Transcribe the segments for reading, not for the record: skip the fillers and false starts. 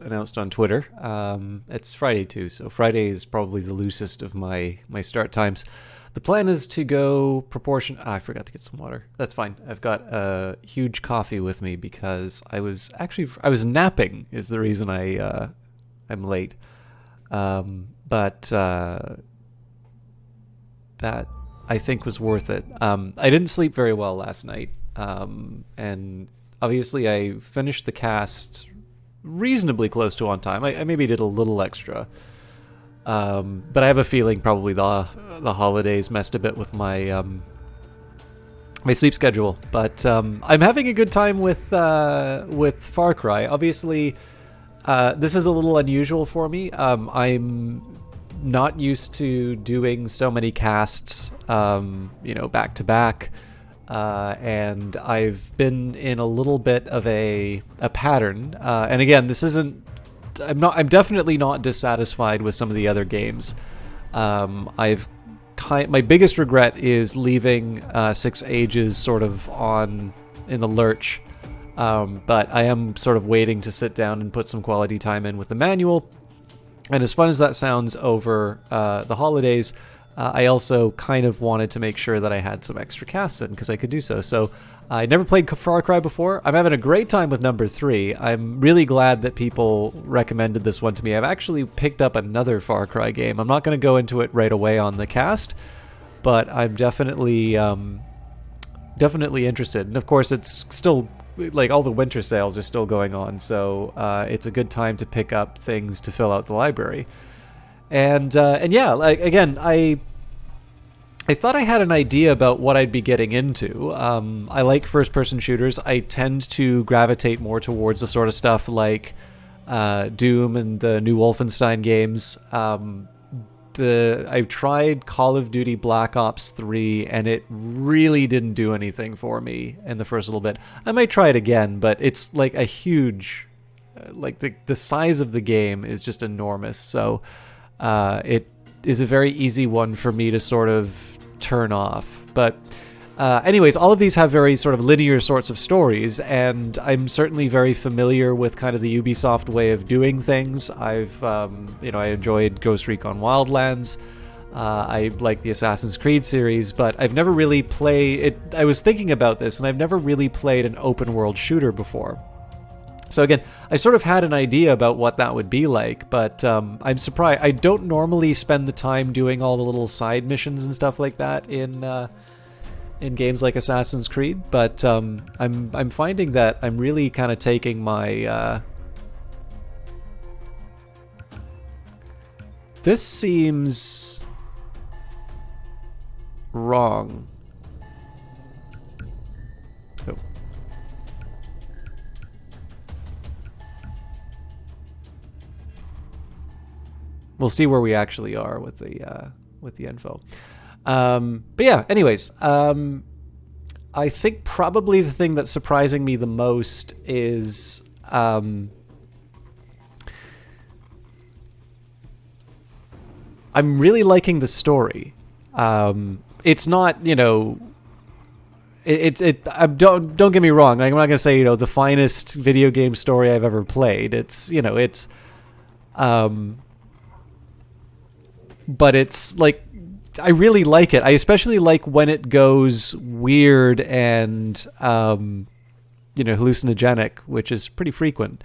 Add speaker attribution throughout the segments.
Speaker 1: was announced on Twitter. It's Friday too, so Friday is probably the loosest of my start times. The plan is to go proportion. I forgot to get some water. That's fine. I've got a huge coffee with me because I was napping. Is the reason I'm late. But that I think was worth it. I didn't sleep very well last night, and obviously I finished the cast reasonably close to on time. I maybe did a little extra. But I have a feeling probably the holidays messed a bit with my my sleep schedule. But I'm having a good time with Far Cry. Obviously, this is a little unusual for me. I'm not used to doing so many casts, back to back, and I've been in a little bit of a pattern. And again, this isn't. I'm definitely not dissatisfied with some of the other games. My biggest regret is leaving 6 Ages sort of in the lurch. But I am sort of waiting to sit down and put some quality time in with the manual. And as fun as that sounds over the holidays, I also kind of wanted to make sure that I had some extra casts in because I could do so. So I never played Far Cry before. I'm having a great time with number 3. I'm really glad that people recommended this one to me. I've actually picked up another Far Cry game. I'm not going to go into it right away on the cast, but I'm definitely interested. And of course, it's still like all the winter sales are still going on, so it's a good time to pick up things to fill out the library. And yeah, like again, I thought I had an idea about what I'd be getting into. I like first-person shooters. I tend to gravitate more towards the sort of stuff like Doom and the new Wolfenstein games. I've tried Call of Duty Black Ops 3, and it really didn't do anything for me in the first little bit. I might try it again, but it's like a huge... like the size of the game is just enormous, so it is a very easy one for me to sort of turn off. But anyways, all of these have very sort of linear sorts of stories, and I'm certainly very familiar with kind of the Ubisoft way of doing things. I've I enjoyed Ghost Recon Wildlands. I like the Assassin's Creed series, but I've never really played it. I was thinking about this, and I've never really played an open world shooter before. So again, I sort of had an idea about what that would be like, but I'm surprised. I don't normally spend the time doing all the little side missions and stuff like that in games like Assassin's Creed, but I'm finding that I'm really kind of taking my... This seems wrong. Oh. We'll see where we actually are with the info. But yeah, anyways, I think probably the thing that's surprising me the most is I'm really liking the story. It's not, don't get me wrong. Like, I'm not gonna say the finest video game story I've ever played. But it's like, I really like it. I especially like when it goes weird and hallucinogenic, which is pretty frequent.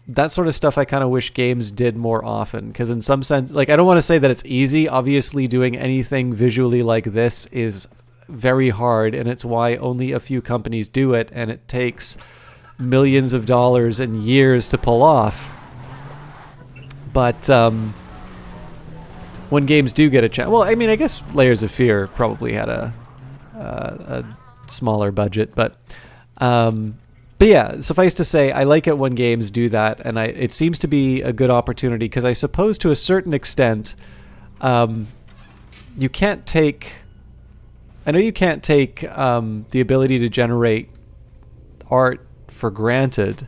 Speaker 1: That sort of stuff I kind of wish games did more often, because in some sense, like, I don't want to say that it's easy. Obviously, doing anything visually like this is very hard, and it's why only a few companies do it, and it takes millions of dollars and years to pull off. But when games do get a chance, well, I mean, I guess Layers of Fear probably had a smaller budget, but yeah, suffice to say, I like it when games do that, and it seems to be a good opportunity, because I suppose to a certain extent, you can't take the ability to generate art for granted.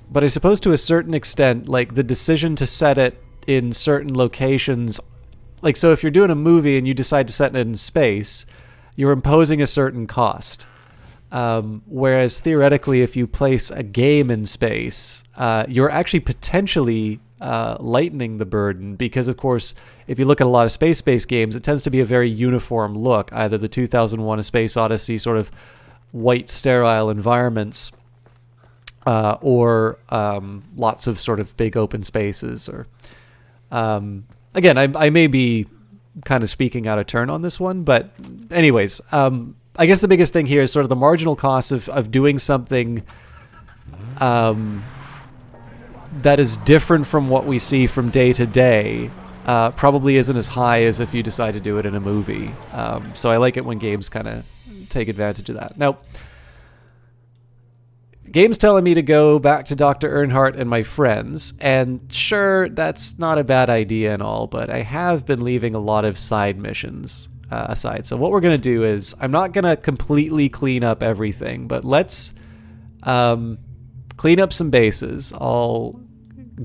Speaker 1: But I suppose to a certain extent, like, the decision to set it in certain locations, like, so if you're doing a movie and you decide to set it in space, you're imposing a certain cost. Whereas theoretically, if you place a game in space, you're actually potentially lightening the burden because, of course, if you look at a lot of space-based games, it tends to be a very uniform look, either the 2001 A Space Odyssey sort of white, sterile environments, or lots of sort of big open spaces. Or again, I may be kind of speaking out of turn on this one, but anyways, I guess the biggest thing here is sort of the marginal cost of doing something that is different from what we see from day to day. Probably isn't as high as if you decide to do it in a movie. So I like it when games kind of take advantage of that. Now, game's telling me to go back to Dr. Earnhardt and my friends, and sure, that's not a bad idea and all, but I have been leaving a lot of side missions aside. So what we're going to do is, I'm not going to completely clean up everything, but let's clean up some bases. I'll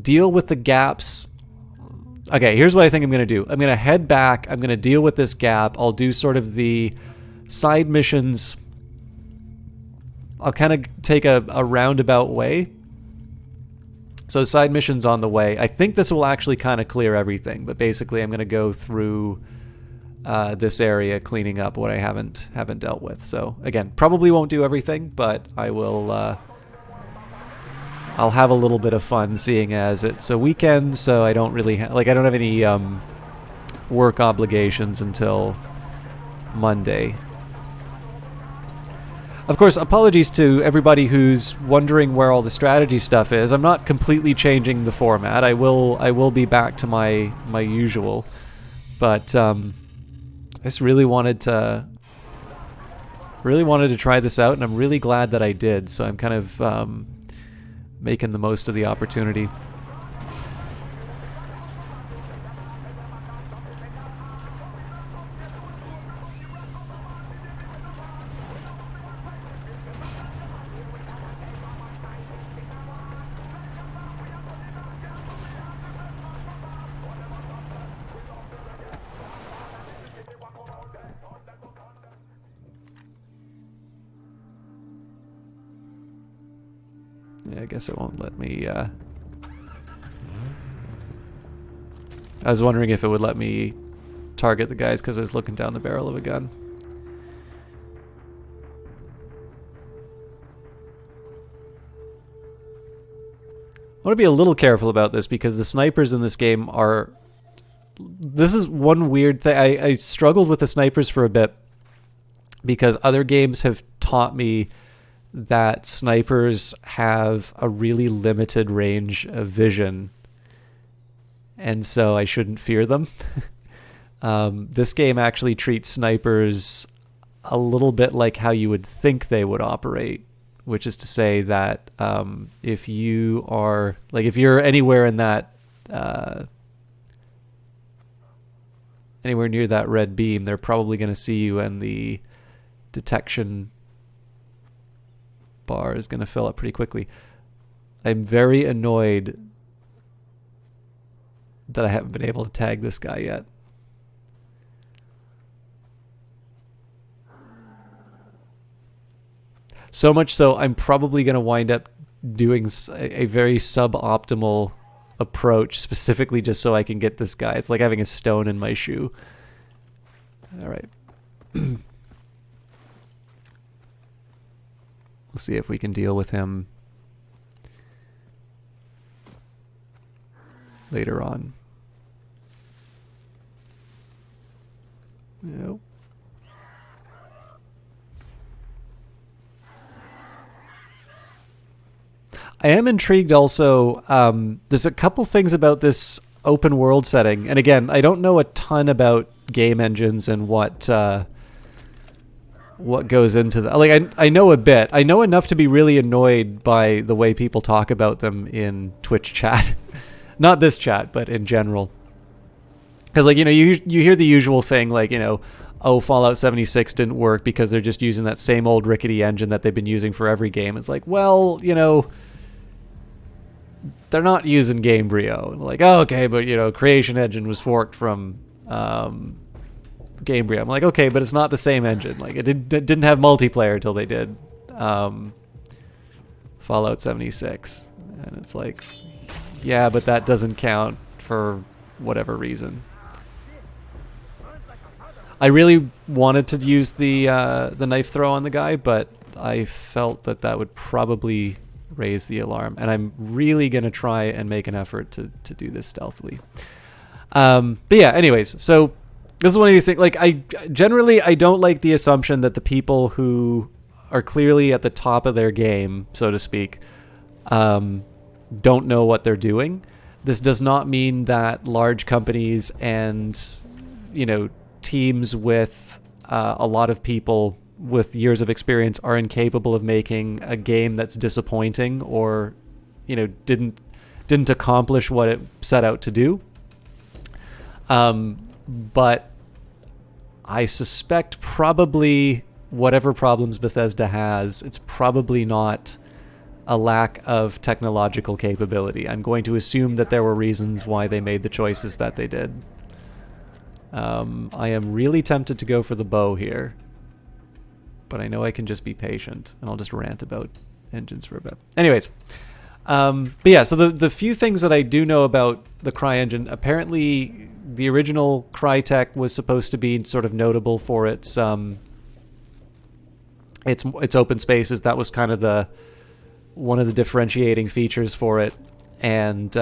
Speaker 1: deal with the gaps. Okay, here's what I think I'm going to do. I'm going to head back. I'm going to deal with this gap. I'll do sort of the side missions. I'll kind of take a roundabout way. So side missions on the way. I think this will actually kind of clear everything, but basically I'm going to go through this area cleaning up what I haven't dealt with. So again, probably won't do everything, but I will. I'll have a little bit of fun, seeing as it's a weekend, so I don't really I don't have any work obligations until Monday. Of course, apologies to everybody who's wondering where all the strategy stuff is. I'm not completely changing the format. I will be back to my usual, but I just really wanted to try this out, and I'm really glad that I did. So I'm kind of making the most of the opportunity. Yeah, I guess it won't let me, I was wondering if it would let me target the guys because I was looking down the barrel of a gun. I want to be a little careful about this because the snipers in this game are... This is one weird thing. I struggled with the snipers for a bit because other games have taught me that snipers have a really limited range of vision, and so I shouldn't fear them. This game actually treats snipers a little bit like how you would think they would operate, which is to say that if you are, like, if you're anywhere in that anywhere near that red beam, they're probably going to see you, and the detection bar is going to fill up pretty quickly. I'm very annoyed that I haven't been able to tag this guy yet. So much so, I'm probably going to wind up doing a very suboptimal approach specifically just so I can get this guy. It's like having a stone in my shoe. All right. We'll see if we can deal with him later on. Nope. I am intrigued also. There's a couple things about this open world setting. And again, I don't know a ton about game engines and what goes into that. Like, I know a bit. I know enough to be really annoyed by the way people talk about them in Twitch chat. Not this chat, but in general. Because, like, you know, you hear the usual thing, like, you know, oh, Fallout 76 didn't work because they're just using that same old rickety engine that they've been using for every game. It's like, well, you know, they're not using Gamebryo. Like, oh, okay, but, you know, Creation Engine was forked from Gamebryo. I'm like, okay, but it's not the same engine. Like, it didn't have multiplayer until they did Fallout 76. And it's like, yeah, but that doesn't count for whatever reason. I really wanted to use the knife throw on the guy, but I felt that that would probably raise the alarm, and I'm really gonna try and make an effort to do this stealthily. But yeah, anyways, so this is one of these things. Like, I don't like the assumption that the people who are clearly at the top of their game, so to speak, don't know what they're doing. This does not mean that large companies and, you know, teams with a lot of people with years of experience are incapable of making a game that's disappointing or, you know, didn't accomplish what it set out to do. But I suspect probably whatever problems Bethesda has, it's probably not a lack of technological capability. I'm going to assume that there were reasons why they made the choices that they did. I am really tempted to go for the bow here, but I know I can just be patient, and I'll just rant about engines for a bit. Anyways, but yeah, so the few things that I do know about the CryEngine, apparently the original Crytek was supposed to be sort of notable for its open spaces. That was kind of one of the differentiating features for it, and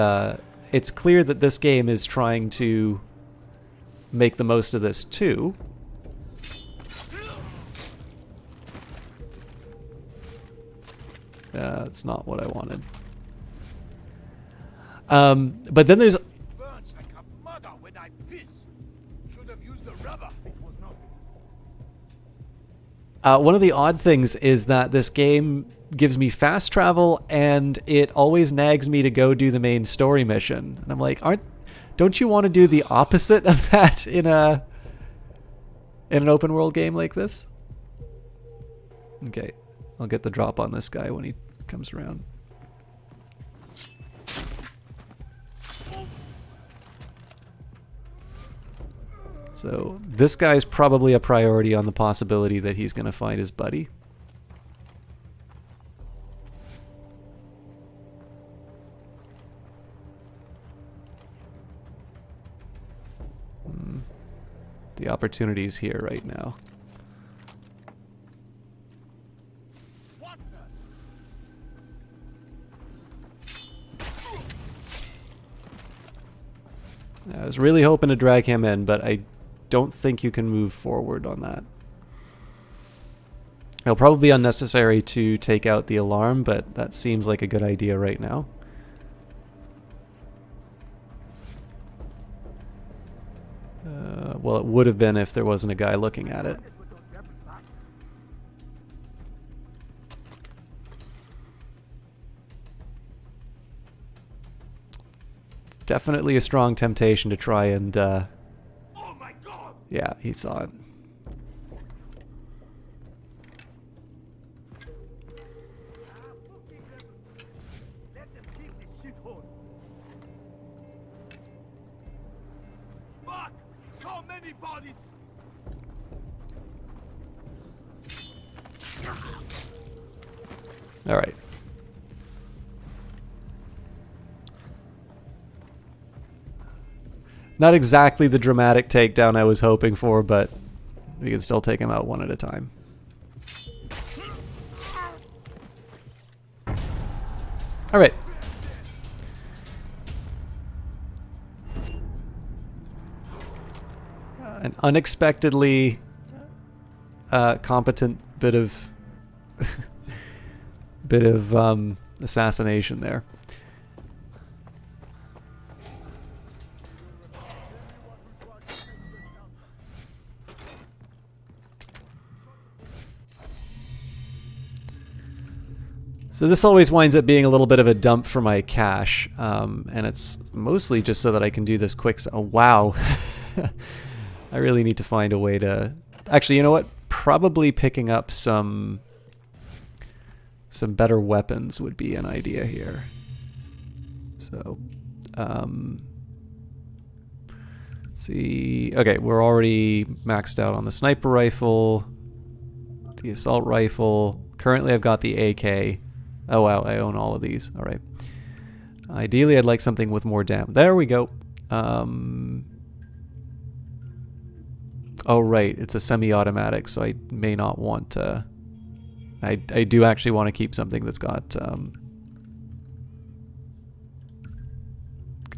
Speaker 1: it's clear that this game is trying to make the most of this too. That's not what I wanted. But then there's one of the odd things is that this game gives me fast travel, and it always nags me to go do the main story mission. And I'm like, don't you want to do the opposite of that in an open world game like this? Okay, I'll get the drop on this guy when he comes around. So this guy's probably a priority on the possibility that he's going to find his buddy. The opportunity's here right now. I was really hoping to drag him in, but I don't think you can move forward on that. It'll probably be unnecessary to take out the alarm, but that seems like a good idea right now. Well, it would have been if there wasn't a guy looking at it. Definitely a strong temptation to try and... oh my God! Yeah, he saw it.
Speaker 2: Fuck! So many bodies!
Speaker 1: All right. Not exactly the dramatic takedown I was hoping for, but we can still take him out one at a time. All right. An unexpectedly competent bit of assassination there. So this always winds up being a little bit of a dump for my cash, and it's mostly just so that I can do this quick... Oh, wow. I really need to find a way to... Actually, you know what? Probably picking up some better weapons would be an idea here. So, see... Okay, we're already maxed out on the sniper rifle, the assault rifle, Currently, I've got the AK. Oh, wow, I own all of these. All right. Ideally, I'd like something with more damage. There we go. Oh, right. It's a semi-automatic, so I may not want to... I do actually want to keep something that's got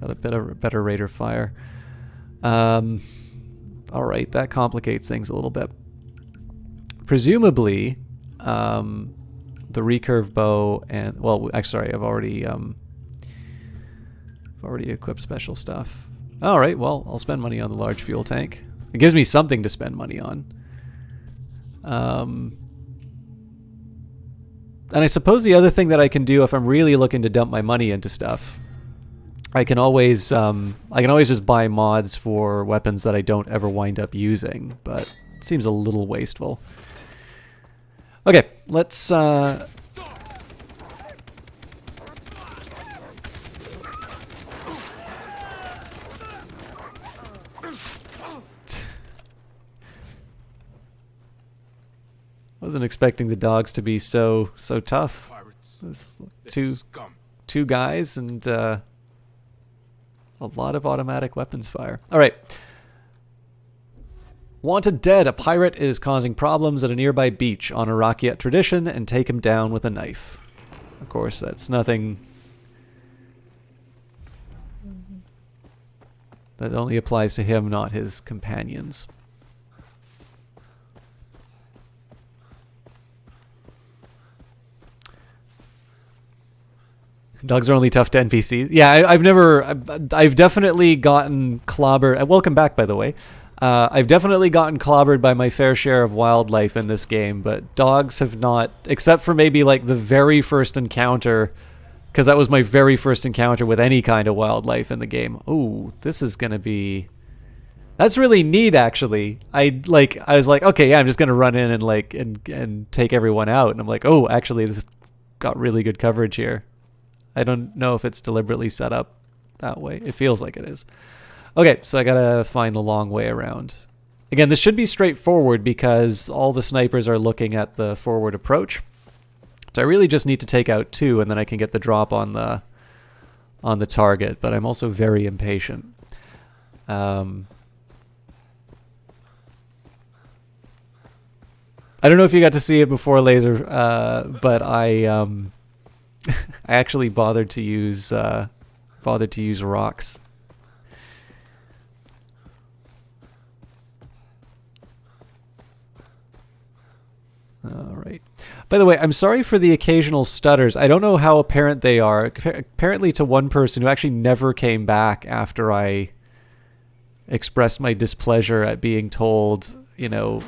Speaker 1: a better rate of fire. All right, that complicates things a little bit. Presumably, the recurve bow and... Well, actually, sorry, I've already equipped special stuff. All right, well, I'll spend money on the large fuel tank. It gives me something to spend money on. And I suppose the other thing that I can do if I'm really looking to dump my money into stuff, I can always just buy mods for weapons that I don't ever wind up using, but it seems a little wasteful. Okay, let's wasn't expecting the dogs to be so tough. Two guys and a lot of automatic weapons fire. All right. Wanted dead. A pirate is causing problems at a nearby beach. On a Rakyat tradition and take him down with a knife. Of course, that's nothing. That only applies to him, not his companions. Dogs are only tough to NPCs. Yeah, I've definitely gotten clobbered. Welcome back, by the way. I've definitely gotten clobbered by my fair share of wildlife in this game, but dogs have not, except for maybe like the very first encounter, because that was my very first encounter with any kind of wildlife in the game. Ooh, this is gonna be... That's really neat, actually. I was like, okay, yeah, I'm just gonna run in and take everyone out, and I'm like, oh, actually, this got really good coverage here. I don't know if it's deliberately set up that way. It feels like it is. Okay, so I gotta find the long way around. Again, this should be straightforward because all the snipers are looking at the forward approach. So I really just need to take out two, and then I can get the drop on the target. But I'm also very impatient. I don't know if you got to see it before, Laser, but I actually bothered to use rocks. All right. By the way, I'm sorry for the occasional stutters. I don't know how apparent they are. Apparently to one person who actually never came back after I expressed my displeasure at being told, you know,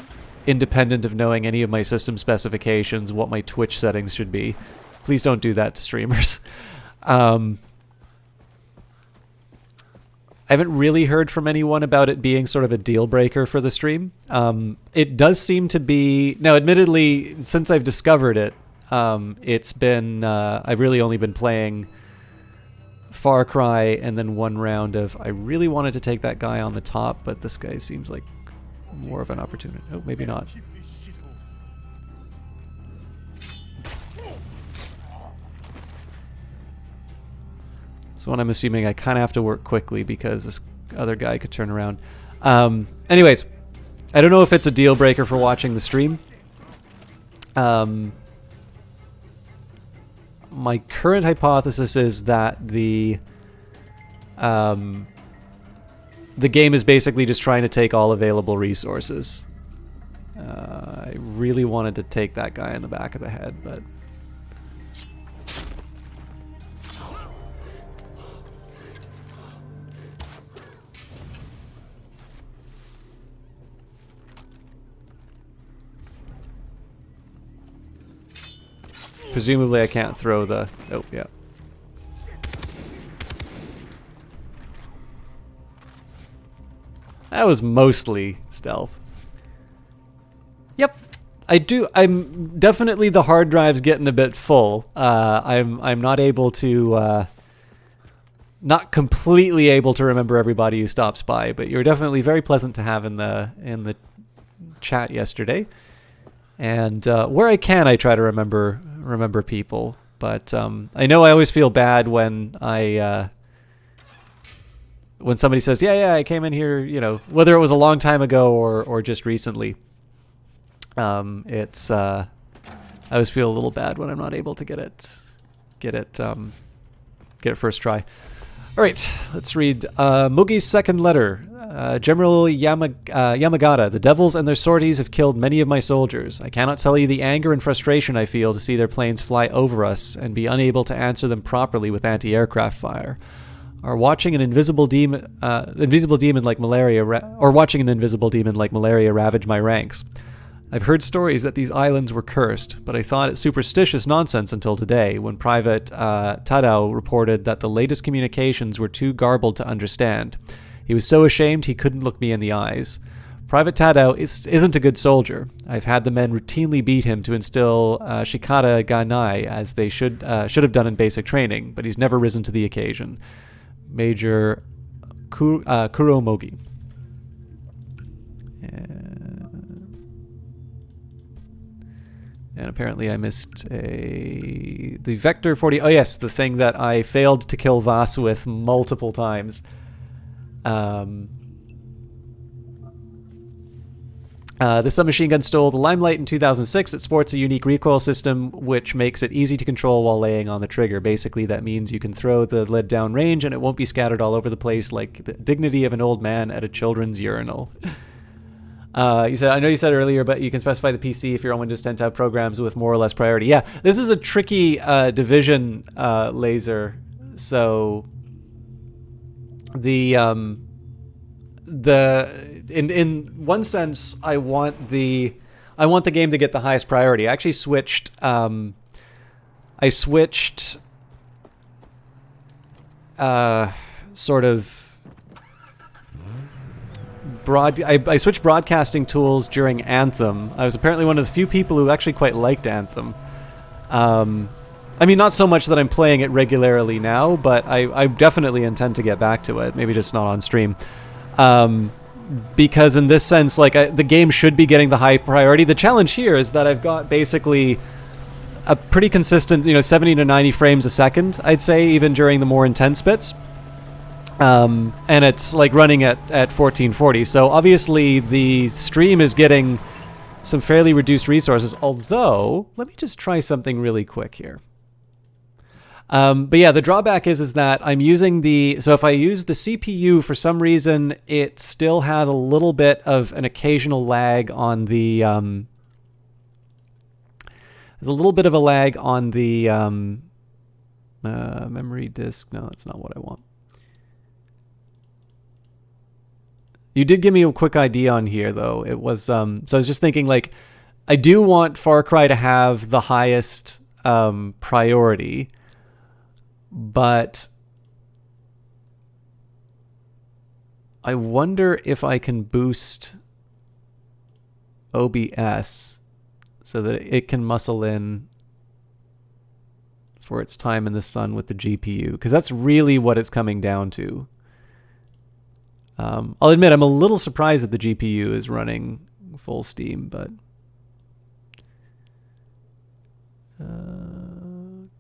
Speaker 1: independent of knowing any of my system specifications, what my Twitch settings should be. Please don't do that to streamers. I haven't really heard from anyone about it being sort of a deal breaker for the stream. It does seem to be... Now, admittedly, since I've discovered it, it's been... I've really only been playing Far Cry and then one round of... I really wanted to take that guy on the top, but this guy seems like more of an opportunity. Oh, maybe not. So one I'm assuming I kind of have to work quickly because this other guy could turn around. Anyways, I don't know if it's a deal breaker for watching the stream. My current hypothesis is that the game is basically just trying to take all available resources. I really wanted to take that guy in the back of the head, but... Presumably I can't throw the... Oh, yeah. That was mostly stealth. Yep. I'm definitely, the hard drive's getting a bit full. I'm not able to... not completely able to remember everybody who stops by, but you're definitely very pleasant to have in the chat yesterday. And where I can, I try to remember people. But I know I always feel bad when when somebody says, "Yeah, I came in here," whether it was a long time ago or just recently. It's I always feel a little bad when I'm not able to get it first try. All right, let's read Mugi's second letter. General Yamagata, the devils and their sorties have killed many of my soldiers. I cannot tell you the anger and frustration I feel to see their planes fly over us and be unable to answer them properly with anti-aircraft fire. Or watching an invisible demon like malaria ravage my ranks. I've heard stories that these islands were cursed, but I thought it superstitious nonsense until today, when Private Tadao reported that the latest communications were too garbled to understand. He was so ashamed he couldn't look me in the eyes. Private Tadao isn't a good soldier. I've had the men routinely beat him to instill Shikata Ganai, as they should have done in basic training, but he's never risen to the occasion. Major Kuromogi. And apparently I missed the Vector 40. Oh yes, the thing that I failed to kill Vaas with multiple times. This submachine gun stole the Limelight in 2006. It sports a unique recoil system, which makes it easy to control while laying on the trigger. Basically, that means you can throw the lead down range and it won't be scattered all over the place like the dignity of an old man at a children's urinal. I know you said earlier, but you can specify the PC if you're on Windows 10 to have programs with more or less priority. Yeah, this is a tricky division laser. So in one sense, I want the game to get the highest priority. I actually switched. Sort of. I switched broadcasting tools during Anthem. I was apparently one of the few people who actually quite liked Anthem. I mean, not so much that I'm playing it regularly now, but I definitely intend to get back to it. Maybe just not on stream. Because in this sense, like the game should be getting the high priority. The challenge here is that I've got basically a pretty consistent, 70 to 90 frames a second, I'd say, even during the more intense bits. And it's like running at 1440. So obviously the stream is getting some fairly reduced resources. Although, let me just try something really quick here. But yeah, the drawback is that I'm using so if I use the CPU, for some reason, it still has a little bit of an occasional lag on the, there's a little bit of a lag on the, memory disk. No, that's not what I want. You did give me a quick idea on here, though. It was, so I was just thinking, like, I do want Far Cry to have the highest priority, but I wonder if I can boost OBS so that it can muscle in for its time in the sun with the GPU, because that's really what it's coming down to. I'll admit I'm a little surprised that the GPU is running full steam, but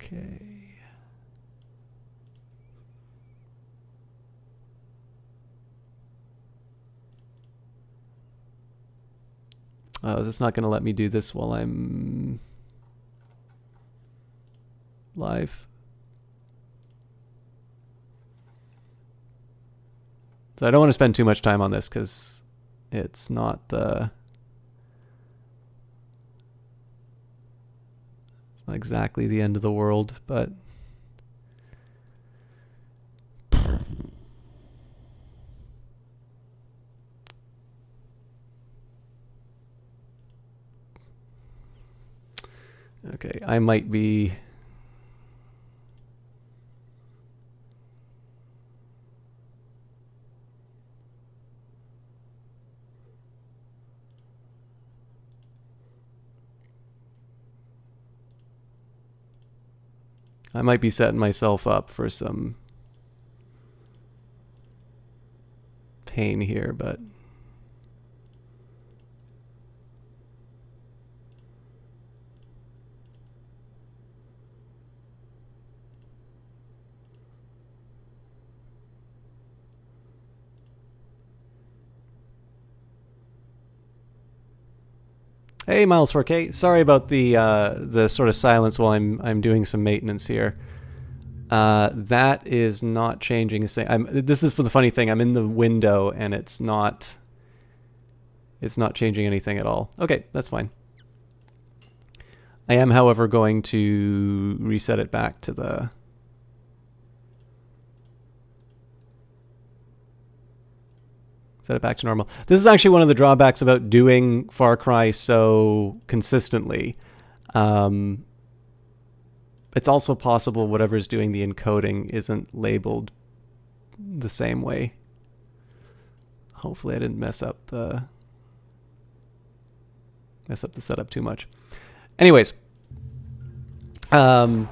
Speaker 1: okay. Oh, it's not going to let me do this while I'm live. So I don't want to spend too much time on this because it's not exactly the end of the world, but okay, I might be setting myself up for some pain here, but Hey, Miles 4K. Sorry about the sort of silence while I'm doing some maintenance here. That is not changing a thing. This is for the funny thing. I'm in the window and it's not changing anything at all. Okay, that's fine. I am, however, going to reset it back to the... Set it back to normal. This is actually one of the drawbacks about doing Far Cry so consistently. It's also possible whatever's doing the encoding isn't labeled the same way. Hopefully I didn't mess up the setup too much. Anyways, yeah,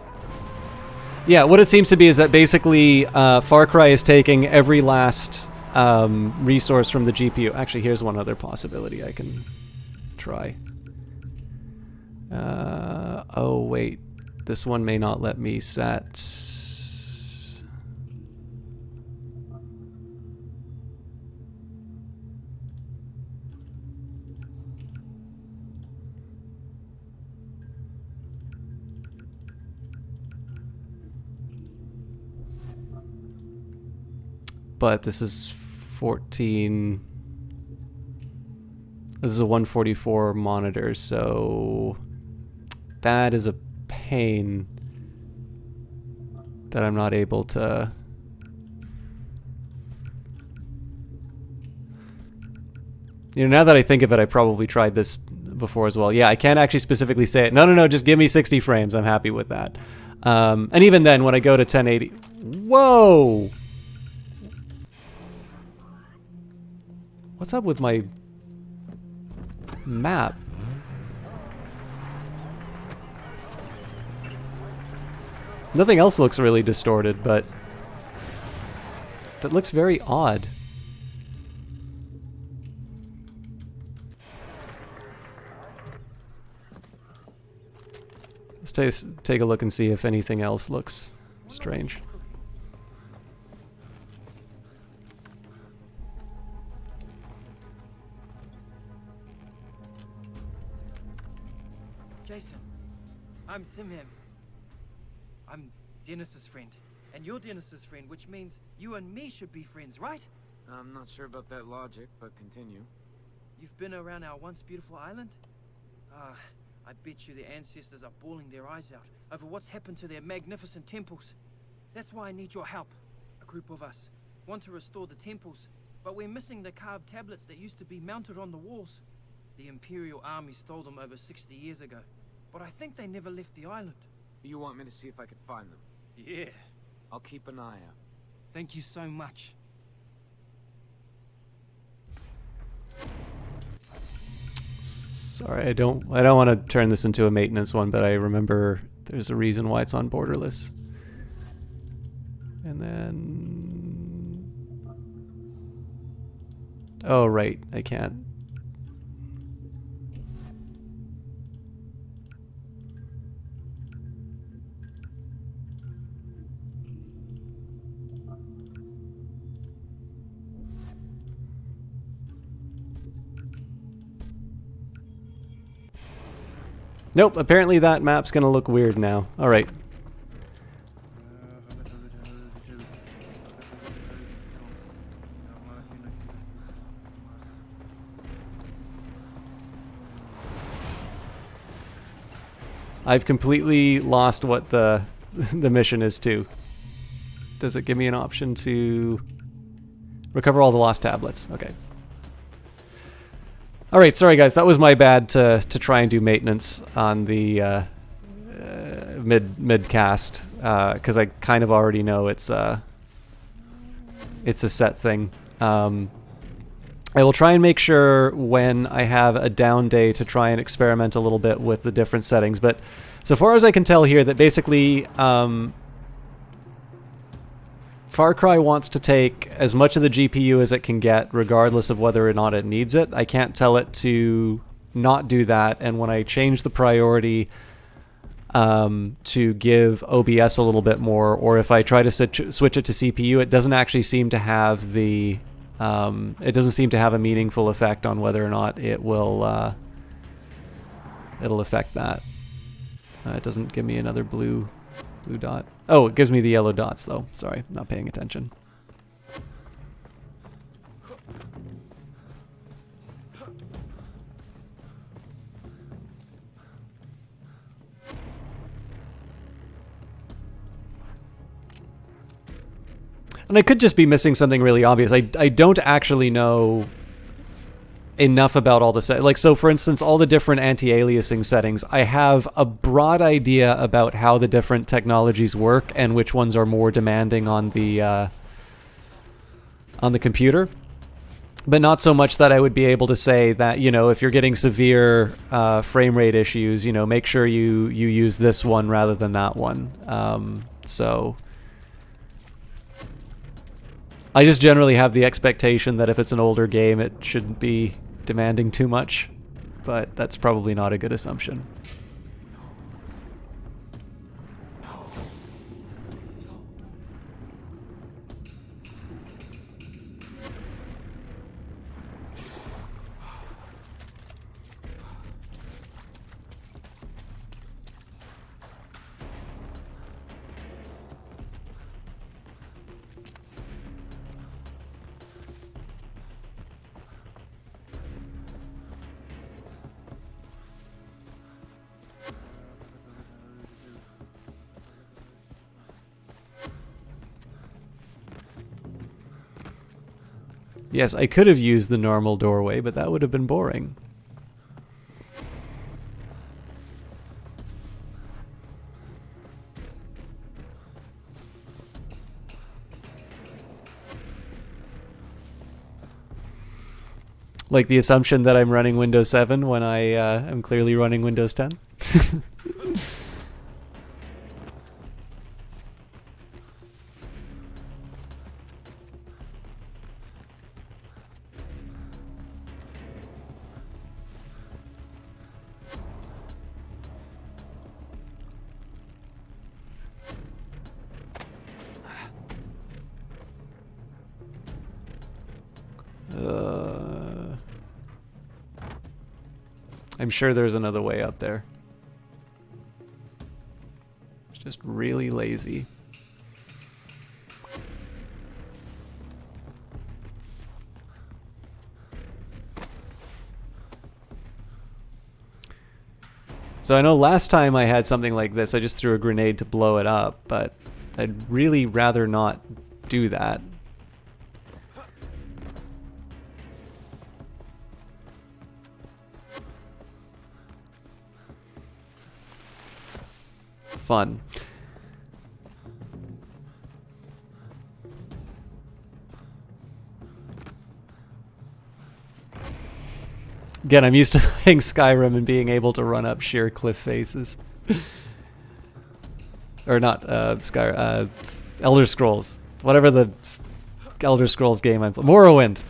Speaker 1: what it seems to be is that basically Far Cry is taking every last resource from the GPU. Actually, here's one other possibility I can try. Oh, wait. This one may not let me set... But this is 14... This is a 144 monitor, so... That is a pain that I'm not able to... You know, now that I think of it, I probably tried this before as well. Yeah, I can't actually specifically say it. No, just give me 60 frames. I'm happy with that. And even then, when I go to 1080... Whoa! What's up with my map? Nothing else looks really distorted, but that looks very odd. Let's take a look and see if anything else looks strange.
Speaker 3: Jason, I'm Simham. I'm Dennis's friend, and you're Dennis's friend, which means you and me should be friends, right?
Speaker 4: I'm not sure about that logic, but continue.
Speaker 3: You've been around our once beautiful island? I bet you the ancestors are bawling their eyes out over what's happened to their magnificent temples. That's why I need your help. A group of us want to restore the temples, but we're missing the carved tablets that used to be mounted on the walls. The Imperial Army stole them over 60 years ago, but I think they never left the island.
Speaker 4: You want me to see if I can find them?
Speaker 3: Yeah.
Speaker 4: I'll keep an eye out.
Speaker 3: Thank you so much.
Speaker 1: Sorry, I don't want to turn this into a maintenance one, but I remember there's a reason why it's on borderless. And then... Oh, right, I can't. Nope, apparently that map's gonna look weird now. Alright. I've completely lost what the mission is too. Does it give me an option to recover all the lost tablets? Okay. All right, sorry guys, that was my bad to try and do maintenance on the mid cast because I kind of already know it's a set thing. I will try and make sure when I have a down day to try and experiment a little bit with the different settings. But so far as I can tell here, that basically Far Cry wants to take as much of the GPU as it can get, regardless of whether or not it needs it. I can't tell it to not do that, and when I change the priority to give OBS a little bit more, or if I try to switch it to CPU, it doesn't actually seem to have the it doesn't seem to have a meaningful effect on whether or not it will it'll affect that. It doesn't give me another blue dot. Oh, it gives me the yellow dots though. Sorry, not paying attention. And I could just be missing something really obvious. I don't actually know enough about all the like, so for instance, all the different anti-aliasing settings, I have a broad idea about how the different technologies work and which ones are more demanding on the computer, but not so much that I would be able to say that, you know, if you're getting severe frame rate issues, you know, make sure you use this one rather than that one. So I just generally have the expectation that if it's an older game, it shouldn't be demanding too much, but that's probably not a good assumption. Yes, I could have used the normal doorway, but that would have been boring. Like the assumption that I'm running Windows 7 when I am clearly running Windows 10. I'm sure there's another way up there. It's just really lazy. So I know last time I had something like this, I just threw a grenade to blow it up, but I'd really rather not do that. Fun. Again, I'm used to playing Skyrim and being able to run up sheer cliff faces. Or not Elder Scrolls. Whatever the Elder Scrolls game I'm playing. Morrowind.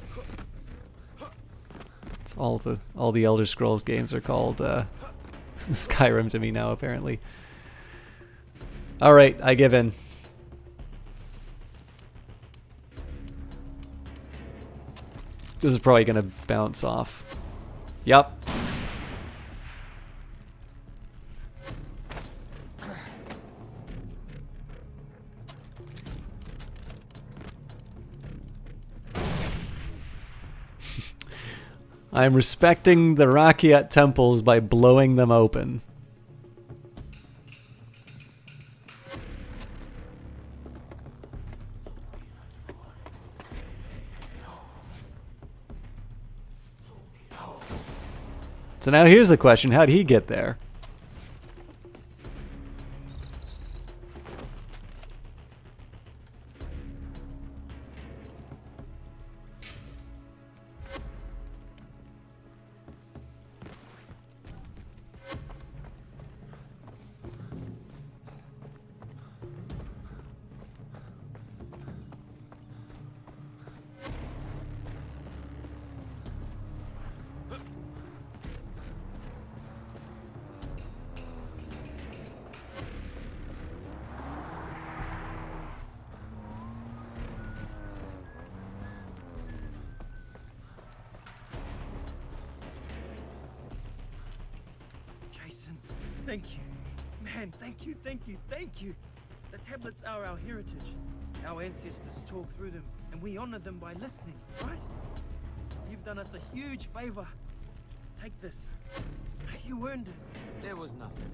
Speaker 1: It's all the Elder Scrolls games are called Skyrim to me now, apparently. Alright, I give in. This is probably gonna bounce off. Yup. I'm respecting the Rakyat temples by blowing them open. So now here's the question, how'd he get there?
Speaker 3: Thank you. Man, thank you, thank you, thank you. The tablets are our heritage. Our ancestors talk through them, and we honor them by listening, right? You've done us a huge favor. Take this. You earned it.
Speaker 4: There was nothing.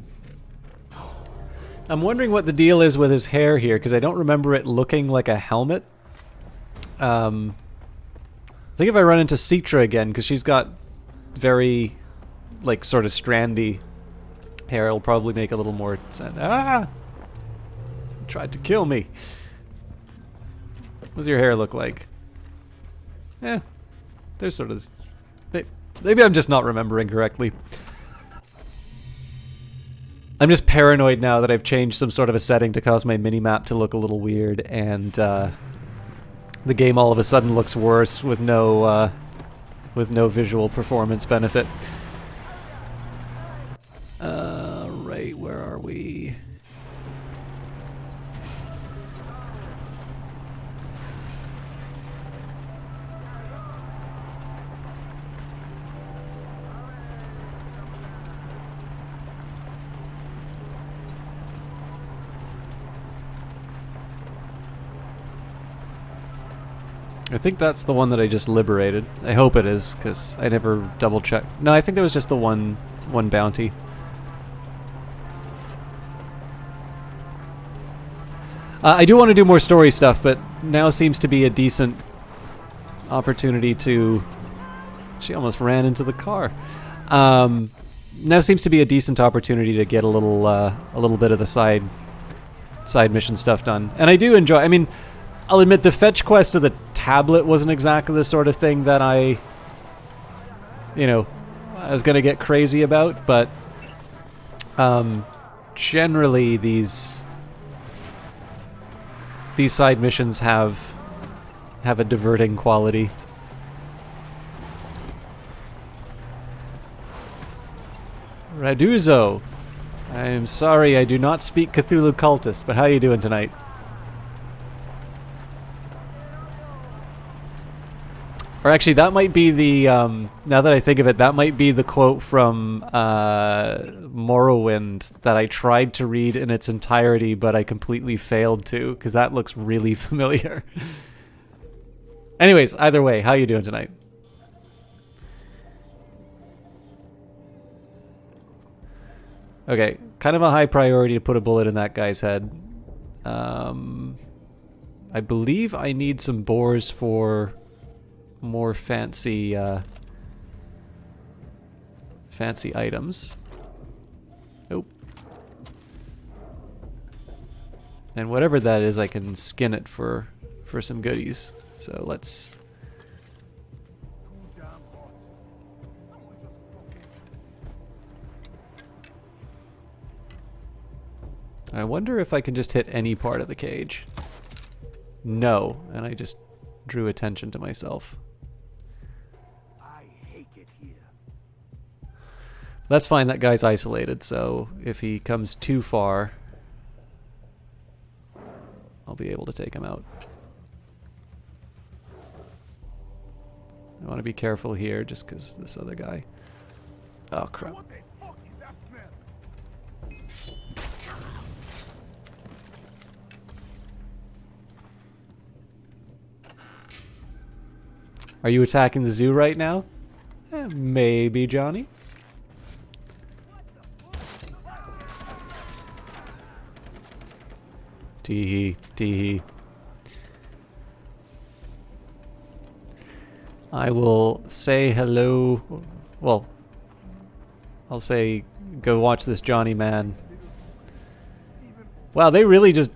Speaker 1: I'm wondering what the deal is with his hair here, because I don't remember it looking like a helmet. I think if I run into Citra again, because she's got very, like, sort of strandy hair, it'll probably make a little more sense. Ah! Tried to kill me. What does your hair look like? Eh, there's sort of... Maybe I'm just not remembering correctly. I'm just paranoid now that I've changed some sort of a setting to cause my minimap to look a little weird, and the game all of a sudden looks worse with no visual performance benefit. Right, where are we? I think that's the one that I just liberated. I hope it is, because I never double-checked. No, I think there was just the one bounty. I do want to do more story stuff, but now seems to be a decent opportunity to... She almost ran into the car. Now seems to be a decent opportunity to get a little bit of the side mission stuff done. And I do enjoy... I mean, I'll admit the fetch quest of the tablet wasn't exactly the sort of thing that I was going to get crazy about, but generally these side missions have a diverting quality. Raduzo, I'm sorry I do not speak Cthulhu Cultist, but how are you doing tonight? Or actually, that might be the, now that I think of it, that might be the quote from Morrowind that I tried to read in its entirety, but I completely failed to, because that looks really familiar. Anyways, either way, how you doing tonight? Okay, kind of a high priority to put a bullet in that guy's head. I believe I need some boars for... more fancy items. Nope. And whatever that is, I can skin it for some goodies. So let's... I wonder if I can just hit any part of the cage. No, and I just drew attention to myself. That's fine, that guy's isolated, so if he comes too far, I'll be able to take him out. I want to be careful here, just because this other guy... Oh, crap. Are you attacking the zoo right now? Maybe, Johnny. Tee-hee, tee-hee. I will say hello. Well, I'll say go watch this Johnny man. Wow, they really just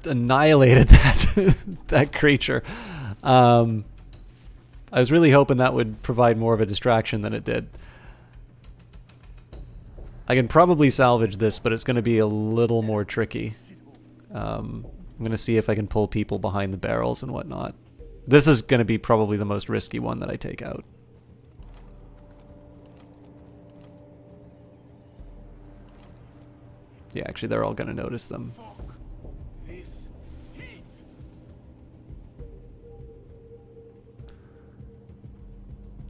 Speaker 1: annihilated that that creature. I was really hoping that would provide more of a distraction than it did. I can probably salvage this, but it's going to be a little more tricky. I'm going to see if I can pull people behind the barrels and whatnot. This is going to be probably the most risky one that I take out. Yeah, actually they're all going to notice them.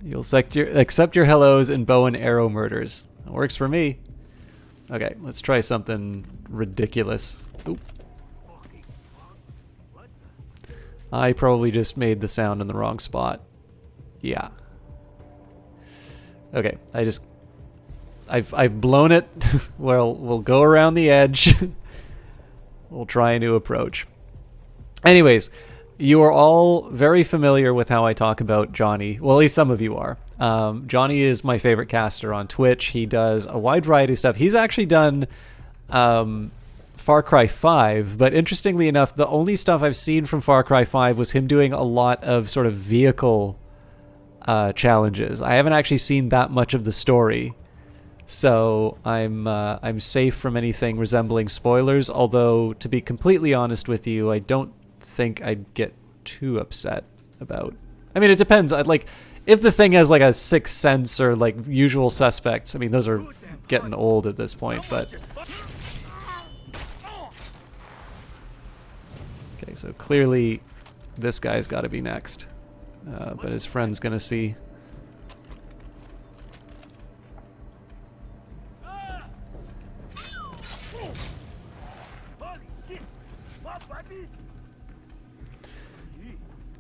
Speaker 1: You'll accept your hellos and bow and arrow murders. It works for me. Okay, let's try something ridiculous. Oop. I probably just made the sound in the wrong spot. Yeah. Okay, I've blown it. Well, we'll go around the edge. We'll try a new approach. Anyways, you are all very familiar with how I talk about Johnny. Well, at least some of you are. Johnny is my favorite caster on Twitch. He does a wide variety of stuff. He's actually done Far Cry 5, but interestingly enough, the only stuff I've seen from Far Cry 5 was him doing a lot of sort of vehicle challenges. I haven't actually seen that much of the story. So I'm safe from anything resembling spoilers, although to be completely honest with you, I don't think I'd get too upset about. I mean, it depends. I'd like if the thing has like a Sixth Sense or like Usual Suspects. I mean, those are getting old at this point, but okay, so clearly this guy's got to be next. But his friend's gonna see.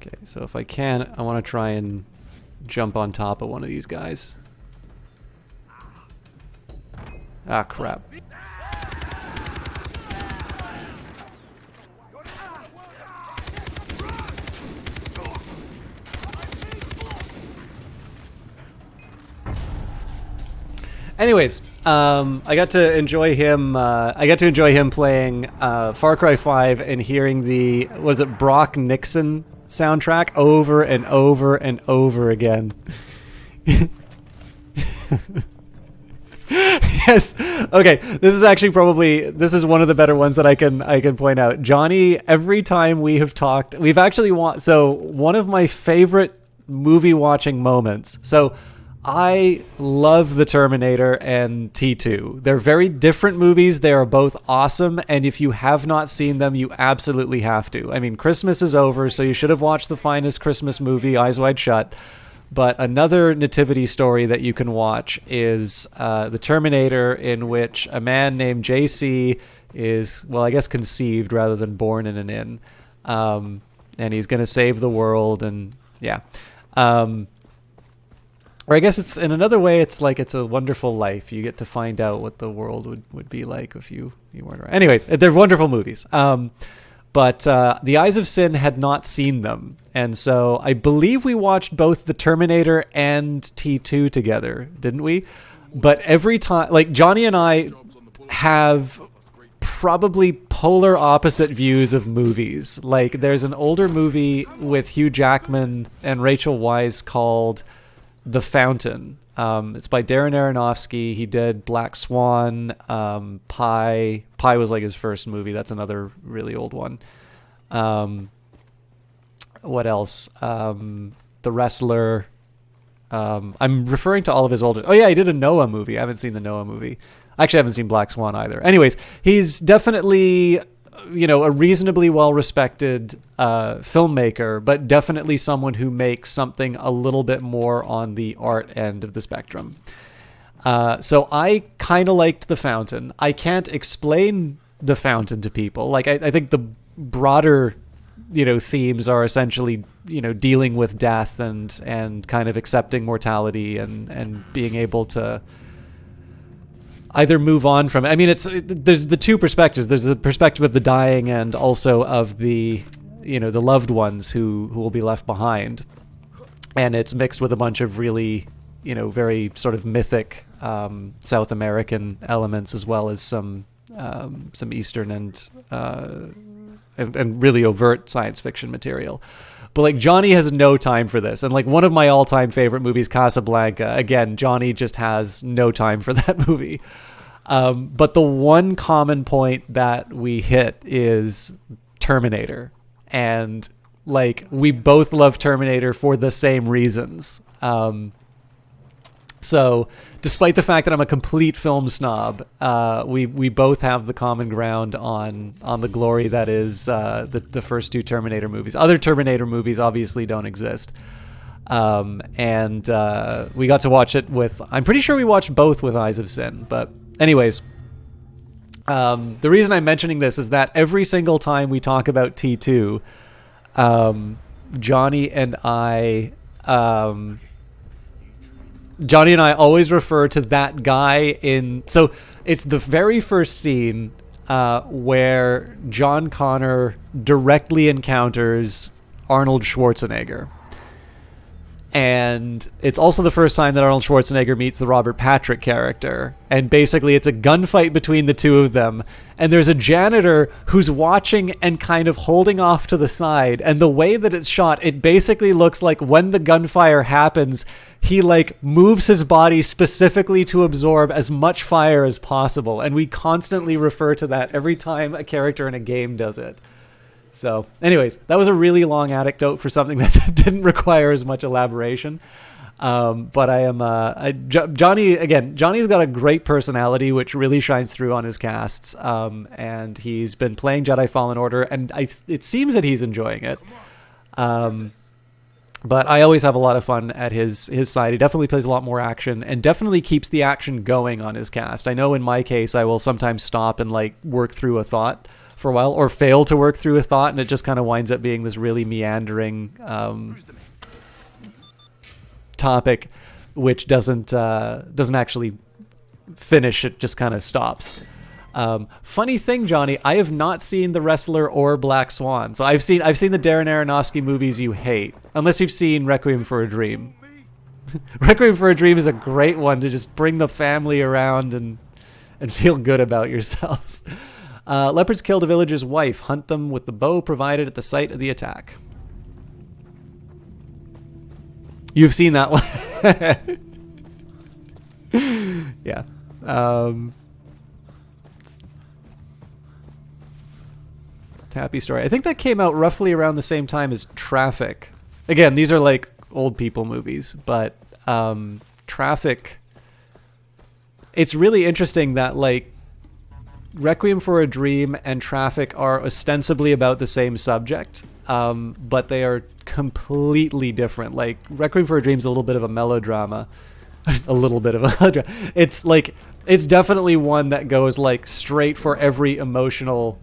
Speaker 1: Okay, so if I can, I want to try and jump on top of one of these guys. Ah, crap. Anyways, I got to enjoy him. I got to enjoy him playing Far Cry 5 and hearing the Brock Nixon soundtrack over and over and over again. Yes. Okay. This is actually this is one of the better ones that I can point out. Johnny, every time we have talked, we've actually one of my favorite movie watching moments. So I love The Terminator and T2. They're very different movies. They are both awesome, and if you have not seen them, you absolutely have to. I mean, Christmas is over, so you should have watched the finest Christmas movie, Eyes Wide Shut. But another nativity story that you can watch is The Terminator, in which a man named JC is, well, I guess conceived rather than born in an inn. And he's going to save the world, and yeah. Or I guess it's in another way, it's like It's a Wonderful Life. You get to find out what the world would be like if you weren't around. Anyways, they're wonderful movies. But the Eyes of Sin had not seen them. And so I believe we watched both The Terminator and T2 together, didn't we? But every time, like Johnny and I have probably polar opposite views of movies. Like there's an older movie with Hugh Jackman and Rachel Weisz called The Fountain. It's by Darren Aronofsky. He did Black Swan, Pi. Pi was like his first movie. That's another really old one. What else? The Wrestler. I'm referring to all of his older... Oh yeah, he did a Noah movie. I haven't seen the Noah movie. Actually, I haven't seen Black Swan either. Anyways, he's definitely, a reasonably well-respected filmmaker, but definitely someone who makes something a little bit more on the art end of the spectrum. So I kind of liked The Fountain. I can't explain The Fountain to people. Like, I think the broader, themes are essentially, dealing with death and kind of accepting mortality and being able to either move on from it. I mean, there's the two perspectives. There's the perspective of the dying and also of the, the loved ones who will be left behind. And it's mixed with a bunch of really, very sort of mythic South American elements, as well as some Eastern and really overt science fiction material. But like Johnny has no time for this. And like one of my all-time favorite movies, Casablanca, again, Johnny just has no time for that movie. But the one common point that we hit is Terminator. And like we both love Terminator for the same reasons. So despite the fact that I'm a complete film snob, we both have the common ground on the glory that is the first two Terminator movies. Other Terminator movies obviously don't exist. And we got to watch it with... I'm pretty sure we watched both with Eyes of Sin. But anyways, The reason I'm mentioning this is that every single time we talk about T2, Johnny and I always refer to that guy in. So it's the very first scene where John Connor directly encounters Arnold Schwarzenegger. And it's also the first time that Arnold Schwarzenegger meets the Robert Patrick character. And basically it's a gunfight between the two of them. And there's a janitor who's watching and kind of holding off to the side. And the way that it's shot, it basically looks like when the gunfire happens, he like moves his body specifically to absorb as much fire as possible. And we constantly refer to that every time a character in a game does it. So anyways, that was a really long anecdote for something that didn't require as much elaboration. But I am Johnny's got a great personality, which really shines through on his casts. And he's been playing Jedi Fallen Order, and it seems that he's enjoying it. But I always have a lot of fun at his side. He definitely plays a lot more action and definitely keeps the action going on his cast. I know in my case, I will sometimes stop and like work through a thought for a while, or fail to work through a thought, and it just kind of winds up being this really meandering topic, which doesn't actually finish. It just kind of stops. Funny thing, Johnny, I have not seen The Wrestler or Black Swan, so I've seen the Darren Aronofsky movies you hate, unless you've seen Requiem for a Dream. Requiem for a Dream is a great one to just bring the family around and feel good about yourselves. Leopards killed a villager's wife. Hunt them with the bow provided at the site of the attack. You've seen that one. Yeah. Happy story. I think that came out roughly around the same time as Traffic. Again, these are like old people movies, but Traffic... It's really interesting that like Requiem for a Dream and Traffic are ostensibly about the same subject, but they are completely different. Like, Requiem for a Dream is a little bit of a melodrama. A little bit of a melodrama. It's definitely one that goes like straight for every emotional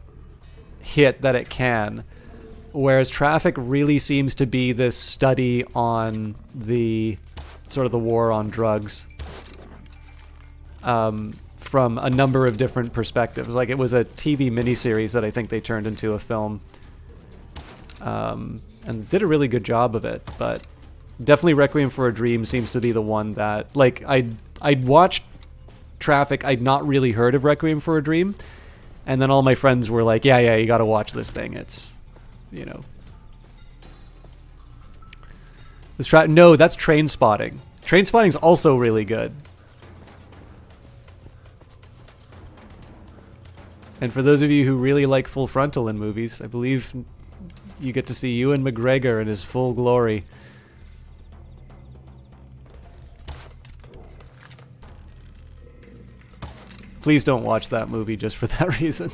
Speaker 1: hit that it can, whereas Traffic really seems to be this study on the sort of the war on drugs. From a number of different perspectives. Like, it was a TV miniseries that I think they turned into a film, and did a really good job of it. But definitely Requiem for a Dream seems to be the one that, like, I'd watched Traffic, I'd not really heard of Requiem for a Dream, and then all my friends were like, yeah, you gotta watch this thing. It's, you know... No, that's Trainspotting. Trainspotting's also really good. And for those of you who really like Full Frontal in movies, I believe you get to see Ewan McGregor in his full glory. Please don't watch that movie just for that reason.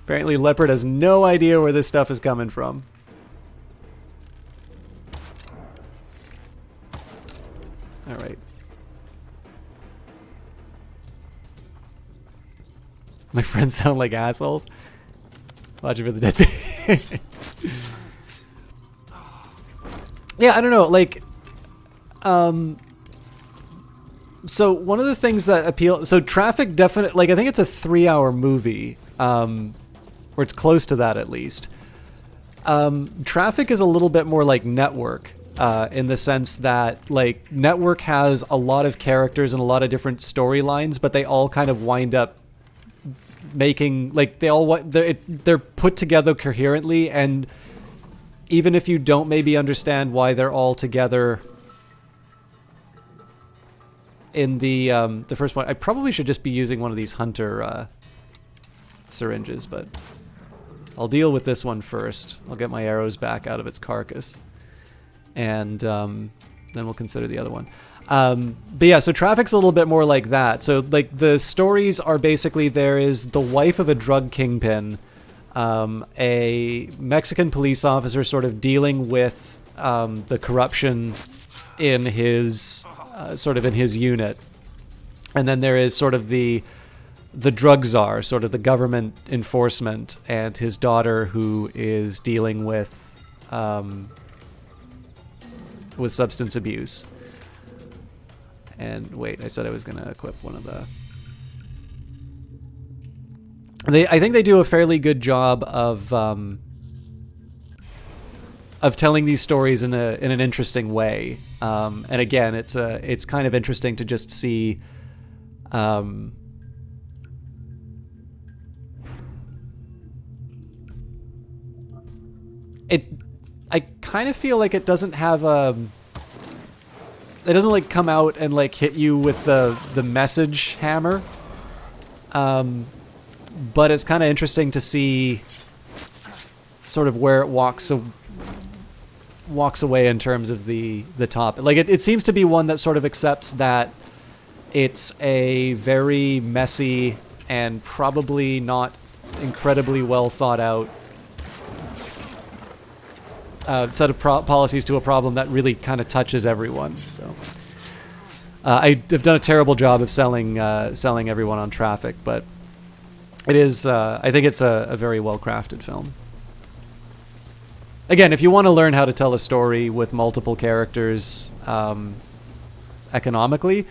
Speaker 1: Apparently Leopard has no idea where this stuff is coming from. Alright. My friends sound like assholes. Watching for the dead thing. Yeah, I don't know. Like, so one of the things that appeal. So Traffic definitely. Like, I think it's a 3-hour movie, or it's close to that at least. Traffic is a little bit more like Network, in the sense that like Network has a lot of characters and a lot of different storylines, but they all kind of wind up making, like, they're put together coherently, and even if you don't maybe understand why they're all together in the first one, I probably should just be using one of these Hunter syringes, but I'll deal with this one first. I'll get my arrows back out of its carcass, and then we'll consider the other one. But yeah, so Traffic's a little bit more like that. So like the stories are basically, there is the wife of a drug kingpin, a Mexican police officer sort of dealing with the corruption in his sort of in his unit, And then there is sort of the drug czar, sort of the government enforcement, and his daughter who is dealing with substance abuse. And wait, I said I was going to equip one of the... I think they do a fairly good job of telling these stories in an interesting way. And again, it's kind of interesting to just see I kind of feel like it doesn't have it doesn't like come out and like hit you with the message hammer. But it's kind of interesting to see sort of where it walks away in terms of the topic. Like it seems to be one that sort of accepts that it's a very messy and probably not incredibly well thought out set of policies to a problem that really kind of touches everyone. So I have done a terrible job of selling everyone on Traffic, but it is. I think it's a very well crafted film. Again, if you want to learn how to tell a story with multiple characters economically,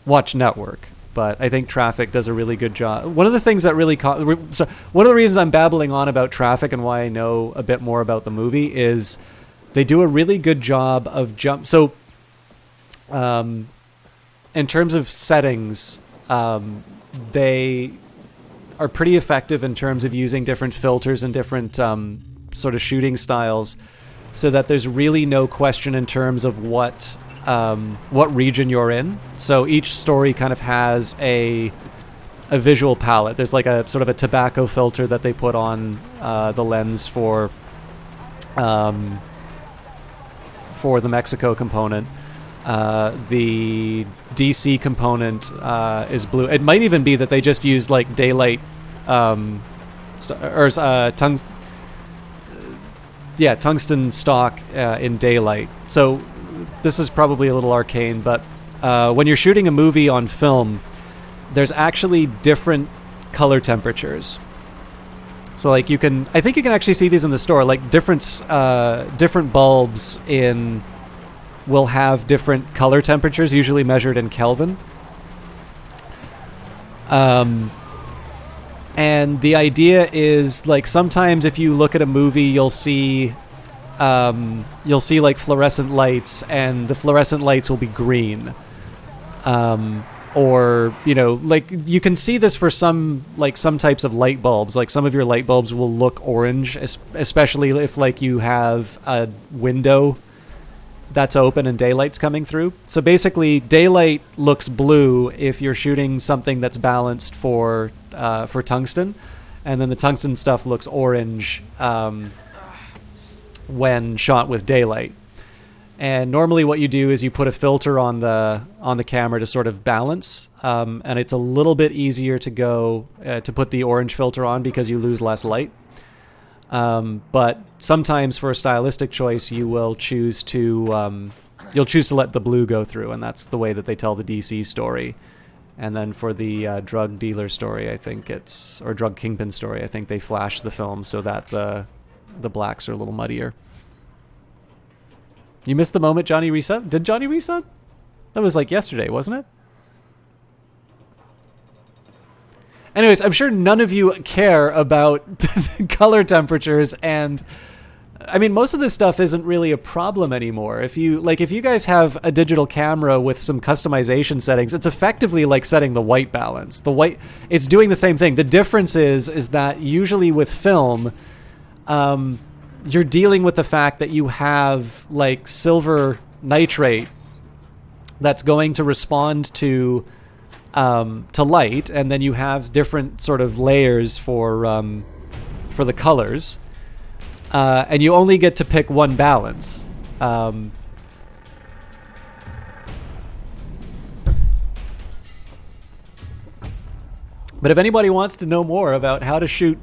Speaker 1: watch Network. But I think Traffic does a really good job. One of the things that really... one of the reasons I'm babbling on about Traffic and why I know a bit more about the movie is they do a really good job of So, in terms of settings, they are pretty effective in terms of using different filters and different sort of shooting styles so that there's really no question in terms of what region you're in. So each story kind of has a visual palette. There's like a sort of a tobacco filter that they put on the lens for the Mexico component. The DC component is blue. It might even be that they just used like daylight tungsten stock in daylight. So this is probably a little arcane, but when you're shooting a movie on film, there's actually different color temperatures. So like I think you can actually see these in the store, like different bulbs will have different color temperatures, usually measured in Kelvin. And the idea is like sometimes if you look at a movie, you'll see like fluorescent lights, and the fluorescent lights will be green. Or, like you can see this for some types of light bulbs. Like some of your light bulbs will look orange, especially if like you have a window that's open and daylight's coming through. So basically daylight looks blue if you're shooting something that's balanced for tungsten, and then the tungsten stuff looks orange when shot with daylight. And normally what you do is you put a filter on the camera to sort of balance, and it's a little bit easier to go to put the orange filter on because you lose less light. But sometimes for a stylistic choice, you will choose to let the blue go through, and that's the way that they tell the DC story. And then for the drug dealer story, or drug kingpin story, I think they flash the film so that the blacks are a little muddier. You missed the moment Johnny reset? Did Johnny reset? That was like yesterday, wasn't it? Anyways, I'm sure none of you care about the color temperatures, and I mean, most of this stuff isn't really a problem anymore. If you guys have a digital camera with some customization settings, it's effectively like setting the white balance. It's doing the same thing. The difference is that usually with film, you're dealing with the fact that you have like silver nitrate that's going to respond to light, and then you have different sort of layers for the colors, and you only get to pick one balance. But if anybody wants to know more about how to shoot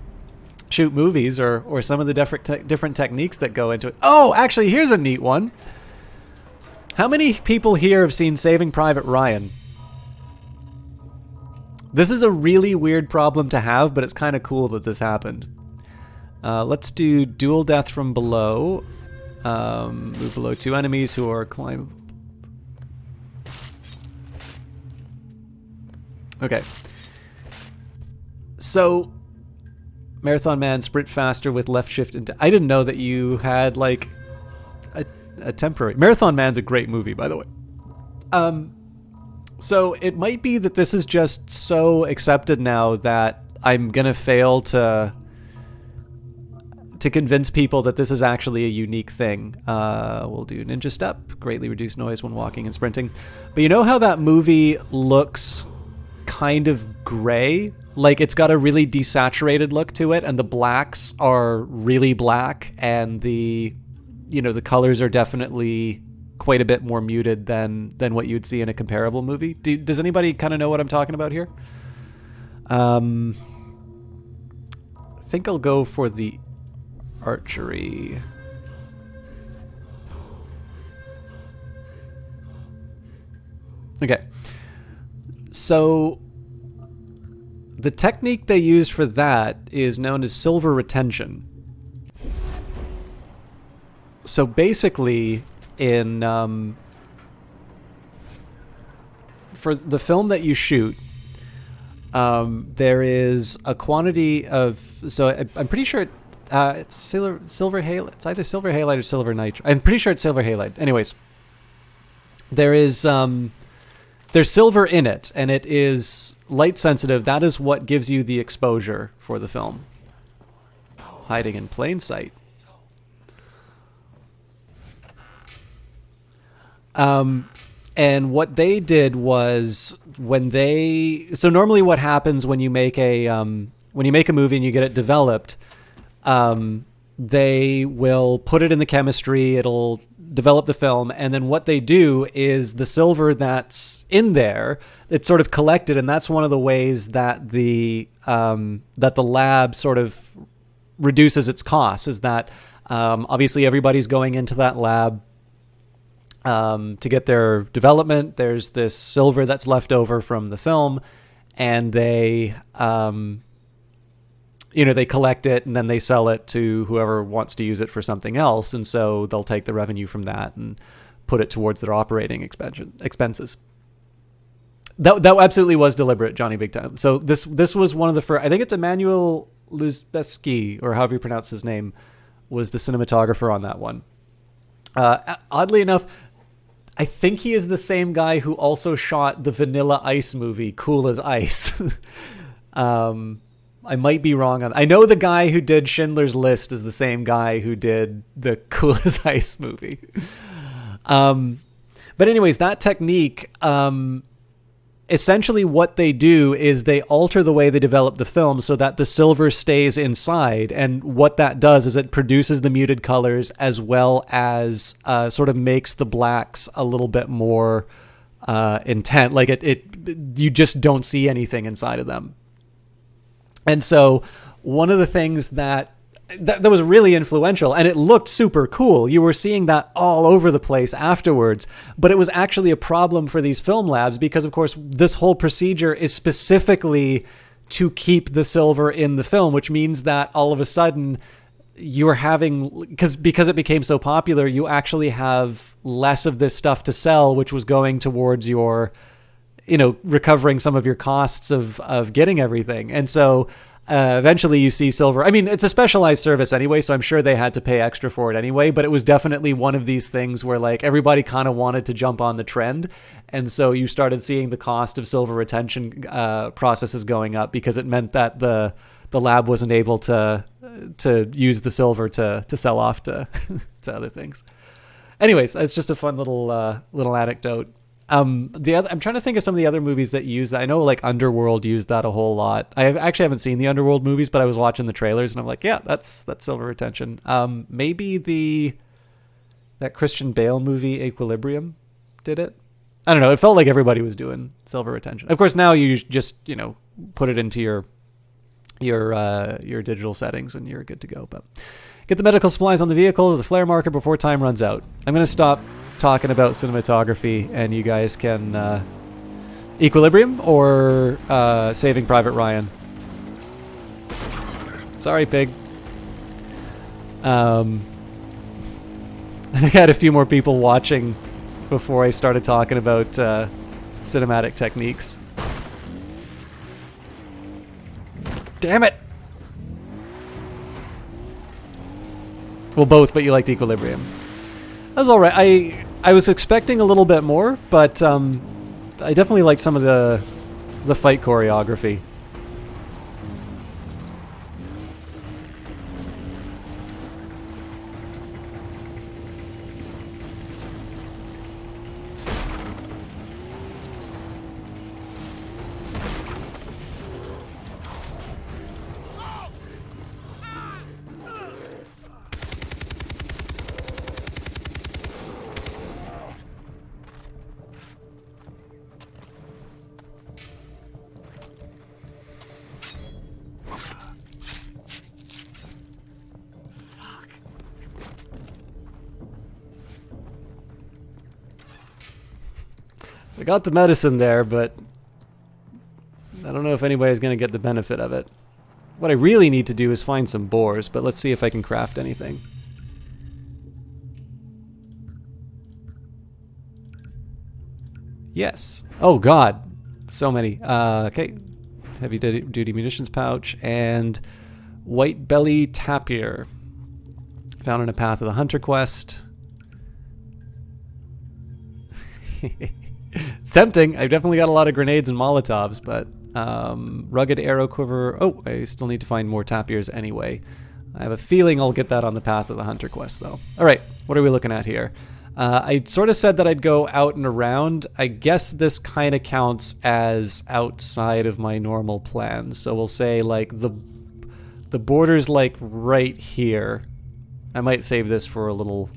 Speaker 1: movies or some of the different techniques that go into it. Oh, actually, here's a neat one. How many people here have seen Saving Private Ryan? This is a really weird problem to have, but it's kind of cool that this happened. Let's do dual death from below. Move below 2 enemies who are climb. Okay. So, Marathon Man, sprint faster with left shift. I didn't know that you had like a temporary. Marathon Man's a great movie, by the way. So it might be that this is just so accepted now that I'm gonna fail to convince people that this is actually a unique thing. We'll do ninja step, greatly reduce noise when walking and sprinting. But you know how that movie looks kind of gray? Like it's got a really desaturated look to it, and the blacks are really black, and the colors are definitely quite a bit more muted than what you'd see in a comparable movie. Does anybody kind of know what I'm talking about here? I think I'll go for the archery. Okay. So the technique they use for that is known as silver retention. So basically, for the film that you shoot, there is a quantity of. So I'm pretty sure it's silver halide. It's either silver halide or silver nitrate. I'm pretty sure it's silver halide. Anyways, there's silver in it, and it is light sensitive. That is what gives you the exposure for the film. Hiding in plain sight. And what they did was so normally what happens when you make a movie and you get it developed, they will put it in the chemistry, it'll develop the film, and then what they do is the silver that's in there, it's sort of collected, and that's one of the ways that the lab sort of reduces its costs, is that obviously everybody's going into that lab to get their development. There's this silver that's left over from the film, and they collect it and then they sell it to whoever wants to use it for something else, and so they'll take the revenue from that and put it towards their operating expenses. That absolutely was deliberate, Johnny Big Time. So this was one of the first. I think it's Emmanuel Luzbeski, or however you pronounce his name, was the cinematographer on that one. Oddly enough, I think he is the same guy who also shot the Vanilla Ice movie, Cool as Ice. I might be wrong on. I know the guy who did Schindler's List is the same guy who did the Cool as Ice movie. But anyways, that technique, essentially what they do is they alter the way they develop the film so that the silver stays inside. And what that does is it produces the muted colors as well as sort of makes the blacks a little bit more intent. Like you just don't see anything inside of them. And so one of the things that was really influential, and it looked super cool. You were seeing that all over the place afterwards, but it was actually a problem for these film labs because, of course, this whole procedure is specifically to keep the silver in the film, which means that all of a sudden you're having, because it became so popular, you actually have less of this stuff to sell, which was going towards your, recovering some of your costs of getting everything. And so eventually you see silver. I mean, it's a specialized service anyway, so I'm sure they had to pay extra for it anyway, but it was definitely one of these things where like everybody kind of wanted to jump on the trend. And so you started seeing the cost of silver retention processes going up because it meant that the lab wasn't able to use the silver to sell off to to other things. Anyways, it's just a fun little anecdote. I'm trying to think of some of the other movies that use that. I know like Underworld used that a whole lot. I actually haven't seen the Underworld movies, but I was watching the trailers and I'm like, yeah, that's silver retention. Maybe that Christian Bale movie Equilibrium did it. I don't know. It felt like everybody was doing silver retention. Of course, now you just put it into your digital settings and you're good to go. But get the medical supplies on the vehicle or the flare marker before time runs out. I'm going to stop talking about cinematography and you guys can Equilibrium or Saving Private Ryan? Sorry, pig. I think I had a few more people watching before I started talking about cinematic techniques. Damn it! Well, both, but you liked Equilibrium. That was alright. I was expecting a little bit more, but I definitely liked some of the fight choreography. I got the medicine there, but I don't know if anybody's going to get the benefit of it. What I really need to do is find some boars, but let's see if I can craft anything. Yes. Oh god. So many. Okay. Heavy duty munitions pouch and white belly tapir. Found in a path of the hunter quest. It's tempting. I've definitely got a lot of grenades and Molotovs, but rugged arrow quiver. Oh, I still need to find more tapirs anyway. I have a feeling I'll get that on the path of the hunter quest, though. All right, what are we looking at here? I sort of said that I'd go out and around. I guess this kind of counts as outside of my normal plans. So we'll say like the border's like right here. I might save this for a little.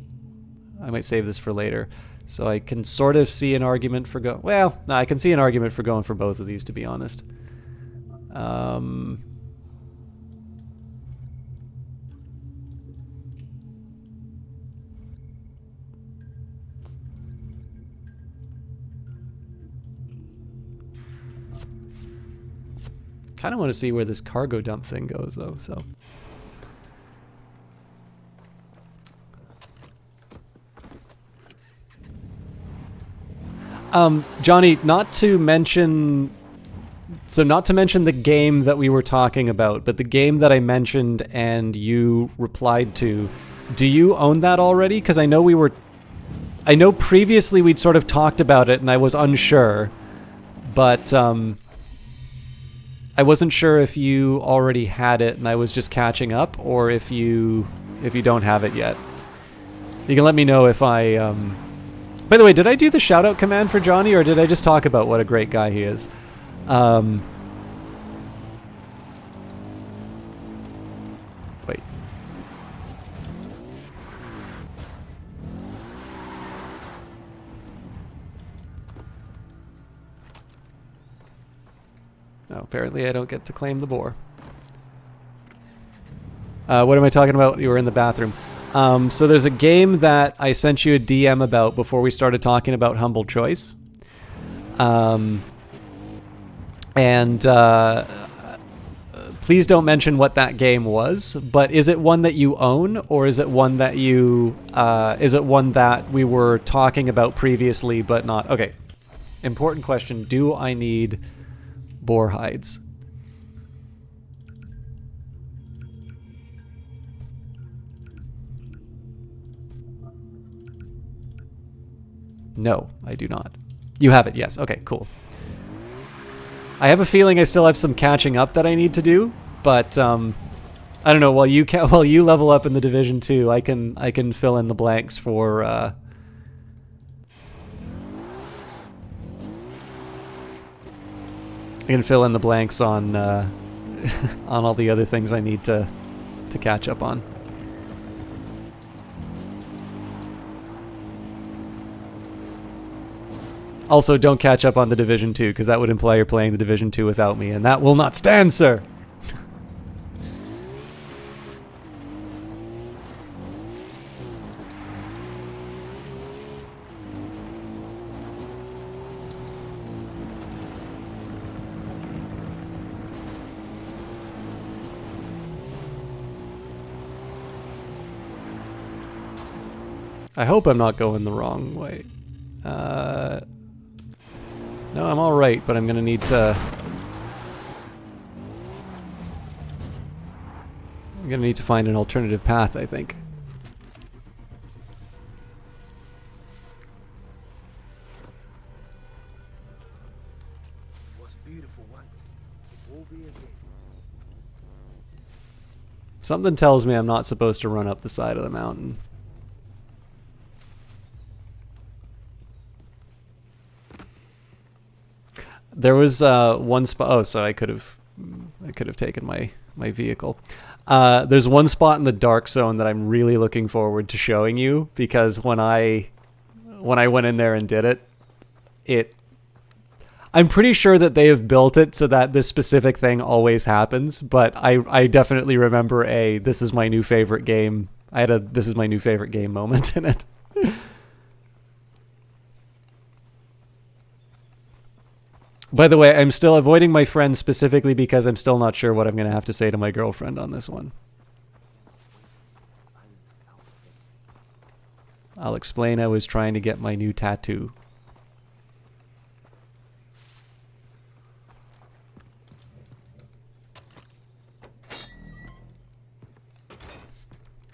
Speaker 1: I might save this for later. So I can sort of see an argument for go. Well, no, I can see an argument for going for both of these, to be honest. Kind of want to see where this cargo dump thing goes, though. So. Johnny, not to mention the game that we were talking about, but the game that I mentioned and you replied to, do you own that already? Because I know previously we'd sort of talked about it and I was unsure, but I wasn't sure if you already had it and I was just catching up, or if you don't have it yet. You can let me know if I By the way, did I do the shout-out command for Johnny, or did I just talk about what a great guy he is? Wait. No, apparently I don't get to claim the boar. What am I talking about? You were in the bathroom. So there's a game that I sent you a DM about before we started talking about Humble Choice. Please don't mention what that game was, but is it one that you own, or is it one that we were talking about previously but not? Okay. Important question. Do I need boar hides? No, I do not. You have it, yes. Okay, cool. I have a feeling I still have some catching up that I need to do, but I don't know. While you level up in the Division 2, I can fill in the blanks for. I can fill in the blanks on on all the other things I need to catch up on. Also, don't catch up on the Division 2, because that would imply you're playing the Division 2 without me, and that will not stand, sir! I hope I'm not going the wrong way. No, I'm alright, but I'm gonna need to... I'm gonna need to find an alternative path, I think.
Speaker 2: Was beautiful once. It will be again.
Speaker 1: Something tells me I'm not supposed to run up the side of the mountain. There was one spot. Oh, so I could have taken my vehicle. There's one spot in the dark zone that I'm really looking forward to showing you, because when I went in there and did it, I'm pretty sure that they have built it so that this specific thing always happens. But I definitely remember this is my new favorite game. I had a this is my new favorite game moment in it. By the way, I'm still avoiding my friend specifically because I'm still not sure what I'm going to have to say to my girlfriend on this one. I'll explain I was trying to get my new tattoo.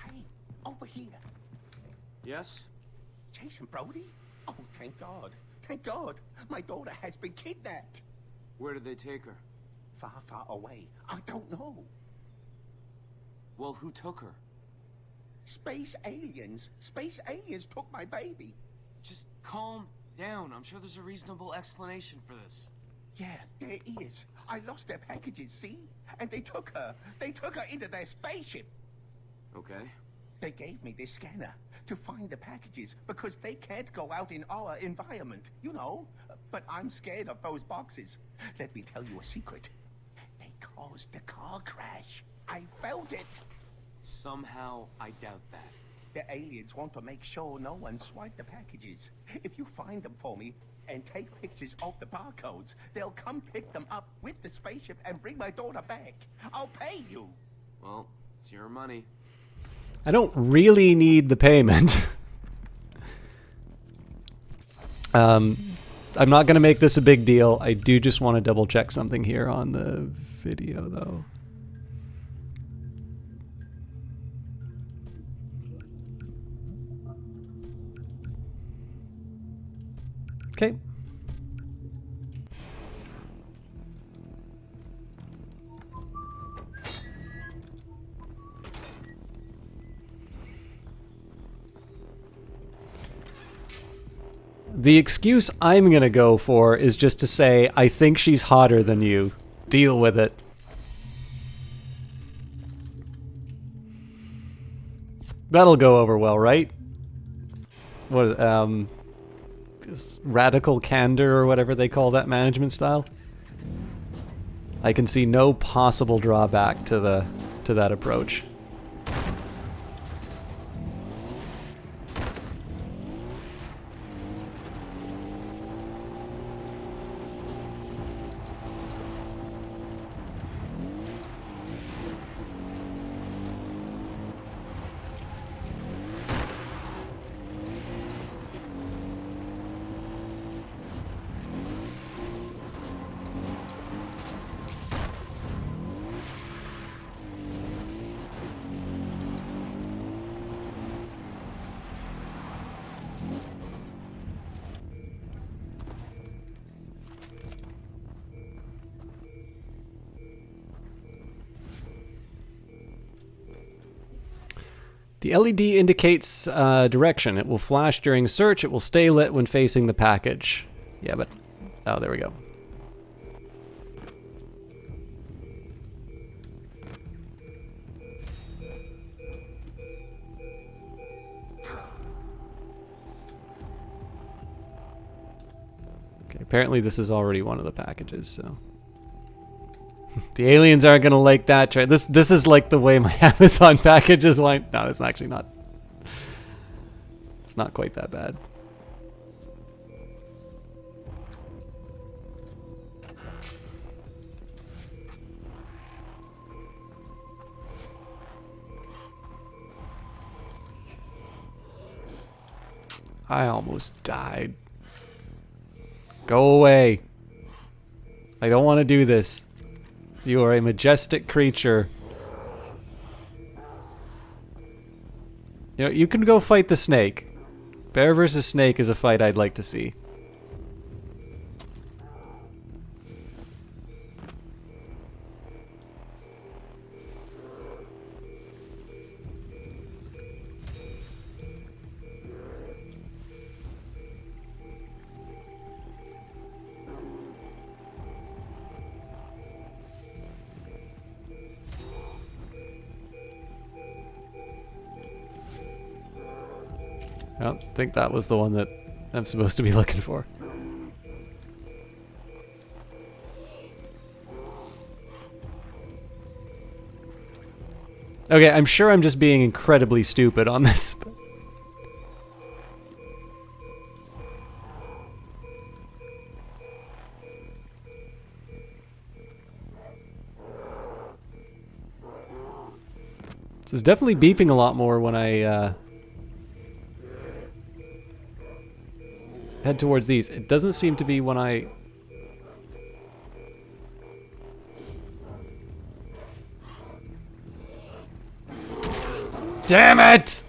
Speaker 5: Hey, over here.
Speaker 4: Yes?
Speaker 5: Jason Brody? Oh, thank God. Thank God. My daughter has been kidnapped.
Speaker 4: Where did they take her?
Speaker 5: Far, far away. I don't know.
Speaker 4: Well, who took her?
Speaker 5: Space aliens. Space aliens took my baby.
Speaker 4: Just calm down. I'm sure there's a reasonable explanation for this.
Speaker 5: Yeah, there is. I lost their packages, see? And they took her. They took her into their spaceship.
Speaker 4: Okay.
Speaker 5: They gave me this scanner to find the packages because they can't go out in our environment, you know. But I'm scared of those boxes. Let me tell you a secret. They caused the car crash. I felt it.
Speaker 4: Somehow, I doubt that.
Speaker 5: The aliens want to make sure no one swiped the packages. If you find them for me and take pictures of the barcodes, they'll come pick them up with the spaceship and bring my daughter back. I'll pay you.
Speaker 4: Well, it's your money.
Speaker 1: I don't really need the payment. I'm not going to make this a big deal. I do just want to double check something here on the video, though. Okay. The excuse I'm going to go for is just to say, I think she's hotter than you. Deal with it. That'll go over well, right? What is, this radical candor or whatever they call that management style? I can see no possible drawback to that approach. The LED indicates direction. It will flash during search. It will stay lit when facing the package. Yeah, but... oh, there we go. Okay, apparently this is already one of the packages, so... The aliens aren't gonna like that. This is like the way my Amazon packages went. No, it's actually not. It's not quite that bad. I almost died. Go away. I don't want to do this. You are a majestic creature. You know, you can go fight the snake. Bear versus snake is a fight I'd like to see. I don't think that was the one that I'm supposed to be looking for. Okay, I'm sure I'm just being incredibly stupid on this. This is definitely beeping a lot more when I head towards these. It doesn't seem to be when I... Damn it!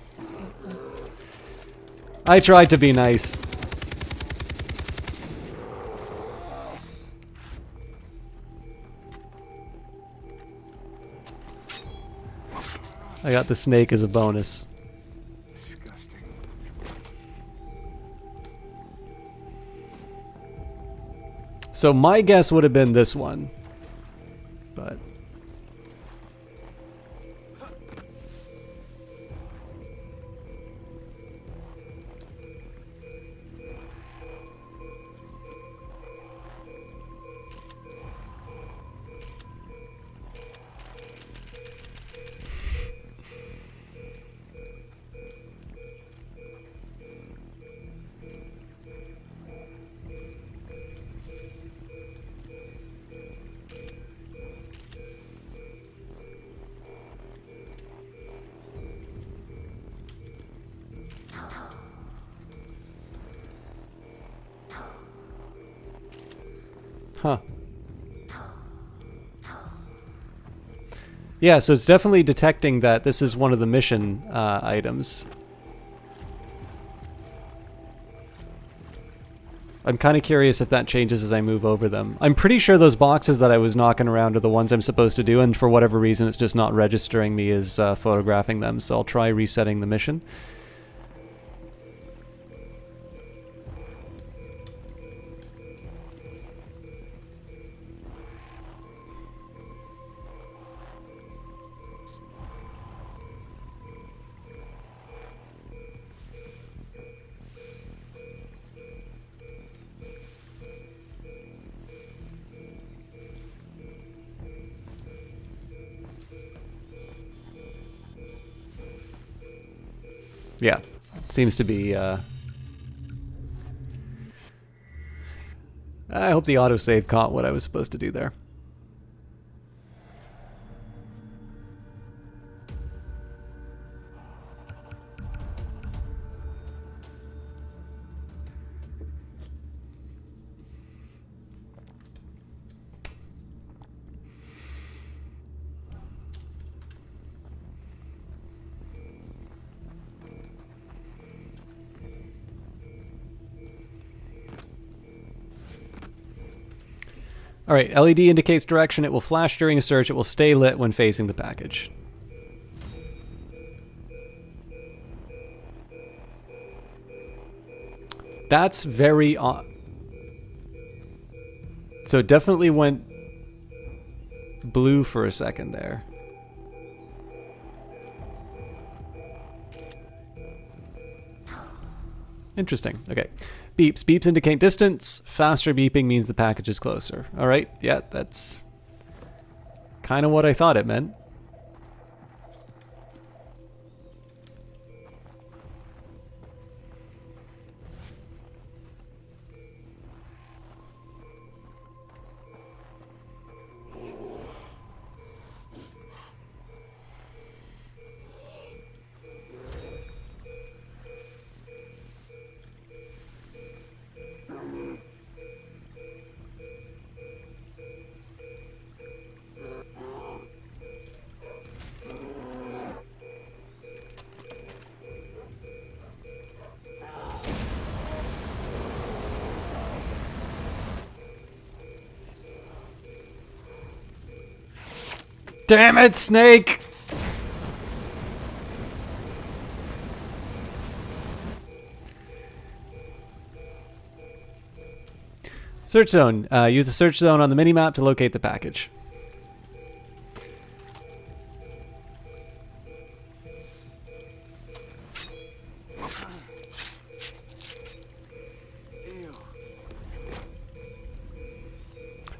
Speaker 1: I tried to be nice. I got the snake as a bonus.
Speaker 5: Disgusting.
Speaker 1: So my guess would have been this one. But... Huh. Yeah, so it's definitely detecting that this is one of the mission items. I'm kind of curious if that changes as I move over them. I'm pretty sure those boxes that I was knocking around are the ones I'm supposed to do, and for whatever reason it's just not registering me as photographing them, so I'll try resetting the mission. Yeah, seems to be, I hope the autosave caught what I was supposed to do there. Alright, LED indicates direction. It will flash during a search. It will stay lit when facing the package. That's very odd. So it definitely went blue for a second there. Interesting. Okay. Beeps. Beeps indicate distance. Faster beeping means the package is closer. All right. Yeah, that's kind of what I thought it meant. Damn it, Snake! Search zone. Use the search zone on the minimap to locate the package.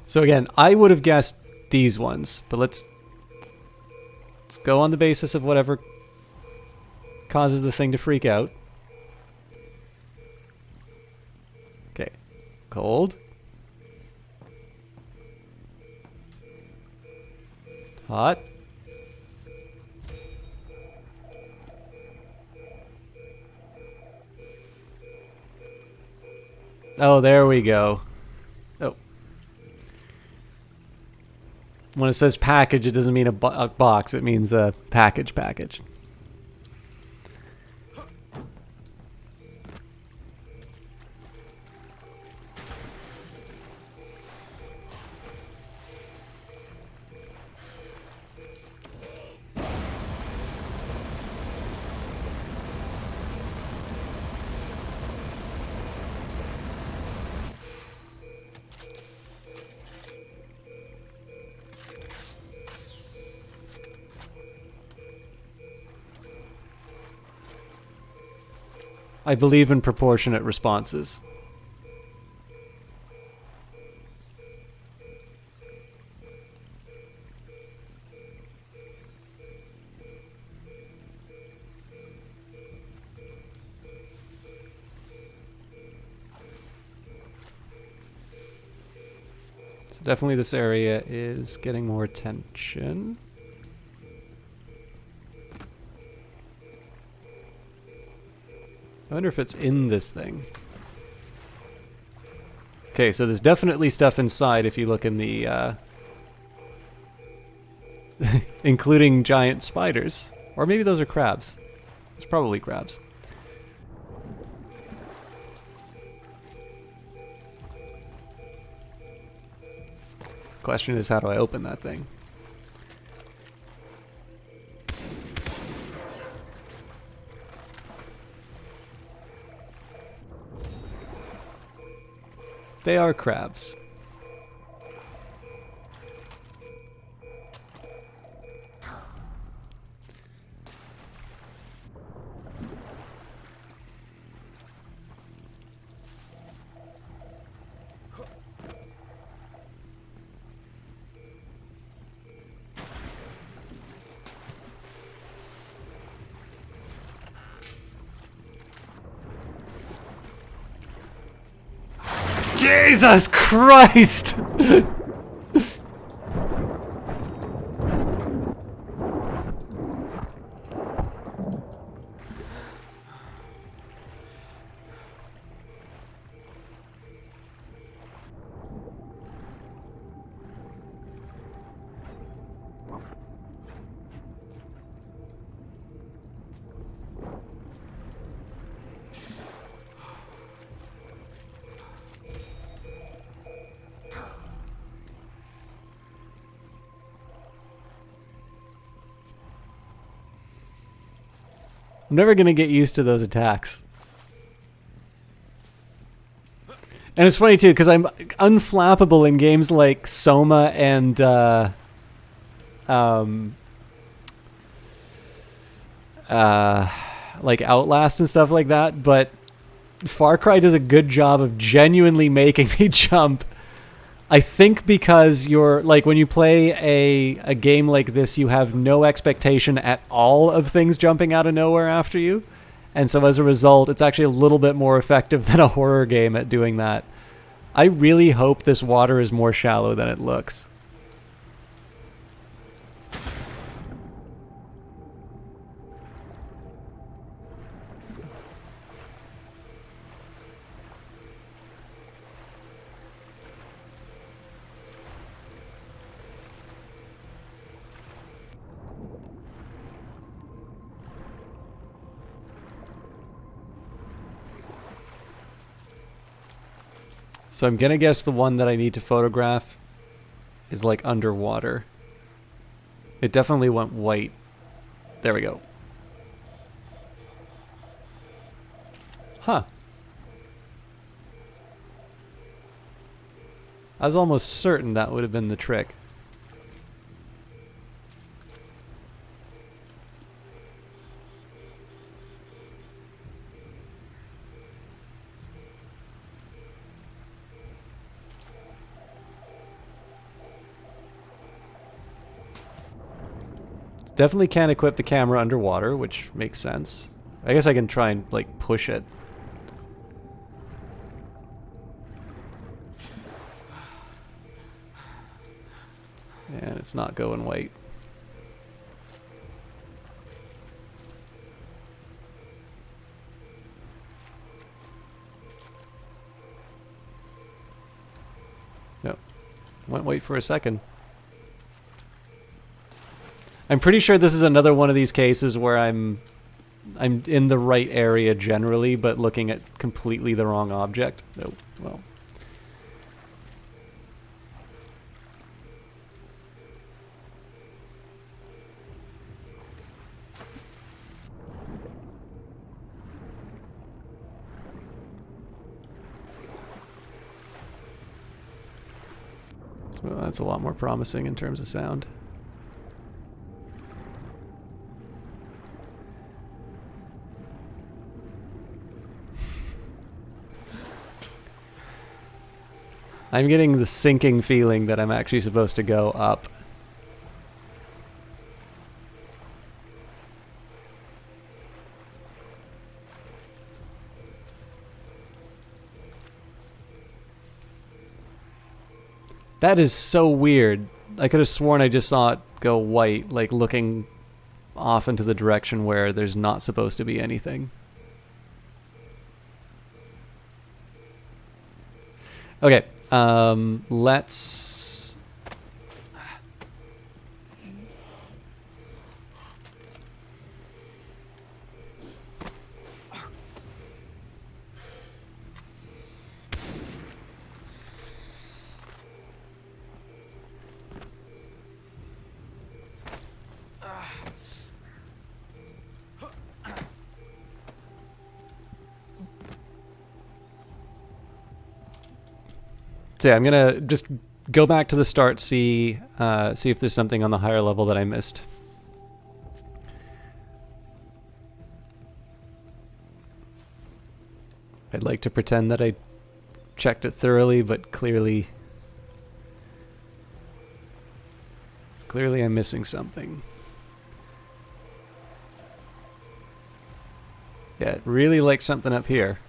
Speaker 1: So again, I would have guessed these ones, but let's go on the basis of whatever causes the thing to freak out. Okay. Cold. Hot. Oh, there we go. Oh. When it says package, it doesn't mean a box. It means a package. I believe in proportionate responses. So definitely this area is getting more attention. I wonder if it's in this thing. Okay, so there's definitely stuff inside if you look in the, including giant spiders. Or maybe those are crabs. It's probably crabs. Question is, how do I open that thing? They are crabs. Jesus Christ! I'm never gonna get used to those attacks. And it's funny too, because I'm unflappable in games like Soma and like Outlast and stuff like that, but Far Cry does a good job of genuinely making me jump. I think because you're like, when you play a game like this, you have no expectation at all of things jumping out of nowhere after you. And so as a result, it's actually a little bit more effective than a horror game at doing that. I really hope this water is more shallow than it looks. So I'm gonna guess the one that I need to photograph is like underwater. It definitely went white. There we go. Huh. I was almost certain that would have been the trick. Definitely can't equip the camera underwater, which makes sense. I guess I can try and, like, push it. And it's not going white. Nope. Went white for a second. I'm pretty sure this is another one of these cases where I'm in the right area generally, but looking at completely the wrong object. Oh, well. Well, that's a lot more promising in terms of sound. I'm getting the sinking feeling that I'm actually supposed to go up. That is so weird. I could have sworn I just saw it go white, like looking off into the direction where there's not supposed to be anything. Okay, let's... So yeah, I'm gonna just go back to the start, see if there's something on the higher level that I missed. I'd like to pretend that I checked it thoroughly, but clearly I'm missing something. Yeah, it really likes something up here.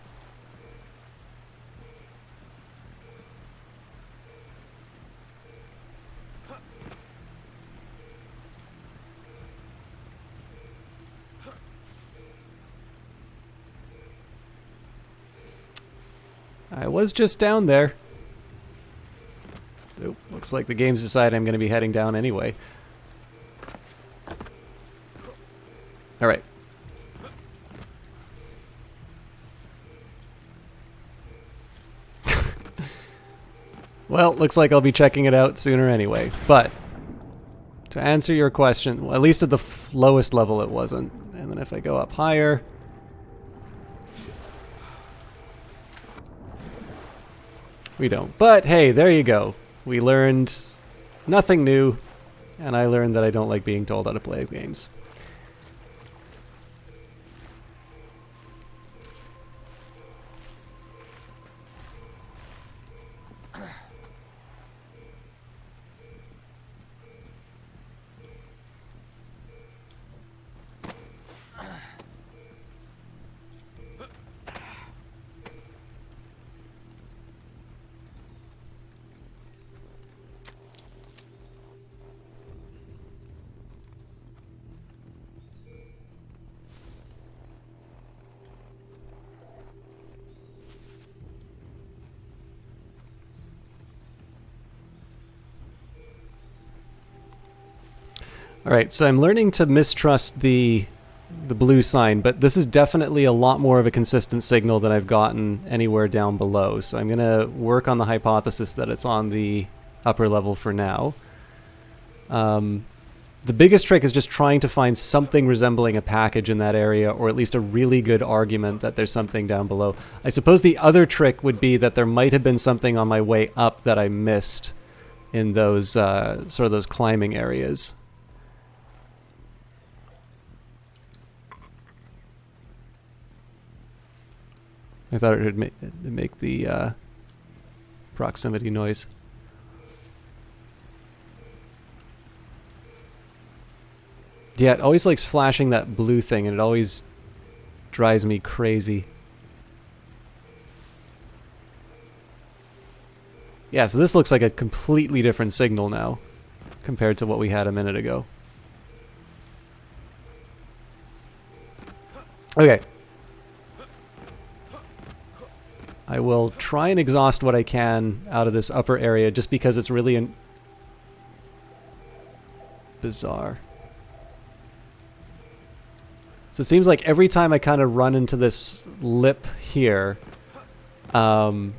Speaker 1: I was just down there. Oh, looks like the game's decided I'm going to be heading down anyway. Alright. Well, looks like I'll be checking it out sooner anyway. But, to answer your question, well, at least at the lowest level it wasn't. And then if I go up higher... we don't. But hey, there you go. We learned nothing new, and I learned that I don't like being told how to play games. Alright, so I'm learning to mistrust the blue sign, but this is definitely a lot more of a consistent signal than I've gotten anywhere down below. So I'm going to work on the hypothesis that it's on the upper level for now. the biggest trick is just trying to find something resembling a package in that area, or at least a really good argument that there's something down below. I suppose the other trick would be that there might have been something on my way up that I missed in those sort of those climbing areas. I thought it would make the proximity noise. Yeah, it always likes flashing that blue thing, and it always drives me crazy. Yeah, so this looks like a completely different signal now compared to what we had a minute ago. Okay. I will try and exhaust what I can out of this upper area just because it's really bizarre. So it seems like every time I kind of run into this lip here, I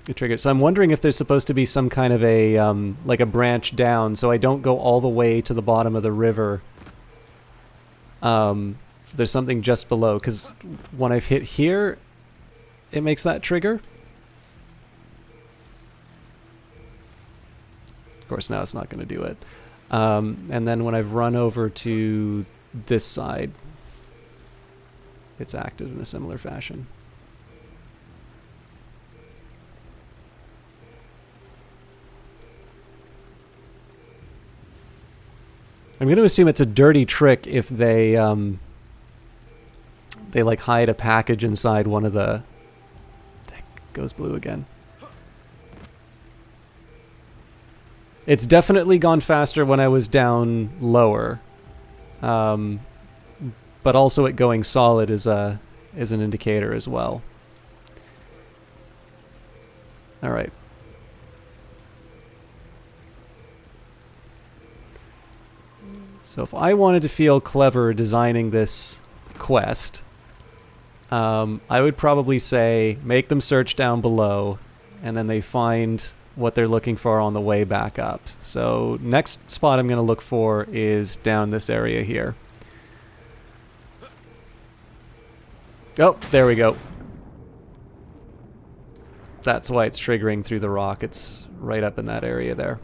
Speaker 1: get triggered. So I'm wondering if there's supposed to be some kind of a like a branch down, so I don't go all the way to the bottom of the river. There's something just below, because when I've hit here, it makes that trigger. Of course, now it's not going to do it. And then when I've run over to this side, it's acted in a similar fashion. I'm going to assume it's a dirty trick if they like hide a package inside one of the... That goes blue again. It's definitely gone faster when I was down lower. But also it going solid is an indicator as well. All right. So if I wanted to feel clever designing this quest, I would probably say make them search down below, and then they find what they're looking for on the way back up. So next spot I'm going to look for is down this area here. Oh, there we go. That's why it's triggering through the rock. It's right up in that area there.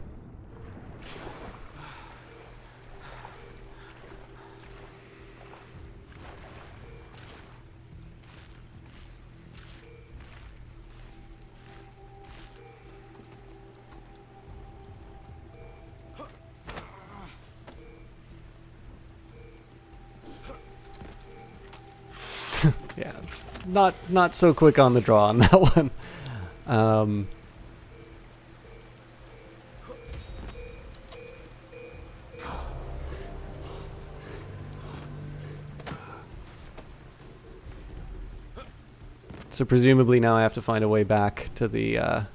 Speaker 1: Yeah, not so quick on the draw on that one. So presumably now I have to find a way back to the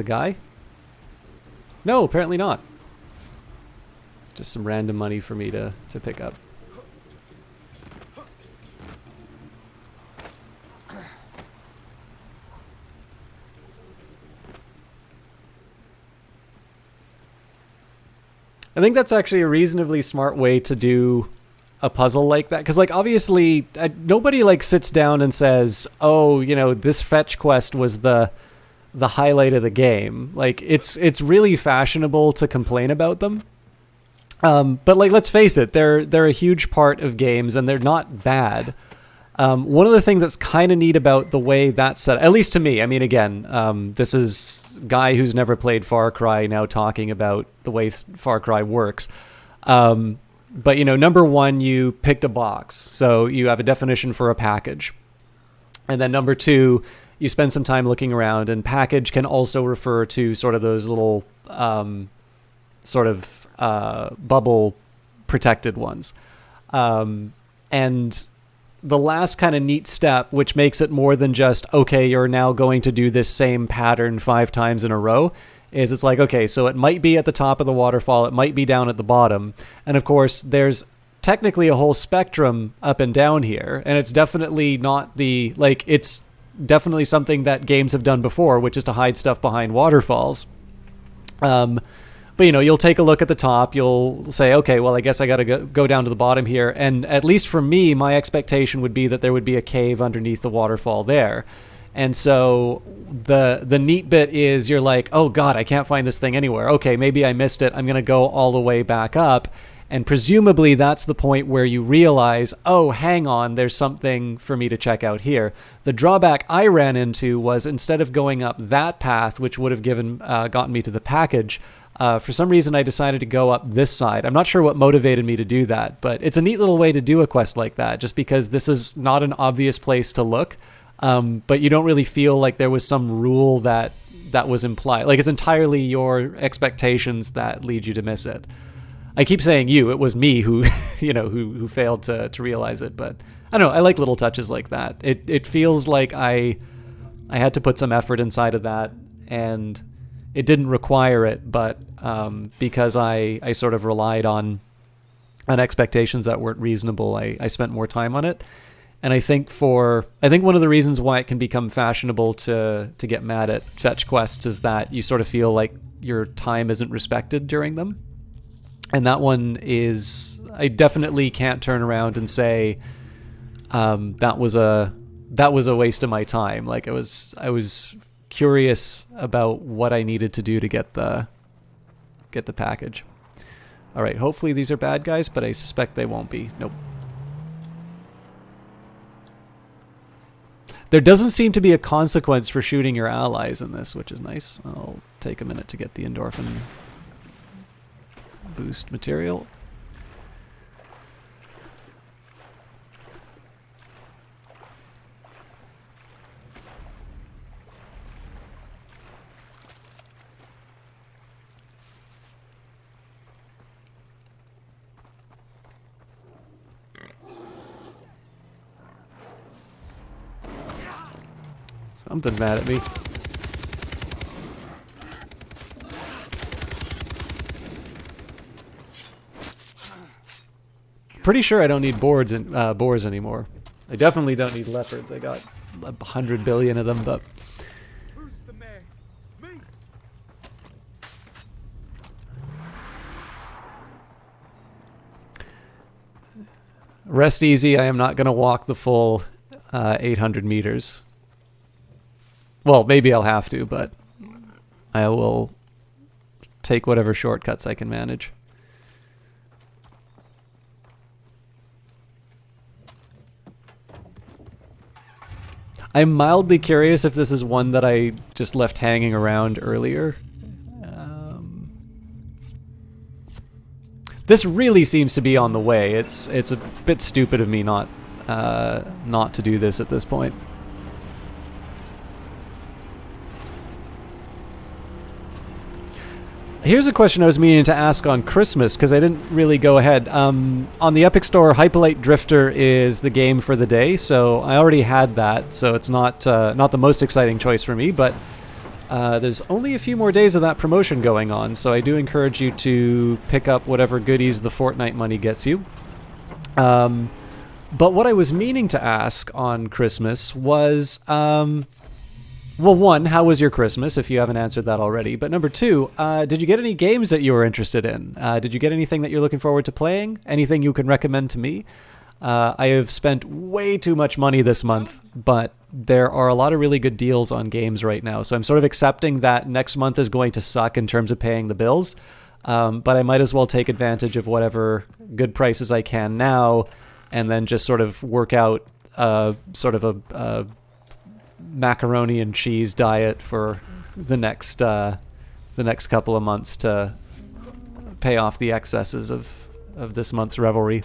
Speaker 1: guy? No, apparently not. Just some random money for me to pick up. I think that's actually a reasonably smart way to do a puzzle like that, because like obviously nobody like sits down and says, oh, you know, this fetch quest was the highlight of the game. Like it's really fashionable to complain about them, but like let's face it, they're a huge part of games and they're not bad. One of the things that's kind of neat about the way that's set, at least to me, I mean, again, this is a guy who's never played Far Cry now talking about the way Far Cry works. But, you know, number one, you picked a box. So you have a definition for a package. And then number two, you spend some time looking around, and package can also refer to sort of those little bubble protected ones. And the last kind of neat step, which makes it more than just, okay, you're now going to do this same pattern 5 times in a row, is it's like, okay, so it might be at the top of the waterfall, it might be down at the bottom. And of course, there's technically a whole spectrum up and down here. And it's definitely not the, like, it's definitely something that games have done before, which is to hide stuff behind waterfalls. But, you know, you'll take a look at the top. You'll say, okay, well, I guess I got to go down to the bottom here. And at least for me, my expectation would be that there would be a cave underneath the waterfall there. And so the neat bit is you're like, oh, God, I can't find this thing anywhere. Okay, maybe I missed it. I'm going to go all the way back up. And presumably that's the point where you realize, oh, hang on, there's something for me to check out here. The drawback I ran into was instead of going up that path, which would have gotten me to the package, for some reason I decided to go up this side. I'm not sure what motivated me to do that, but it's a neat little way to do a quest like that, just because this is not an obvious place to look, but you don't really feel like there was some rule that was implied. Like, it's entirely your expectations that lead you to miss it. I keep saying you, it was me who, who failed to realize it, but I don't know, I like little touches like that. It feels like I had to put some effort inside of that, and it didn't require it, but because I sort of relied on expectations that weren't reasonable, I spent more time on it. And I think one of the reasons why it can become fashionable to get mad at fetch quests is that you sort of feel like your time isn't respected during them. And that one is, I definitely can't turn around and say that was a waste of my time. Like, I was curious about what I needed to do to get the package. All right, hopefully these are bad guys, but I suspect they won't be. Nope. There doesn't seem to be a consequence for shooting your allies in this, which is nice. I'll take a minute to get the endorphin boost material. Something mad at me. Pretty sure I don't need boars anymore. I definitely don't need leopards. I got 100 billion of them, but
Speaker 2: Who's the man? Me.
Speaker 1: rest easy. I am not going to walk the full 800 meters. Well, maybe I'll have to, but I will take whatever shortcuts I can manage. I'm mildly curious if this is one that I just left hanging around earlier. This really seems to be on the way. It's a bit stupid of me not to do this at this point. Here's a question I was meaning to ask on Christmas, because I didn't really go ahead. On the Epic Store, Hyperlight Drifter is the game for the day, so I already had that, so it's not the most exciting choice for me, but there's only a few more days of that promotion going on, so I do encourage you to pick up whatever goodies the Fortnite money gets you. But what I was meaning to ask on Christmas was... well, one, how was your Christmas, if you haven't answered that already? But number two, did you get any games that you were interested in? Did you get anything that you're looking forward to playing? Anything you can recommend to me? I have spent way too much money this month, but there are a lot of really good deals on games right now. So I'm sort of accepting that next month is going to suck in terms of paying the bills. But I might as well take advantage of whatever good prices I can now, and then just sort of work out sort of a macaroni and cheese diet for the next couple of months to pay off the excesses of this month's revelry.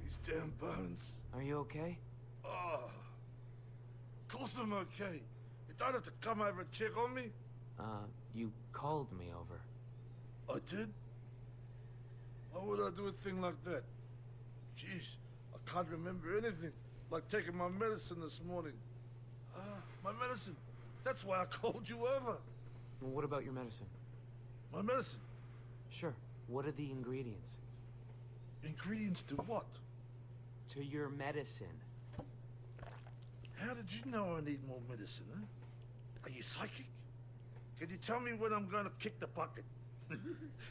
Speaker 2: These damn bones.
Speaker 4: Are you okay?
Speaker 2: Oh, of course I'm okay. You don't have to come over and check on me.
Speaker 4: You called me over.
Speaker 2: I did? Why would I do a thing like that? Jeez, I can't remember anything. Like taking my medicine this morning. My medicine. That's why I called you over.
Speaker 4: Well, what about your medicine?
Speaker 2: My medicine.
Speaker 4: Sure. What are the ingredients?
Speaker 2: Ingredients to what?
Speaker 4: To your medicine.
Speaker 2: How did you know I need more medicine, huh? Are you psychic? Can you tell me when I'm gonna kick the bucket?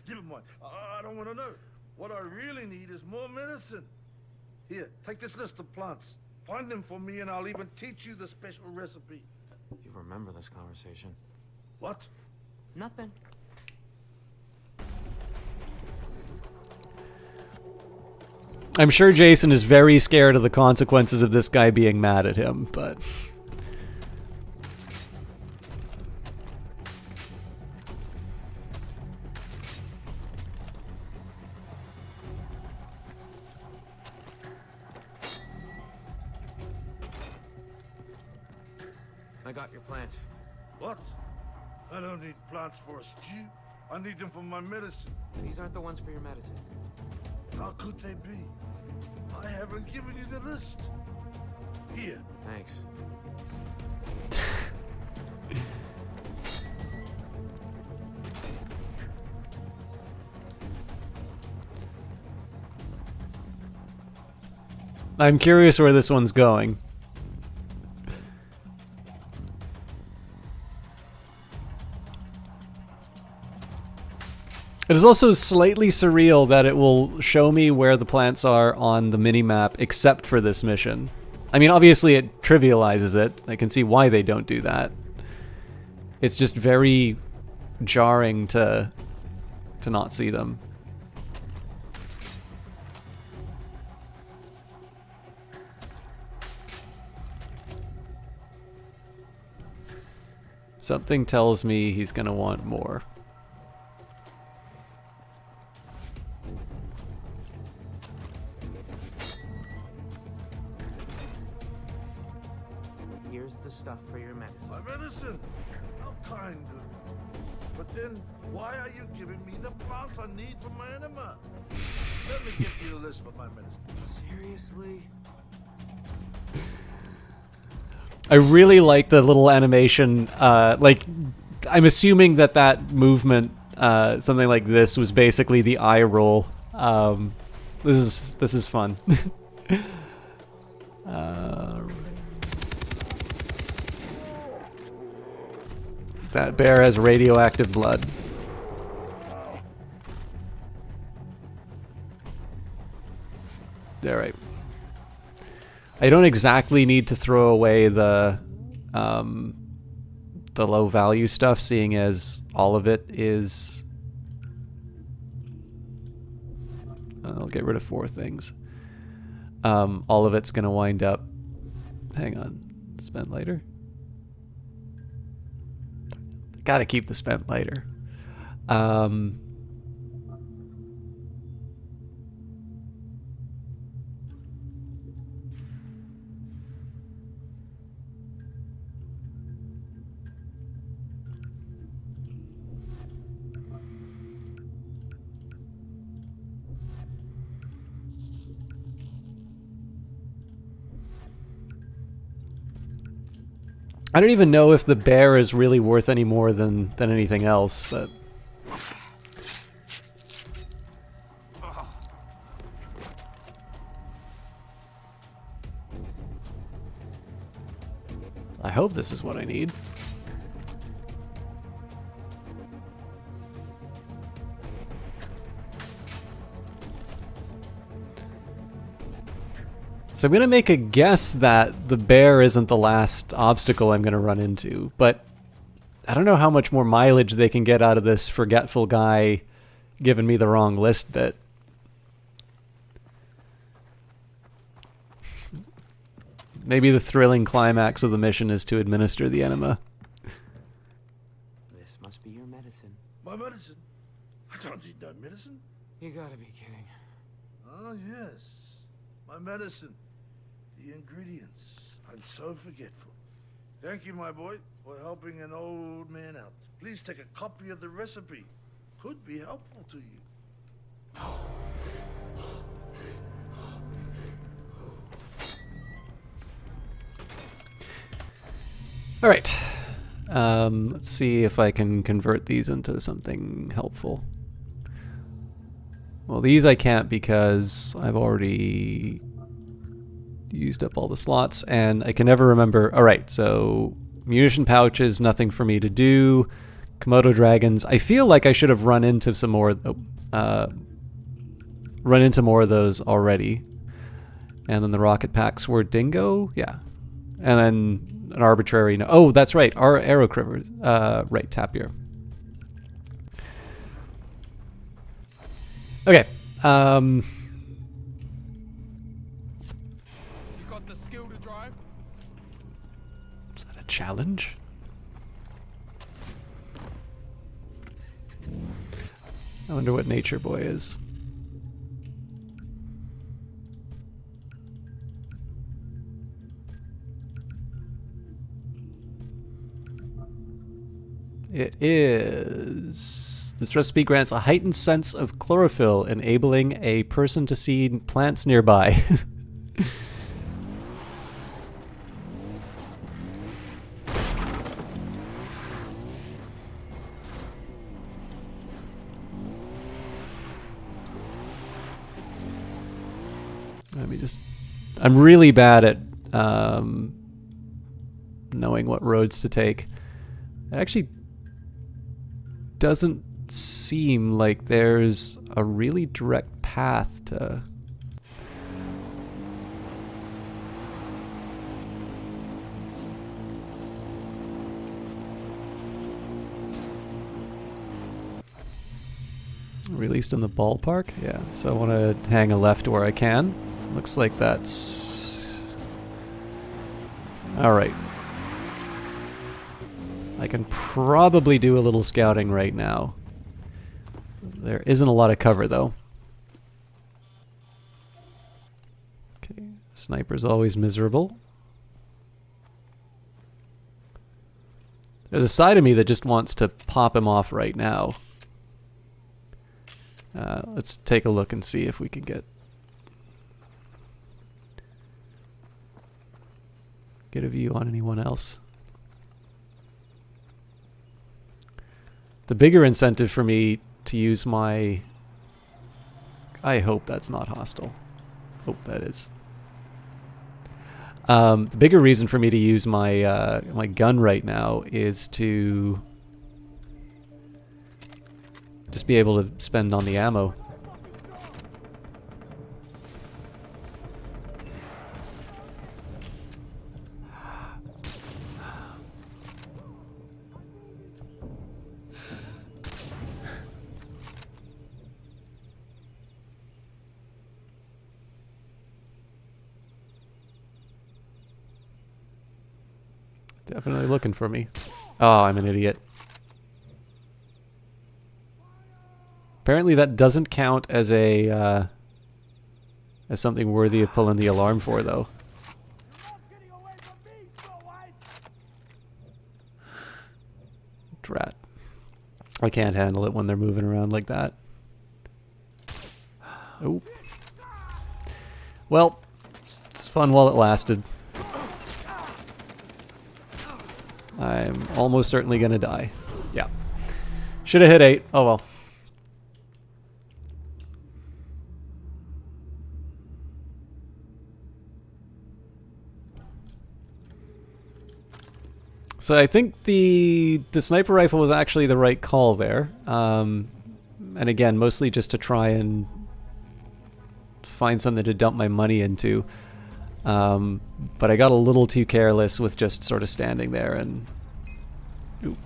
Speaker 2: Never mind. I don't want to know. What I really need is more medicine. Here, take this list of plants. Find them for me and I'll even teach you the special recipe.
Speaker 4: You remember this conversation?
Speaker 2: What?
Speaker 4: Nothing.
Speaker 1: I'm sure Jason is very scared of the consequences of this guy being mad at him, but...
Speaker 4: I got your plants.
Speaker 2: What? I don't need plants for a stew. I need them for my medicine.
Speaker 4: These aren't the ones for your medicine.
Speaker 2: How could they be? I haven't given you the list. Here.
Speaker 4: Thanks.
Speaker 1: I'm curious where this one's going. It is also slightly surreal that it will show me where the plants are on the minimap except for this mission. I mean, obviously it trivializes it. I can see why they don't do that. It's just very jarring to not see them. Something tells me he's gonna want more.
Speaker 4: Here's the stuff for your medicine.
Speaker 2: My medicine? How kind of you. But then, why are you giving me the plants I need for my enema? Let me give you the list for my medicine.
Speaker 4: Seriously?
Speaker 1: I really like the little animation. Like, I'm assuming that movement, something like this, was basically the eye roll. This is fun. That bear has radioactive blood. All right. I don't exactly need to throw away the low value stuff, seeing as all of it is... I'll get rid of 4 things. All of it's going to wind up... Hang on. Spent later? Gotta keep the spent later. I don't even know if the bear is really worth any more than anything else, but... I hope this is what I need. So I'm going to make a guess that the bear isn't the last obstacle I'm going to run into, but I don't know how much more mileage they can get out of this forgetful guy giving me the wrong list bit. Maybe the thrilling climax of the mission is to administer the enema.
Speaker 4: This must be your medicine.
Speaker 2: My medicine? I don't need no medicine.
Speaker 4: You gotta be kidding.
Speaker 2: Oh, yes. My medicine. The ingredients. I'm so forgetful. Thank you, my boy, for helping an old man out. Please take a copy of the recipe. Could be helpful to you.
Speaker 1: All right. Let's see if I can convert these into something helpful. Well, these I can't because I've already used up all the slots, and I can never remember. All right, so munition pouches, nothing for me to do. Komodo dragons. I feel like I should have run into some more. Run into more of those already. And then the rocket packs were dingo, yeah. And then an arbitrary. No, oh, that's right. Our arrow cribbers. Right, tapir. Okay.
Speaker 6: You got the skill to drive?
Speaker 1: Is that a challenge? I wonder what Nature Boy is. It is. This recipe grants a heightened sense of chlorophyll, enabling a person to see plants nearby. Let me just. I'm really bad at knowing what roads to take. It actually doesn't seem like there's a really direct path to... Released in the ballpark? Yeah, so I want to hang a left where I can. Looks like that's... Alright. I can probably do a little scouting right now. There isn't a lot of cover, though. Okay, sniper's always miserable. There's a side of me that just wants to pop him off right now. Let's take a look and see if we can get a view on anyone else. The bigger incentive for me to use my... I hope that's not hostile. Hope that is. The bigger reason for me to use my my gun right now is to just be able to spend on the ammo. Definitely looking for me. Oh, I'm an idiot. Apparently that doesn't count as a as something worthy of pulling the alarm for, though. Drat. I can't handle it when they're moving around like that. Oh. Well, it's fun while it lasted. I'm almost certainly gonna die. Yeah. Should have hit 8. Oh well. So I think the sniper rifle was actually the right call there. And again, mostly just to try and find something to dump my money into. But I got a little too careless with just sort of standing there and... Ooh.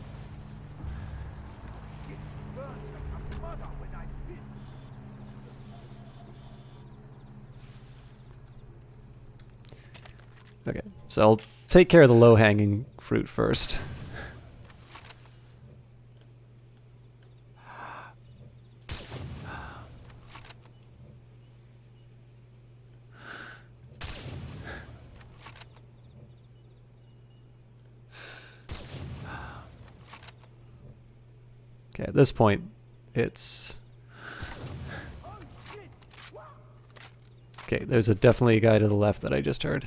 Speaker 1: Okay, so I'll take care of the low-hanging fruit first. Okay, at this point, it's... Okay, there's definitely a guy to the left that I just heard.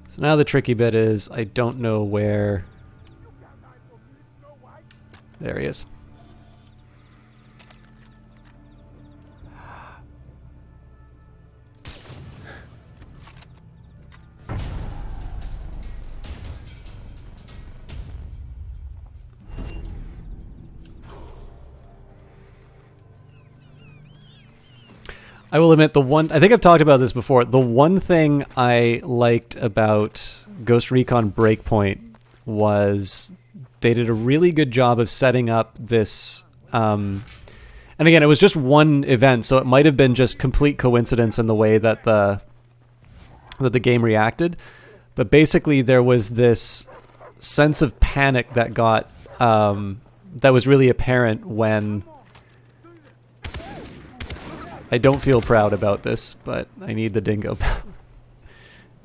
Speaker 1: So now the tricky bit is I don't know where... There he is. I will admit I think I've talked about this before. The one thing I liked about Ghost Recon Breakpoint was they did a really good job of setting up this, and again, it was just one event, so it might have been just complete coincidence in the way that the game reacted. But basically, there was this sense of panic that got that was really apparent when... I don't feel proud about this, but I need the dingo.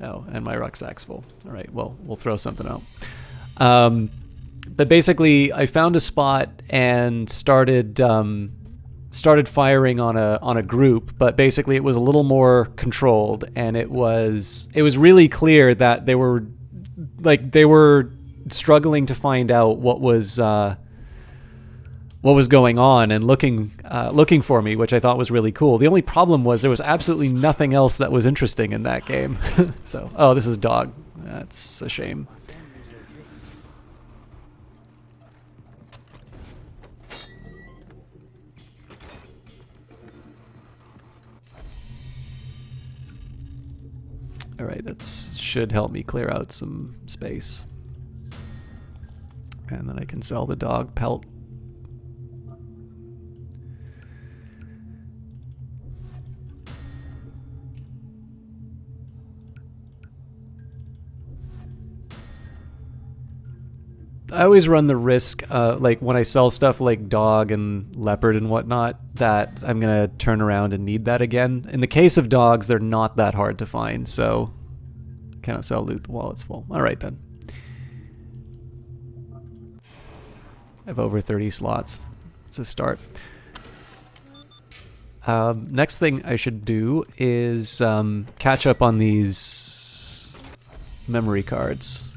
Speaker 1: Oh, and my rucksack's full. All right, well, we'll throw something out. But basically, I found a spot and started firing on a group. But basically, it was a little more controlled, and it was really clear that they were struggling to find out what was going on and looking for me, which I thought was really cool. The only problem was there was absolutely nothing else that was interesting in that game. So, oh, this is dog. That's a shame. All right, that should help me clear out some space. And then I can sell the dog pelt. I always run the risk, like when I sell stuff like dog and leopard and whatnot, that I'm going to turn around and need that again. In the case of dogs, they're not that hard to find, so cannot sell loot while it's full. All right, then. I have over 30 slots. It's a start. Next thing I should do is catch up on these memory cards.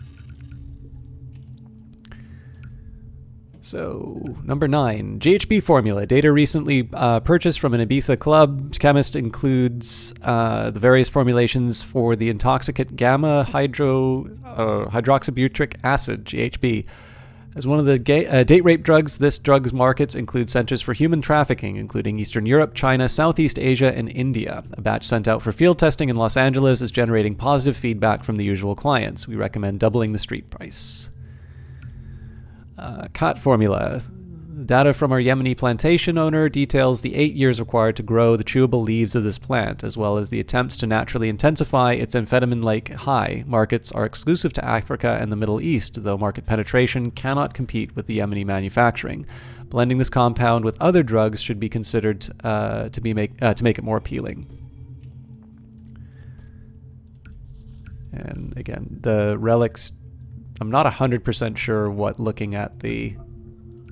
Speaker 1: So, number 9, GHB formula. Data recently purchased from an Ibiza club. Chemist includes the various formulations for the intoxicant gamma hydroxybutyric acid, GHB. As one of the date rape drugs, this drug's markets include centers for human trafficking, including Eastern Europe, China, Southeast Asia, and India. A batch sent out for field testing in Los Angeles is generating positive feedback from the usual clients. We recommend doubling the street price. Khat formula. Data from our Yemeni plantation owner details the 8 years required to grow the chewable leaves of this plant, as well as the attempts to naturally intensify its amphetamine-like high. Markets are exclusive to Africa and the Middle East, though market penetration cannot compete with the Yemeni manufacturing. Blending this compound with other drugs should be considered to make it more appealing. And again, the relics, I'm not 100% sure what looking at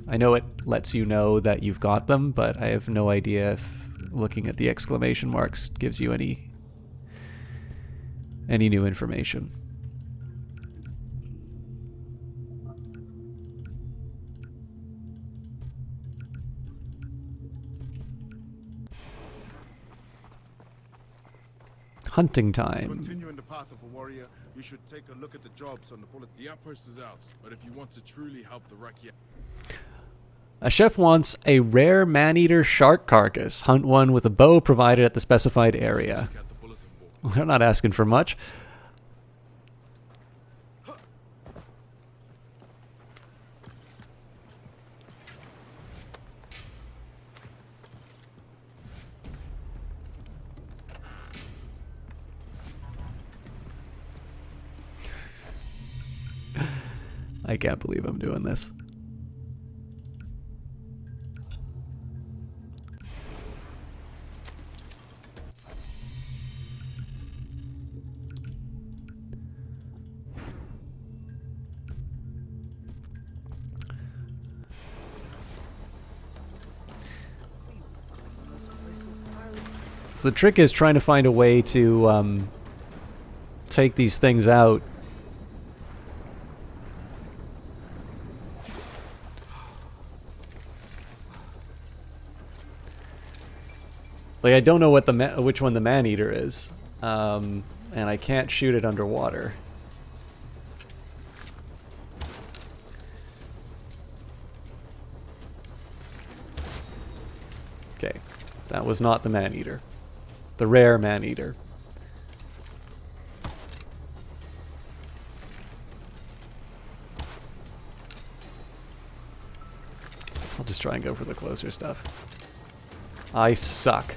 Speaker 1: I know it lets you know that you've got them, but I have no idea if looking at the exclamation marks gives you any new information. Hunting time.
Speaker 2: Continuing the path of a warrior, we should take a look at the jobs on the bullet.
Speaker 6: The outpost is out, but if you want to truly help the Rakia...
Speaker 1: A chef wants a rare man-eater shark carcass. Hunt one with a bow provided at the specified area.
Speaker 6: Check out the bulletin board.
Speaker 1: They're not asking for much. I can't believe I'm doing this. So the trick is trying to find a way to take these things out. Like, I don't know what which one the man-eater is, and I can't shoot it underwater. Okay, that was not the man-eater. The rare man-eater. I'll just try and go for the closer stuff. I suck.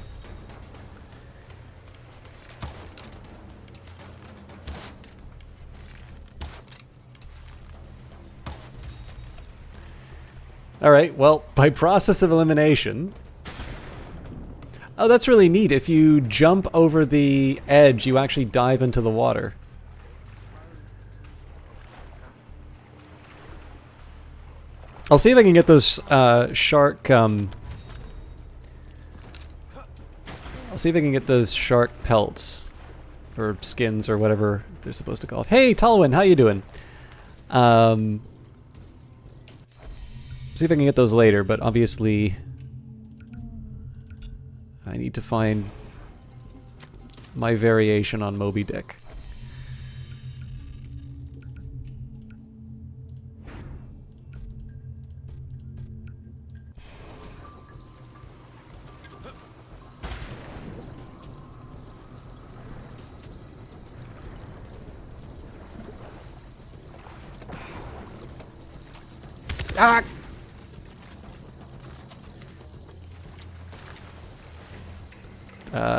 Speaker 1: Alright, well, by process of elimination... Oh, that's really neat. If you jump over the edge, you actually dive into the water. I'll see if I can get those shark... I'll see if I can get those shark pelts. Or skins, or whatever they're supposed to call it. Hey, Talwyn, how you doing? See if I can get those later, but obviously I need to find my variation on Moby Dick. Ah!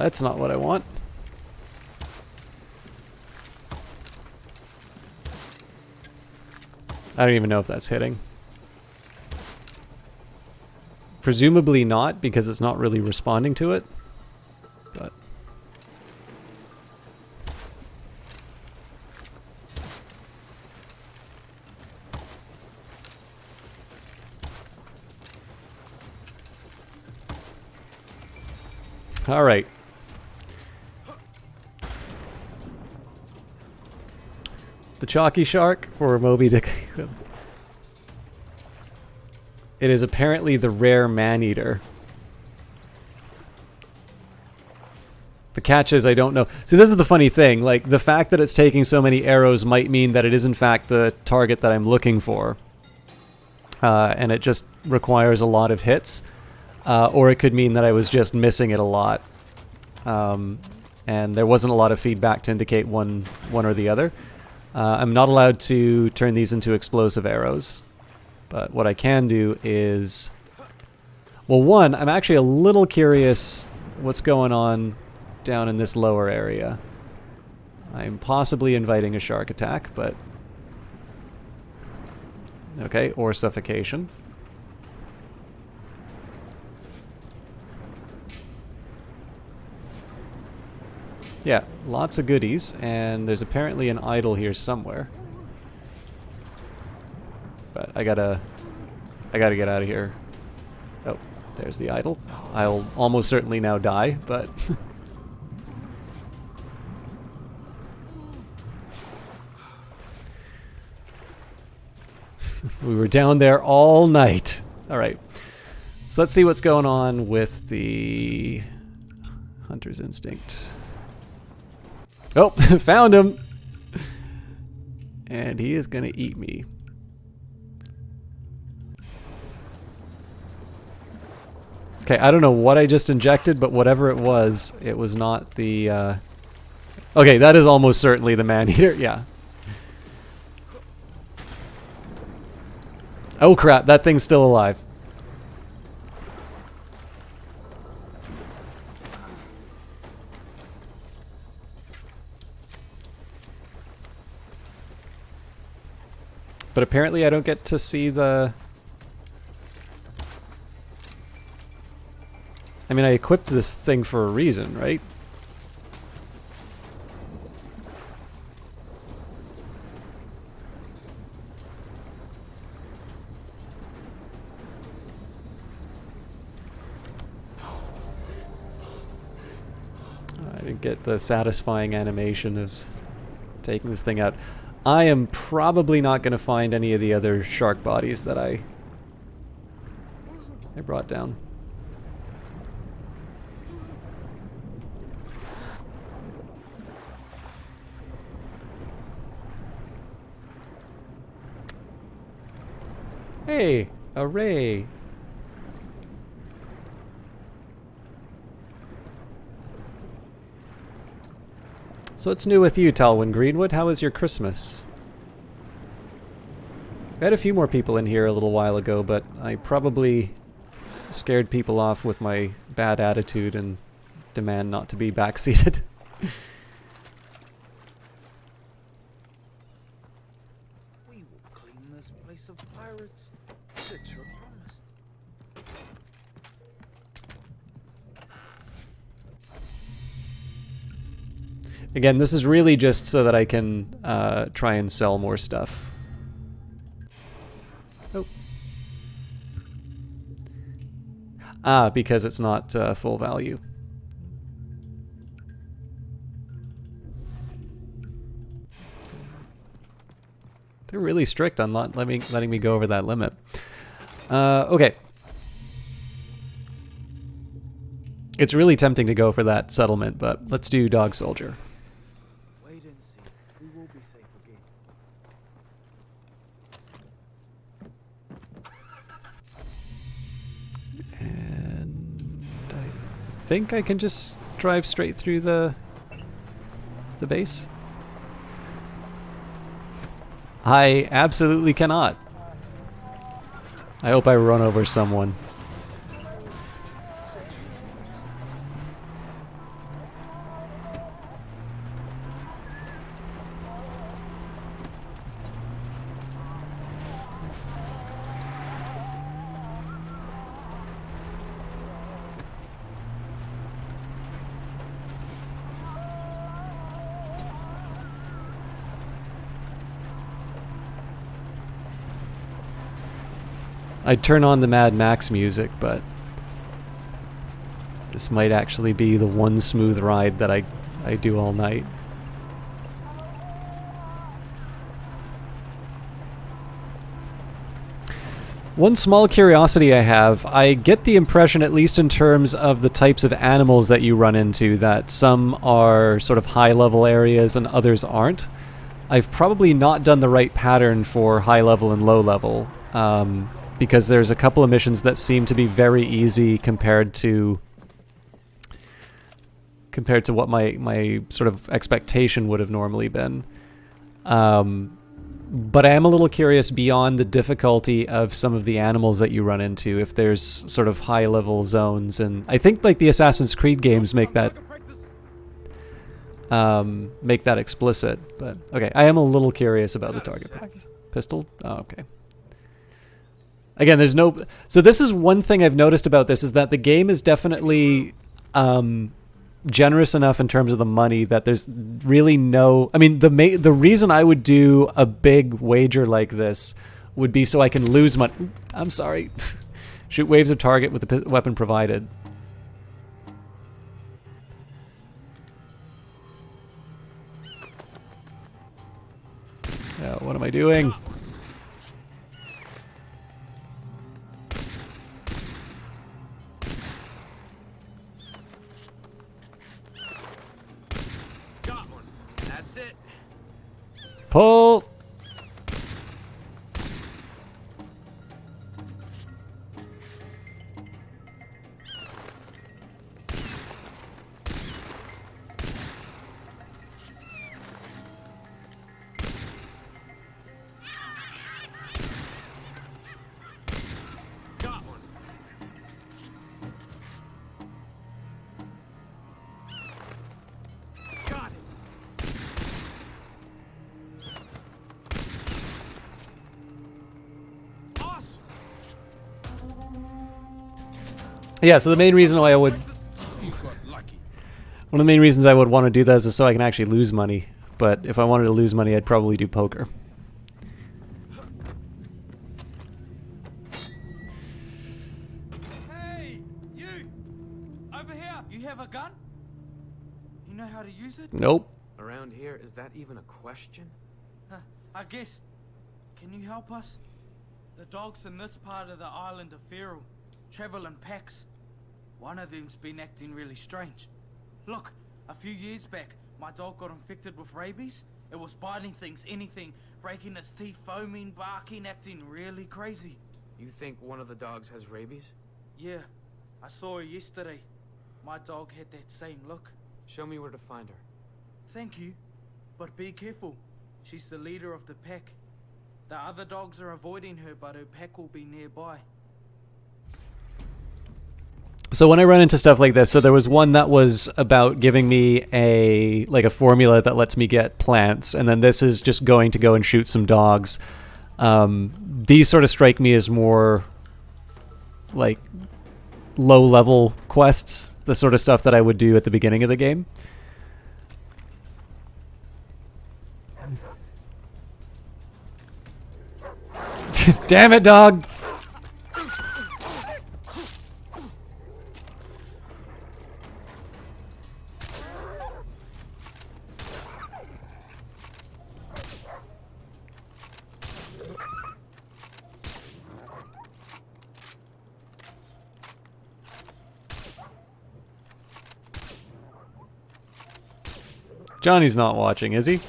Speaker 1: That's not what I want. I don't even know if that's hitting. Presumably not, because it's not really responding to it. But... all right. The chalky shark for Moby Dick. It is apparently the rare man-eater. The catch is I don't know. See, this is the funny thing. Like, the fact that it's taking so many arrows might mean that it is in fact the target that I'm looking for. And it just requires a lot of hits. Or it could mean that I was just missing it a lot. And there wasn't a lot of feedback to indicate one or the other. I'm not allowed to turn these into explosive arrows. But what I can do is... well, one, I'm actually a little curious what's going on down in this lower area. I'm possibly inviting a shark attack, but... okay, or suffocation. Yeah, lots of goodies, and there's apparently an idol here somewhere. But I gotta get out of here. Oh, there's the idol. I'll almost certainly now die, but... we were down there all night. Alright. So let's see what's going on with the hunter's instinct. Oh, found him! And he is gonna eat me. Okay, I don't know what I just injected, but whatever it was not the... okay, that is almost certainly the man-eater, yeah. Oh crap, that thing's still alive. But apparently I don't get to see the... I mean, I equipped this thing for a reason, right? I didn't get the satisfying animation of taking this thing out. I am probably not going to find any of the other shark bodies that I brought down. Hey, a ray. So what's new with you, Talwyn Greenwood? How was your Christmas? I had a few more people in here a little while ago, but I probably scared people off with my bad attitude and demand not to be backseated.
Speaker 3: We will clean this place of pirates. Citra promised.
Speaker 1: Again, this is really just so that I can try and sell more stuff. Oh. Ah, because it's not full value. They're really strict on not letting me go over that limit. Okay. It's really tempting to go for that settlement, but let's do Dog Soldier.
Speaker 3: Wait and see. We will be safe again.
Speaker 1: And I think I can just drive straight through the base. I absolutely cannot. I hope I run over someone. I'd turn on the Mad Max music, but this might actually be the one smooth ride that I do all night. One small curiosity I have, I get the impression, at least in terms of the types of animals that you run into, that some are sort of high-level areas and others aren't. I've probably not done the right pattern for high-level and low-level. Because there's a couple of missions that seem to be very easy compared to what my sort of expectation would have normally been. But I am a little curious beyond the difficulty of some of the animals that you run into, if there's sort of high-level zones. And I think like the Assassin's Creed games make that explicit. But okay, I am a little curious about the target practice. Pistol? Oh, okay. Again, there's no... So this is one thing I've noticed about this, is that the game is definitely generous enough in terms of the money that there's really no... I mean, the reason I would do a big wager like this would be so I can lose money. I'm sorry. Shoot waves of target with the weapon provided. Oh, what am I doing? Pull!
Speaker 4: Got one. Got it. Awesome.
Speaker 1: Yeah, so the main reason why I would...
Speaker 2: You got lucky.
Speaker 1: One of the main reasons I would want to do this is so I can actually lose money. But if I wanted to lose money, I'd probably do poker.
Speaker 3: Hey, you! Over here! You have a gun? You know how to use it?
Speaker 1: Nope.
Speaker 4: Around here, is that even a question?
Speaker 3: I guess. Can you help us? The dogs in this part of the island are feral, travel in packs. One of them's been acting really strange. Look, a few years back, my dog got infected with rabies. It was biting things, anything, breaking its teeth, foaming, barking, acting really crazy.
Speaker 4: You think one of the dogs has rabies?
Speaker 3: Yeah, I saw her yesterday. My dog had that same look.
Speaker 4: Show me where to find her.
Speaker 3: Thank you, but be careful. She's the leader of the pack. The other dogs are avoiding her, but her pack will be nearby.
Speaker 1: So when I run into stuff like this, so there was one that was about giving me a formula that lets me get plants, and then this is just going to go and shoot some dogs. These sort of strike me as more like low-level quests, the sort of stuff that I would do at the beginning of the game. Damn it, dog! Johnny's not watching, is he?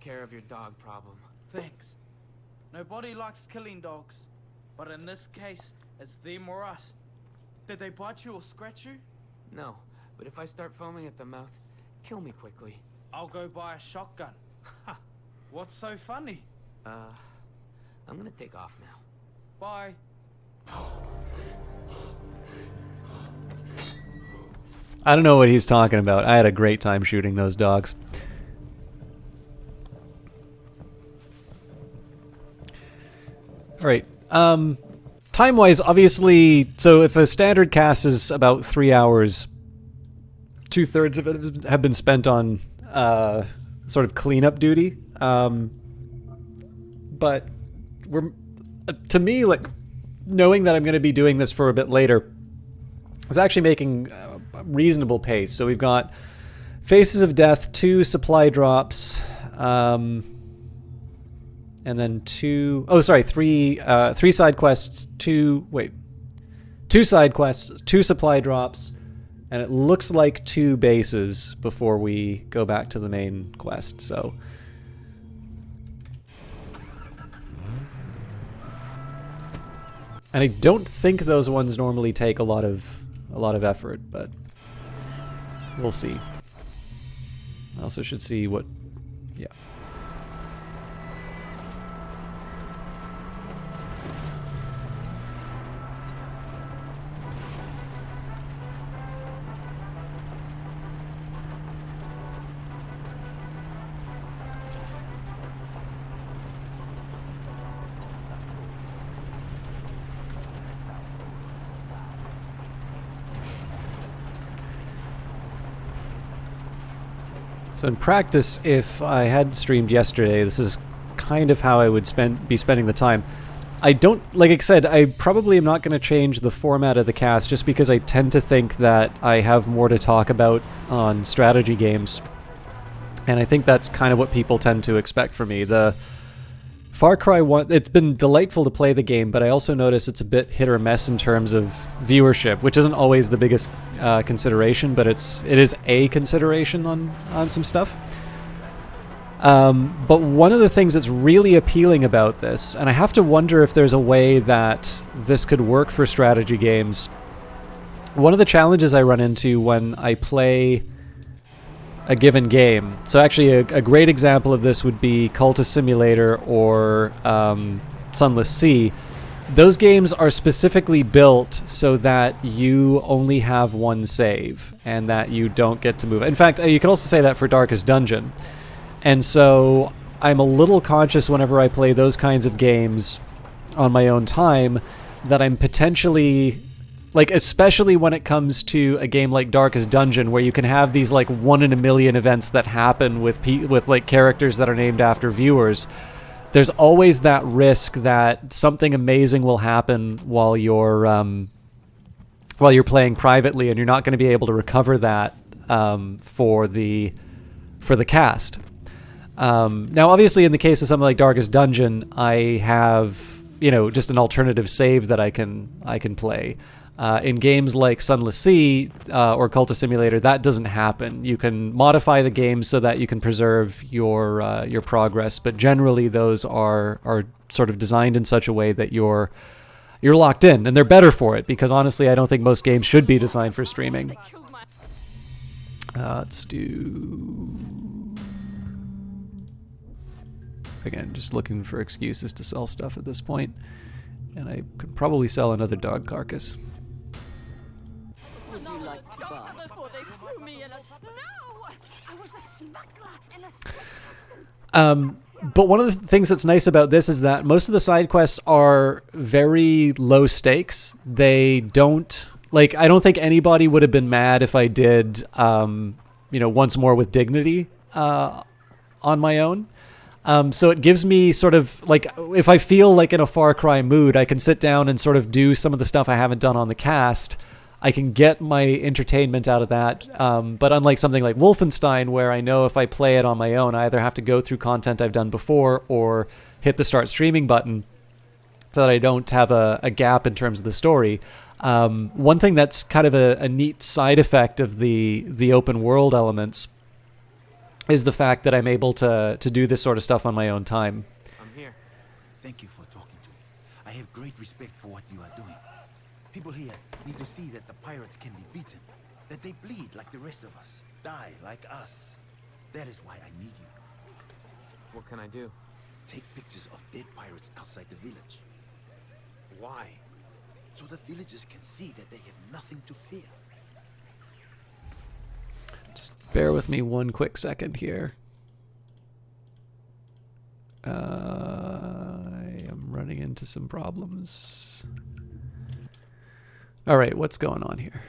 Speaker 4: Care of your dog problem.
Speaker 3: Thanks. Nobody likes killing dogs, but in this case, it's them or us. Did they bite you or scratch you?
Speaker 4: No, but if I start foaming at the mouth, kill me quickly.
Speaker 3: I'll go buy a shotgun. What's so funny?
Speaker 4: I'm gonna take off now.
Speaker 3: Bye.
Speaker 1: I don't know what he's talking about. I had a great time shooting those dogs. All right. Time-wise, obviously, so if a standard cast is about 3 hours, 2/3 of it have been spent on sort of cleanup duty. But to me, like, knowing that I'm going to be doing this for a bit later is actually making a reasonable pace. So we've got Faces of Death, 2 supply drops, and then 3 side quests, 2 side quests, 2 supply drops, and it looks like 2 bases before we go back to the main quest. So and I don't think those ones normally take a lot of effort, but we'll see. I also should see what So in practice, if I had streamed yesterday, this is kind of how I would be spending the time. I don't, like I said, I probably am not going to change the format of the cast just because I tend to think that I have more to talk about on strategy games. And I think that's kind of what people tend to expect from me. The Far Cry 1, it's been delightful to play the game, but I also notice it's a bit hit or miss in terms of viewership, which isn't always the biggest consideration, but it is a consideration on some stuff. But one of the things that's really appealing about this, and I have to wonder if there's a way that this could work for strategy games, one of the challenges I run into when I play a given game. So actually a great example of this would be Cultist Simulator or Sunless Sea. those games are specifically built so that you only have one save and that you don't get to move. In fact, you can also say that for Darkest Dungeon. And so I'm a little conscious whenever I play those kinds of games on my own time that I'm potentially, like, especially when it comes to a game like Darkest Dungeon, where you can have these like 1 in a million events that happen with like characters that are named after viewers. There's always that risk that something amazing will happen while you're playing privately, and you're not going to be able to recover that for the cast. Now, obviously, in the case of something like Darkest Dungeon, I have just an alternative save that I can play. In games like Sunless Sea or Cultist Simulator, that doesn't happen. You can modify the game so that you can preserve your progress, but generally those are sort of designed in such a way that you're locked in, and they're better for it, because honestly, I don't think most games should be designed for streaming. Let's do... Again, just looking for excuses to sell stuff at this point, and I could probably sell another dog carcass. But one of the things that's nice about this is that most of the side quests are very low stakes. They don't, like, I don't think anybody would have been mad if I did, Once More with Dignity on my own. So it gives me sort of, like, if I feel like in a Far Cry mood, I can sit down and sort of do some of the stuff I haven't done on the cast. I can get my entertainment out of that. But unlike something like Wolfenstein, where I know if I play it on my own, I either have to go through content I've done before or hit the start streaming button so that I don't have a gap in terms of the story. One thing that's kind of a neat side effect of the open world elements is the fact that I'm able to do this sort of stuff on my own time.
Speaker 4: I'm here.
Speaker 7: Thank you for talking to me. I have great respect for what you are doing. People here need to see that the pirates can be beaten, that they bleed like the rest of us, die like us. That is why I need you.
Speaker 4: What can I do?
Speaker 7: Take pictures of dead pirates outside the village,
Speaker 4: Why?
Speaker 7: so the villagers can see that they have nothing to fear.
Speaker 1: Just bear with me one quick second here. I am running into some problems. All right, what's going on here?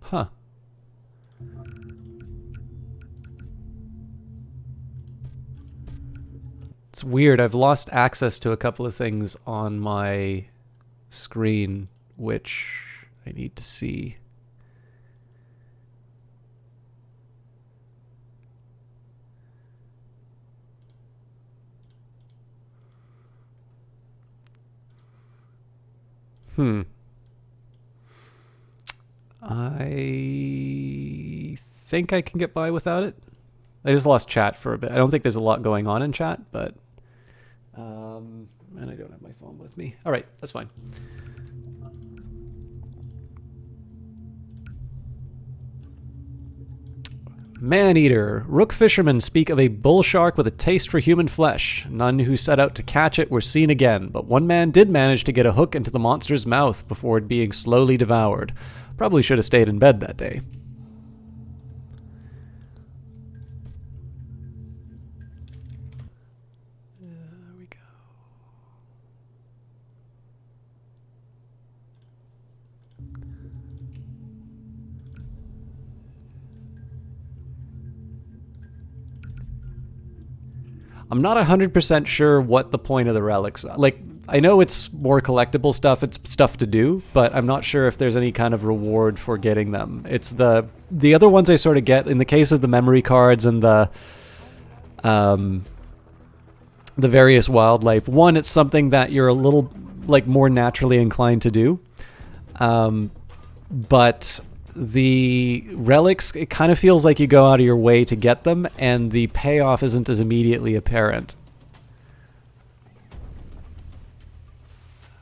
Speaker 1: Huh. It's weird. I've lost access to a couple of things on my screen, which I need to see. I think I can get by without it. I just lost chat for a bit. I don't think there's a lot going on in chat, but and I don't have my phone with me. All right, that's fine. Man-eater. Rook fishermen speak of a bull shark with a taste for human flesh. None who set out to catch it were seen again, but one man did manage to get a hook into the monster's mouth before it being slowly devoured. Probably should have stayed in bed that day. There we go. I'm not 100% sure what the point of the relics are. Like, I know it's more collectible stuff, it's stuff to do, but I'm not sure if there's any kind of reward for getting them. It's the other ones I sort of get, in the case of the memory cards and the various wildlife. One, it's something that you're a little, like, more naturally inclined to do. But the relics, it kind of feels like you go out of your way to get them, and the payoff isn't as immediately apparent.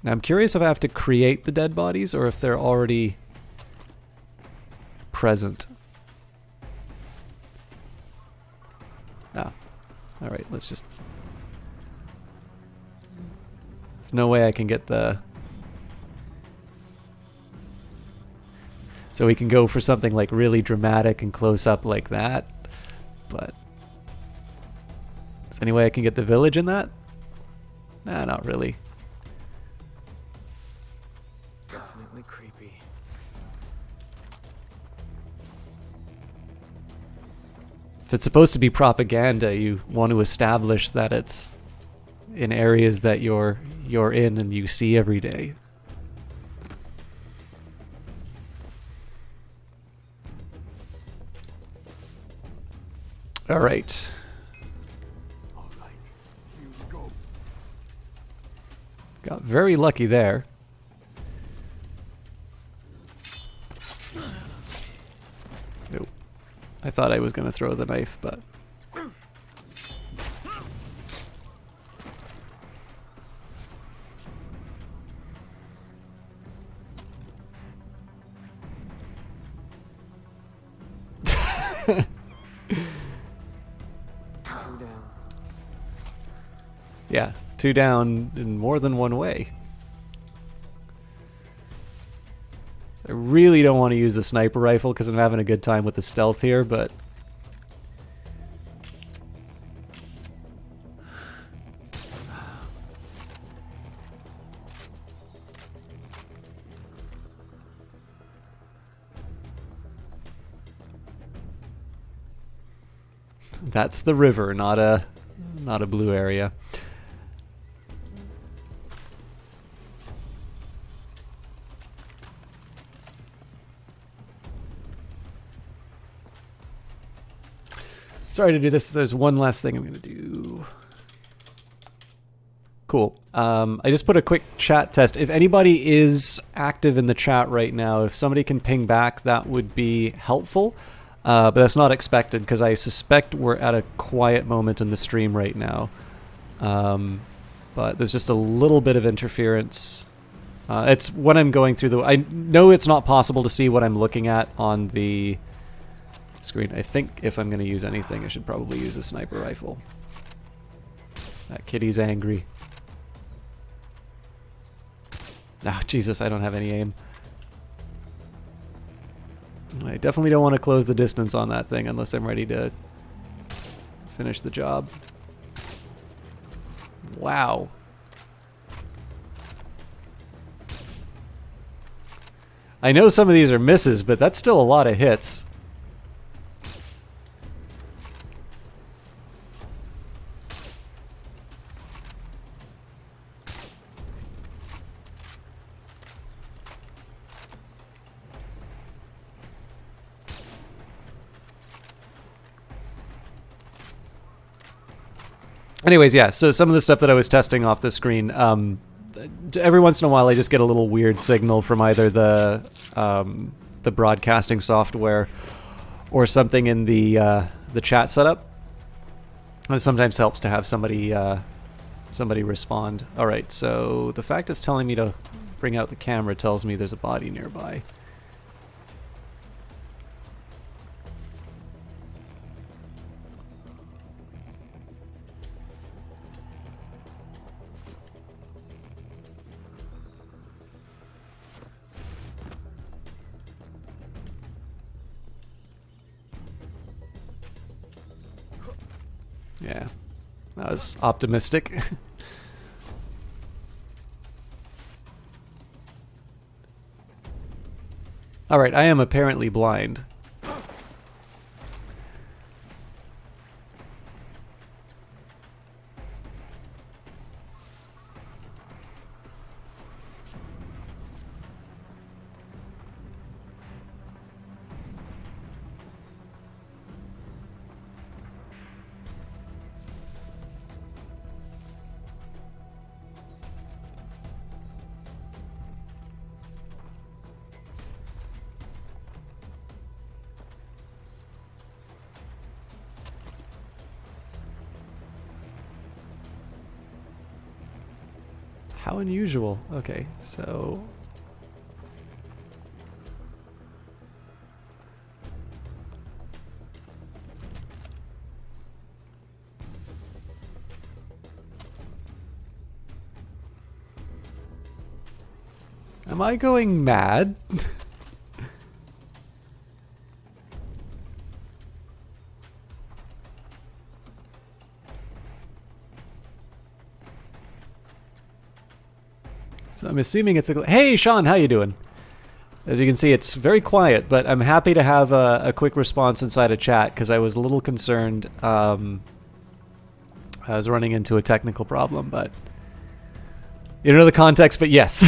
Speaker 1: Now, I'm curious if I have to create the dead bodies or if they're already present. Ah, all right. Let's just. There's no way I can get the. So we can go for something like really dramatic and close up like that, but is there any way I can get the village in that? Nah, not really.
Speaker 4: Definitely creepy.
Speaker 1: If it's supposed to be propaganda, you want to establish that it's in areas that you're in and you see every day. All right.
Speaker 2: All right, here we go.
Speaker 1: Got very lucky there. Nope. I thought I was going to throw the knife, but... Yeah, 2 down in more than one way. So I really don't want to use the sniper rifle because I'm having a good time with the stealth here, but... That's the river, not a blue area. Sorry to do this. There's one last thing I'm going to do. Cool. I just put a quick chat test. If anybody is active in the chat right now, if somebody can ping back, that would be helpful. But that's not expected because I suspect we're at a quiet moment in the stream right now. But there's just a little bit of interference. It's when I'm going through the... I know it's not possible to see what I'm looking at on the screen. I think if I'm going to use anything, I should probably use the sniper rifle. That kitty's angry. Ah, Jesus, I don't have any aim. I definitely don't want to close the distance on that thing unless I'm ready to finish the job. Wow. I know some of these are misses, but that's still a lot of hits. Anyways, yeah, so some of the stuff that I was testing off the screen, every once in a while I just get a little weird signal from either the broadcasting software or something in the chat setup. It sometimes helps to have somebody respond. All right, so the fact it's telling me to bring out the camera tells me there's a body nearby. Yeah, that was optimistic. Alright, I am apparently blind. How unusual. Okay, so... Am I going mad? So I'm assuming it's a... Hey, Sean, how you doing? As you can see, it's very quiet, but I'm happy to have a quick response inside a chat because I was a little concerned. I was running into a technical problem, but you don't know the context, but yes,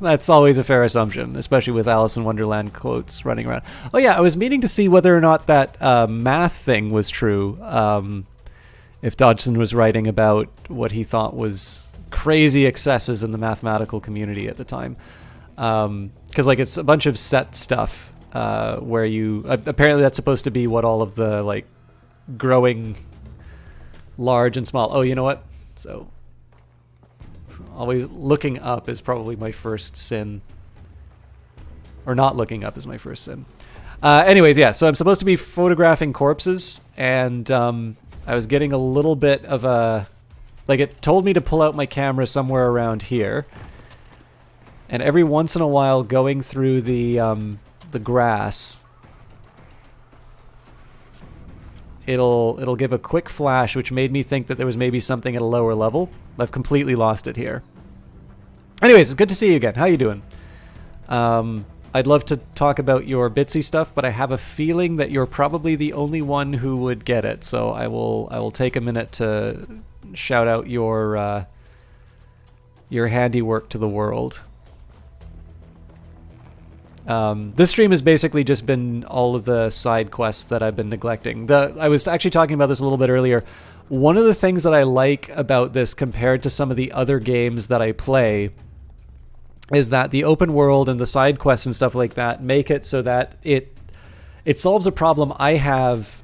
Speaker 1: that's always a fair assumption, especially with Alice in Wonderland quotes running around. Oh yeah, I was meaning to see whether or not that math thing was true. If Dodgson was writing about what he thought was crazy excesses in the mathematical community at the time. Because like it's a bunch of set stuff where you apparently that's supposed to be what all of the like growing large and small. Oh, you know what? So always looking up is probably my first sin, or not looking up is my first sin. Anyways, yeah. So I'm supposed to be photographing corpses, and I was getting a little bit of a like it told me to pull out my camera somewhere around here. And every once in a while, going through the grass, it'll give a quick flash, which made me think that there was maybe something at a lower level. I've completely lost it here. Anyways, it's good to see you again. How you doing? I'd love to talk about your Bitsy stuff, but I have a feeling that you're probably the only one who would get it. So I will take a minute to shout out your handiwork to the world. This stream has basically just been all of the side quests that I've been neglecting. I was actually talking about this a little bit earlier. One of the things that I like about this compared to some of the other games that I play is that the open world and the side quests and stuff like that make it so that it solves a problem I have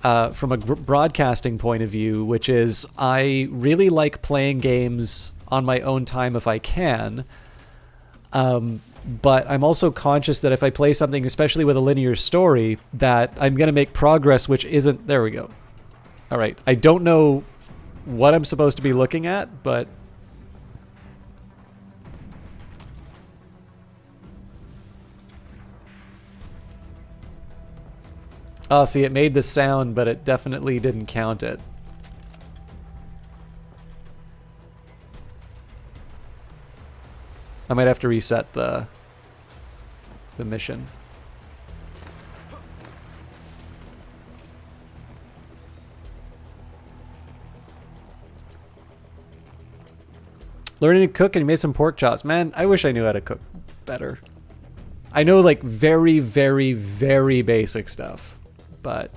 Speaker 1: from a broadcasting point of view, which is I really like playing games on my own time if I can. But I'm also conscious that if I play something, especially with a linear story, that I'm going to make progress, which isn't... There we go. All right. I don't know what I'm supposed to be looking at, but... Oh, see, it made the sound, but it definitely didn't count it. I might have to reset the mission. Learning to cook and you made some pork chops. Man, I wish I knew how to cook better. I know like very, very, very basic stuff, but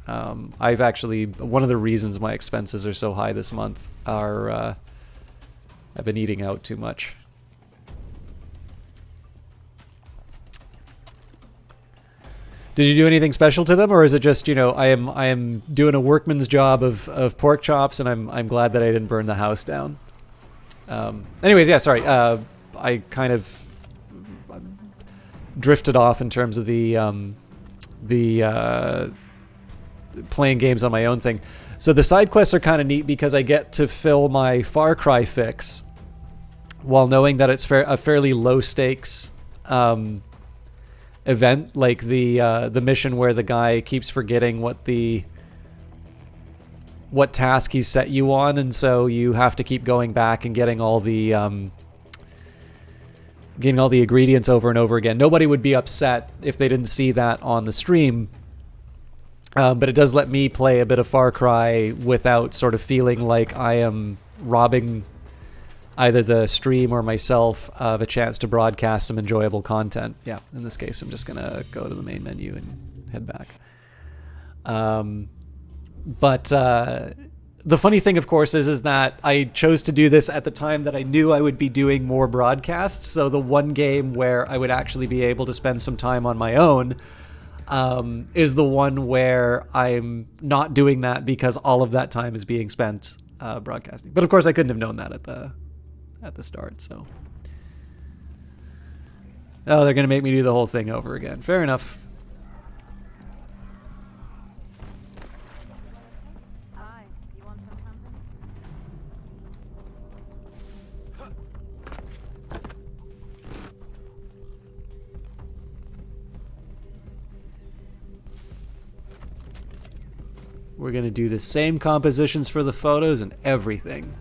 Speaker 1: I've actually, one of the reasons my expenses are so high this month are I've been eating out too much. Did you do anything special to them, or is it just, you know, I am doing a workman's job of pork chops, and I'm glad that I didn't burn the house down. Anyways, yeah, sorry. I kind of drifted off in terms of the playing games on my own thing. So the side quests are kind of neat because I get to fill my Far Cry fix while knowing that it's a fairly low stakes event, like the mission where the guy keeps forgetting what task he set you on, and so you have to keep going back and getting all the ingredients over and over again. Nobody would be upset if they didn't see that on the stream, but it does let me play a bit of Far Cry without sort of feeling like I am robbing either the stream or myself of a chance to broadcast some enjoyable content. Yeah, in this case, I'm just going to go to the main menu and head back. But the funny thing, of course, is that I chose to do this at the time that I knew I would be doing more broadcasts. So the one game where I would actually be able to spend some time on my own is the one where I'm not doing that because all of that time is being spent broadcasting. But of course, I couldn't have known that at the start. So, oh, they're gonna make me do the whole thing over again. Fair enough.
Speaker 8: Hi, you want some something?
Speaker 1: We're going to do the same compositions for the photos and everything.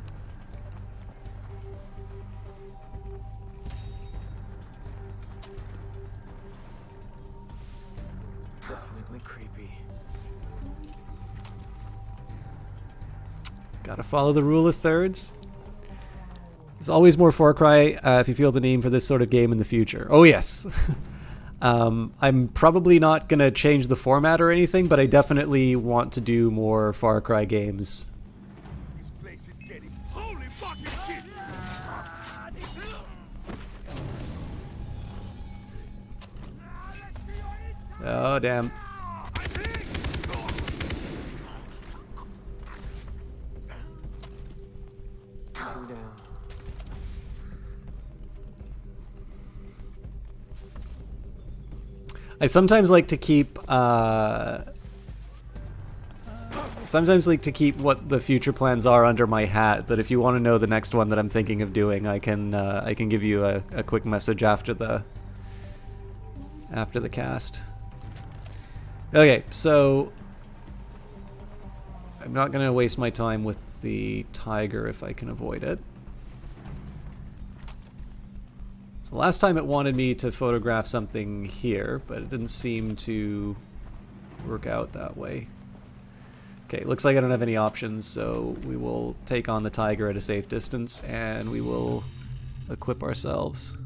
Speaker 4: Definitely creepy.
Speaker 1: Gotta follow the rule of thirds. There's always more Far Cry if you feel the need for this sort of game in the future. Oh, yes. I'm probably not going to change the format or anything, but I definitely want to do more Far Cry games.
Speaker 2: This place is getting holy fucking shit!
Speaker 1: Oh, damn.
Speaker 4: Calm down.
Speaker 1: I sometimes like to keep what the future plans are under my hat, but if you want to know the next one that I'm thinking of doing, I can give you a quick message after the cast. Okay, so I'm not going to waste my time with the tiger if I can avoid it. So last time it wanted me to photograph something here, but it didn't seem to work out that way. Okay, looks like I don't have any options, so we will take on the tiger at a safe distance, and we will equip ourselves.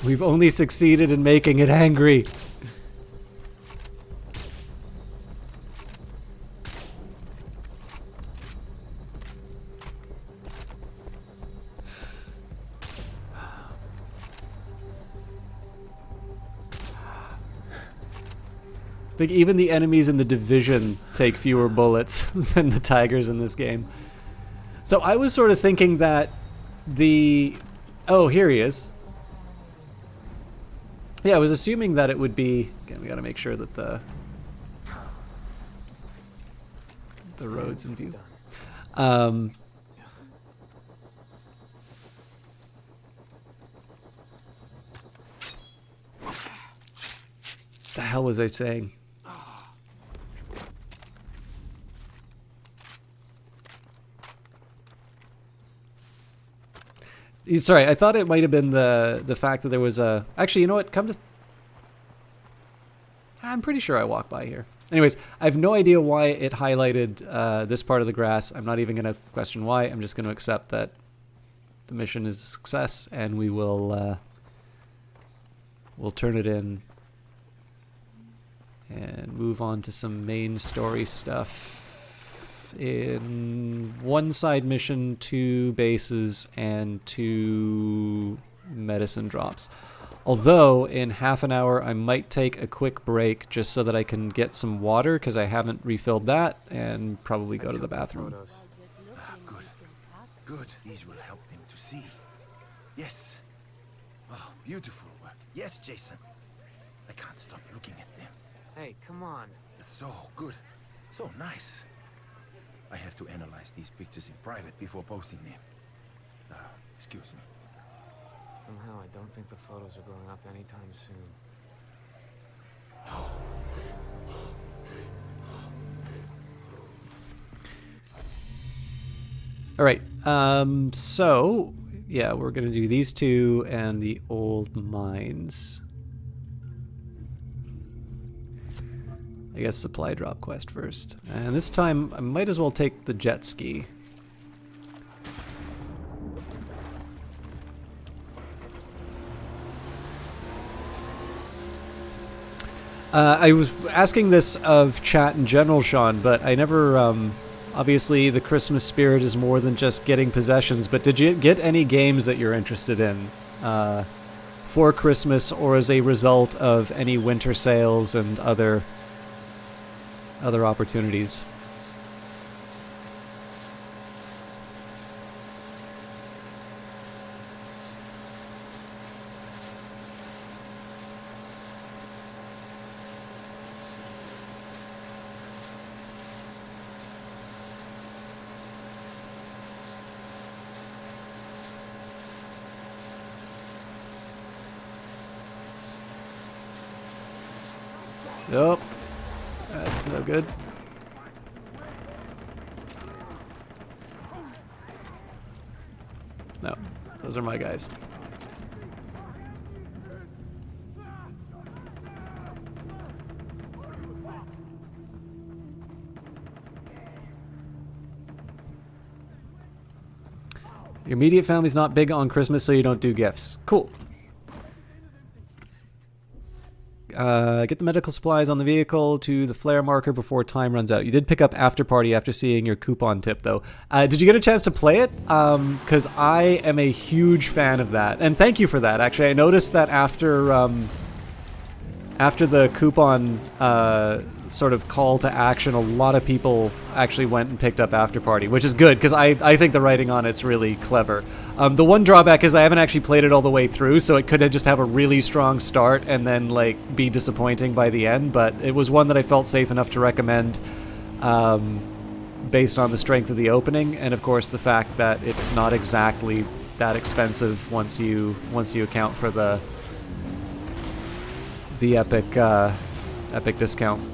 Speaker 1: We've only succeeded in making it angry. I think even the enemies in the Division take fewer bullets than the tigers in this game. So I was sort of thinking that the... Oh, here he is. Yeah, I was assuming that it would be... Again, we gotta make sure that the road's in view. The hell was I saying? Sorry, I thought it might have been the fact that there was a... Actually, you know what? I'm pretty sure I walked by here. Anyways, I have no idea why it highlighted this part of the grass. I'm not even going to question why. I'm just going to accept that the mission is a success, and we will we'll turn it in and move on to some main story stuff. In one side mission, 2 bases, and 2 medicine drops. Although, in half an hour, I might take a quick break just so that I can get some water, because I haven't refilled that, and probably go to the bathroom.
Speaker 7: Ah, good. Good. These will help them to see. Yes. Oh, beautiful work. Yes, Jason. I can't stop looking at them.
Speaker 4: Hey, come on.
Speaker 7: It's so good. So nice. I have to analyze these pictures in private before posting them. Excuse me.
Speaker 4: Somehow I don't think the photos are going up anytime soon.
Speaker 1: All right. So, yeah, we're going to do these 2 and the old mines. I guess supply drop quest first. And this time, I might as well take the jet ski. I was asking this of chat in general, Sean, but I never... obviously, the Christmas spirit is more than just getting possessions, but did you get any games that you're interested in for Christmas or as a result of any winter sales and other opportunities? Oh, that's no good. No, those are my guys. Your immediate family's not big on Christmas, so you don't do gifts. Cool. Get the medical supplies on the vehicle to the flare marker before time runs out. You did pick up After Party after seeing your coupon tip, though. Did you get a chance to play it? Because I am a huge fan of that. And thank you for that, actually. I noticed that after the coupon sort of call to action, a lot of people actually went and picked up After Party, which is good, because I think the writing on it's really clever. The one drawback is I haven't actually played it all the way through, so it could have just have a really strong start and then like be disappointing by the end, but it was one that I felt safe enough to recommend based on the strength of the opening, and of course the fact that it's not exactly that expensive once you account for the epic discount.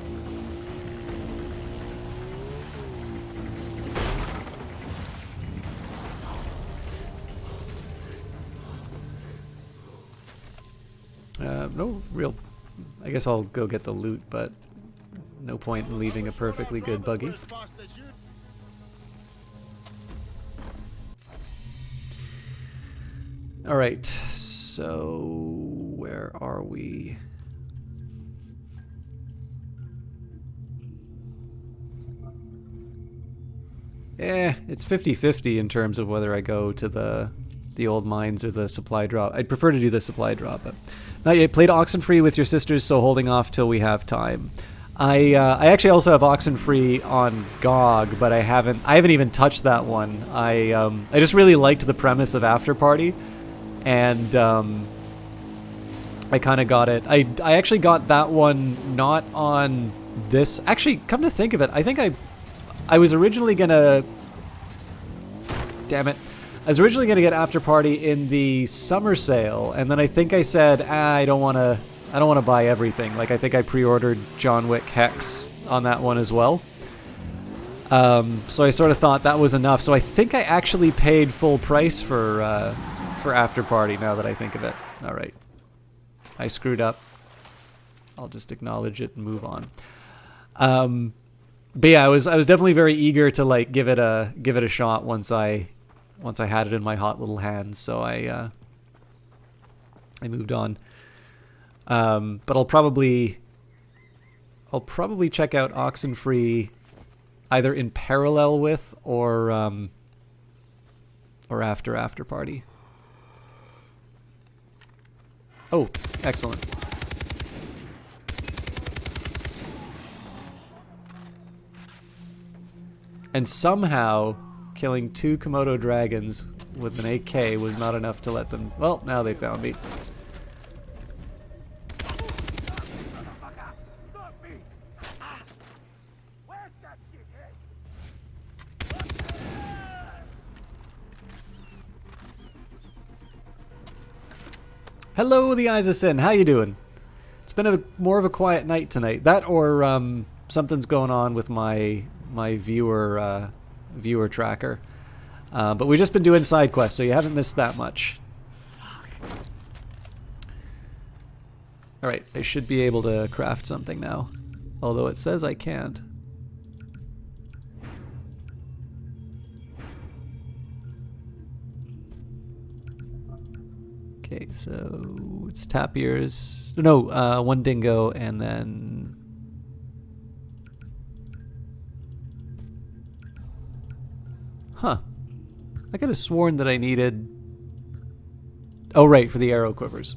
Speaker 1: No real... I guess I'll go get the loot, but no point in leaving a perfectly good buggy. Alright, so... where are we? It's 50-50 in terms of whether I go to the old mines or the supply drop. I'd prefer to do the supply drop, but not yet. Played Oxenfree with your sisters, so holding off till we have time. I actually also have Oxenfree on GOG, but I haven't even touched that one. I just really liked the premise of After Party, and I kind of got it. I actually got that one not on this. Actually, come to think of it, I think I was originally gonna... Damn it. I was originally gonna get After Party in the summer sale, and then I think I said, I don't wanna buy everything. Like, I think I pre-ordered John Wick Hex on that one as well. So I sort of thought that was enough. So I think I actually paid full price for After Party, now that I think of it. Alright. I screwed up. I'll just acknowledge it and move on. But yeah, I was definitely very eager to like give it a shot once I had it in my hot little hands. So I moved on. But I'll probably check out Oxenfree either in parallel with or after Party. Oh, excellent. And somehow, killing 2 Komodo dragons with an AK was not enough to let them... Well, now they found me. Hello, the Eyes of Sin. How you doing? It's been more of a quiet night tonight. That or something's going on with my viewer tracker. But we've just been doing side quests, so you haven't missed that much. Alright, I should be able to craft something now. Although it says I can't. Okay, so it's tapirs. No, 1 dingo and then... Huh. I could have sworn that I needed... Oh, right, for the arrow quivers.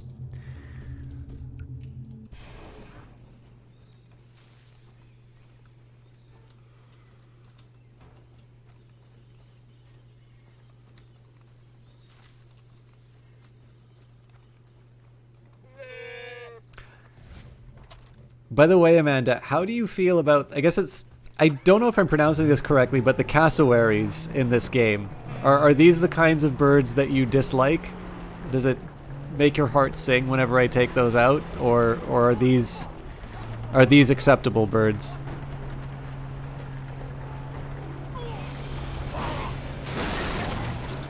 Speaker 1: By the way, Amanda, how do you feel about... I guess it's... I don't know if I'm pronouncing this correctly, but the cassowaries in this game. Are these the kinds of birds that you dislike? Does it make your heart sing whenever I take those out? Or are these Are these acceptable birds?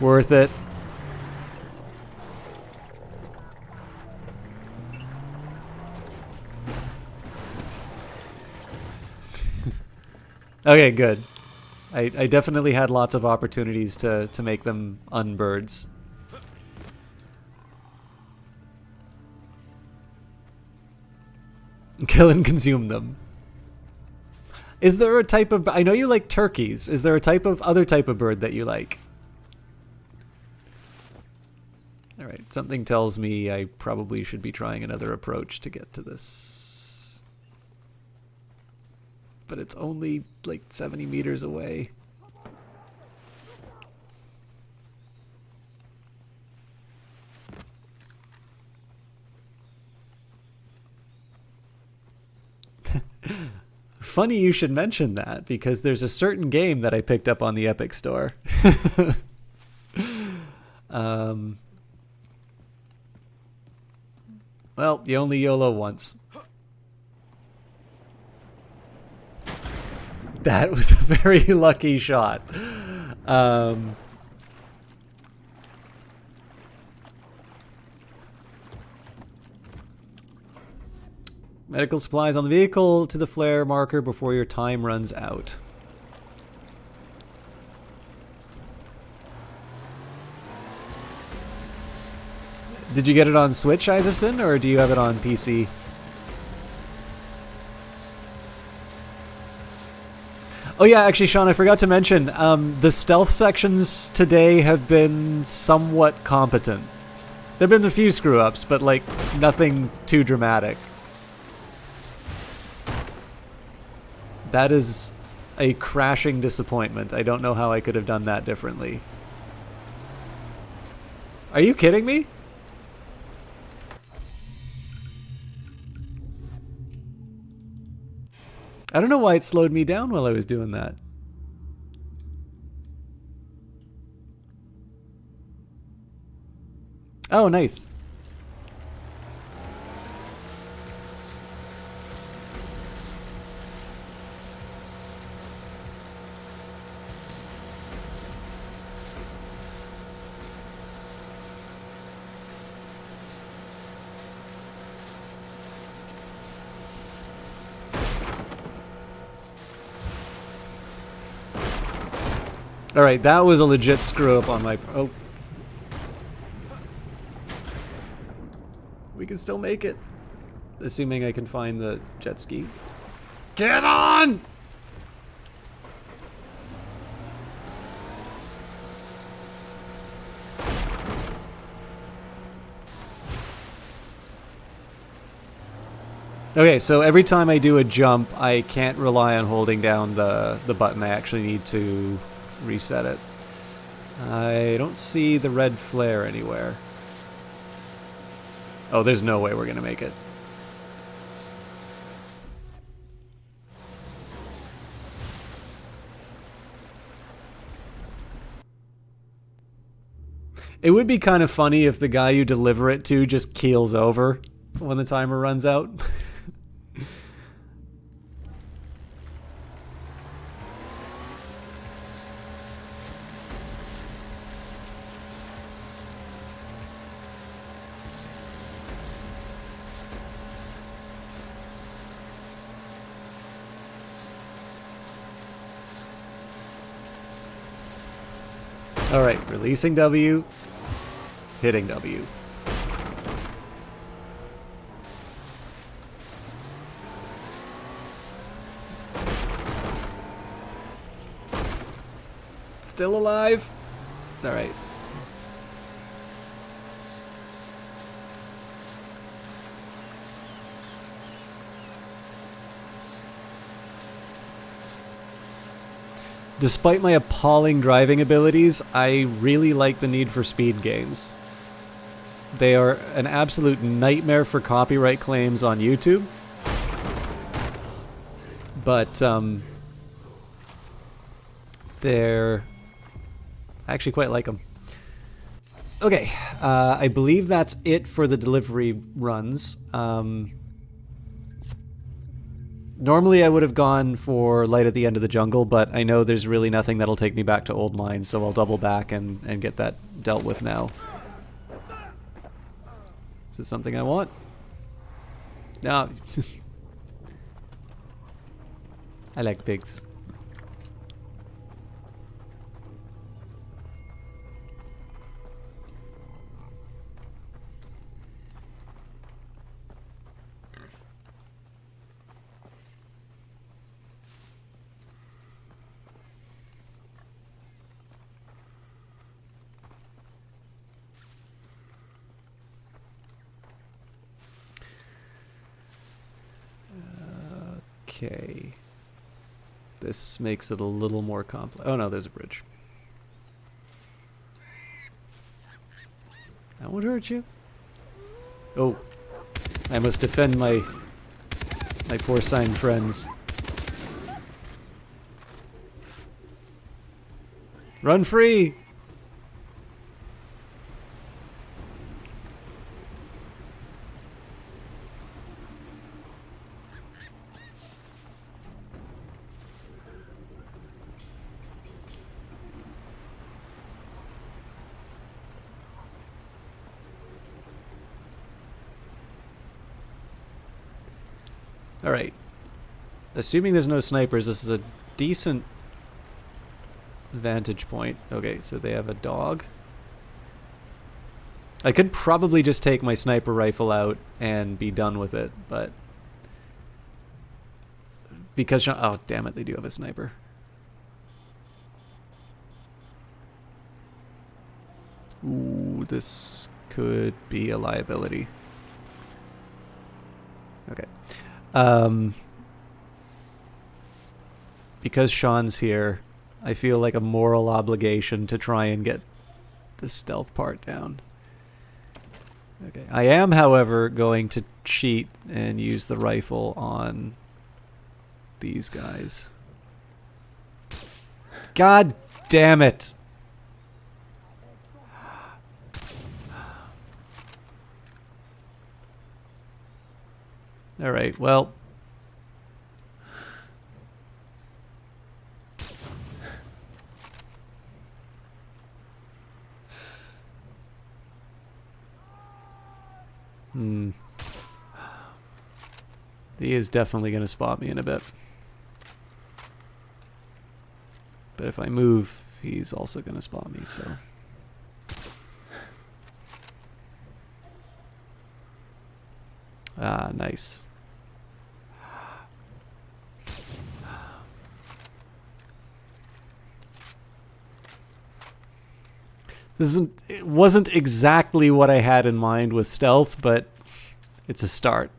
Speaker 1: Worth it. Okay, good. I definitely had lots of opportunities to make them unbirds. Kill and consume them. Is there a type of... I know you like turkeys. Is there a other type of bird that you like? Alright, something tells me I probably should be trying another approach to get to this. But it's only like 70 meters away. Funny you should mention that, because there's a certain game that I picked up on the Epic Store. Well, you only YOLO once. That was a very lucky shot. Medical supplies on the vehicle to the flare marker before your time runs out. Did you get it on Switch, Isaacson, or do you have it on PC? Oh yeah, actually, Sean, I forgot to mention, the stealth sections today have been somewhat competent. There have been a few screw-ups, but like, nothing too dramatic. That is a crashing disappointment. I don't know how I could have done that differently. Are you kidding me? I don't know why it slowed me down while I was doing that. Oh, nice. Alright, that was a legit screw up on my... Oh. We can still make it. Assuming I can find the jet ski. Get on! Okay, so every time I do a jump, I can't rely on holding down the button. I actually need to reset it. I don't see the red flare anywhere. Oh, there's no way we're gonna make it. It would be kind of funny if the guy you deliver it to just keels over when the timer runs out. Alright, releasing W, hitting W. Still alive? Alright. Despite my appalling driving abilities, I really like the Need for Speed games. They are an absolute nightmare for copyright claims on YouTube. But, they're... I actually quite like them. Okay, I believe that's it for the delivery runs. Normally I would have gone for light at the end of the jungle, but I know there's really nothing that'll take me back to Old Mine, so I'll double back and get that dealt with now. Is this something I want? No. I like pigs. Okay. This makes it a little more complex. Oh no, there's a bridge. I won't hurt you. Oh. I must defend my porcine friends. Run free! Alright. Assuming there's no snipers, this is a decent vantage point. Okay, so they have a dog. I could probably just take my sniper rifle out and be done with it, but... Because... Oh, damn it, they do have a sniper. Ooh, this could be a liability. Okay. Because Sean's here, I feel like a moral obligation to try and get the stealth part down. Okay. I am, however, going to cheat and use the rifle on these guys. God damn it! Alright, well... He is definitely going to spot me in a bit. But if I move, he's also going to spot me, so... Ah, nice. It wasn't exactly what I had in mind with stealth, but it's a start.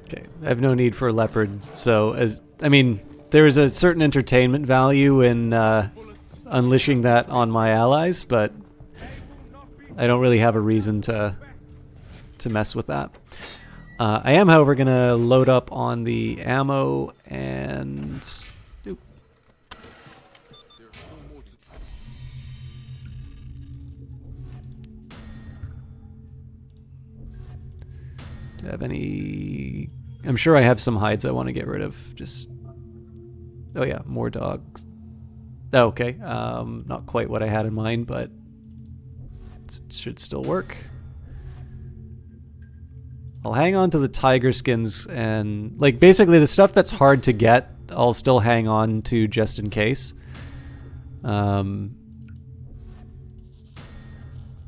Speaker 1: Okay, I have no need for leopards, so I mean, there is a certain entertainment value in unleashing that on my allies, but I don't really have a reason to mess with that. I am, however, going to load up on the ammo and... Oop. Do I have any... I'm sure I have some hides I want to get rid of. Just... Oh yeah, more dogs. Oh, okay. Not quite what I had in mind, but it should still work. I'll hang on to the tiger skins and, like, basically the stuff that's hard to get, I'll still hang on to just in case.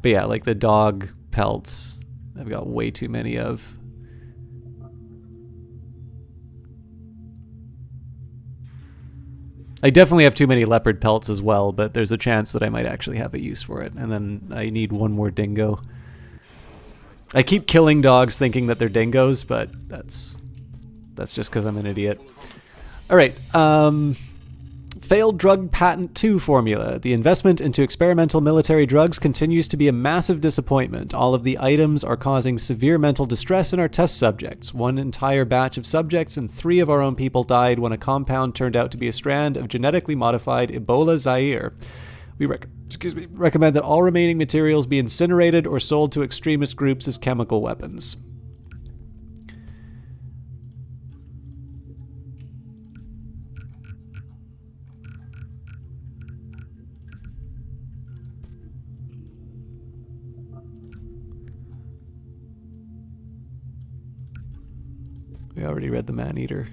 Speaker 1: But yeah, like the dog pelts, I've got way too many of. I definitely have too many leopard pelts as well, but there's a chance that I might actually have a use for it. And then I need one more dingo. I keep killing dogs thinking that they're dingoes, but that's just because I'm an idiot. All right. Failed drug patent 2 formula. The investment into experimental military drugs continues to be a massive disappointment. All of the items are causing severe mental distress in our test subjects. One entire batch of subjects and 3 of our own people died when a compound turned out to be a strand of genetically modified Ebola Zaire. We recommend that all remaining materials be incinerated or sold to extremist groups as chemical weapons. We already read the Man-Eater.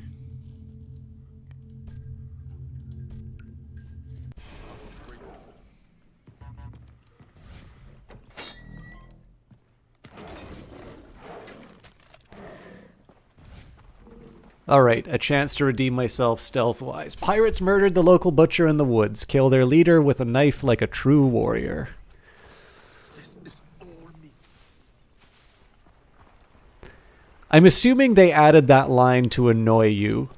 Speaker 1: Alright, a chance to redeem myself stealth-wise. Pirates murdered the local butcher in the woods. Kill their leader with a knife like a true warrior. I'm assuming they added that line to annoy you.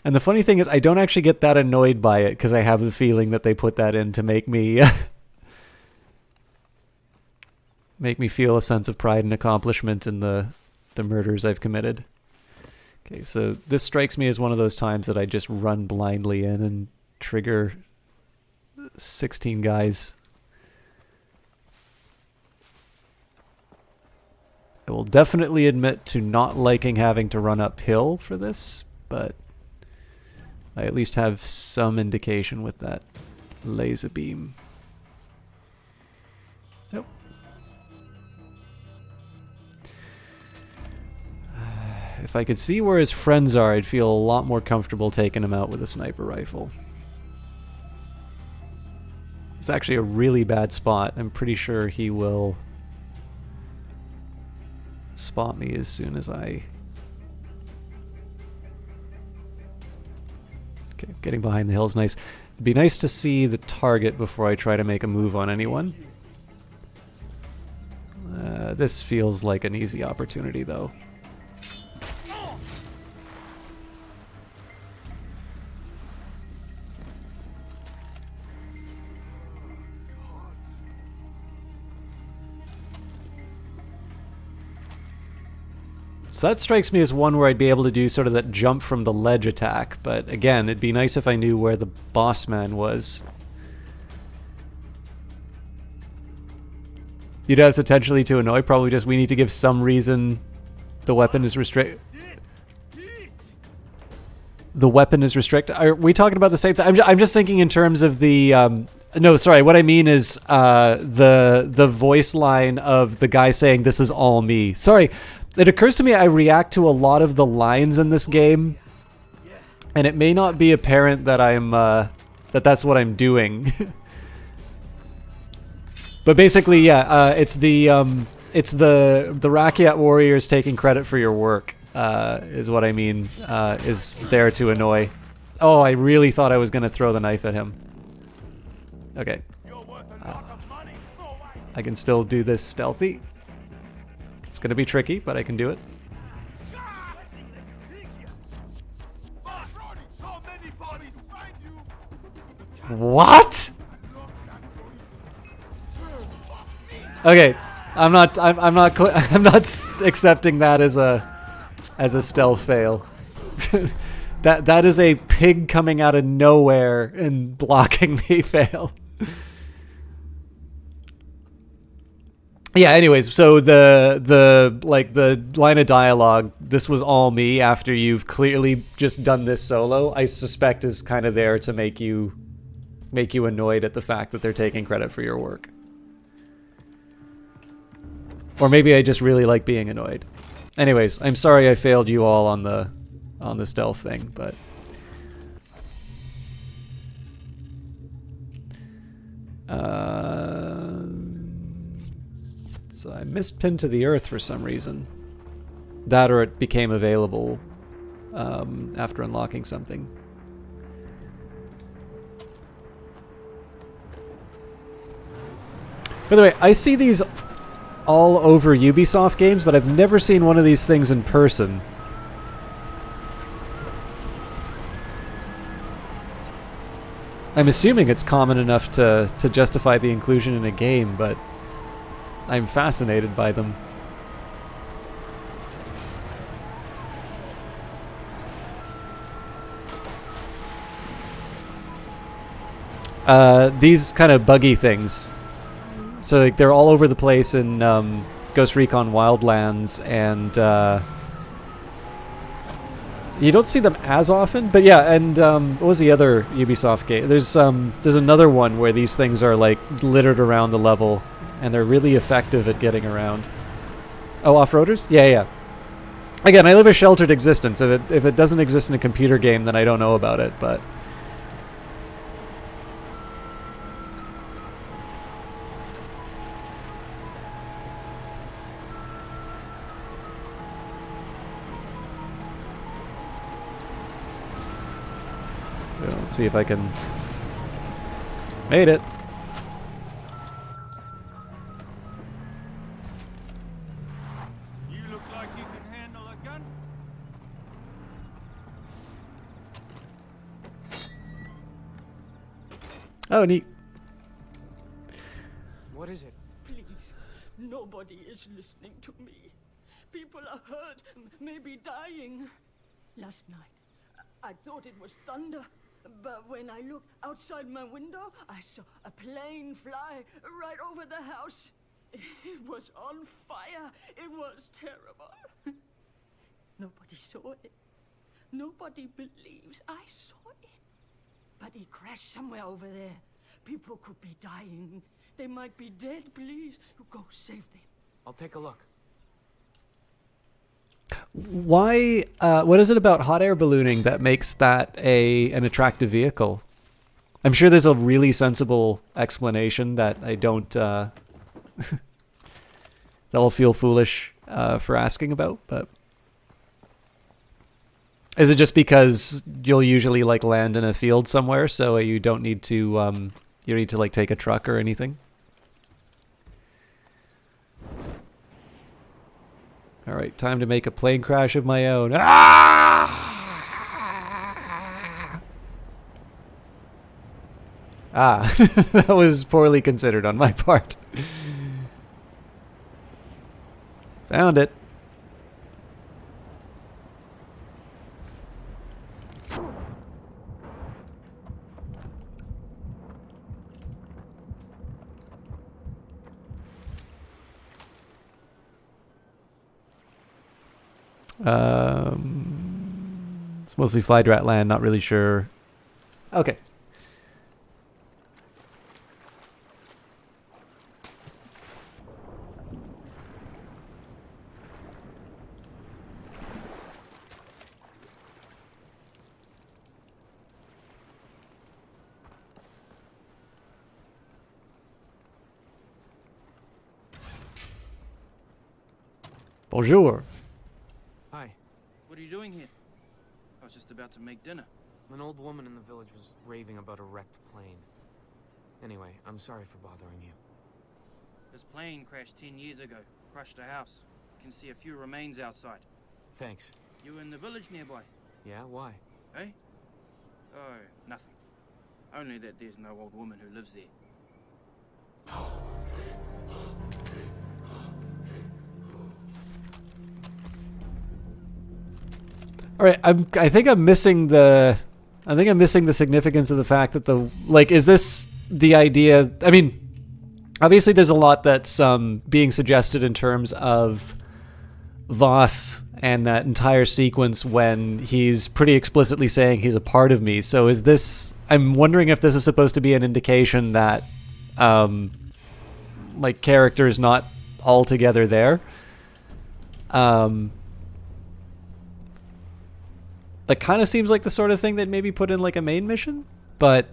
Speaker 1: And the funny thing is, I don't actually get that annoyed by it, because I have the feeling that they put that in to make me... make me feel a sense of pride and accomplishment in the murders I've committed. Okay, so this strikes me as one of those times that I just run blindly in and trigger 16 guys. I will definitely admit to not liking having to run uphill for this, but I at least have some indication with that laser beam. Nope. If I could see where his friends are, I'd feel a lot more comfortable taking him out with a sniper rifle. It's actually a really bad spot. I'm pretty sure he will spot me as soon as I... Okay, getting behind the hill is nice. It'd be nice to see the target before I try to make a move on anyone. This feels like an easy opportunity, though. So that strikes me as one where I'd be able to do sort of that jump from the ledge attack, but again, it'd be nice if I knew where the boss man was. You'd ask potentially to annoy, probably just we need to give some reason the weapon is restricted. The weapon is restricted. Are we talking about the same thing? I'm just thinking in terms of the... no, sorry, what I mean is the voice line of the guy saying, "This is all me." Sorry. It occurs to me I react to a lot of the lines in this game, and it may not be apparent that I'm that's what I'm doing. But basically, yeah, it's the Rakyat warriors taking credit for your work is what I mean. Is there to annoy. Oh, I really thought I was gonna throw the knife at him. Okay, I can still do this stealthy. It's going to be tricky, but I can do it. What? Okay, I'm not accepting that as a stealth fail. that is a pig coming out of nowhere and blocking me fail. Yeah, anyways, so the line of dialogue, "This was all me," after you've clearly just done this solo, I suspect is kind of there to make you annoyed at the fact that they're taking credit for your work. Or maybe I just really like being annoyed. Anyways, I'm sorry I failed you all on the stealth thing, but missed Pin to the Earth for some reason. That or it became available after unlocking something. By the way, I see these all over Ubisoft games, but I've never seen one of these things in person. I'm assuming it's common enough to justify the inclusion in a game, but I'm fascinated by them. These kind of buggy things. So like, they're all over the place in Ghost Recon Wildlands, and you don't see them as often. But yeah, and what was the other Ubisoft game? There's another one where these things are like littered around the level, and they're really effective at getting around. Oh, off-roaders? Yeah, yeah. Again, I live a sheltered existence. If it doesn't exist in a computer game, then I don't know about it, but... Let's see if I can... Made it!
Speaker 3: You look like you can handle a gun.
Speaker 1: Oh, neat.
Speaker 4: What is it?
Speaker 9: Please, nobody is listening to me. People are hurt, maybe dying. Last night, I thought it was thunder, but when I looked outside my window, I saw a plane fly right over the house. It was on fire. It was terrible. Nobody saw it. Nobody believes I saw it. But it crashed somewhere over there. People could be dying. They might be dead. Please, go save them.
Speaker 4: I'll take a look.
Speaker 1: Why? What is it about hot air ballooning that makes that an attractive vehicle? I'm sure there's a really sensible explanation that I don't. That'll feel foolish for asking about, but is it just because you'll usually like land in a field somewhere, so you don't need to you don't need to like take a truck or anything? All right, time to make a plane crash of my own. Ah! That was poorly considered on my part. Found it. It's mostly Flydrat land, not really sure. Okay. Bonjour.
Speaker 4: Hi.
Speaker 3: What are you doing here? I was just about to make dinner.
Speaker 4: An old woman in the village was raving about a wrecked plane. Anyway, I'm sorry for bothering you.
Speaker 3: This plane crashed 10 years ago. Crushed a house. You can see a few remains outside.
Speaker 4: Thanks.
Speaker 3: You were in the village nearby,
Speaker 4: Yeah, why?
Speaker 3: eh? Oh, nothing. Only that there's no old woman who lives there.
Speaker 1: All right, I think I'm missing the significance of the fact that is this the idea? I mean, obviously there's a lot that's being suggested in terms of Vaas and that entire sequence when he's pretty explicitly saying he's a part of me. So is this? I'm wondering if this is supposed to be an indication that like character is not altogether there. That kind of seems like the sort of thing that maybe put in like a main mission, but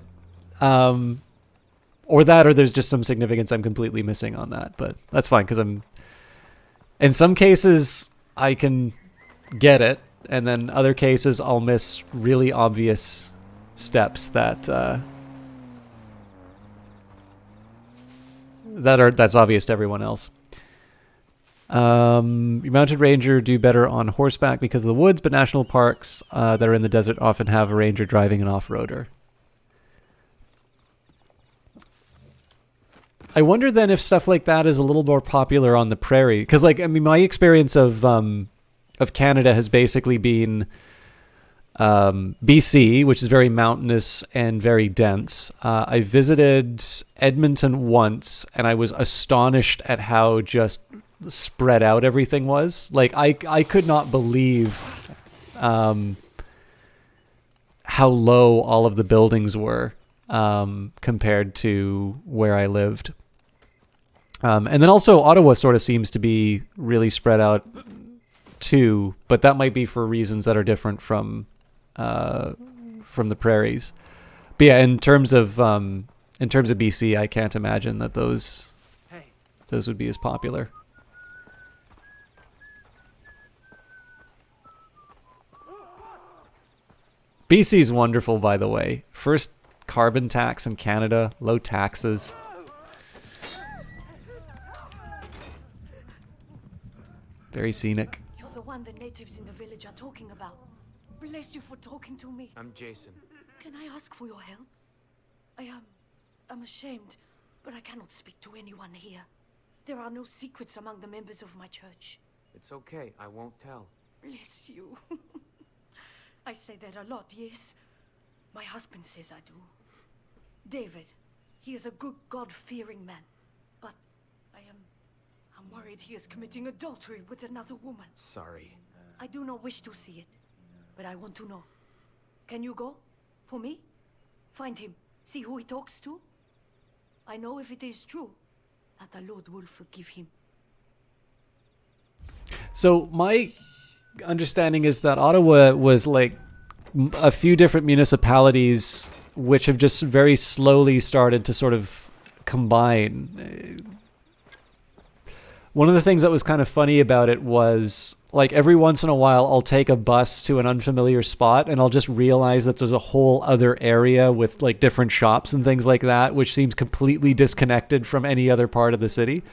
Speaker 1: or there's just some significance I'm completely missing on that. But that's fine because I'm In some cases, I can get it, and then other cases, I'll miss really obvious steps that's obvious to everyone else. Your mounted ranger do better on horseback because of the woods, but national parks that are in the desert often have a ranger driving an off-roader. I wonder then if stuff like that is a little more popular on the prairie, because like I mean, my experience of Canada has basically been BC, which is very mountainous and very dense. I visited Edmonton once, and I was astonished at how just spread out everything was. Like I could not believe how low all of the buildings were compared to where I lived. And then also Ottawa sort of seems to be really spread out too, but that might be for reasons that are different from the prairies. But yeah, in terms of BC, I can't imagine that those would be as popular. BC's wonderful, by the way. First carbon tax in Canada, low taxes. Very scenic.
Speaker 9: You're the one the natives in the village are talking about. Bless you for talking to me.
Speaker 4: I'm Jason.
Speaker 9: Can I ask for your help? I'm ashamed, but I cannot speak to anyone here. There are no secrets among the members of my church.
Speaker 4: It's okay. I won't tell.
Speaker 9: Bless you. I say that a lot, yes. My husband says I do. David, he is a good God-fearing man. But I'm worried he is committing adultery with another woman.
Speaker 4: Sorry.
Speaker 9: I do not wish to see it, but I want to know. Can you go? For me? Find him. See who he talks to? I know if it is true, that the Lord will forgive him.
Speaker 1: So my understanding is that Ottawa was like a few different municipalities which have just very slowly started to sort of combine. One of the things that was kind of funny about it was, like, every once in a while I'll take a bus to an unfamiliar spot and I'll just realize that there's a whole other area with like different shops and things like that, which seems completely disconnected from any other part of the city.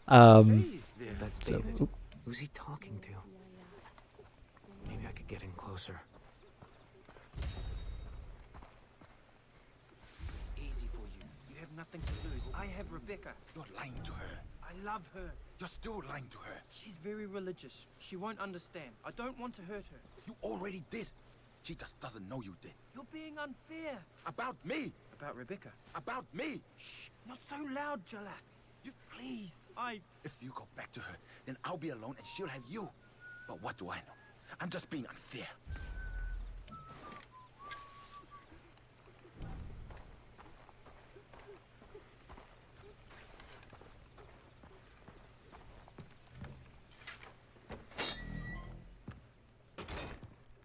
Speaker 4: That's David. Who's he talking to? Maybe I could get in closer.
Speaker 3: It's easy for you. You have nothing to lose. I have Rebecca.
Speaker 7: You're lying to her.
Speaker 3: I love her.
Speaker 7: You're still lying to her.
Speaker 3: She's very religious. She won't understand. I don't want to hurt her.
Speaker 7: You already did. She just doesn't know you did.
Speaker 3: You're being unfair.
Speaker 7: About me.
Speaker 3: About Rebecca.
Speaker 7: About me.
Speaker 3: Shh, not so loud, Jalak. You please.
Speaker 7: If you go back to her, then I'll be alone and she'll have you. But what do I know? I'm just being unfair.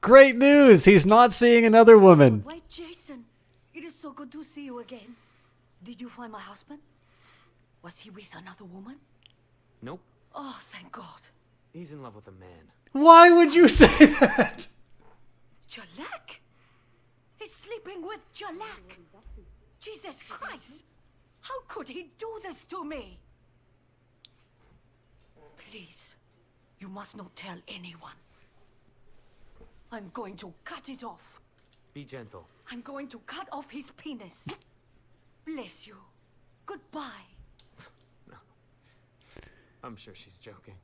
Speaker 1: Great news! He's not seeing another woman.
Speaker 9: Wait, Jason. It is so good to see you again. Did you find my husband? Was he with another woman?
Speaker 4: Nope.
Speaker 9: Oh, thank God.
Speaker 4: He's in love with a man.
Speaker 1: Why would you say that?
Speaker 9: Jalak? He's sleeping with Jalak? Jesus Christ! How could he do this to me? Please, you must not tell anyone. I'm going to cut it off.
Speaker 4: Be gentle.
Speaker 9: I'm going to cut off his penis. Bless you. Goodbye.
Speaker 4: I'm sure she's joking.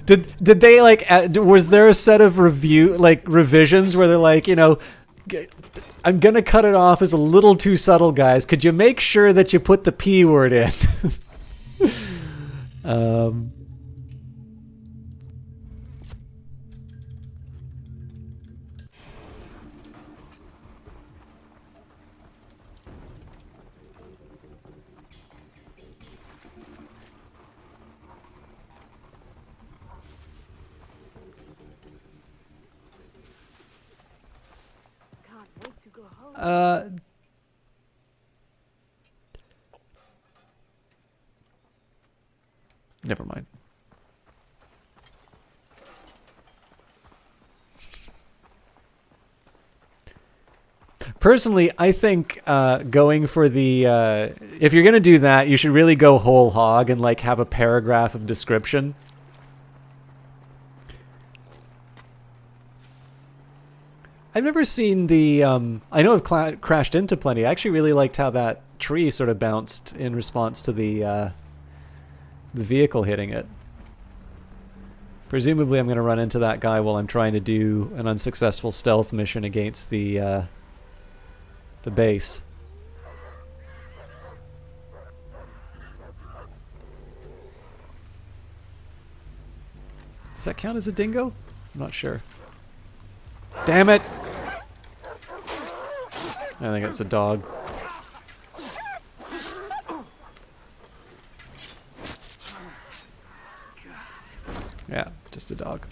Speaker 1: Did they like? Was there a set of revisions where they're like, you know, I'm gonna cut it off as a little too subtle, guys. Could you make sure that you put the P word in?
Speaker 9: Can't wait to go home.
Speaker 1: Never mind. Personally, I think going for the if you're gonna do that, you should really go whole hog and like have a paragraph of description. I've never seen the. I know I've crashed into plenty. I actually really liked how that tree sort of bounced in response to the vehicle hitting it. Presumably, I'm going to run into that guy while I'm trying to do an unsuccessful stealth mission against the base. Does that count as a dingo? I'm not sure. Damn it! I think it's a dog. Yeah, just a dog.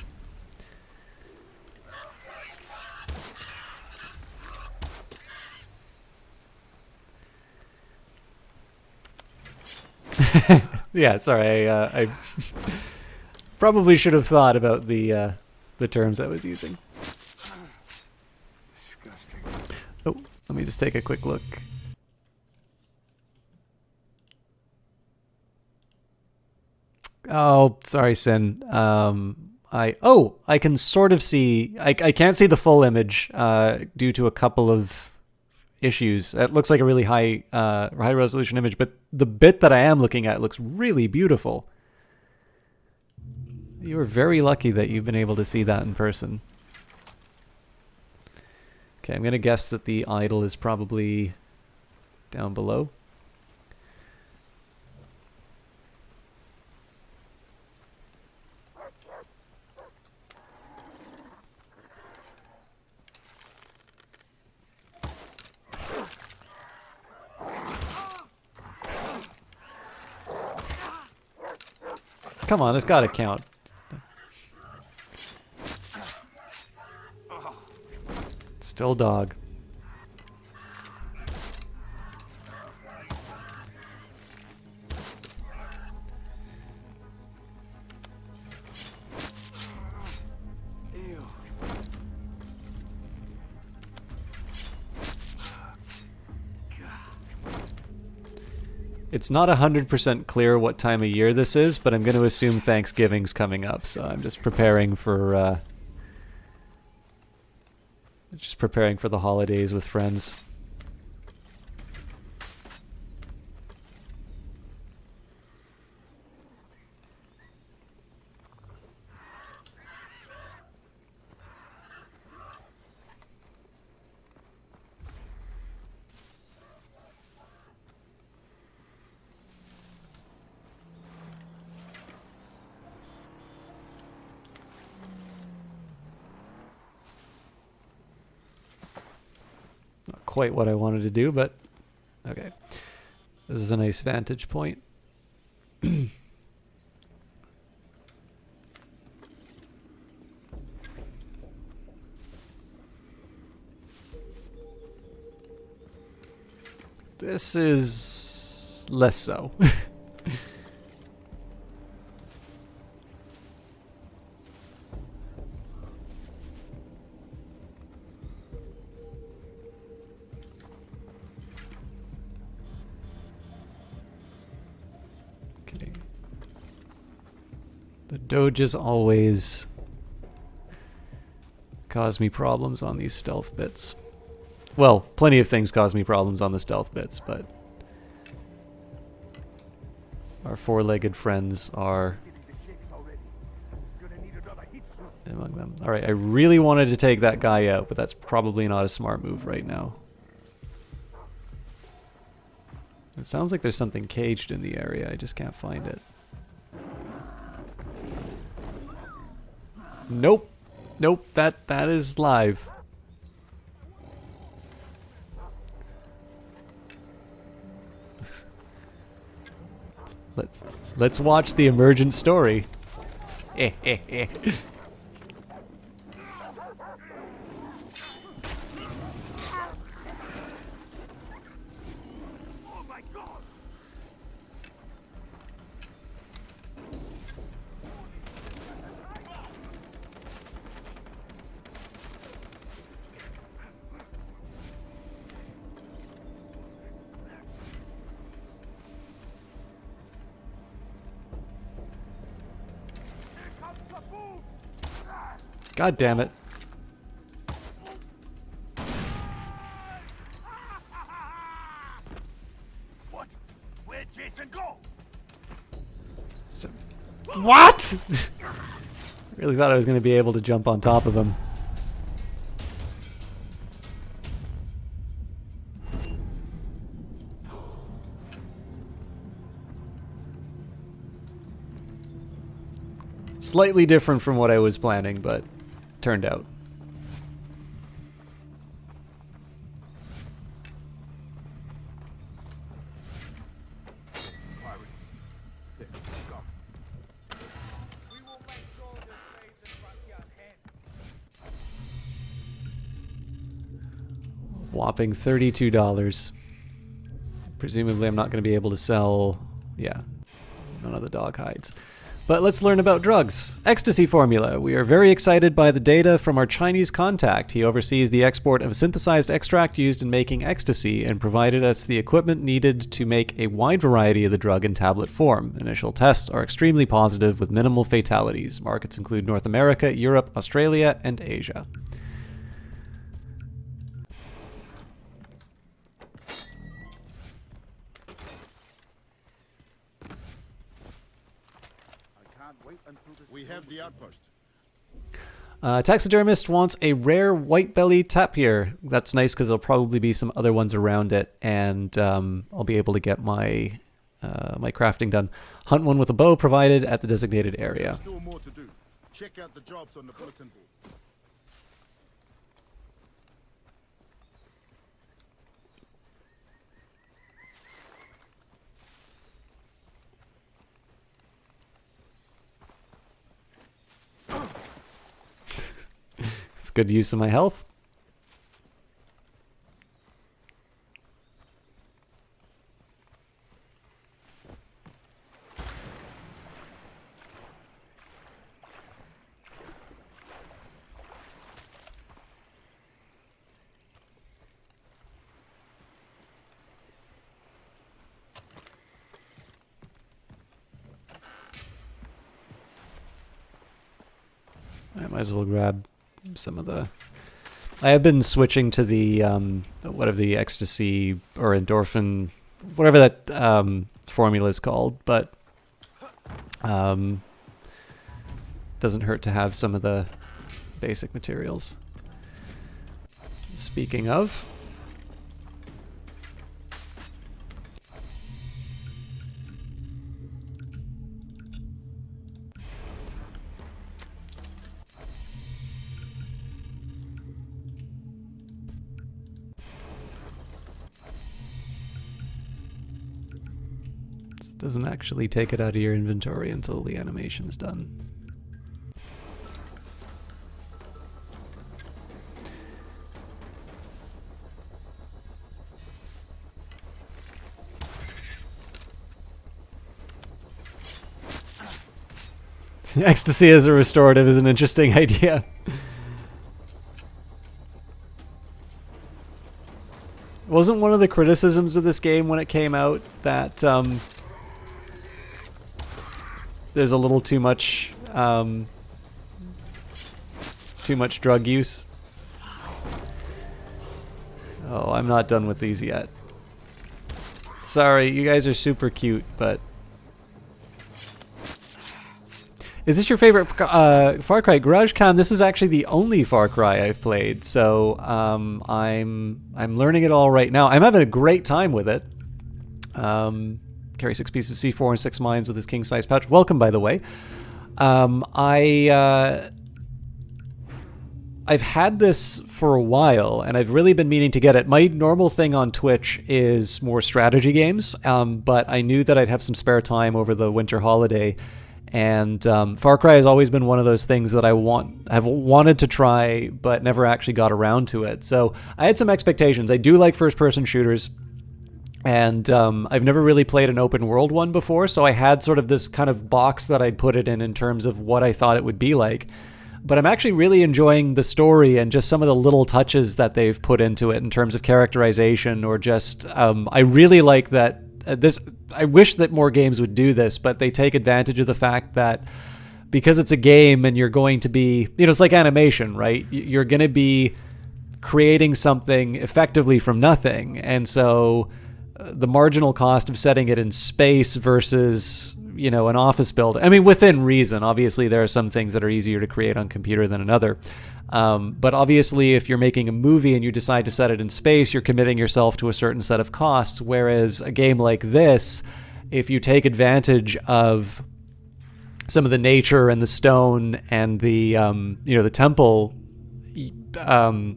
Speaker 1: Yeah, sorry. I probably should have thought about the terms I was using.
Speaker 4: Disgusting.
Speaker 1: Oh, let me just take a quick look. Oh, sorry, Sin. I can sort of see. I can't see the full image due to a couple of issues. It looks like a really high resolution image, but the bit that I am looking at looks really beautiful. You are very lucky that you've been able to see that in person. Okay, I'm gonna guess that the idol is probably down below. Come on, it's gotta count. Still dog.
Speaker 4: Ew.
Speaker 1: It's not 100% clear what time of year this is, but I'm going to assume Thanksgiving's coming up, so I'm just preparing for the holidays with friends. Not quite what I wanted to do, but okay. This is a nice vantage point. This is less so. Okay. The doges always cause me problems on these stealth bits. Well, plenty of things cause me problems on the stealth bits, but our four-legged friends are among them. Alright, I really wanted to take that guy out, but that's probably not a smart move right now. It sounds like there's something caged in the area, I just can't find it. Nope. Nope, that is live. Let's watch the emergent story. God damn it.
Speaker 7: What? Where'd Jason go?
Speaker 1: So, what? Really thought I was going to be able to jump on top of him. Slightly different from what I was planning, but turned out. Whopping $32. Presumably I'm not going to be able to sell, yeah, none of the dog hides. But let's learn about drugs. Ecstasy formula. We are very excited by the data from our Chinese contact. He oversees the export of synthesized extract used in making ecstasy and provided us the equipment needed to make a wide variety of the drug in tablet form. Initial tests are extremely positive with minimal fatalities. Markets include North America, Europe, Australia, and Asia.
Speaker 10: We have the outpost.
Speaker 1: Taxidermist wants a rare white-bellied tapir. That's nice because there'll probably be some other ones around it, and I'll be able to get my my crafting done. Hunt one with a bow provided at the designated area.
Speaker 10: There's still more to do. Check out the jobs on the bulletin board.
Speaker 1: It's good use of my health. I might as well grab some of the... I have been switching to the whatever the ecstasy or endorphin, whatever that formula is called, but doesn't hurt to have some of the basic materials. Speaking of, it doesn't actually take it out of your inventory until the animation's done. Ecstasy as a restorative is an interesting idea. Wasn't one of the criticisms of this game when it came out that there's a little too much drug use? Oh, I'm not done with these yet. Sorry, you guys are super cute, but... Is this your favorite Far Cry? GarageCon, this is actually the only Far Cry I've played, so I'm learning it all right now. I'm having a great time with it. Carry 6 pieces of C4 and 6 mines with his king-size pouch. Welcome, by the way. I've had this for a while, and I've really been meaning to get it. My normal thing on Twitch is more strategy games, but I knew that I'd have some spare time over the winter holiday. And Far Cry has always been one of those things that have wanted to try, but never actually got around to it. So I had some expectations. I do like first-person shooters, and I've never really played an open-world one before, so I had sort of this kind of box that I'd put it in terms of what I thought it would be like. But I'm actually really enjoying the story and just some of the little touches that they've put into it in terms of characterization, or just I really like that I wish that more games would do this, but they take advantage of the fact that because it's a game and you're going to be, it's like animation, right? You're going to be creating something effectively from nothing. And so the marginal cost of setting it in space versus, an office building, I mean, within reason, obviously there are some things that are easier to create on computer than another. But obviously if you're making a movie and you decide to set it in space, you're committing yourself to a certain set of costs. Whereas a game like this, if you take advantage of some of the nature and the stone and the, the temple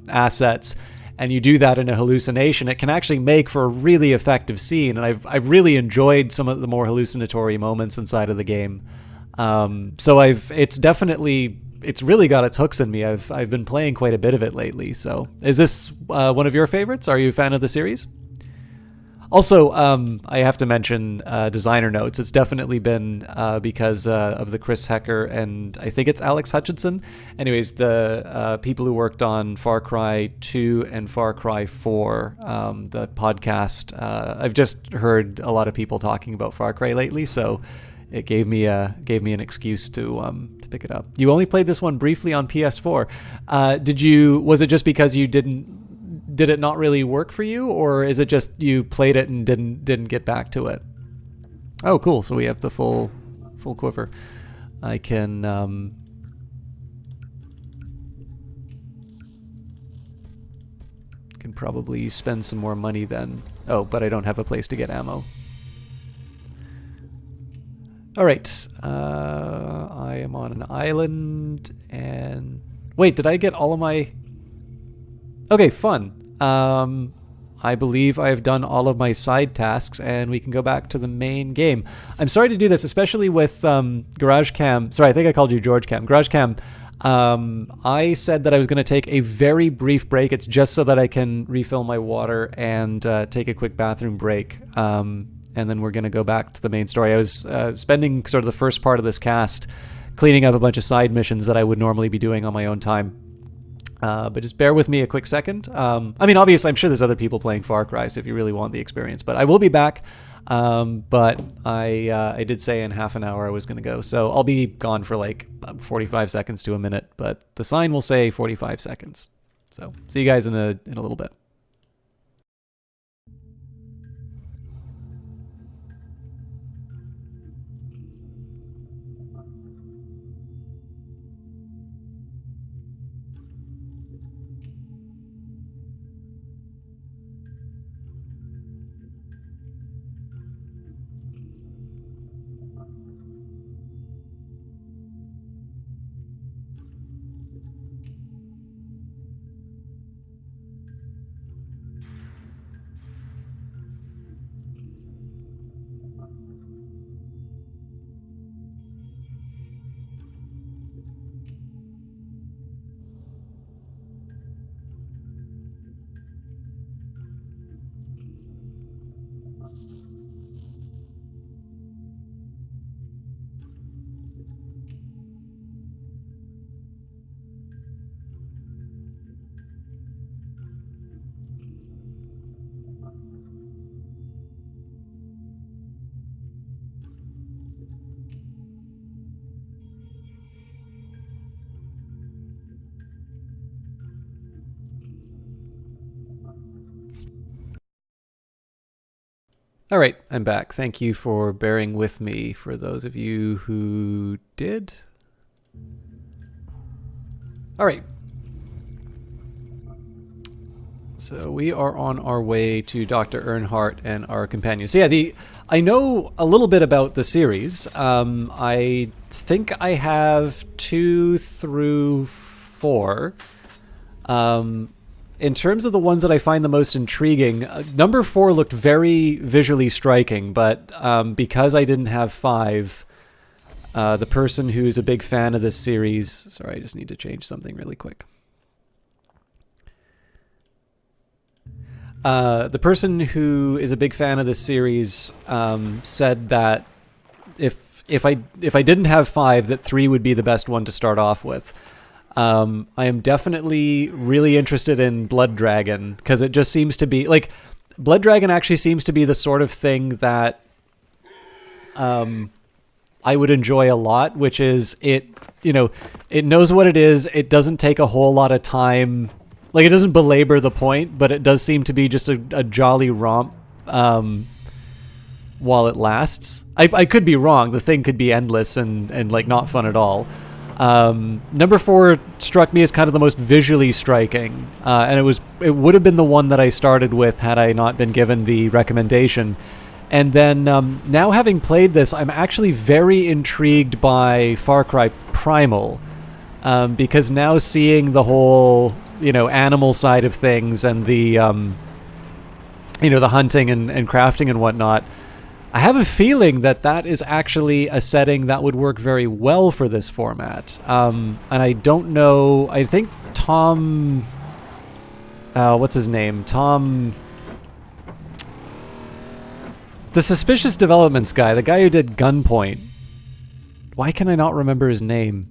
Speaker 1: assets, and you do that in a hallucination, it can actually make for a really effective scene. And I've really enjoyed some of the more hallucinatory moments inside of the game. So it's really got its hooks in me. I've been playing quite a bit of it lately. So is this one of your favorites? Are you a fan of the series? Also, I have to mention designer notes. It's definitely been because of the Chris Hecker and I think it's Alex Hutchinson. Anyways, the people who worked on Far Cry 2 and Far Cry 4, the podcast. I've just heard a lot of people talking about Far Cry lately, so it gave me an excuse to pick it up. You only played this one briefly on PS4. Was it just because you did it not really work for you, or is it just you played it and didn't get back to it? Oh, cool. So we have the full quiver. I can probably spend some more money then. Oh, but I don't have a place to get ammo. All right. I am on an island and wait, did I get all of my... Okay, fun. I believe I've done all of my side tasks and we can go back to the main game. I'm sorry to do this, especially with GarageCam. Sorry, I think I called you GeorgeCam. GarageCam. I said that I was going to take a very brief break. It's just so that I can refill my water and take a quick bathroom break. And then we're going to go back to the main story. I was spending sort of the first part of this cast cleaning up a bunch of side missions that I would normally be doing on my own time. But just bear with me a quick second. I mean, obviously, I'm sure there's other people playing Far Cry, so if you really want the experience. But I will be back. But I did say in half an hour I was going to go. So I'll be gone for like 45 seconds to a minute. But the sign will say 45 seconds. So see you guys in a little bit. All right, I'm back. Thank you for bearing with me, for those of you who did. All right. So we are on our way to Dr. Earnhardt and our companions. So yeah, I know a little bit about the series. I think I have 2 through 4. In terms of the ones that I find the most intriguing, number 4 looked very visually striking, but because I didn't have 5, the person who's a big fan of this series... Sorry, I just need to change something really quick. The person who is a big fan of this series said that if I didn't have 5, that 3 would be the best one to start off with. I am definitely really interested in Blood Dragon, because it just seems to be like Blood Dragon actually seems to be the sort of thing that I would enjoy a lot, which is it knows what it is. It doesn't take a whole lot of time. Like, it doesn't belabor the point, but it does seem to be just a jolly romp while it lasts. I could be wrong. The thing could be endless and like not fun at all. Number 4 struck me as kind of the most visually striking, and it would have been the one that I started with had I not been given the recommendation. And then now having played this, I'm actually very intrigued by Far Cry Primal, because now seeing the whole animal side of things and the the hunting and crafting and whatnot, I have a feeling that is actually a setting that would work very well for this format. And I don't know. I think Tom, what's his name? Tom, the Suspicious Developments guy, the guy who did Gunpoint. Why can I not remember his name?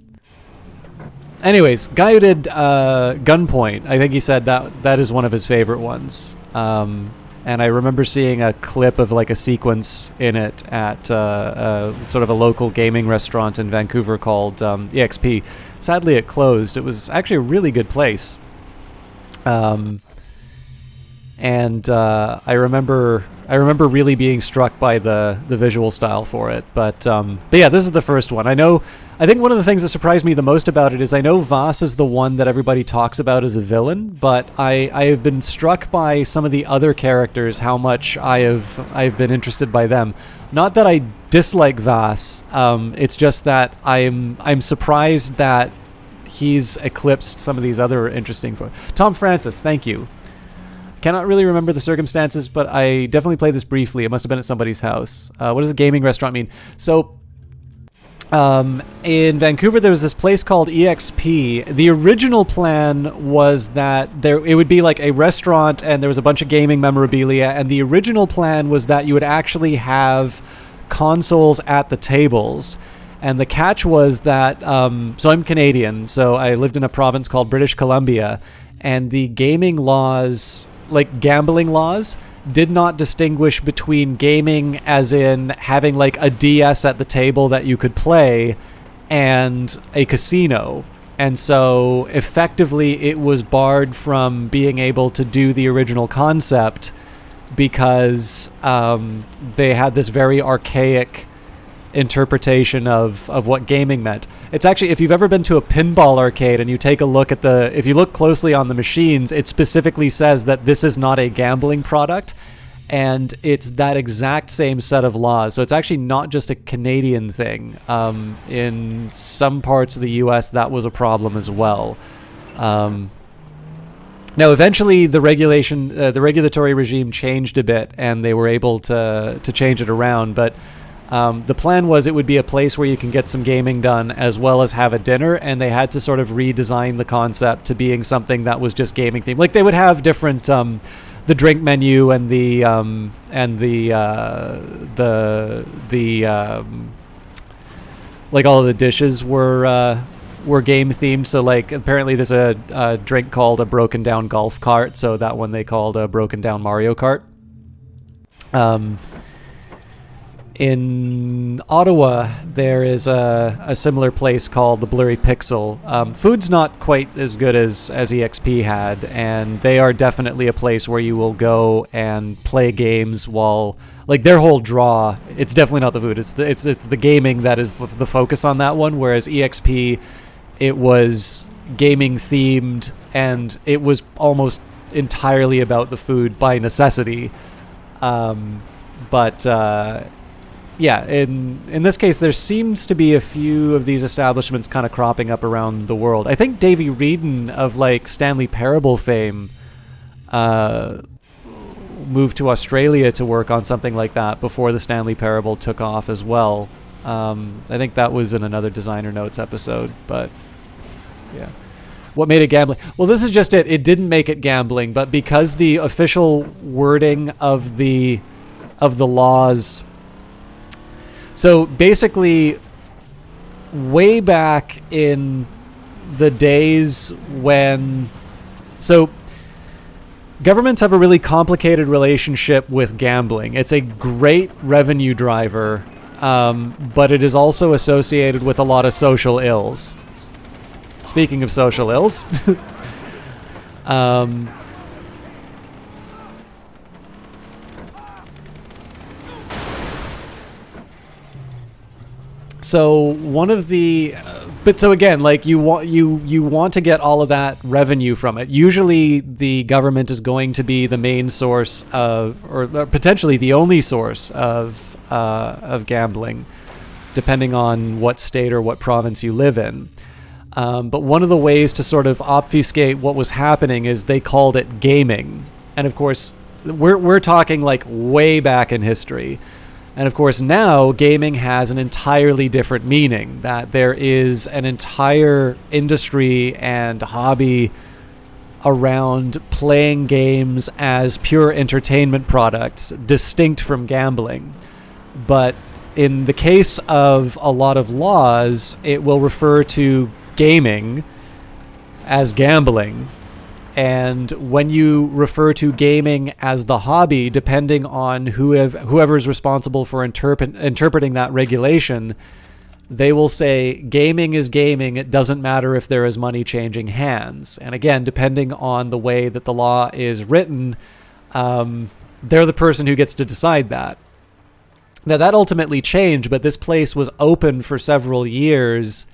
Speaker 1: Anyways, guy who did Gunpoint, I think he said that is one of his favorite ones. And I remember seeing a clip of like a sequence in it at sort of a local gaming restaurant in Vancouver called EXP. Sadly, it closed. It was actually a really good place. And I remember really being struck by the visual style for it. But yeah, this is the first one. I think one of the things that surprised me the most about it is I know Vaas is the one that everybody talks about as a villain, but I have been struck by some of the other characters, how much I've been interested by them. Not that I dislike Vaas, it's just that I'm surprised that he's eclipsed some of these other interesting folks. Tom Francis, thank you. Cannot really remember the circumstances, but I definitely played this briefly. It must have been at somebody's house. What does a gaming restaurant mean? So, in Vancouver, there was this place called EXP. The original plan was that it would be like a restaurant, and there was a bunch of gaming memorabilia. And the original plan was that you would actually have consoles at the tables. And the catch was that, so I'm Canadian, so I lived in a province called British Columbia, and the gaming laws, like gambling laws, did not distinguish between gaming as in having like a DS at the table that you could play and a casino. And so effectively it was barred from being able to do the original concept because they had this very archaic interpretation of what gaming meant. It's actually, if you've ever been to a pinball arcade and you take a look at if you look closely on the machines, it specifically says that this is not a gambling product, and it's that exact same set of laws. So it's actually not just a Canadian thing. In some parts of the US, that was a problem as well. Now, eventually, the regulatory regime changed a bit, and they were able to change it around, but the plan was it would be a place where you can get some gaming done as well as have a dinner, and they had to sort of redesign the concept to being something that was just gaming themed. Like they would have different the drink menu and the like all of the dishes were game themed. So like apparently there's a drink called a broken down golf cart, so that one they called a broken down Mario Kart. In Ottawa, there is a similar place called the Blurry Pixel. Food's not quite as good as EXP had, and they are definitely a place where you will go and play games while, like, their whole draw, it's definitely not the food, it's the gaming that is the focus on that one, whereas EXP, it was gaming themed, and it was almost entirely about the food by necessity. Yeah, in this case, there seems to be a few of these establishments kind of cropping up around the world. I think Davey Reedon of like Stanley Parable fame moved to Australia to work on something like that before the Stanley Parable took off as well. I think that was in another Designer Notes episode, but yeah. What made it gambling? Well, this is just it. It didn't make it gambling, but because the official wording of the laws. So basically, way back in the days when... So governments have a really complicated relationship with gambling. It's a great revenue driver, but it is also associated with a lot of social ills. Speaking of social ills, so one of the, but so again, like you want to get all of that revenue from it. Usually, the government is going to be the main source of, or potentially the only source of gambling, depending on what state or what province you live in. But one of the ways to sort of obfuscate what was happening is they called it gaming, and of course, we're talking like way back in history. And of course, now gaming has an entirely different meaning, that there is an entire industry and hobby around playing games as pure entertainment products, distinct from gambling. But in the case of a lot of laws, it will refer to gaming as gambling. And when you refer to gaming as the hobby, depending on whoever is responsible for interpreting that regulation, they will say gaming is gaming. It doesn't matter if there is money changing hands. And again, depending on the way that the law is written, they're the person who gets to decide that. Now, that ultimately changed, but this place was open for several years.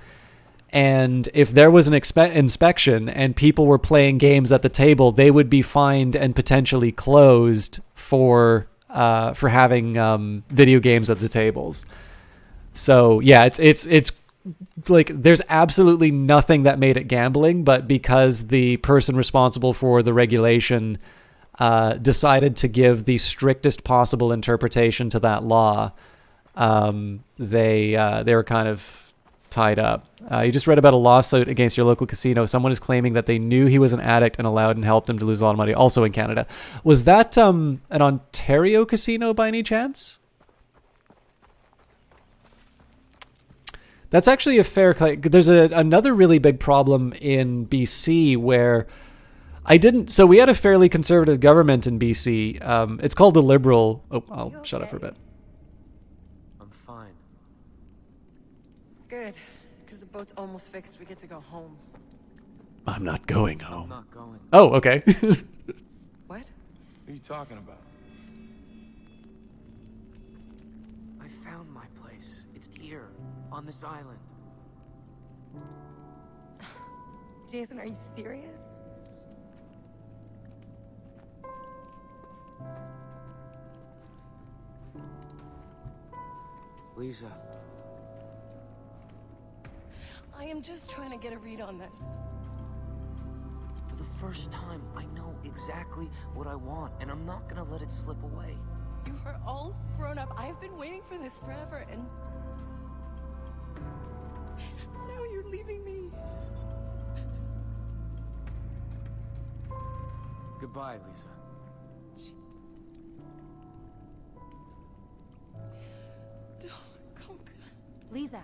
Speaker 1: And if there was an inspection and people were playing games at the table, they would be fined and potentially closed for having video games at the tables. So yeah, it's like there's absolutely nothing that made it gambling, but because the person responsible for the regulation decided to give the strictest possible interpretation to that law, they were kind of tied up. You just read about a lawsuit against your local casino. Someone is claiming that they knew he was an addict and allowed and helped him to lose a lot of money, also in Canada. Was that an Ontario casino by any chance? That's actually a fair claim. There's another really big problem in BC where so we had a fairly conservative government in BC. It's called the Liberal. Oh, I'll shut up for a bit.
Speaker 4: I'm fine.
Speaker 11: Good, because the boat's almost fixed. We get to go home.
Speaker 1: I'm not going home.
Speaker 4: I'm not going.
Speaker 1: Oh, okay.
Speaker 11: What?
Speaker 6: What are you talking about?
Speaker 4: I found my place. It's here, on this island.
Speaker 11: Jason, are you serious?
Speaker 4: Lisa.
Speaker 11: I am just trying to get a read on this.
Speaker 4: For the first time, I know exactly what I want, and I'm not gonna let it slip away.
Speaker 11: You are all grown up. I've been waiting for this forever, and now you're leaving me.
Speaker 4: Goodbye, Lisa.
Speaker 12: Lisa,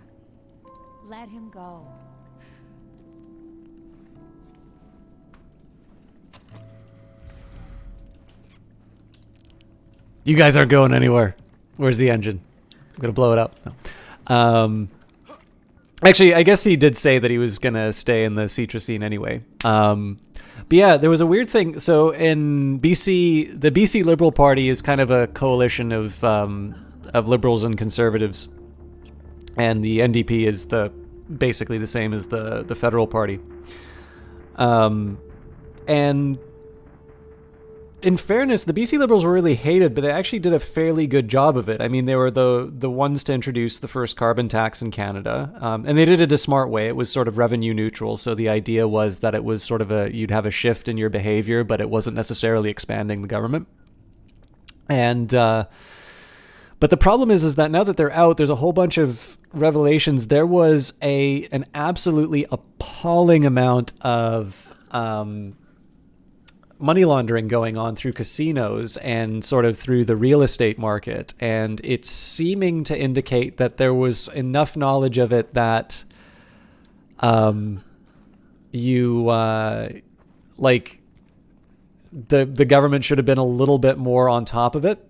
Speaker 12: let him go.
Speaker 1: You guys aren't going anywhere. Where's the engine? I'm gonna blow it up. No. Actually, I guess he did say that he was gonna stay in the Citra scene anyway. But yeah, there was a weird thing. So in BC, the BC Liberal Party is kind of a coalition of liberals and conservatives. And the NDP is basically the same as the federal party. And in fairness, the BC Liberals were really hated, but they actually did a fairly good job of it. I mean, they were the ones to introduce the first carbon tax in Canada. And they did it a smart way. It was sort of revenue neutral. So the idea was that it was sort of you'd have a shift in your behavior, but it wasn't necessarily expanding the government. And but the problem is that now that they're out, there's a whole bunch of revelations. There was an absolutely appalling amount of money laundering going on through casinos and sort of through the real estate market. And it's seeming to indicate that there was enough knowledge of it that the government should have been a little bit more on top of it.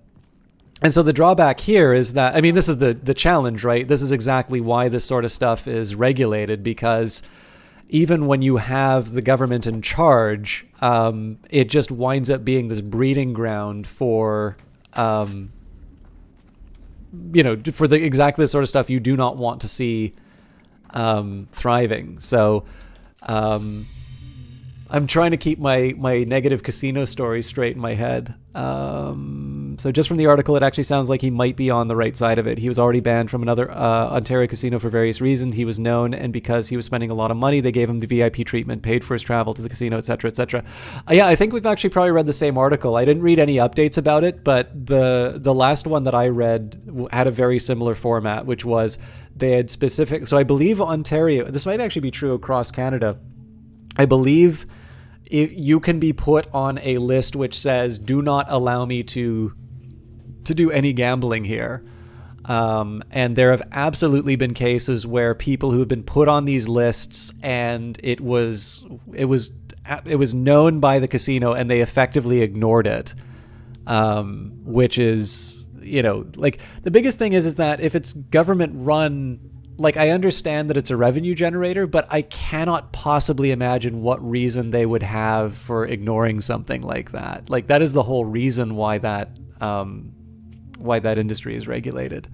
Speaker 1: And so the drawback here is that, I mean, this is the challenge, right? This is exactly why this sort of stuff is regulated, because even when you have the government in charge, it just winds up being this breeding ground for, for exactly the sort of stuff you do not want to see thriving. So I'm trying to keep my negative casino story straight in my head. So just from the article, it actually sounds like he might be on the right side of it. He was already banned from another Ontario casino for various reasons. He was known, and because he was spending a lot of money, they gave him the VIP treatment, paid for his travel to the casino, etc., etc. Yeah, I think we've actually probably read the same article. I didn't read any updates about it, but the last one that I read had a very similar format, which was they had specific... So I believe Ontario... This might actually be true across Canada. I believe you can be put on a list which says, do not allow me to do any gambling here. And there have absolutely been cases where people who have been put on these lists, and it was known by the casino and they effectively ignored it. Which is, like, the biggest thing is that if it's government run, like, I understand that it's a revenue generator, but I cannot possibly imagine what reason they would have for ignoring something like that. Like, that is the whole reason why that industry is regulated.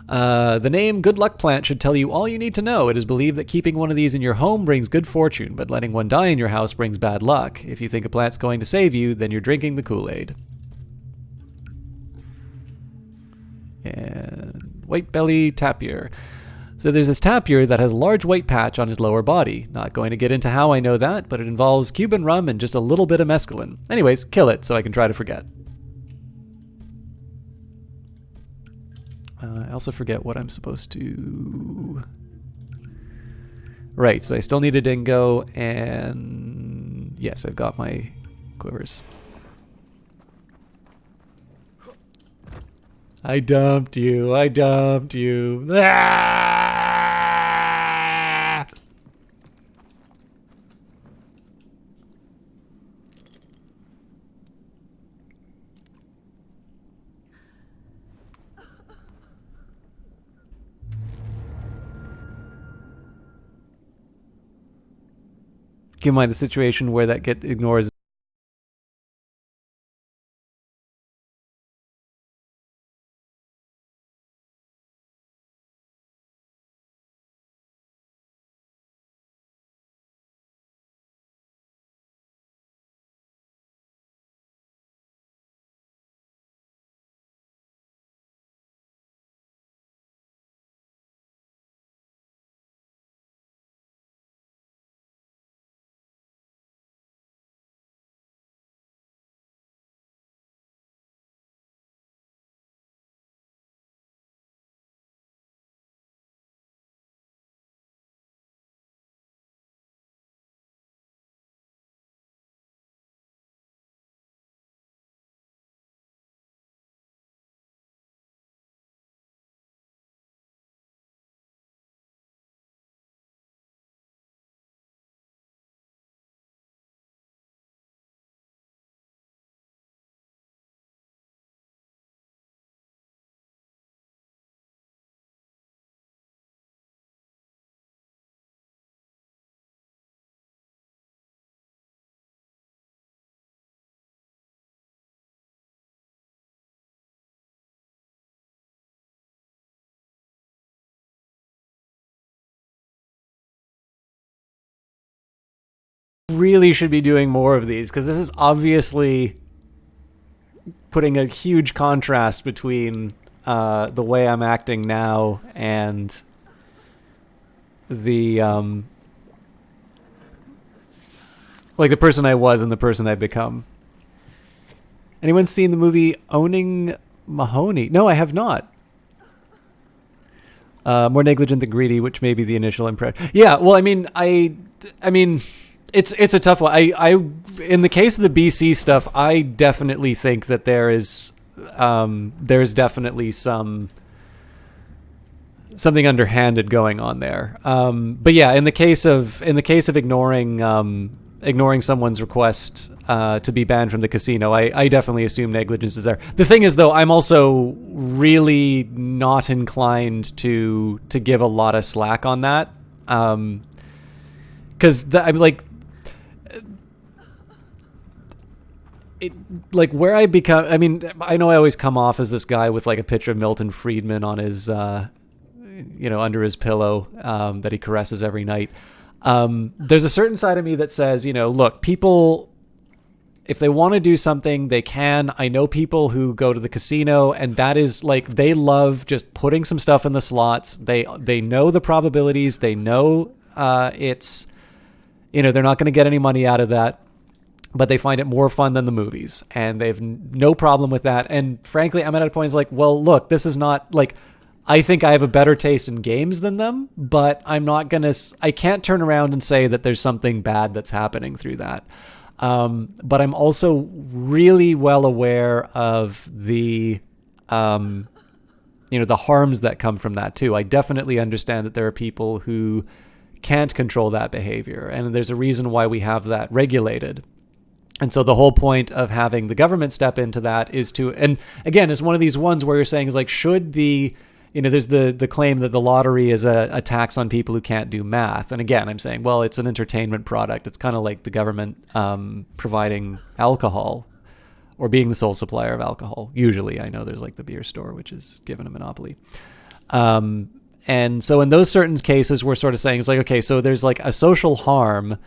Speaker 1: The name Good Luck Plant should tell you all you need to know. It is believed that keeping one of these in your home brings good fortune, but letting one die in your house brings bad luck. If you think a plant's going to save you, then you're drinking the Kool-Aid. And white belly tapir. So there's this tapir that has a large white patch on his lower body. Not going to get into how I know that, but it involves Cuban rum and just a little bit of mescaline. Anyways, kill it so I can try to forget. I also forget what I'm supposed to... Right, so I still need a dingo, and... Yes, I've got my quivers. I dumped you. Ah! Keep in mind the situation where that get ignores. Really should be doing more of these, because this is obviously putting a huge contrast between the way I'm acting now and the like the person I was and the person I've become. Anyone seen the movie Owning Mahoney? No, I have not. More negligent than greedy, which may be the initial impression. Yeah, well, I mean, it's a tough one. I in the case of the BC stuff, I definitely think that there's definitely something underhanded going on there. But yeah, in the case of ignoring someone's request to be banned from the casino, I definitely assume negligence is there. The thing is, though, I'm also really not inclined to give a lot of slack on that, because I'm like, where I become, I mean, I know I always come off as this guy with like a picture of Milton Friedman on his, under his pillow, that he caresses every night. There's a certain side of me that says, look, people, if they want to do something, they can. I know people who go to the casino, and that is like, they love just putting some stuff in the slots. They know the probabilities. They know it's, they're not going to get any money out of that, but they find it more fun than the movies, and they have no problem with that. And frankly, I'm at a point, it's like, well, look, this is not like, I think I have a better taste in games than them, but I can't turn around and say that there's something bad that's happening through that. But I'm also really well aware of the harms that come from that too. I definitely understand that there are people who can't control that behavior, and there's a reason why we have that regulated. And so the whole point of having the government step into that is to, and again, it's one of these ones where you're saying is like, should the, there's the claim that the lottery is a tax on people who can't do math. And again, I'm saying, well, it's an entertainment product. It's kind of like the government providing alcohol or being the sole supplier of alcohol. Usually, I know there's like the beer store, which is given a monopoly. And so in those certain cases, we're sort of saying, it's like, okay, so there's like a social harm,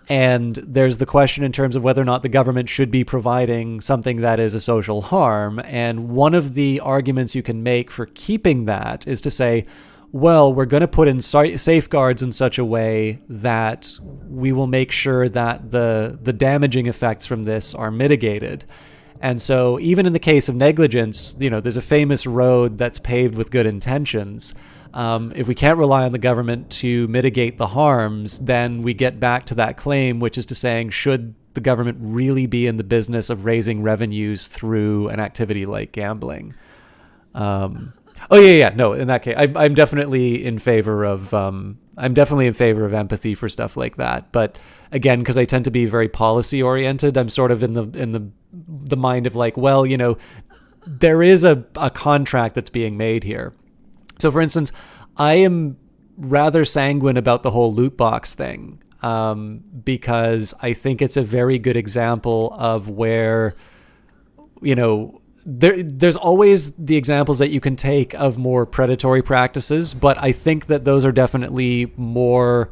Speaker 1: and there's the question in terms of whether or not the government should be providing something that is a social harm. And one of the arguments you can make for keeping that is to say, well, we're going to put in safeguards in such a way that we will make sure that the damaging effects from this are mitigated. And so even in the case of negligence, there's a famous road that's paved with good intentions. If we can't rely on the government to mitigate the harms, then we get back to that claim, which is to saying, should the government really be in the business of raising revenues through an activity like gambling? No, in that case, I'm definitely in favor of empathy for stuff like that. But again, because I tend to be very policy oriented, I'm sort of in the mind of like, well, there is a contract that's being made here. So, for instance, I am rather sanguine about the whole loot box thing, because I think it's a very good example of where, there's always the examples that you can take of more predatory practices, but I think that those are definitely more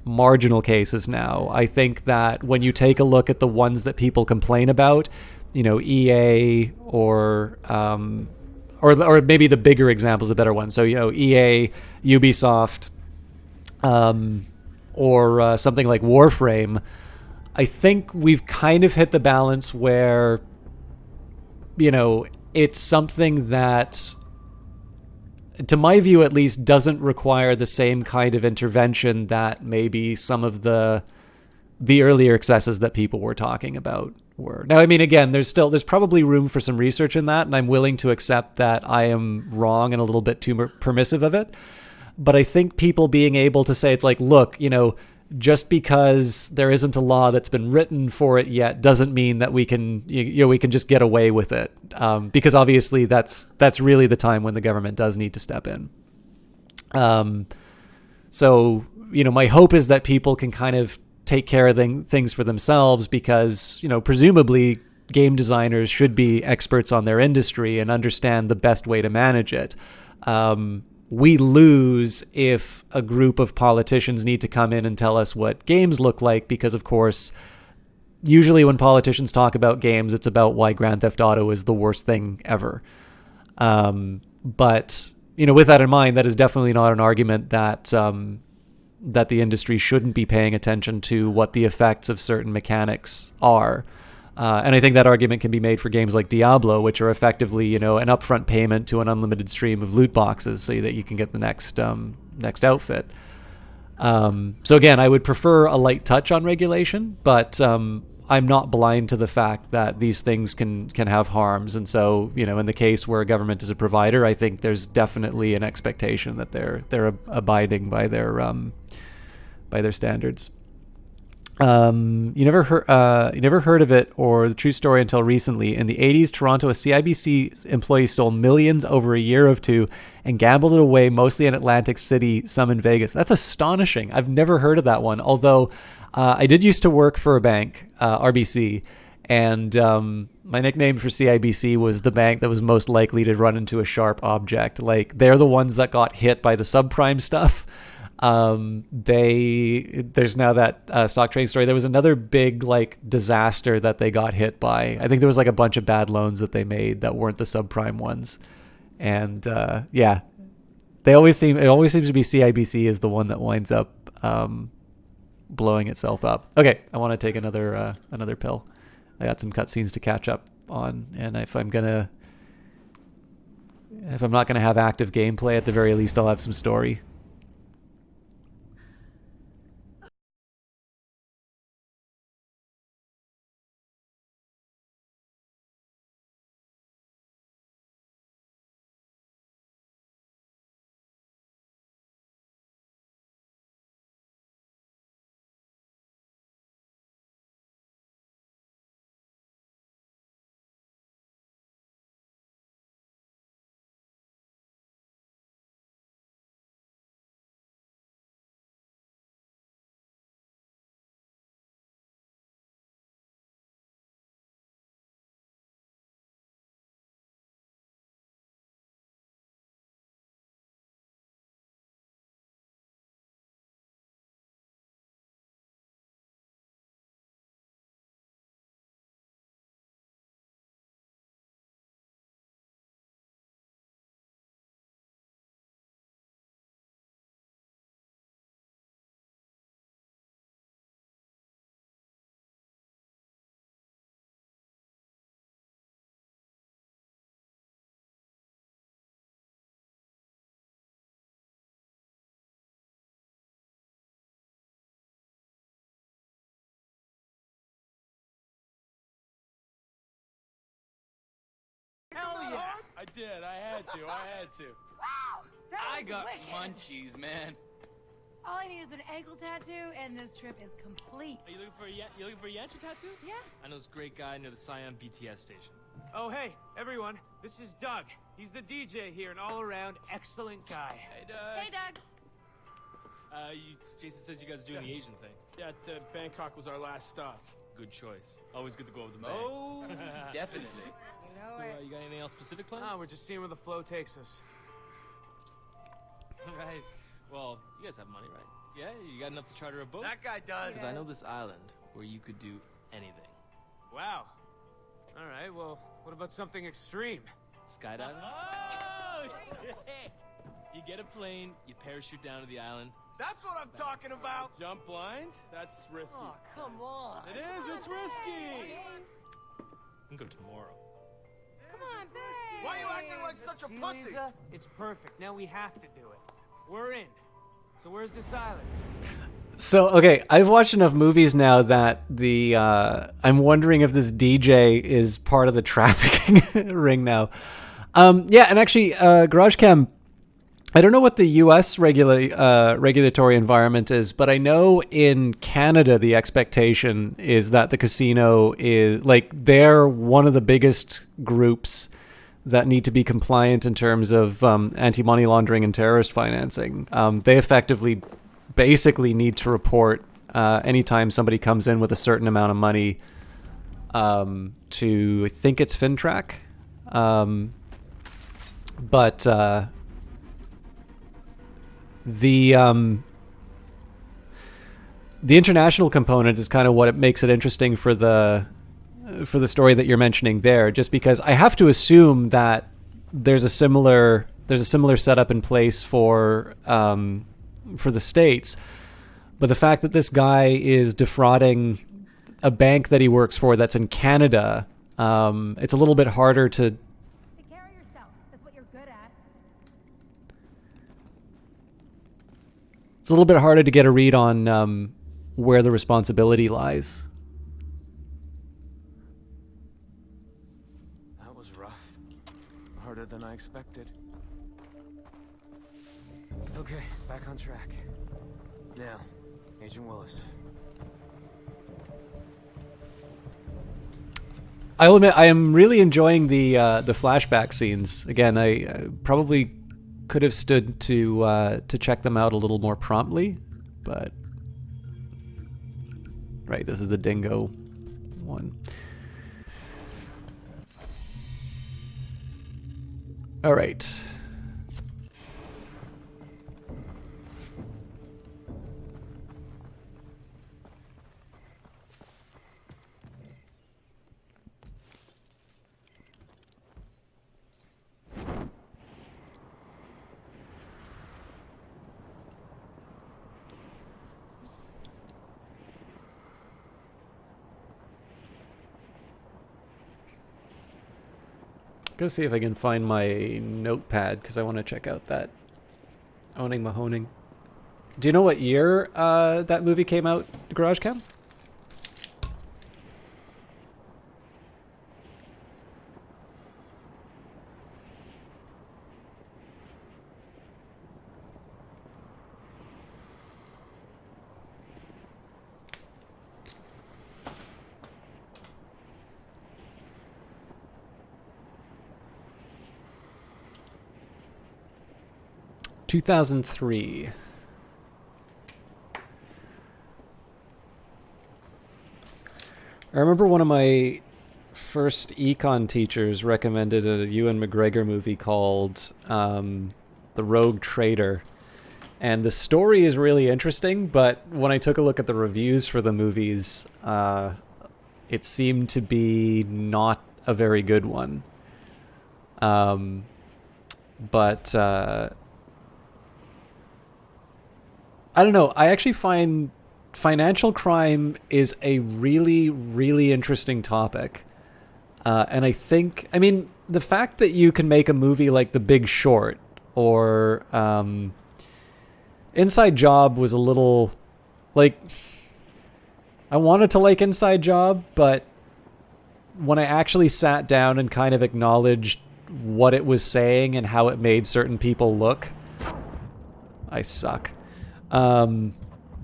Speaker 1: marginal cases now. I think that when you take a look at the ones that people complain about, EA or maybe the bigger example is a better one. So, EA, Ubisoft, or something like Warframe, I think we've kind of hit the balance where, it's something that, to my view at least, doesn't require the same kind of intervention that maybe some of the earlier excesses that people were talking about were. Now, I mean, again, there's probably room for some research in that, and I'm willing to accept that I am wrong and a little bit too permissive of it. But I think people being able to say, it's like, look, just because there isn't a law that's been written for it yet doesn't mean that we can just get away with it, because obviously that's really the time when the government does need to step in. So my hope is that people can kind of take care of things for themselves, because presumably game designers should be experts on their industry and understand the best way to manage it. We lose if a group of politicians need to come in and tell us what games look like, because of course, usually when politicians talk about games, it's about why Grand Theft Auto is the worst thing ever. But with that in mind, that is definitely not an argument that the industry shouldn't be paying attention to what the effects of certain mechanics are. And I think that argument can be made for games like Diablo, which are effectively, an upfront payment to an unlimited stream of loot boxes so that you can get the next outfit. So again, I would prefer a light touch on regulation, but I'm not blind to the fact that these things can have harms. And so, in the case where a government is a provider, I think there's definitely an expectation that they're abiding by their standards. You never heard of it or the true story until recently. In the 80s, Toronto, a CIBC employee stole millions over a year or two and gambled it away, mostly in Atlantic City, some in Vegas. That's astonishing. I've never heard of that one. Although I did used to work for a bank, RBC, and my nickname for CIBC was the bank that was most likely to run into a sharp object. Like, they're the ones that got hit by the subprime stuff. There's now that stock trading story. There was another big like disaster that they got hit by. I think there was like a bunch of bad loans that they made that weren't the subprime ones. And yeah, it always seems to be CIBC is the one that winds up blowing itself up. Okay, I want to take another pill. I got some cutscenes to catch up on, and if I'm not gonna have active gameplay, at the very least I'll have some story.
Speaker 13: Hell yeah! I did. I had to.
Speaker 11: Wow! That
Speaker 13: I
Speaker 11: was
Speaker 13: got
Speaker 11: wicked.
Speaker 13: munchies, man.
Speaker 12: All I need is an ankle tattoo, and this trip is complete.
Speaker 14: Are you looking for a Yantra tattoo?
Speaker 12: Yeah.
Speaker 14: I know this great guy near the Scion BTS station.
Speaker 15: Oh, hey, everyone. This is Doug. He's the DJ here, an all-around excellent guy.
Speaker 14: Hey, Doug.
Speaker 8: Hey, Doug.
Speaker 14: Jason says you guys are doing the Asian thing.
Speaker 13: Yeah, Bangkok was our last stop.
Speaker 14: Good choice. Always good to go over the man.
Speaker 15: Oh, definitely.
Speaker 12: You know
Speaker 14: So,
Speaker 12: it.
Speaker 14: you got anything else specific planned?
Speaker 15: Ah, we're just seeing where the flow takes us.
Speaker 14: Right. Well, you guys have money, right? Yeah, you got enough to charter a boat?
Speaker 15: That guy does.
Speaker 14: Because I know this island where you could do anything.
Speaker 15: Wow. All right, well, what about something extreme?
Speaker 14: Skydiving? Oh, shit! You get a plane, you parachute down to the island.
Speaker 13: That's what I'm talking about. Jump blind? That's risky.
Speaker 15: Oh, come on.
Speaker 13: It is. It's risky.
Speaker 14: We can go tomorrow.
Speaker 12: Come on, babe.
Speaker 13: Why are you acting like such a
Speaker 15: See,
Speaker 13: pussy?
Speaker 15: Lisa? It's perfect. Now we have to do it. We're in. So where's this island?
Speaker 1: So, okay, I've watched enough movies now that I'm wondering if this DJ is part of the trafficking ring now. Yeah, and actually, GarageCam, I don't know what the U.S. regulatory environment is, but I know in Canada the expectation is that the casino is, like, they're one of the biggest groups that need to be compliant in terms of anti-money laundering and terrorist financing. They effectively basically need to report anytime somebody comes in with a certain amount of money to, I think it's FinTrack. But the international component is kind of what it makes it interesting for the story that you're mentioning there, just because I have to assume that there's a similar setup in place for the States. But the fact that this guy is defrauding a bank that he works for that's in Canada, it's a little bit harder to...
Speaker 12: Take care of yourself. That's what you're good at.
Speaker 1: It's a little bit harder to get a read on where the responsibility lies.
Speaker 15: That was rough. Harder than I expected. Okay, back on track. Now, Agent Willis.
Speaker 1: I'll admit I am really enjoying the flashback scenes. Again, I probably could have stood to check them out a little more promptly, but right, this is the dingo one. All right. Go see if I can find my notepad because I want to check out that Owning Mahoning. Do you know what year that movie came out, Garage Cam? $2003. I remember one of my first econ teachers recommended a Ewan McGregor movie called The Rogue Trader. And the story is really interesting, but when I took a look at the reviews for the movies, it seemed to be not a very good one. But I don't know. I actually find financial crime is a really, really interesting topic. And I think, I mean, the fact that you can make a movie like The Big Short or Inside Job was a little, like, I wanted to like Inside Job, but when I actually sat down and kind of acknowledged what it was saying and how it made certain people look, I suck.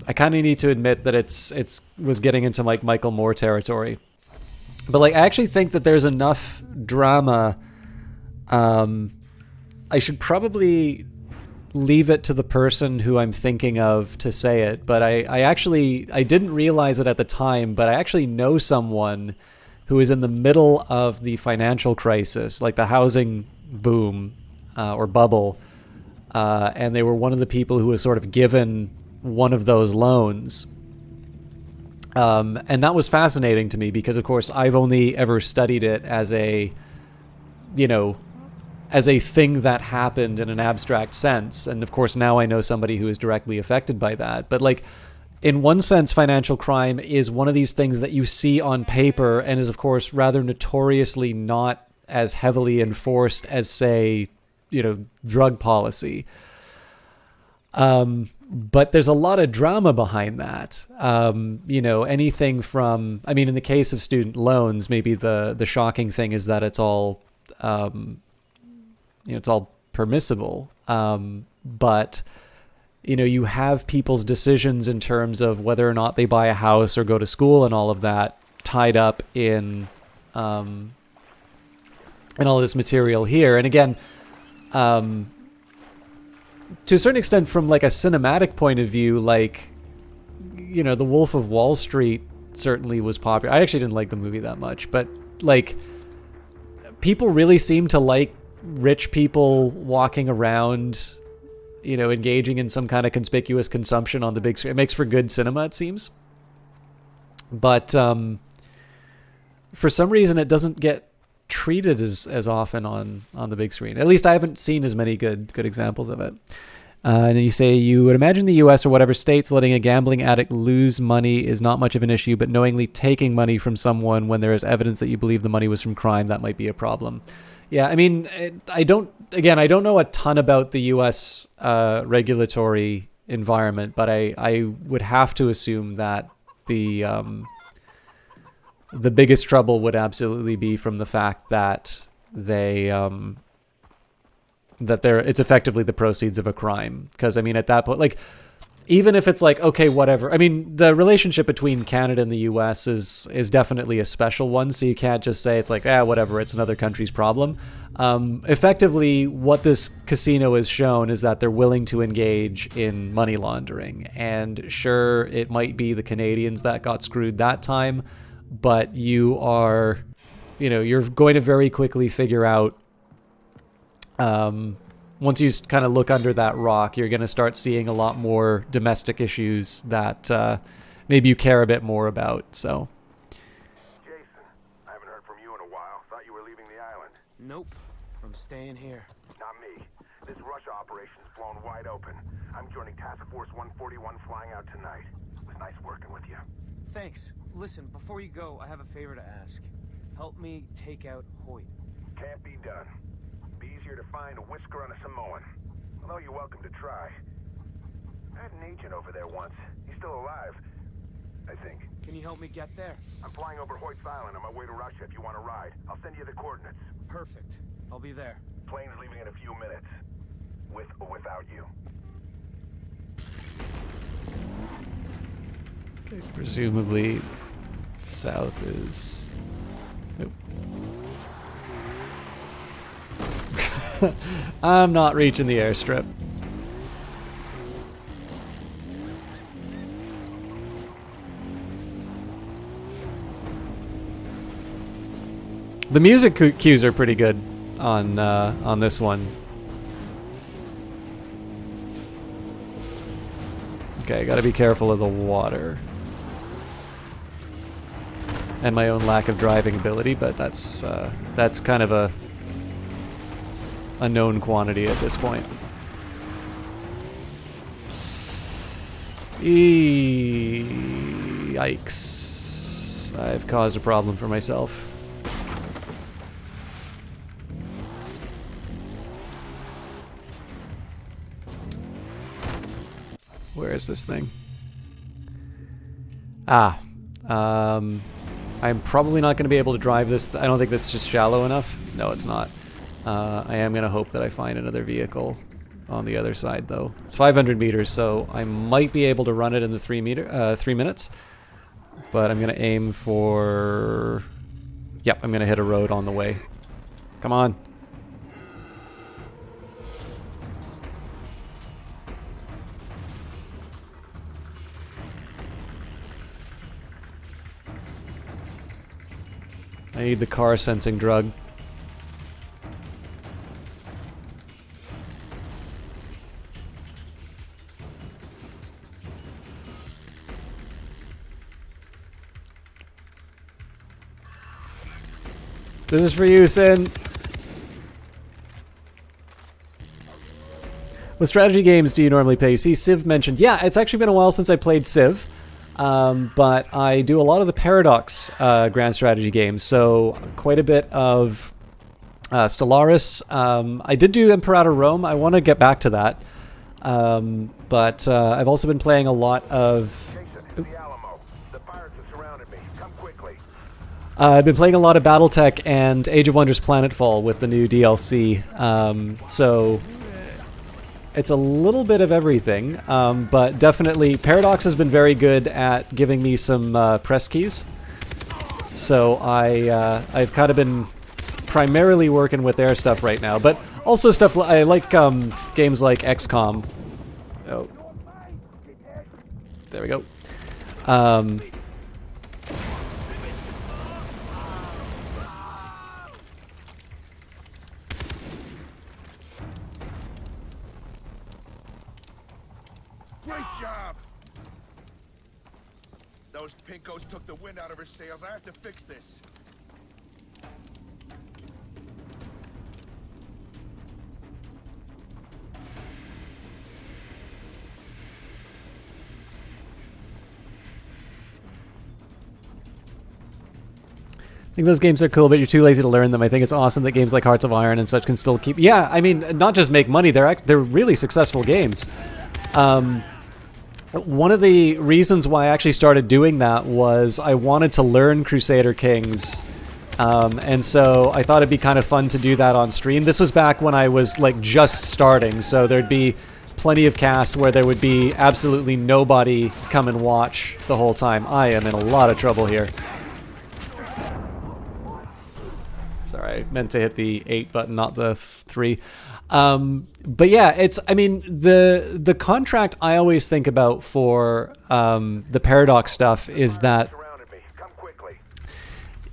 Speaker 1: I kind of need to admit that it's was getting into like Michael Moore territory, but like I actually think that there's enough drama. I should probably leave it to the person who I'm thinking of to say it, but I didn't realize it at the time, but I actually know someone who is in the middle of the financial crisis, like the housing boom or bubble. And they were one of the people who was sort of given one of those loans. And that was fascinating to me because, of course, I've only ever studied it as a thing that happened in an abstract sense. And, of course, now I know somebody who is directly affected by that. But, like, in one sense, financial crime is one of these things that you see on paper and is, of course, rather notoriously not as heavily enforced as, say, drug policy. But there's a lot of drama behind that. Anything from, I mean, in the case of student loans, maybe the shocking thing is that it's all, it's all permissible. But, you have people's decisions in terms of whether or not they buy a house or go to school and all of that tied up in all this material here. And again, to a certain extent, from like a cinematic point of view, like, The Wolf of Wall Street certainly was popular. I actually didn't like the movie that much, but like people really seem to like rich people walking around, engaging in some kind of conspicuous consumption on the big screen. It makes for good cinema, it seems. But for some reason, it doesn't get treated as often on the big screen. At least I haven't seen as many good examples of it. And then you say, you would imagine the U.S. or whatever states letting a gambling addict lose money is not much of an issue, but knowingly taking money from someone when there is evidence that you believe the money was from crime, that might be a problem. Yeah, I mean, I don't know a ton about the U.S. Regulatory environment, but I would have to assume that the biggest trouble would absolutely be from the fact that it's effectively the proceeds of a crime. Because I mean, at that point, like, even if it's like, okay, whatever. I mean, the relationship between Canada and the US is definitely a special one, so you can't just say it's like, whatever, it's another country's problem. Effectively, what this casino has shown is that they're willing to engage in money laundering. And sure, it might be the Canadians that got screwed that time, but you're going to very quickly figure out, once you kind of look under that rock, you're going to start seeing a lot more domestic issues that maybe you care a bit more about. So,
Speaker 16: Jason, I haven't heard from you in a while. Thought you were leaving the island.
Speaker 15: Nope. I'm staying here.
Speaker 16: Not me. This Russia operation's blown wide open. I'm joining Task Force 141 flying out tonight. It was nice working with you.
Speaker 15: Thanks. Listen, before you go, I have a favor to ask. Help me take out Hoyt.
Speaker 16: Can't be done. Be easier to find a whisker on a Samoan. Although you're welcome to try. I had an agent over there once. He's still alive, I think.
Speaker 15: Can you help me get there?
Speaker 16: I'm flying over Hoyt's Island on my way to Russia if you want to ride. I'll send you the coordinates.
Speaker 15: Perfect. I'll be there.
Speaker 16: Plane's leaving in a few minutes. With or without you.
Speaker 1: okay, presumably south is... Nope. I'm not reaching the airstrip. The music cues are pretty good on this one. Okay, gotta be careful of the water. And my own lack of driving ability, but that's kind of a known quantity at this point. Yikes. I've caused a problem for myself. Where is this thing? I'm probably not going to be able to drive this. I don't think that's just shallow enough. No, it's not. I am going to hope that I find another vehicle on the other side, though. It's 500 meters, so I might be able to run it in the 3 minutes. But I'm going to aim for... Yep, I'm going to hit a road on the way. Come on. I need the car sensing drug. This is for you, Sin. What strategy games do you normally play? You see Civ mentioned. Yeah, it's actually been a while since I played Civ. But I do a lot of the Paradox grand strategy games, so quite a bit of Stellaris. I did do Imperator Rome. I want to get back to that. But I've also been playing a lot of... I've been playing a lot of BattleTech and Age of Wonders Planetfall with the new DLC. So it's a little bit of everything, but definitely Paradox has been very good at giving me some press keys. So I've kind of been primarily working with their stuff right now, but also stuff I like games like XCOM. Oh, there we go.
Speaker 10: Great job! Those pinkos took the wind out of her sails. I have to fix this.
Speaker 1: I think those games are cool, but you're too lazy to learn them. I think it's awesome that games like Hearts of Iron and such can still keep... Yeah, I mean, not just make money, they're really successful games. One of the reasons why I actually started doing that was I wanted to learn Crusader Kings, and so I thought it'd be kind of fun to do that on stream. This was back when I was like just starting, so there'd be plenty of casts where there would be absolutely nobody come and watch the whole time. I am in a lot of trouble here. Sorry, I meant to hit the 8 button, not the 3. But yeah, it's, I mean, the contract I always think about for the Paradox stuff is that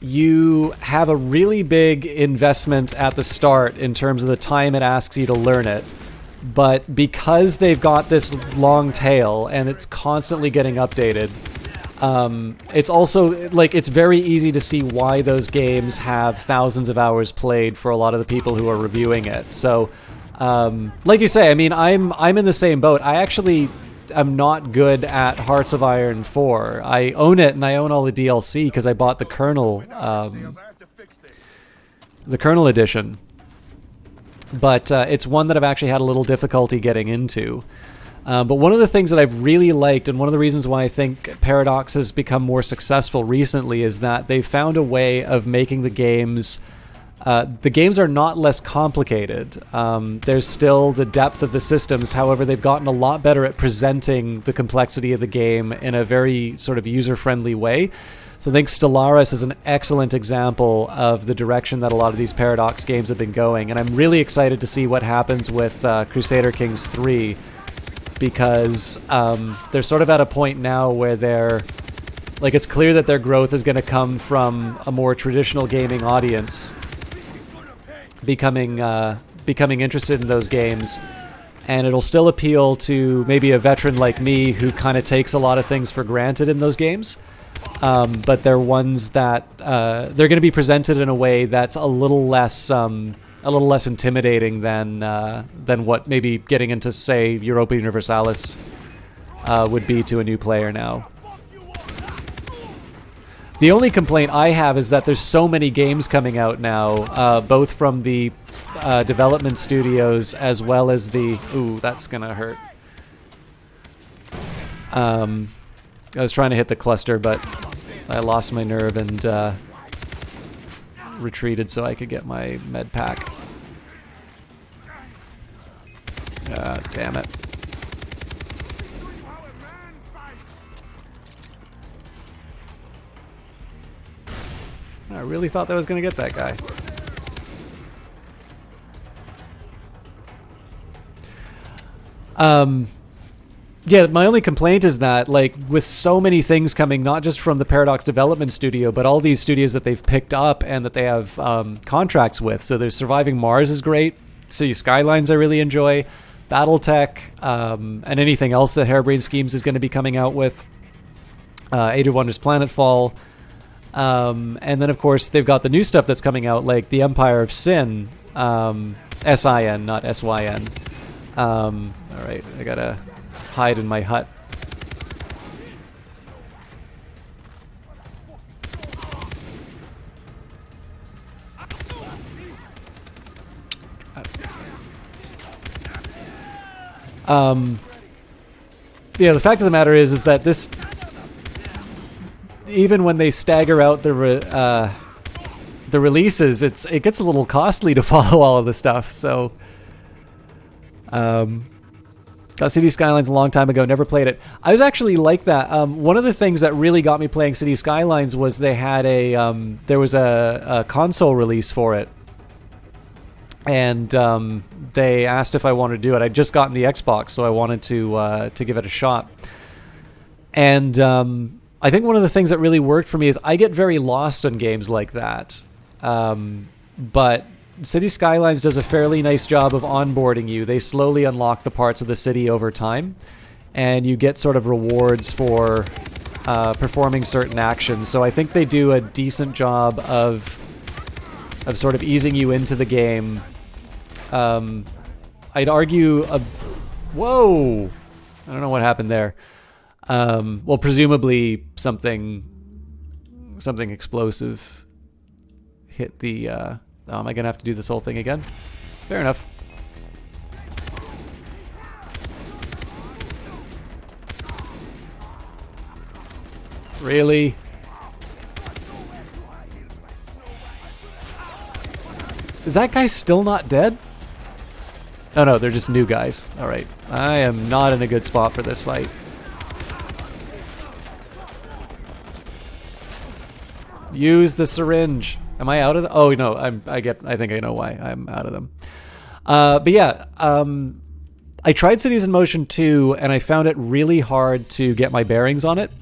Speaker 1: you have a really big investment at the start in terms of the time it asks you to learn it. But because they've got this long tail and it's constantly getting updated, it's also, like, it's very easy to see why those games have thousands of hours played for a lot of the people who are reviewing it. So, like you say, I mean, I'm in the same boat. I actually am not good at Hearts of Iron 4. I own it and I own all the DLC because I bought the Kernel edition. But it's one that I've actually had a little difficulty getting into. But one of the things that I've really liked, and one of the reasons why I think Paradox has become more successful recently, is that they've found a way of making the games are not less complicated. There's still the depth of the systems, however, they've gotten a lot better at presenting the complexity of the game in a very sort of user-friendly way. So I think Stellaris is an excellent example of the direction that a lot of these Paradox games have been going, and I'm really excited to see what happens with Crusader Kings 3, because they're sort of at a point now where they're, like, it's clear that their growth is going to come from a more traditional gaming audience becoming interested in those games, and it'll still appeal to maybe a veteran like me who kind of takes a lot of things for granted in those games. But they're ones that they're going to be presented in a way that's a little less intimidating than what maybe getting into, say, Europa Universalis would be to a new player now. The only complaint I have is that there's so many games coming out now, both from the development studios as well as the... Ooh, that's gonna hurt. I was trying to hit the cluster, but I lost my nerve and retreated so I could get my med pack. Damn it. I really thought that was going to get that guy. Yeah, my only complaint is that, like, with so many things coming, not just from the Paradox Development Studio, but all these studios that they've picked up and that they have contracts with. So there's Surviving Mars is great. City Skylines I really enjoy. Battletech, and anything else that Harebrained Schemes is going to be coming out with. Age of Wonders Planetfall. And then, of course, they've got the new stuff that's coming out, like The Empire of Sin. S-I-N, not S-Y-N. Alright, I gotta hide in my hut. Yeah, the fact of the matter is that this, even when they stagger out the releases, it gets a little costly to follow all of the stuff. So, got City Skylines a long time ago, never played it. I was actually like that. One of the things that really got me playing City Skylines was they had there was a console release for it. And they asked if I wanted to do it. I'd just gotten the Xbox, so I wanted to give it a shot. And I think one of the things that really worked for me is I get very lost on games like that. But City Skylines does a fairly nice job of onboarding you. They slowly unlock the parts of the city over time, and you get sort of rewards for performing certain actions. So I think they do a decent job of sort of easing you into the game. I'd argue whoa! I don't know what happened there. Well, presumably something explosive hit the... oh, am I gonna have to do this whole thing again? Fair enough. Really? Is that guy still not dead? Oh no, they're just new guys. Alright. I am not in a good spot for this fight. Use the syringe. Am I out of the... Oh no, I think I know why I'm out of them. But yeah, I tried Cities in Motion 2 and I found it really hard to get my bearings on it.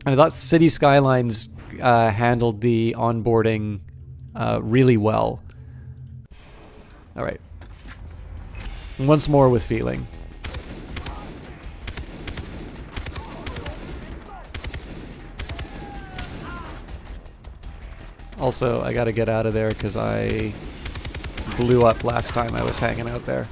Speaker 1: And I thought City Skylines handled the onboarding really well. Alright. Once more with feeling. Also, I gotta get out of there because I blew up last time I was hanging out there.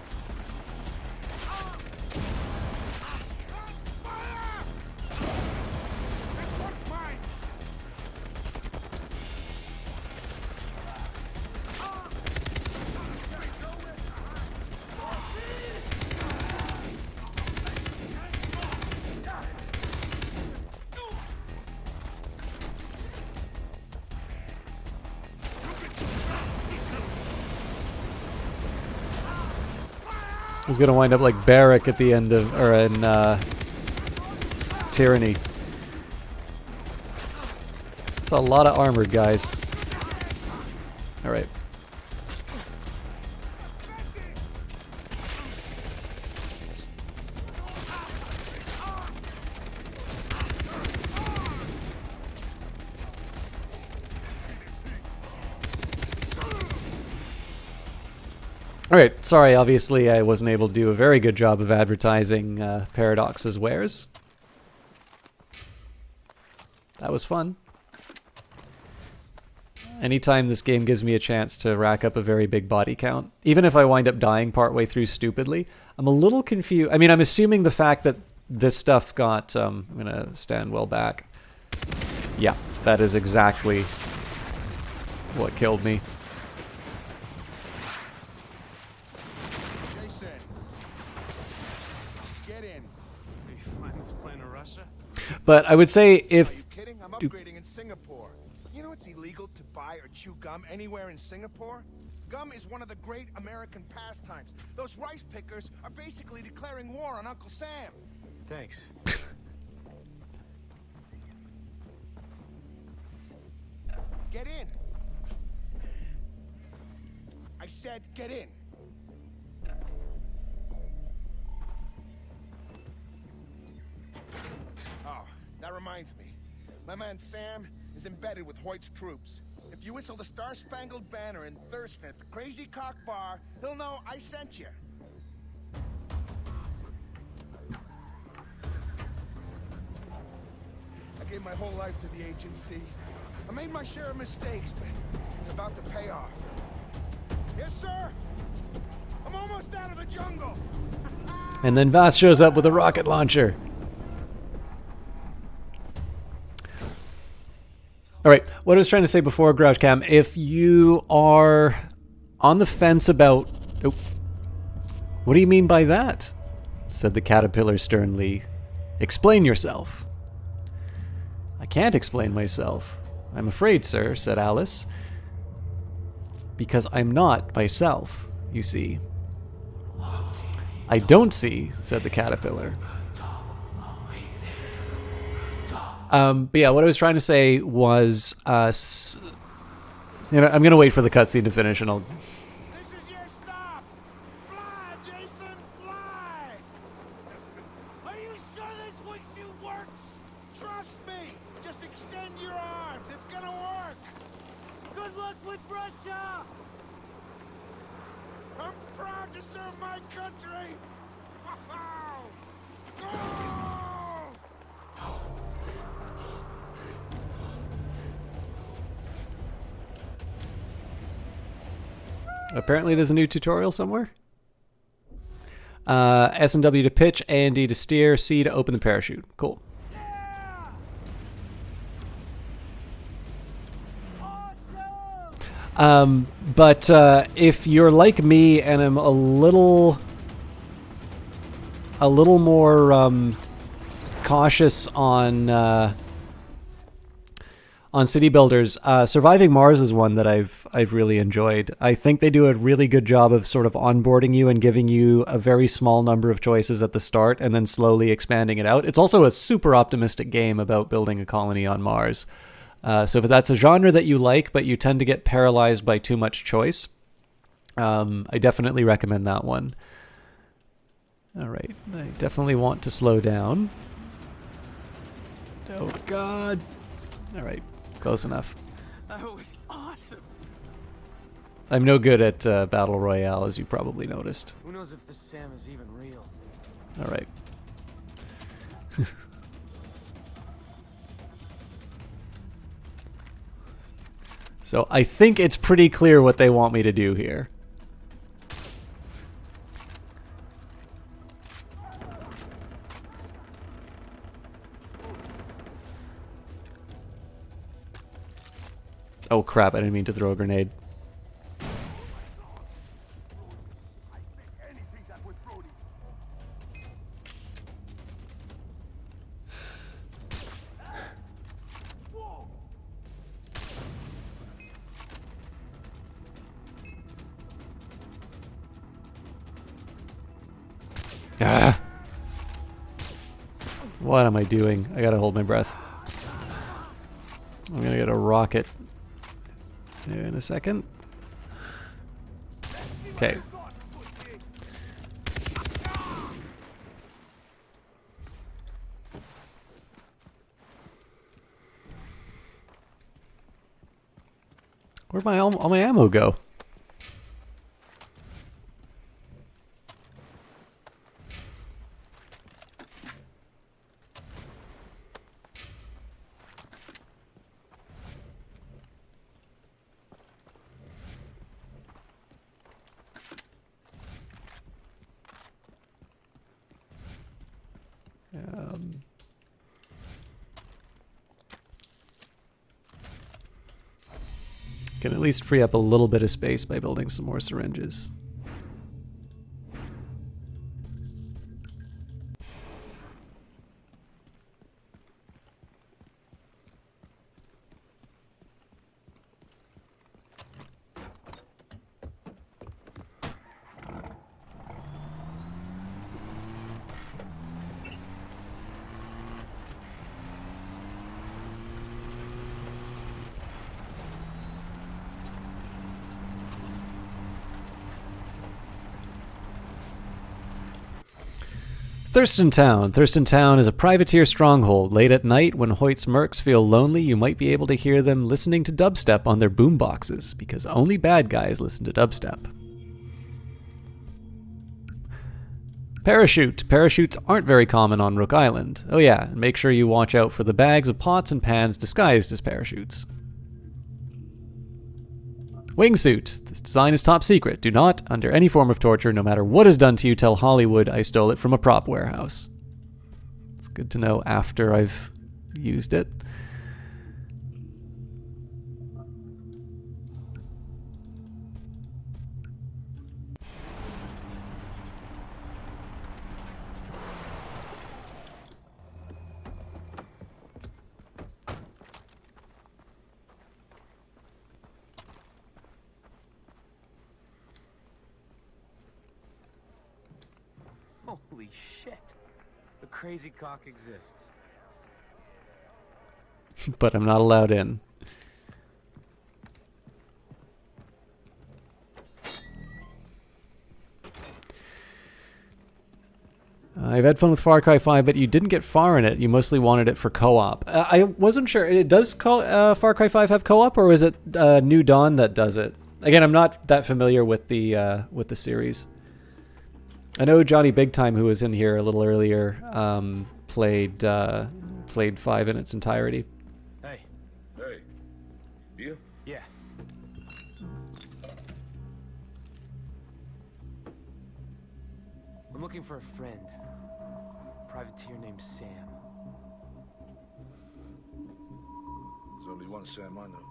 Speaker 1: He's gonna wind up like Barrack at the end of, or in Tyranny. It's a lot of armored guys. Alright. Alright, sorry, obviously I wasn't able to do a very good job of advertising Paradox's wares. That was fun. Anytime this game gives me a chance to rack up a very big body count, even if I wind up dying partway through stupidly, I'm a little confused. I mean, I'm assuming the fact that this stuff got... I'm gonna stand well back. Yeah, that is exactly what killed me. But I would say if...
Speaker 10: Are you kidding? I'm upgrading in Singapore. You know it's illegal to buy or chew gum anywhere in Singapore? Gum is one of the great American pastimes. Those rice pickers are basically declaring war on Uncle Sam.
Speaker 15: Thanks.
Speaker 10: Get in. I said get in. Oh, that reminds me. My man Sam is embedded with Hoyt's troops. If you whistle the Star-Spangled Banner in Thurston at the Crazy Cock Bar, he'll know I sent you. I gave my whole life to the agency. I made my share of mistakes, but it's about to pay off. Yes, sir! I'm almost out of the jungle!
Speaker 1: And then Vaas shows up with a rocket launcher. Alright, what I was trying to say before, GarageCam, if you are on the fence about... Oh, what do you mean by that? Said the caterpillar sternly. Explain yourself. I can't explain myself. I'm afraid, sir, said Alice. Because I'm not myself, you see. I don't see, said the caterpillar. But yeah, what I was trying to say was, you know, I'm gonna wait for the cutscene to finish, and I'll.
Speaker 10: This is your stop. Fly, Jason, fly. Are you sure this wingsuit works? Trust me. Just extend your arms. It's gonna work. Good luck with Russia. I'm proud to serve my country. Go!
Speaker 1: Apparently there's a new tutorial somewhere. S and W to pitch, A and D to steer, C to open the parachute. Cool. But if you're like me and I'm a little more cautious on on City Builders. Surviving Mars is one that I've really enjoyed. I think they do a really good job of sort of onboarding you and giving you a very small number of choices at the start and then slowly expanding it out. It's also a super optimistic game about building a colony on Mars. So if that's a genre that you like, but you tend to get paralyzed by too much choice, I definitely recommend that one. All right, I definitely want to slow down. Oh, God. All right, close enough.
Speaker 15: That was awesome.
Speaker 1: I'm no good at Battle Royale, as you probably noticed.
Speaker 15: Who knows if this Sam is even real?
Speaker 1: All right. So I think it's pretty clear what they want me to do here. Oh crap, I didn't mean to throw a grenade. Ah. What am I doing? I gotta hold my breath. I'm gonna get a rocket in a second. Okay. Where'd all my ammo go? Can at least free up a little bit of space by building some more syringes. Thurston Town. Thurston Town is a privateer stronghold. Late at night, when Hoyt's mercs feel lonely, you might be able to hear them listening to dubstep on their boomboxes, because only bad guys listen to dubstep. Parachute. Parachutes aren't very common on Rook Island. Oh yeah, and make sure you watch out for the bags of pots and pans disguised as parachutes. Wingsuit. This design is top secret. Do not, under any form of torture, no matter what is done to you, tell Hollywood I stole it from a prop warehouse. It's good to know after I've used it.
Speaker 15: Holy shit. The crazy cock exists.
Speaker 1: But I'm not allowed in. I've had fun with Far Cry 5, but you didn't get far in it. You mostly wanted it for co-op. I wasn't sure. Does Far Cry 5 have co-op, or is it New Dawn that does it? Again, I'm not that familiar with the series. I know Johnny Big Time, who was in here a little earlier, played 5 in its entirety.
Speaker 15: Hey.
Speaker 2: Hey. Beer?
Speaker 15: Yeah. I'm looking for a friend. A privateer named Sam.
Speaker 2: There's only one Sam I know.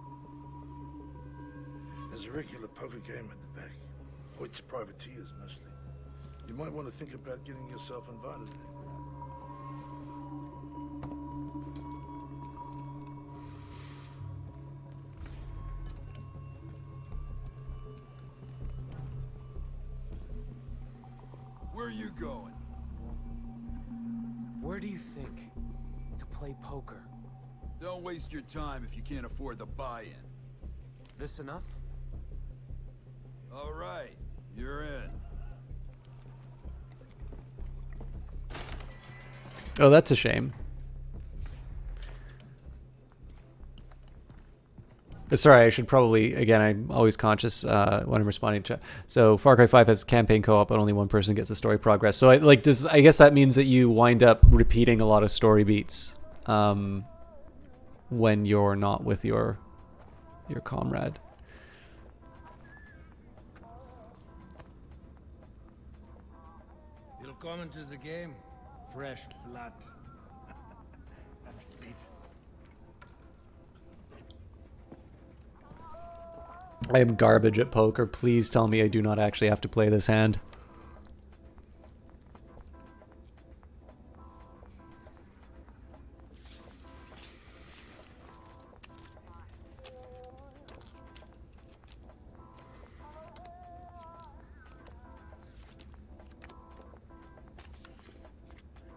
Speaker 2: There's a regular poker game at the back. Hoyt's privateers, mostly. You might want to think about getting yourself invited there.
Speaker 10: are you going?
Speaker 15: Where do you think to play poker?
Speaker 10: Don't waste your time if you can't afford the buy-in.
Speaker 15: This enough?
Speaker 10: All right, you're in.
Speaker 1: Oh, that's a shame. Sorry, I should probably, again, I'm always conscious when I'm responding to chat. So Far Cry 5 has campaign co-op, but only one person gets the story progress. So I guess that means that you wind up repeating a lot of story beats when you're not with your comrade.
Speaker 10: Willkommen to the game. Fresh blood. Have a seat.
Speaker 1: I am garbage at poker. Please tell me I do not actually have to play this hand.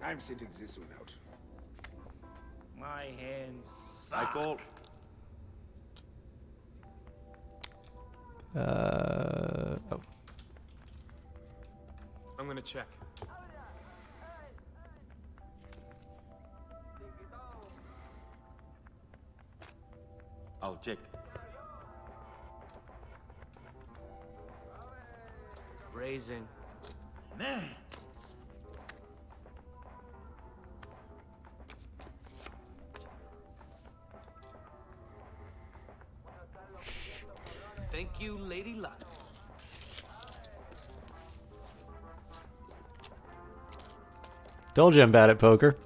Speaker 17: I'm sitting this one out.
Speaker 3: My hands
Speaker 7: I
Speaker 3: suck.
Speaker 7: call.
Speaker 1: Oh.
Speaker 15: I'm gonna check.
Speaker 7: I'll check.
Speaker 15: Raising.
Speaker 7: Man!
Speaker 15: Thank you, Lady Luck.
Speaker 1: Told you I'm bad at poker.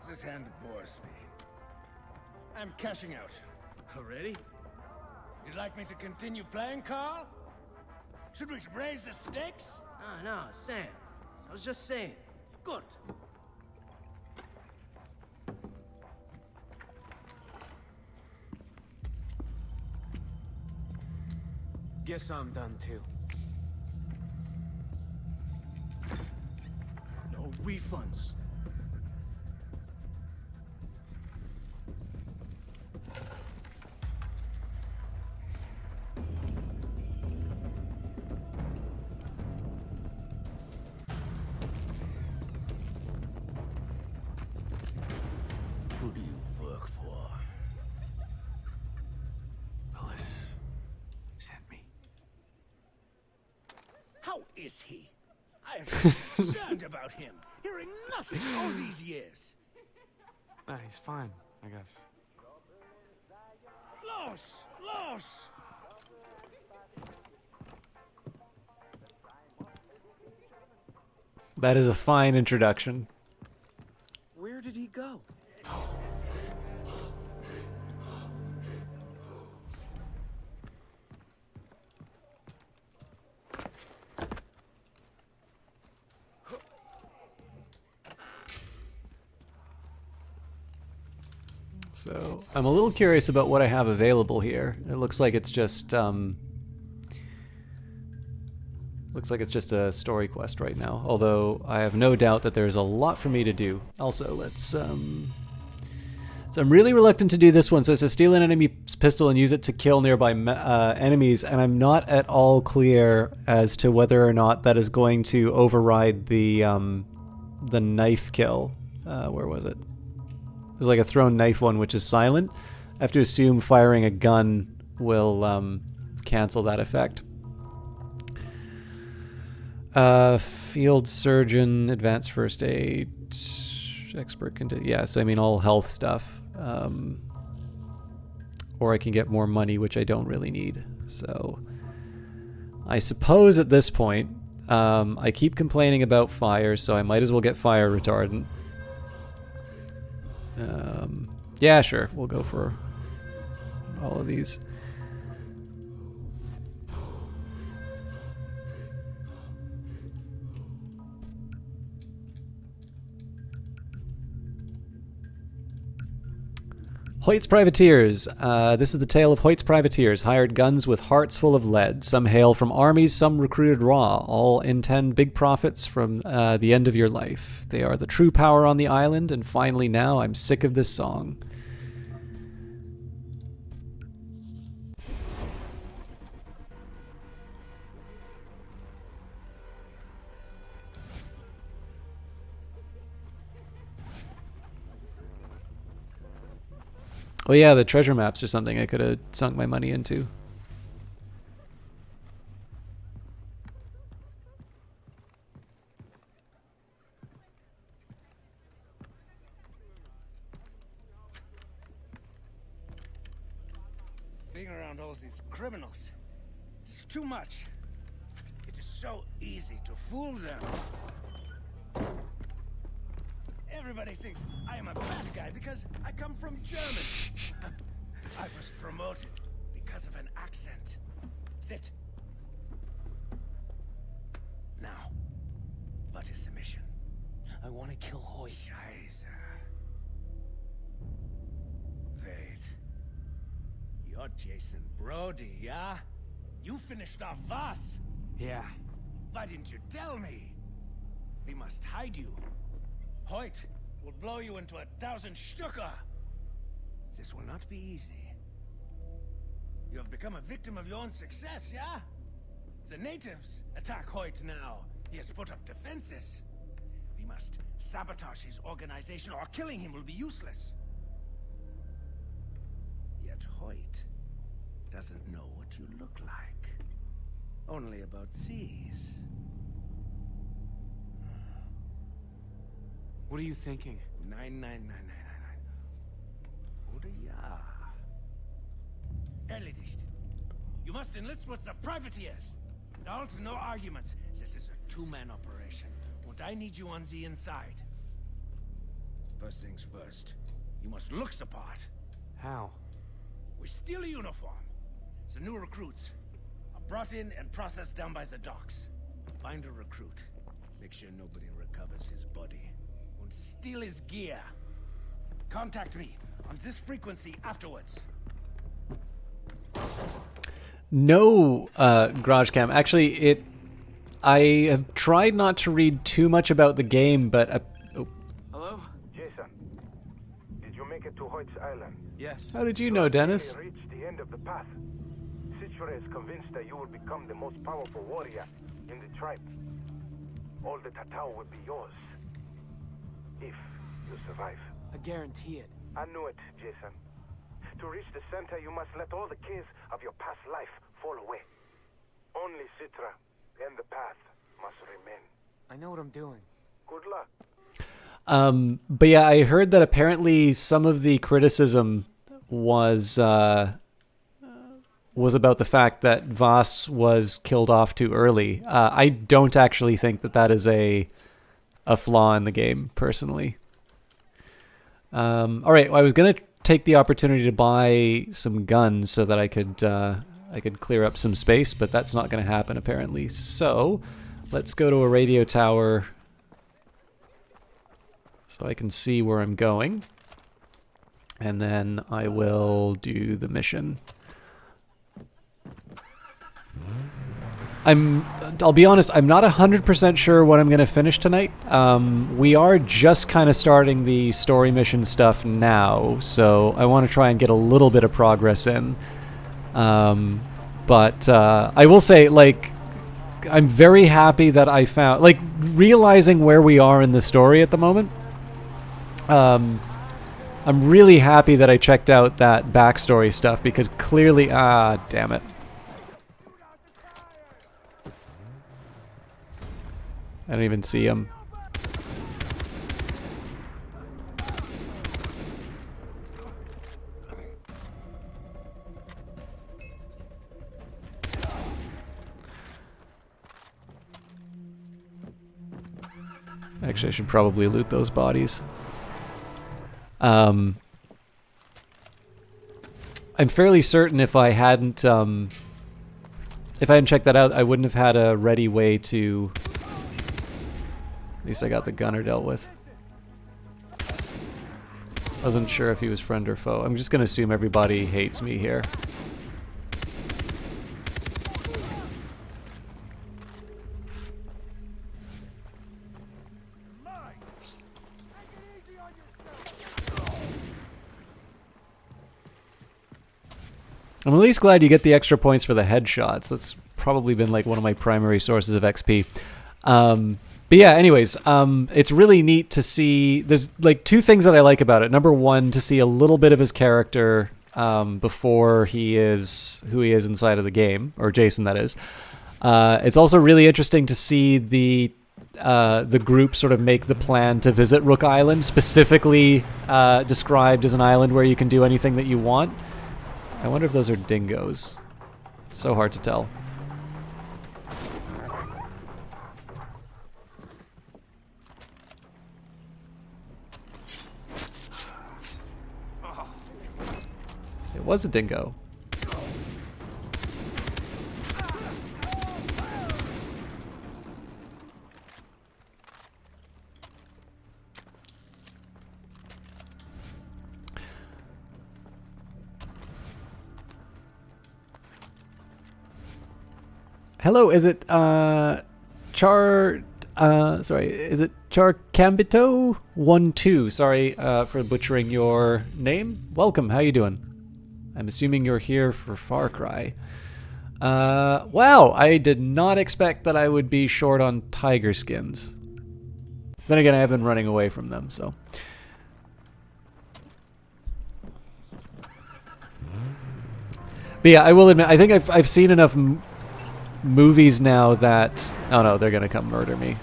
Speaker 10: This hand bores me. I'm cashing out.
Speaker 3: Already?
Speaker 10: You'd like me to continue playing, Carl? Should we raise the stakes?
Speaker 3: No, Sam. I was just saying.
Speaker 10: Good.
Speaker 15: Guess I'm done too.
Speaker 3: No refunds.
Speaker 10: Who do you work for?
Speaker 4: Willis sent me.
Speaker 10: How is he? I have been concerned about him, hearing nothing all these years.
Speaker 4: He's fine, I guess.
Speaker 10: Los!
Speaker 1: That is a fine introduction.
Speaker 15: Where did he go?
Speaker 1: So I'm a little curious about what I have available here. It looks like it's just a story quest right now. Although I have no doubt that there's a lot for me to do. Also, let's So I'm really reluctant to do this one. So it says steal an enemy's pistol and use it to kill nearby enemies, and I'm not at all clear as to whether or not that is going to override the knife kill. Where was it? There's like a thrown knife one, which is silent. I have to assume firing a gun will cancel that effect. Field surgeon, advanced first aid, expert yeah, so I mean all health stuff. Or I can get more money, which I don't really need. So I suppose at this point, I keep complaining about fire, so I might as well get fire retardant. Yeah, sure, we'll go for all of these. Hoyt's Privateers. This is the tale of Hoyt's Privateers, hired guns with hearts full of lead. Some hail from armies, some recruited raw. All intend big profits from the end of your life. They are the true power on the island, and finally now I'm sick of this song. Oh yeah, the treasure maps or something I could have sunk my money into.
Speaker 10: Being around all these criminals, it's too much. It is so easy to fool them. Everybody thinks I am a bad guy because I come from Germany. I was promoted because of an accent. Sit. Now, what is the mission?
Speaker 4: I want to kill Hoyt.
Speaker 10: Scheiße. Wait. You're Jason Brody, yeah? You finished off Vaas.
Speaker 4: Yeah.
Speaker 10: Why didn't you tell me? We must hide you. Hoyt will blow you into 1,000 Stücke. This will not be easy. You have become a victim of your own success, yeah? The natives attack Hoyt now. He has put up defenses. We must sabotage his organization, or killing him will be useless. Yet Hoyt doesn't know what you look like. Only about seas.
Speaker 4: What are you thinking?
Speaker 10: 99999. Oder ja. Erledigt. You must enlist with the privateers. Also, no arguments. This is a two-man operation, and I need you on the inside. First things first, you must look the part.
Speaker 4: How?
Speaker 10: We steal a uniform. The new recruits are brought in and processed down by the docks. Find a recruit. Make sure nobody recovers his body. And steal his gear. Contact me on this frequency afterwards.
Speaker 1: No, GarageCam. Actually, I have tried not to read too much about the game, but...
Speaker 4: Hello?
Speaker 16: Jason, did you make it to Hoyt's Island?
Speaker 4: Yes.
Speaker 1: How did you know, Dennis?
Speaker 16: You reached the end of the path. Citra is convinced that you will become the most powerful warrior in the tribe. All the Tatao will be yours. If you survive.
Speaker 4: I guarantee it.
Speaker 16: I knew it, Jason. To reach the center, you must let all the cares of your past life fall away. Only Citra and the path must remain.
Speaker 4: I know what I'm doing.
Speaker 16: Good luck.
Speaker 1: But yeah, I heard that apparently some of the criticism was about the fact that Vaas was killed off too early. I don't actually think that that is a flaw in the game, personally. All right, well, I was gonna take the opportunity to buy some guns so that I could clear up some space, but that's not going to happen apparently. So let's go to a radio tower so I can see where I'm going, and then I will do the mission. I'll be honest, I'm not 100% sure what I'm going to finish tonight. We are just kind of starting the story mission stuff now, so I want to try and get a little bit of progress in. But I will say, like, I'm very happy that I found, like, realizing where we are in the story at the moment. I'm really happy that I checked out that backstory stuff, because clearly, damn it. I don't even see him. Actually, I should probably loot those bodies. I'm fairly certain if I hadn't checked that out, I wouldn't have had a ready way to... At least I got the gunner dealt with. Wasn't sure if he was friend or foe. I'm just gonna assume everybody hates me here. I'm at least glad you get the extra points for the headshots. That's probably been like one of my primary sources of XP. But yeah, anyways, it's really neat to see. There's like two things that I like about it. Number one, to see a little bit of his character before he is who he is inside of the game, or Jason, that is. It's also really interesting to see the group sort of make the plan to visit Rook Island, specifically described as an island where you can do anything that you want. I wonder if those are dingoes. It's so hard to tell. It was a dingo. Hello, is it is it Charcambito 1-2? Sorry for butchering your name. Welcome, how you doing? I'm assuming you're here for Far Cry. Wow, I did not expect that I would be short on tiger skins. Then again, I have been running away from them, so. But yeah, I will admit, I think I've seen enough movies now that... Oh no, they're gonna come murder me.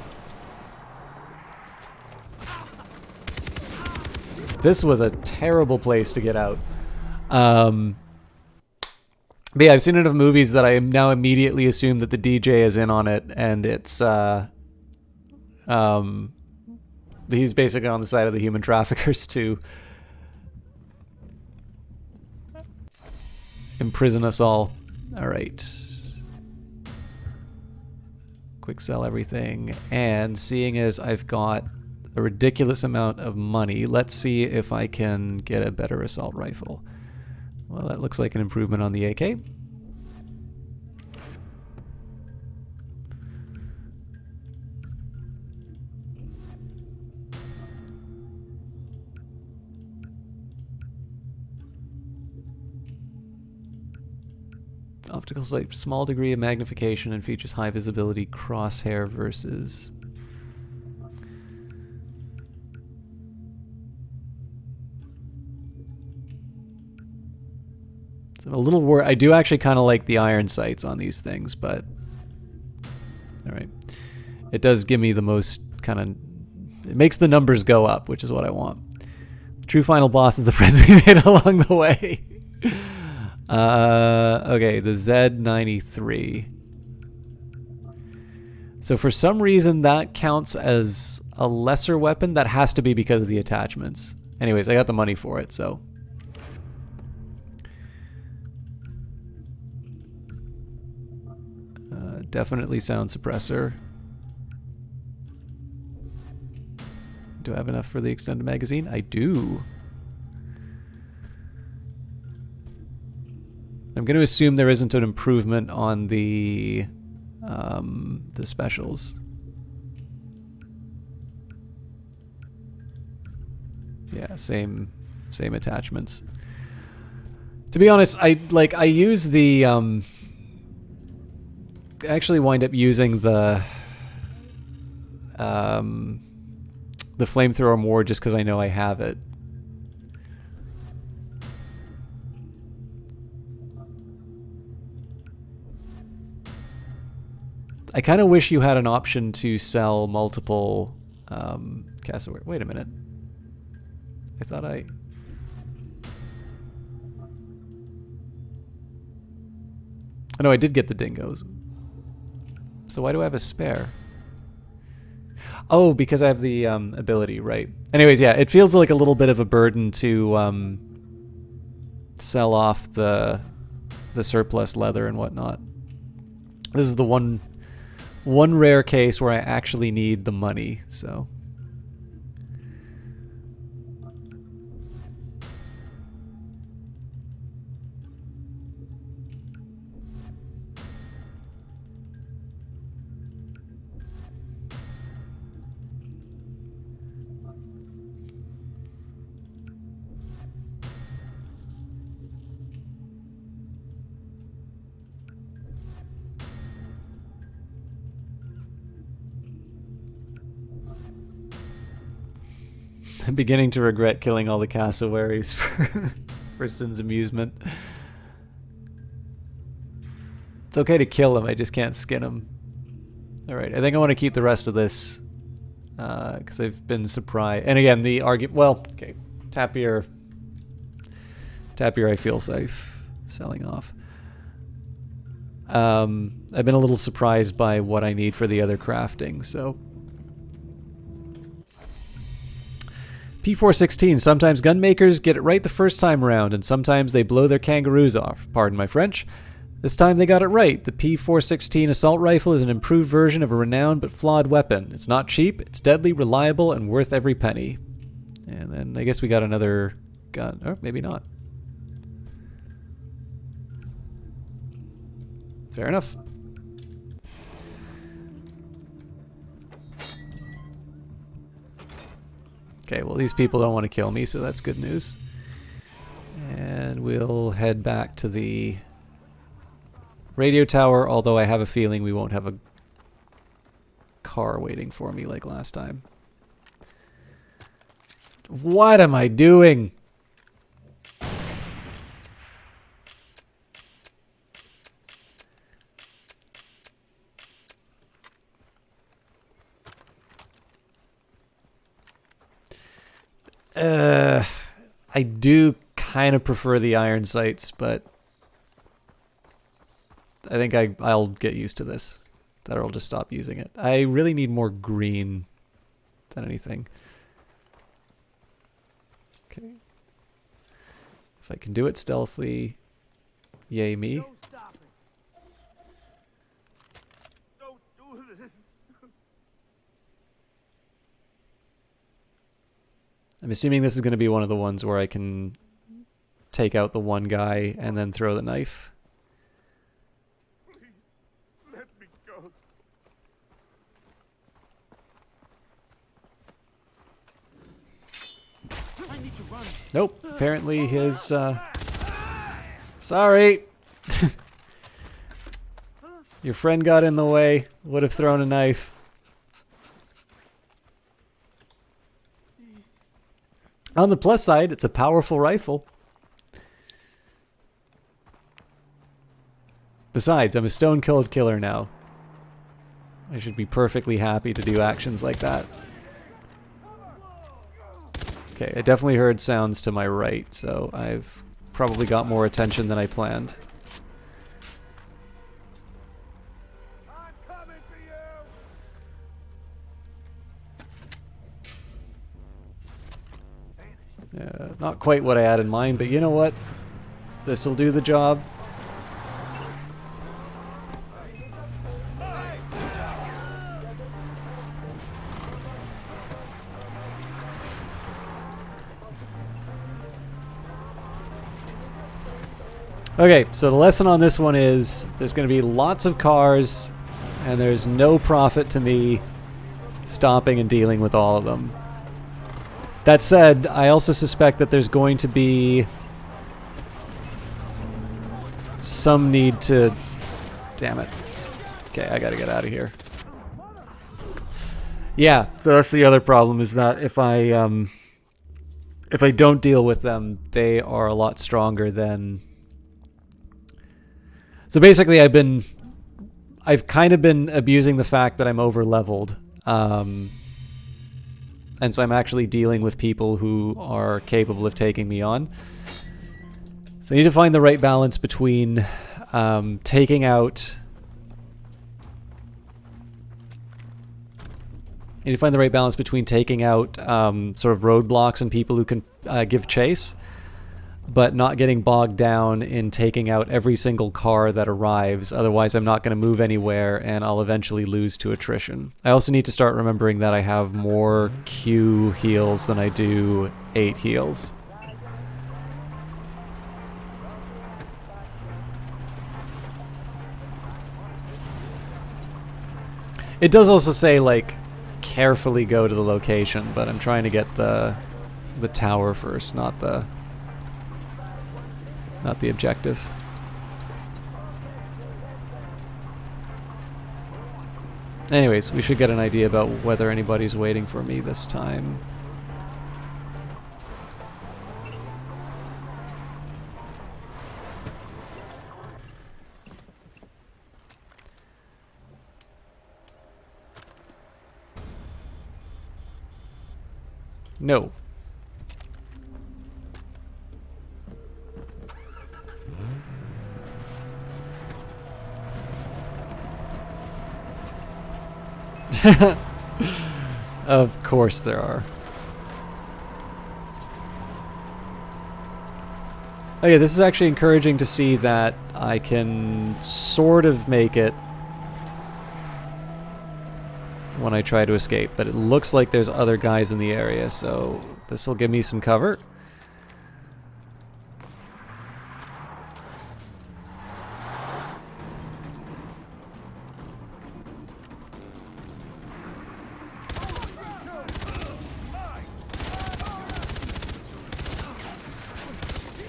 Speaker 1: This was a terrible place to get out. But yeah, I've seen enough movies that I now immediately assume that the DJ is in on it, and it's he's basically on the side of the human traffickers to imprison us all. All right. Quick sell everything, and seeing as I've got a ridiculous amount of money, let's see if I can get a better assault rifle. Well, that looks like an improvement on the AK. Optical sight, small degree of magnification, and features high visibility crosshair versus... So I'm a little worried. I do actually kind of like the iron sights on these things, but... Alright. It does give me the most kind of... It makes the numbers go up, which is what I want. True final boss is the friends we made along the way. Okay, the Z93. So for some reason that counts as a lesser weapon. That has to be because of the attachments. Anyways, I got the money for it, so. Definitely sound suppressor. Do I have enough for the extended magazine? I do. I'm going to assume there isn't an improvement on the specials. Yeah, same attachments. To be honest, I use the I actually wind up using the flamethrower more just because I know I have it. I kind of wish you had an option to sell multiple cassowary. Wait a minute. I thought I... Oh no, I did get the dingoes. So why do I have a spare? Oh, because I have the ability, right. Anyways, yeah, it feels like a little bit of a burden to sell off the surplus leather and whatnot. This is the one rare case where I actually need the money, so. I'm beginning to regret killing all the cassowaries for Sin's amusement. It's okay to kill them, I just can't skin them. Alright, I think I want to keep the rest of this. Because I've been surprised. And again, the argument... Well, okay. Tapir I feel safe selling off. I've been a little surprised by what I need for the other crafting, so... P416. Sometimes gun makers get it right the first time around, and sometimes they blow their kangaroos off. Pardon my French. This time they got it right. The P416 assault rifle is an improved version of a renowned but flawed weapon. It's not cheap, it's deadly, reliable, and worth every penny. And then I guess we got another gun. Or maybe not. Fair enough. Okay, well these people don't want to kill me, so that's good news. And we'll head back to the radio tower, although I have a feeling we won't have a car waiting for me like last time. What am I doing? I do kind of prefer the iron sights, but I think I'll get used to this. That or I'll just stop using it. I really need more green than anything. Okay. If I can do it stealthily, yay me. I'm assuming this is going to be one of the ones where I can take out the one guy and then throw the knife.
Speaker 10: Let me go.
Speaker 3: I need to run.
Speaker 1: Nope. Apparently his, Sorry! Your friend got in the way. Would have thrown a knife. On the plus side, it's a powerful rifle. Besides, I'm a stone-cold killer now. I should be perfectly happy to do actions like that. Okay, I definitely heard sounds to my right, so I've probably got more attention than I planned. Not quite what I had in mind, but you know what? This'll do the job. Okay, so the lesson on this one is there's going to be lots of cars, and there's no profit to me stopping and dealing with all of them. That said, I also suspect that there's going to be some need to... Damn it. Okay, I gotta get out of here. Yeah, so that's the other problem, is that if I don't deal with them, they are a lot stronger than... So basically I've kind of been abusing the fact that I'm over-leveled. And so I'm actually dealing with people who are capable of taking me on. So I need to find the right balance between taking out... I need to find the right balance between taking out sort of roadblocks and people who can give chase, but not getting bogged down in taking out every single car that arrives. Otherwise, I'm not going to move anywhere, and I'll eventually lose to attrition. I also need to start remembering that I have more Q heals than I do 8 heals. It does also say, like, carefully go to the location, but I'm trying to get the tower first, not the objective. Anyways, we should get an idea about whether anybody's waiting for me this time. No. Of course there are. Okay, this is actually encouraging to see that I can sort of make it when I try to escape, but it looks like there's other guys in the area, so this will give me some cover.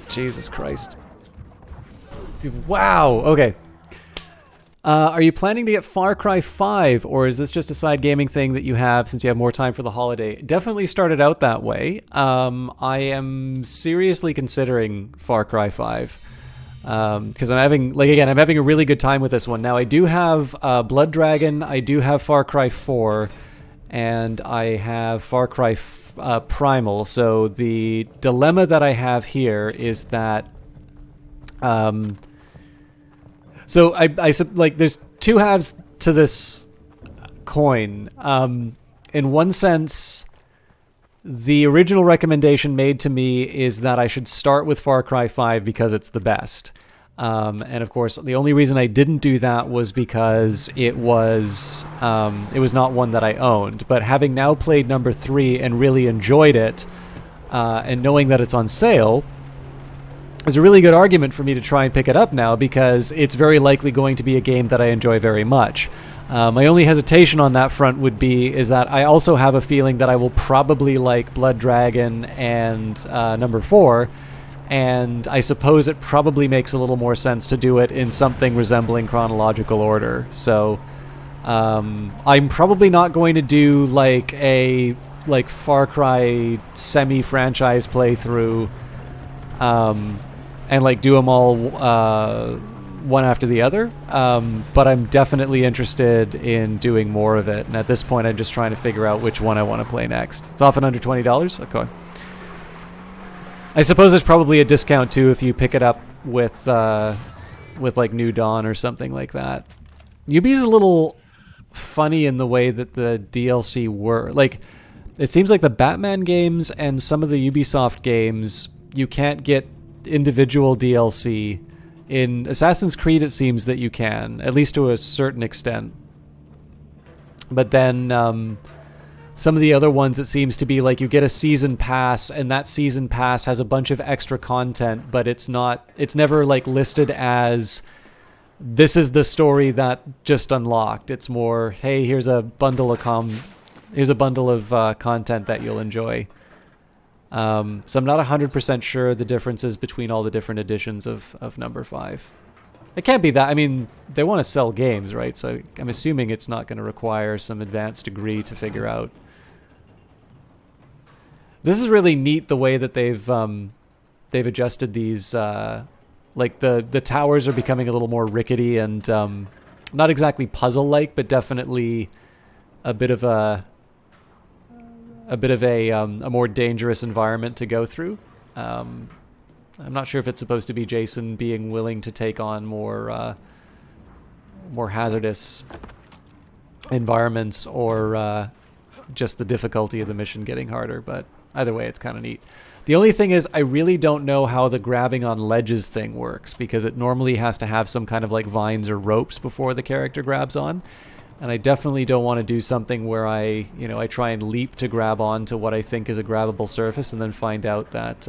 Speaker 1: Jesus Christ. Dude, wow, okay. Are you planning to get Far Cry 5, or is this just a side gaming thing that you have since you have more time for the holiday? Definitely started out that way. I am seriously considering Far Cry 5. Because I'm having, like, again, I'm having a really good time with this one. Now, I do have Blood Dragon, I do have Far Cry 4, and I have Far Cry Primal. So the dilemma that I have here is that so I like there's two halves to this coin. In one sense, the original recommendation made to me is that I should start with Far Cry 5 because it's the best. And of course, the only reason I didn't do that was because it was not one that I owned. But having now played number 3 and really enjoyed it, and knowing that it's on sale, is a really good argument for me to try and pick it up now, because it's very likely going to be a game that I enjoy very much. My only hesitation on that front is that I also have a feeling that I will probably like Blood Dragon and number 4, and I suppose it probably makes a little more sense to do it in something resembling chronological order. So I'm probably not going to do like a Far Cry semi-franchise playthrough and like do them all one after the other, but I'm definitely interested in doing more of it, and at this point I'm just trying to figure out which one I want to play next. It's often under $20. Okay. I suppose there's probably a discount too if you pick it up with like New Dawn or something like that. Ubi's a little funny in the way that the DLC were. Like, it seems like the Batman games and some of the Ubisoft games, you can't get individual DLC. In Assassin's Creed, it seems that you can, at least to a certain extent. But then some of the other ones, it seems to be like you get a season pass, and that season pass has a bunch of extra content, but it's never like listed as this is the story that just unlocked. It's more, hey, here's a bundle of content that you'll enjoy. So I'm not 100% sure the differences between all the different editions of number 5. It can't be that. I mean, they want to sell games, right? So I'm assuming it's not going to require some advanced degree to figure out. This is really neat the way that they've adjusted these. Like the towers are becoming a little more rickety and not exactly puzzle-like, but definitely a bit of a more dangerous environment to go through. I'm not sure if it's supposed to be Jason being willing to take on more hazardous environments, or just the difficulty of the mission getting harder, but either way, it's kind of neat. The only thing is, I really don't know how the grabbing on ledges thing works, because it normally has to have some kind of like vines or ropes before the character grabs on. And I definitely don't want to do something where I try and leap to grab onto what I think is a grabbable surface and then find out that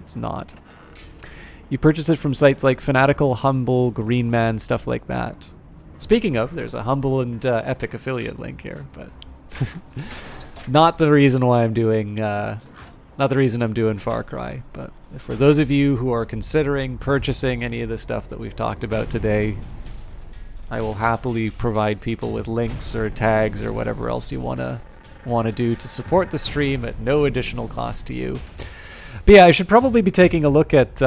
Speaker 1: it's not. You purchase it from sites like Fanatical, Humble, Green Man, stuff like that. Speaking of, there's a Humble and Epic affiliate link here, but not the reason why I'm doing Far Cry. But for those of you who are considering purchasing any of the stuff that we've talked about today, I will happily provide people with links or tags or whatever else you want to do to support the stream at no additional cost to you. But yeah, I should probably be taking a look at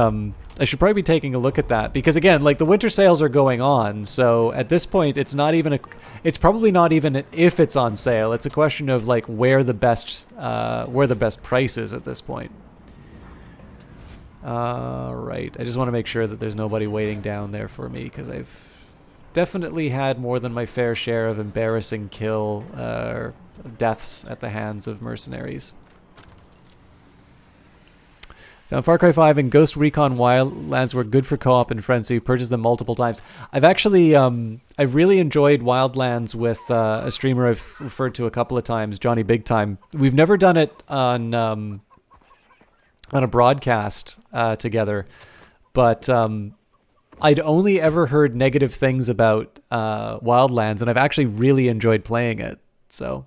Speaker 1: I should probably be taking a look at that, because again, like, the winter sales are going on, so at this point it's not even it's probably not even if it's on sale. It's a question of like where the best price is at this point. Right. I just want to make sure that there's nobody waiting down there for me, because I've definitely had more than my fair share of embarrassing deaths at the hands of mercenaries. Found Far Cry 5 and Ghost Recon Wildlands were good for co-op and friends, so you purchased them multiple times. I've actually, I've really enjoyed Wildlands with a streamer I've referred to a couple of times, Johnny Big Time. We've never done it on a broadcast together, but I'd only ever heard negative things about Wildlands, and I've actually really enjoyed playing it. So.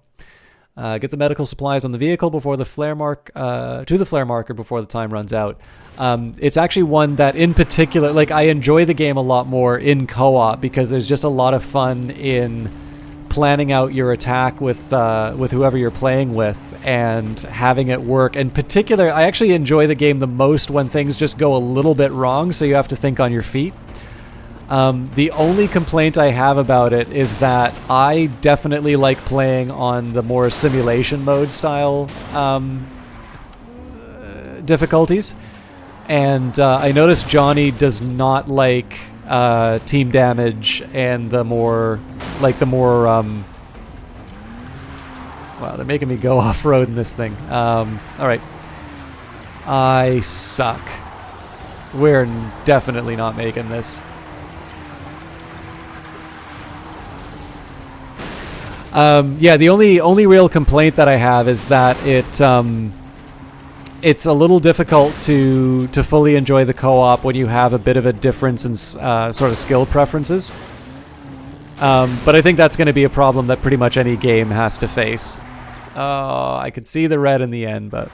Speaker 1: Get the medical supplies on the vehicle before the flare marker before the time runs out. It's actually one that, in particular, like, I enjoy the game a lot more in co-op, because there's just a lot of fun in planning out your attack with whoever you're playing with and having it work. In particular, I actually enjoy the game the most when things just go a little bit wrong, so you have to think on your feet. The only complaint I have about it is that I definitely like playing on the more simulation mode style difficulties, and I noticed Johnny does not like team damage and the more wow, they're making me go off-road in this thing. Alright. I suck. We're definitely not making this. Yeah, the only real complaint that I have is that it's a little difficult to fully enjoy the co-op when you have a bit of a difference in sort of skill preferences. But I think that's going to be a problem that pretty much any game has to face. I could see the red in the end, but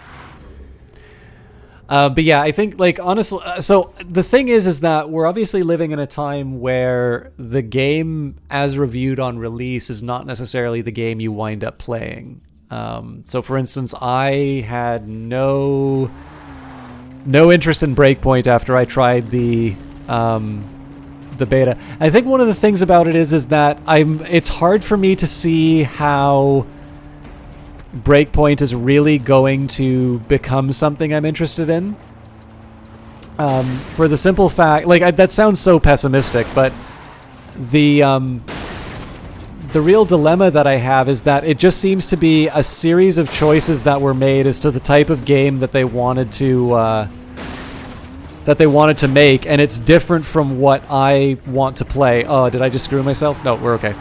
Speaker 1: yeah, I think, like, honestly, so the thing is that we're obviously living in a time where the game as reviewed on release is not necessarily the game you wind up playing. So for instance, I had no interest in Breakpoint after I tried the beta. I think one of the things about it is that it's hard for me to see how Breakpoint is really going to become something I'm interested in. For the simple fact, like, that sounds so pessimistic, but the real dilemma that I have is that it just seems to be a series of choices that were made as to the type of game that they wanted to make, and it's different from what I want to play. Oh, did I just screw myself? No, we're okay.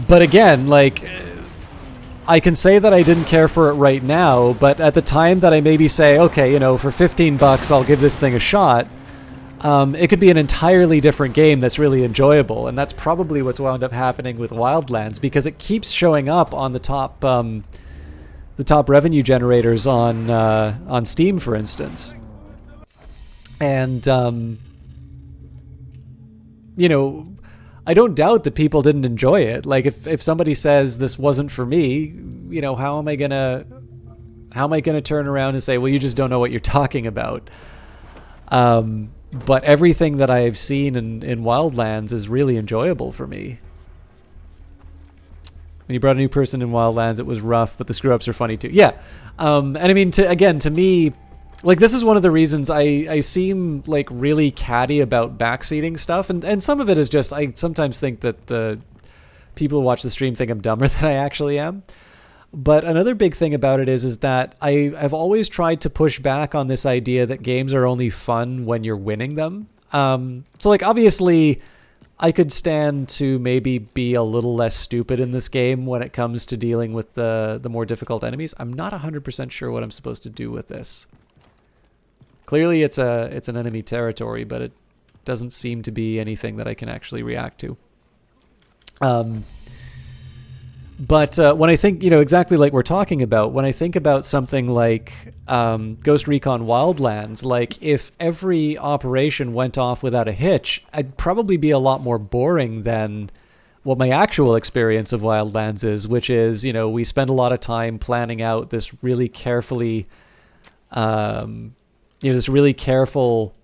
Speaker 1: But again, like, I can say that I didn't care for it right now, but at the time that I maybe say, okay, you know, for $15 I'll give this thing a shot, it could be an entirely different game that's really enjoyable, and that's probably what's wound up happening with Wildlands, because it keeps showing up on the top revenue generators on Steam, for instance. And you know, I don't doubt that people didn't enjoy it. Like, if somebody says this wasn't for me, you know, how am I gonna turn around and say, well, you just don't know what you're talking about? But everything that I've seen in Wildlands is really enjoyable for me. When you brought a new person in Wildlands, it was rough, but the screw-ups are funny too. Yeah, and I mean, to me, like, this is one of the reasons I seem, like, really catty about backseating stuff, and some of it is just, I sometimes think that the people who watch the stream think I'm dumber than I actually am. But another big thing about it is that I've always tried to push back on this idea that games are only fun when you're winning them. So, like, obviously, I could stand to maybe be a little less stupid in this game when it comes to dealing with the more difficult enemies. I'm not 100% sure what I'm supposed to do with this. Clearly it's an enemy territory, but it doesn't seem to be anything that I can actually react to. But when I think, you know, exactly like we're talking about, when I think about something like Ghost Recon Wildlands, like, if every operation went off without a hitch, I'd probably be a lot more boring than what my actual experience of Wildlands is, which is, you know, we spend a lot of time planning out this really carefully this really careful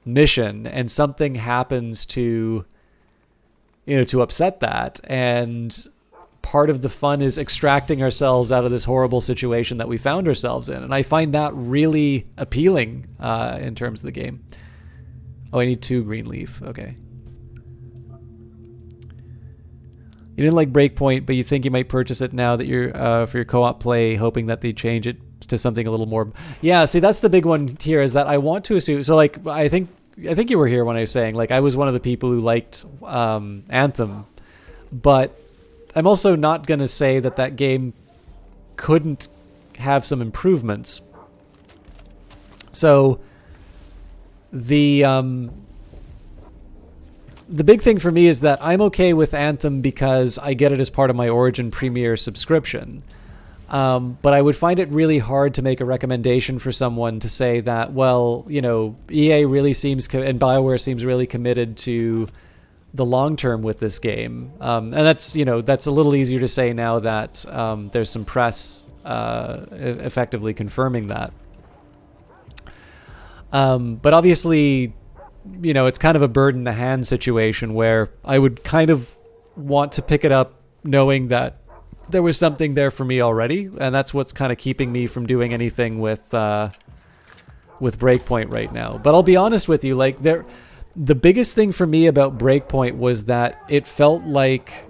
Speaker 1: mission, and something happens to upset that, and part of the fun is extracting ourselves out of this horrible situation that we found ourselves in, and I find that really appealing in terms of the game. Oh, I need 2 green leaf. Okay. You didn't like Breakpoint, but you think you might purchase it now that you're for your co-op play, hoping that they change it to something a little more. Yeah, see, that's the big one here, is that I want to assume. So, like, I think you were here when I was saying, like, I was one of the people who liked Anthem, but I'm also not going to say that game couldn't have some improvements. So the big thing for me is that I'm okay with Anthem because I get it as part of my Origin Premier subscription. But I would find it really hard to make a recommendation for someone to say that, well, EA really seems, and BioWare seems really committed to the long term with this game. And that's a little easier to say now that there's some press effectively confirming that. But obviously, it's kind of a bird in the hand situation where I would kind of want to pick it up knowing that there was something there for me already, and that's what's kind of keeping me from doing anything with Breakpoint right now. But I'll be honest with you, like, the biggest thing for me about Breakpoint was that it felt like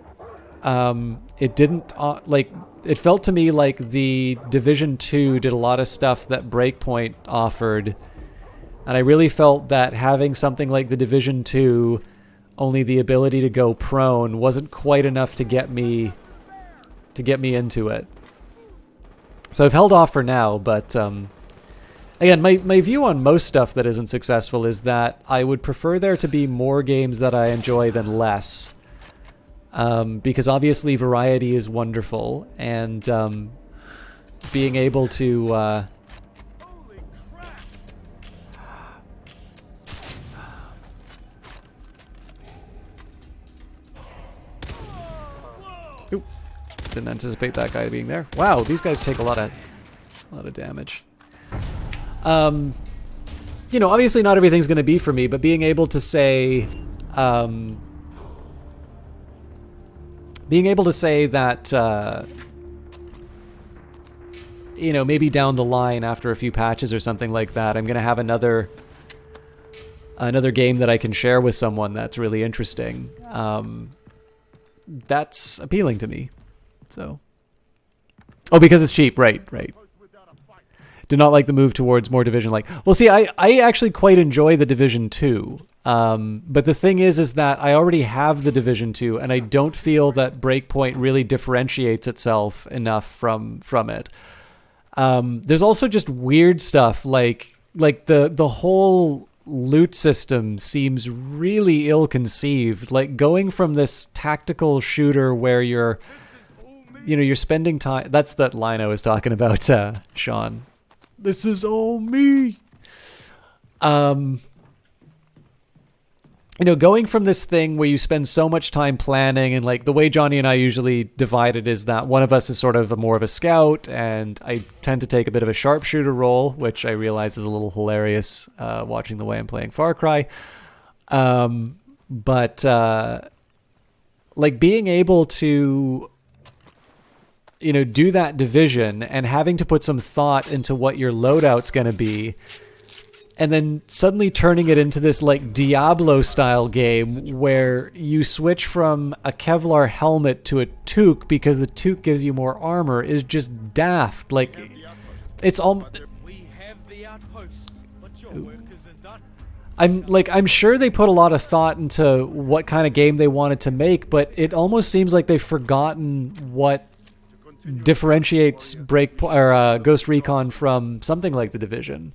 Speaker 1: it felt to me like the Division 2 did a lot of stuff that Breakpoint offered, and I really felt that having something like the Division 2, only the ability to go prone, wasn't quite enough to get me into it. So I've held off for now, but again, my view on most stuff that isn't successful is that I would prefer there to be more games that I enjoy than less. Because obviously variety is wonderful, and being able to didn't anticipate that guy being there. Wow, these guys take a lot of damage. Obviously not everything's going to be for me, but being able to say that maybe down the line after a few patches or something like that, I'm going to have another game that I can share with someone that's really interesting. That's appealing to me. So, because it's cheap, right. Do not like the move towards more Division like. Well, see, I actually quite enjoy the Division 2. But the thing is that I already have the Division 2, and I don't feel that Breakpoint really differentiates itself enough from it. There's also just weird stuff like the whole loot system seems really ill-conceived. Like, going from this tactical shooter where you're spending time. That's that line I was talking about, Sean. This is all me. Going from this thing where you spend so much time planning, and like the way Johnny and I usually divide it is that one of us is sort of more of a scout, and I tend to take a bit of a sharpshooter role, which I realize is a little hilarious watching the way I'm playing Far Cry. But being able to do that division and having to put some thought into what your loadout's going to be, and then suddenly turning it into this like Diablo style game where you switch from a Kevlar helmet to a toque because the toque gives you more armor is just daft. Like, it's all. I'm sure they put a lot of thought into what kind of game they wanted to make, but it almost seems like they've forgotten what differentiates Ghost Recon from something like The Division.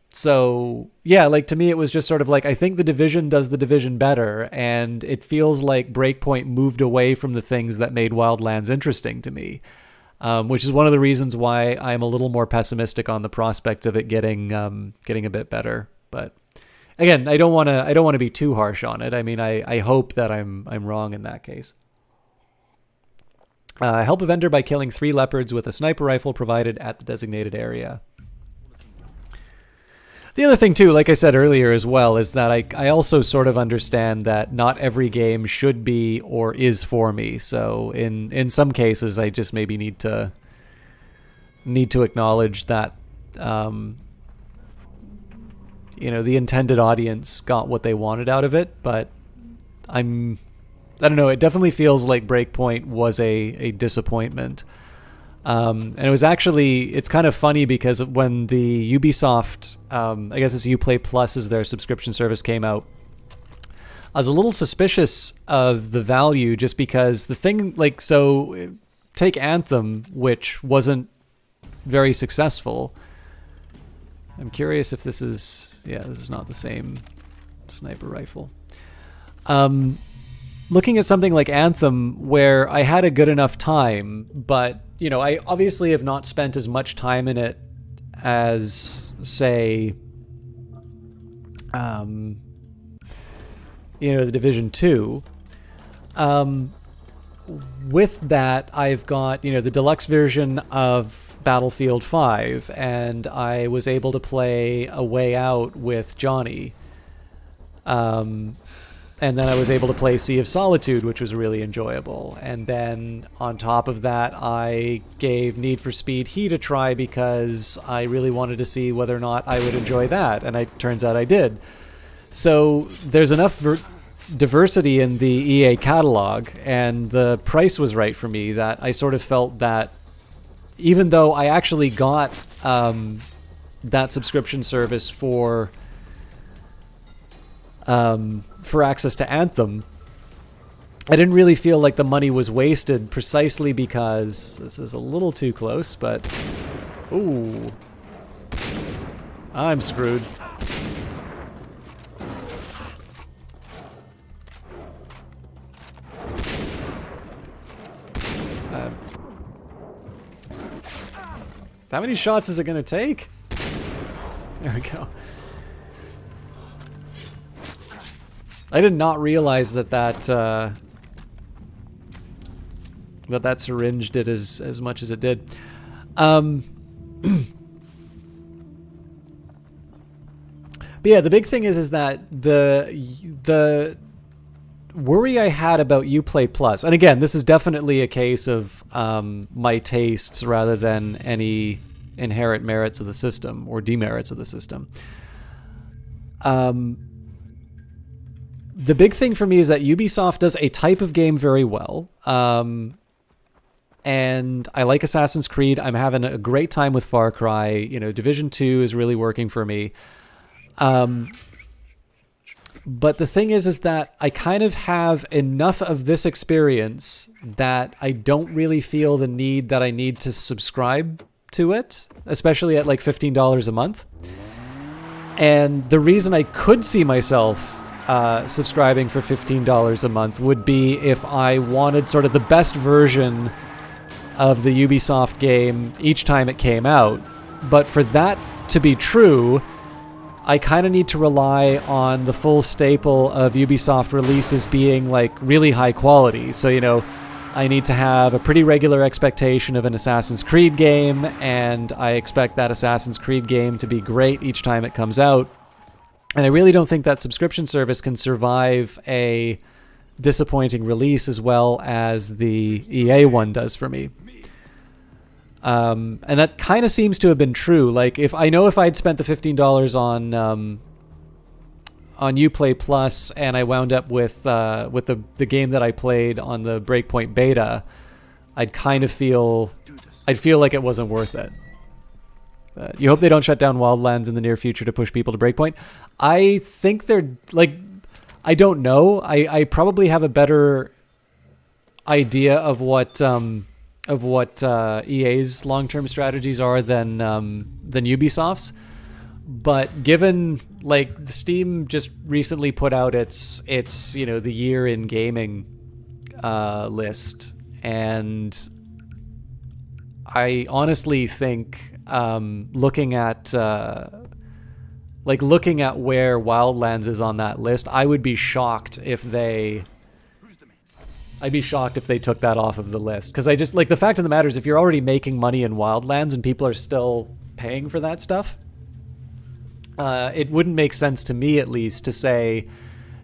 Speaker 1: So yeah, like, to me it was just sort of like, I think The Division does The Division better, and it feels like Breakpoint moved away from the things that made Wildlands interesting to me, which is one of the reasons why I'm a little more pessimistic on the prospect of it getting a bit better. But again, I don't want to be too harsh on it. I mean, I hope that I'm wrong in that case. Help a vendor by killing 3 leopards with a sniper rifle provided at the designated area. The other thing, too, like I said earlier as well, is that I also sort of understand that not every game should be or is for me. So in some cases, I just maybe need to acknowledge that, you know, the intended audience got what they wanted out of it. But I don't know. It definitely feels like Breakpoint was a disappointment. And it was actually, it's kind of funny because when the Ubisoft, I guess it's Uplay Plus as their subscription service came out, I was a little suspicious of the value just because the thing, like, so take Anthem, which wasn't very successful. I'm curious if this is, yeah, this is not the same sniper rifle. Looking at something like Anthem, where I had a good enough time, but, you know, I obviously have not spent as much time in it as, say, you know, the Division 2. With that, I've got, you know, the deluxe version of Battlefield 5, and I was able to play A Way Out with Johnny. And then I was able to play Sea of Solitude, which was really enjoyable. And then on top of that, I gave Need for Speed Heat a try because I really wanted to see whether or not I would enjoy that. And it turns out I did. So there's enough diversity in the EA catalog, and the price was right for me, that I sort of felt that even though I actually got that subscription service for access to Anthem, I didn't really feel like the money was wasted, precisely because this is a little too close, but ooh, I'm screwed. How many shots is it going to take? There we go. I did not realize that that syringe did as much as it did. But yeah, the big thing is that the worry I had about Uplay Plus, and again, this is definitely a case of my tastes rather than any inherent merits of the system or demerits of the system. The big thing for me is that Ubisoft does a type of game very well. And I like Assassin's Creed. I'm having a great time with Far Cry. You know, Division 2 is really working for me. But the thing is that I kind of have enough of this experience that I don't really feel the need that I need to subscribe to it, especially at like $15 a month. And the reason I could see myself subscribing for $15 a month would be if I wanted sort of the best version of the Ubisoft game each time it came out. But for that to be true, I kind of need to rely on the full staple of Ubisoft releases being like really high quality. So, you know, I need to have a pretty regular expectation of an Assassin's Creed game, and I expect that Assassin's Creed game to be great each time it comes out. And I really don't think that subscription service can survive a disappointing release as well as the EA one does for me. And that kind of seems to have been true. Like, if I'd spent the $15 on Uplay Plus and I wound up with the game that I played on the Breakpoint beta, I'd feel like it wasn't worth it. You hope they don't shut down Wildlands in the near future to push people to Breakpoint. I think they're like, I don't know. I probably have a better idea of what EA's long-term strategies are than Ubisoft's. But given like the Steam just recently put out its you know, the year in gaming list, and I honestly think looking at where Wildlands is on that list, I would be shocked if they I'd be shocked if they took that off of the list, because I just like the fact of the matter is if you're already making money in Wildlands and people are still paying for that stuff, it wouldn't make sense to me at least to say,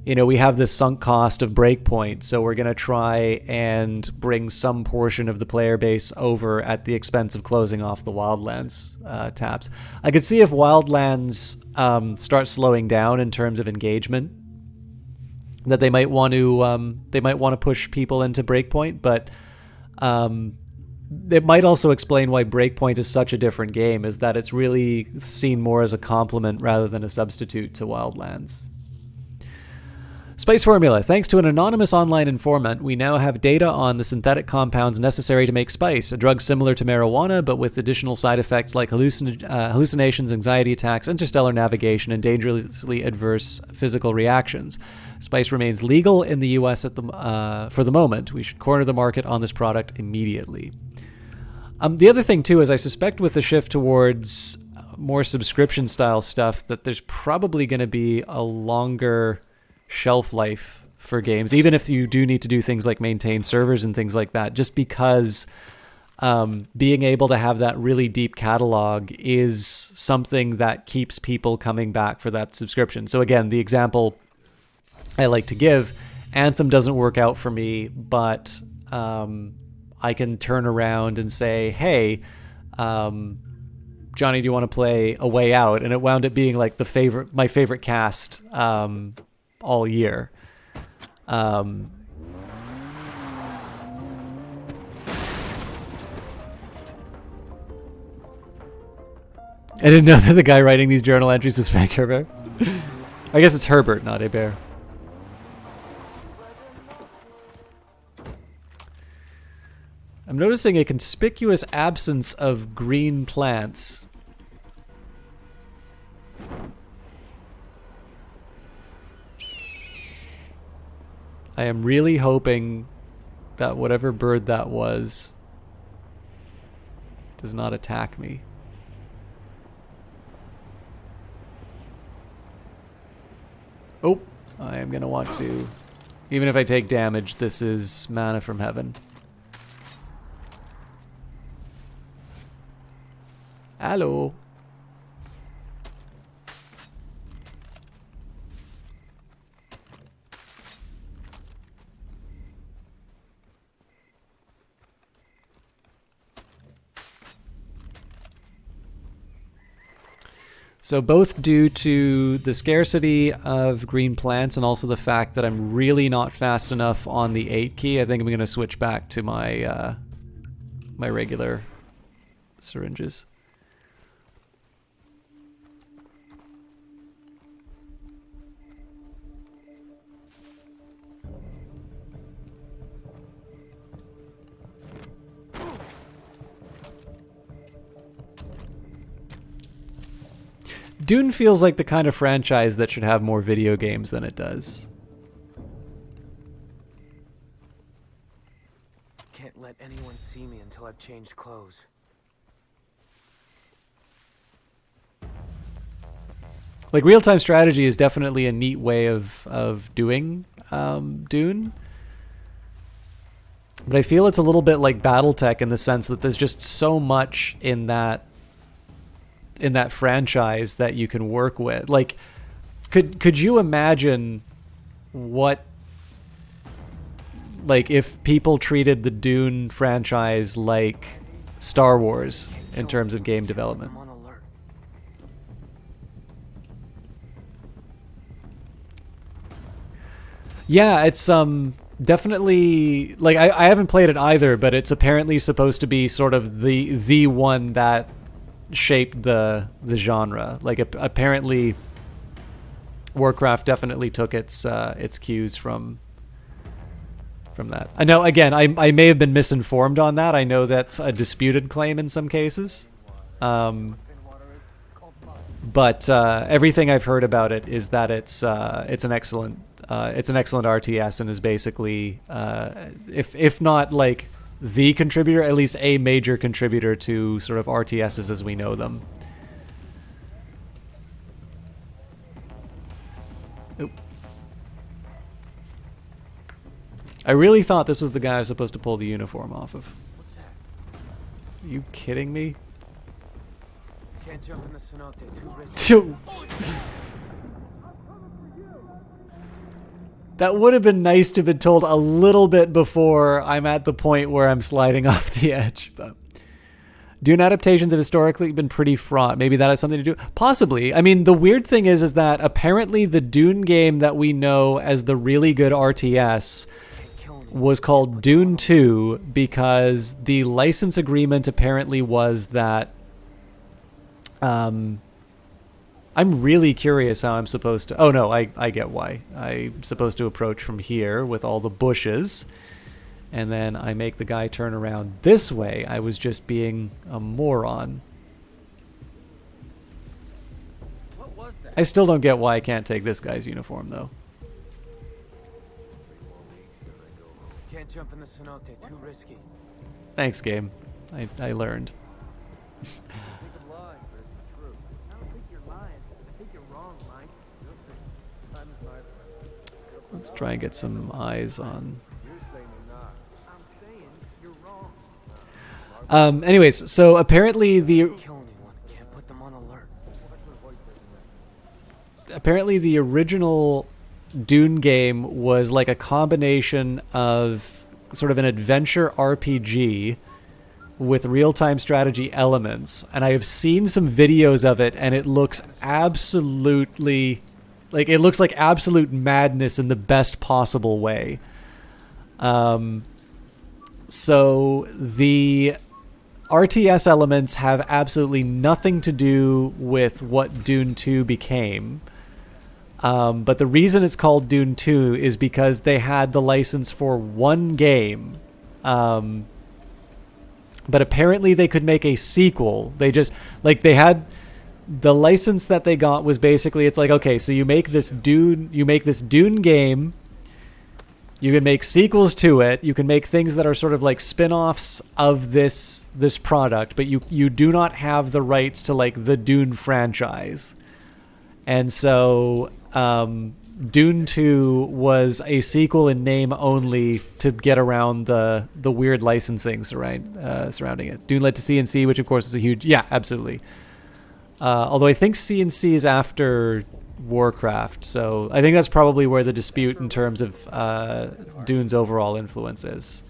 Speaker 1: you know, we have this sunk cost of Breakpoint, so we're going to try and bring some portion of the player base over at the expense of closing off the Wildlands tabs. I could see if Wildlands start slowing down in terms of engagement, that they might want to push people into Breakpoint, but it might also explain why Breakpoint is such a different game, is that it's really seen more as a complement rather than a substitute to Wildlands. Spice Formula. Thanks to an anonymous online informant, we now have data on the synthetic compounds necessary to make spice, a drug similar to marijuana, but with additional side effects like hallucinations, anxiety attacks, interstellar navigation, and dangerously adverse physical reactions. Spice remains legal in the U.S. for the moment. We should corner the market on this product immediately. The other thing, too, is I suspect with the shift towards more subscription-style stuff that there's probably going to be a longer shelf life for games, even if you do need to do things like maintain servers and things like that, just because being able to have that really deep catalog is something that keeps people coming back for that subscription. So again, the example I like to give, Anthem doesn't work out for me, but I can turn around and say, hey, Johnny, do you want to play A Way Out? And it wound up being like my favorite cast all year. I didn't know that the guy writing these journal entries was Frank Herbert. I guess it's Herbert, not Hebert. I'm noticing a conspicuous absence of green plants. I am really hoping that whatever bird that was does not attack me. Oh, I am going to want to. Even if I take damage, this is mana from heaven. Hello. So both due to the scarcity of green plants and also the fact that I'm really not fast enough on the 8 key, I think I'm going to switch back to my my regular syringes. Dune feels like the kind of franchise that should have more video games than it does.
Speaker 4: Can't let anyone see me until I've changed clothes.
Speaker 1: Like, real-time strategy is definitely a neat way of doing Dune. But I feel it's a little bit like BattleTech in the sense that there's just so much in that franchise that you can work with. Like, could you imagine what, like, if people treated the Dune franchise like Star Wars in terms of game development? Yeah, it's definitely, like, I haven't played it either, but it's apparently supposed to be sort of the one that shaped the genre. Like, apparently Warcraft definitely took its cues from that. I know, again, I may have been misinformed on that. I know that's a disputed claim in some cases. But everything I've heard about it is that it's an excellent RTS and is basically if not like the contributor, at least a major contributor to sort of RTSs as we know them. Oop. I really thought this was the guy I was supposed to pull the uniform off of.
Speaker 7: What's that?
Speaker 1: Are you kidding me?
Speaker 15: Can't jump in the cenote, too risky.
Speaker 1: That would have been nice to have been told a little bit before I'm at the point where I'm sliding off the edge. But Dune adaptations have historically been pretty fraught. Maybe that has something to do. Possibly. I mean, the weird thing is that apparently the Dune game that we know as the really good RTS was called Dune 2 because the license agreement apparently was that I'm really curious how I'm supposed to... Oh, no, I get why. I'm supposed to approach from here with all the bushes, and then I make the guy turn around this way. I was just being a moron.
Speaker 3: What was that?
Speaker 1: I still don't get why I can't take this guy's uniform, though.
Speaker 15: Can't jump in the cenote, too risky.
Speaker 1: Thanks, game. I learned. Let's try and get some eyes on. Anyways, so apparently the original Dune game was like a combination of sort of an adventure RPG with real-time strategy elements, and I have seen some videos of it, and it looks absolutely... Like, it looks like absolute madness in the best possible way. So the RTS elements have absolutely nothing to do with what Dune 2 became. But the reason it's called Dune 2 is because they had the license for one game. But apparently they could make a sequel. They just, like, they had... The license that they got was basically, it's like, okay, so you make this Dune game, you can make sequels to it, you can make things that are sort of like spin-offs of this product, but you do not have the rights to like the Dune franchise. And so Dune 2 was a sequel in name only to get around the weird licensing surrounding it. Dune led to C&C, which of course is a huge... Yeah, absolutely. Although I think C&C is after Warcraft, so I think that's probably where the dispute in terms of Dune's overall influence is.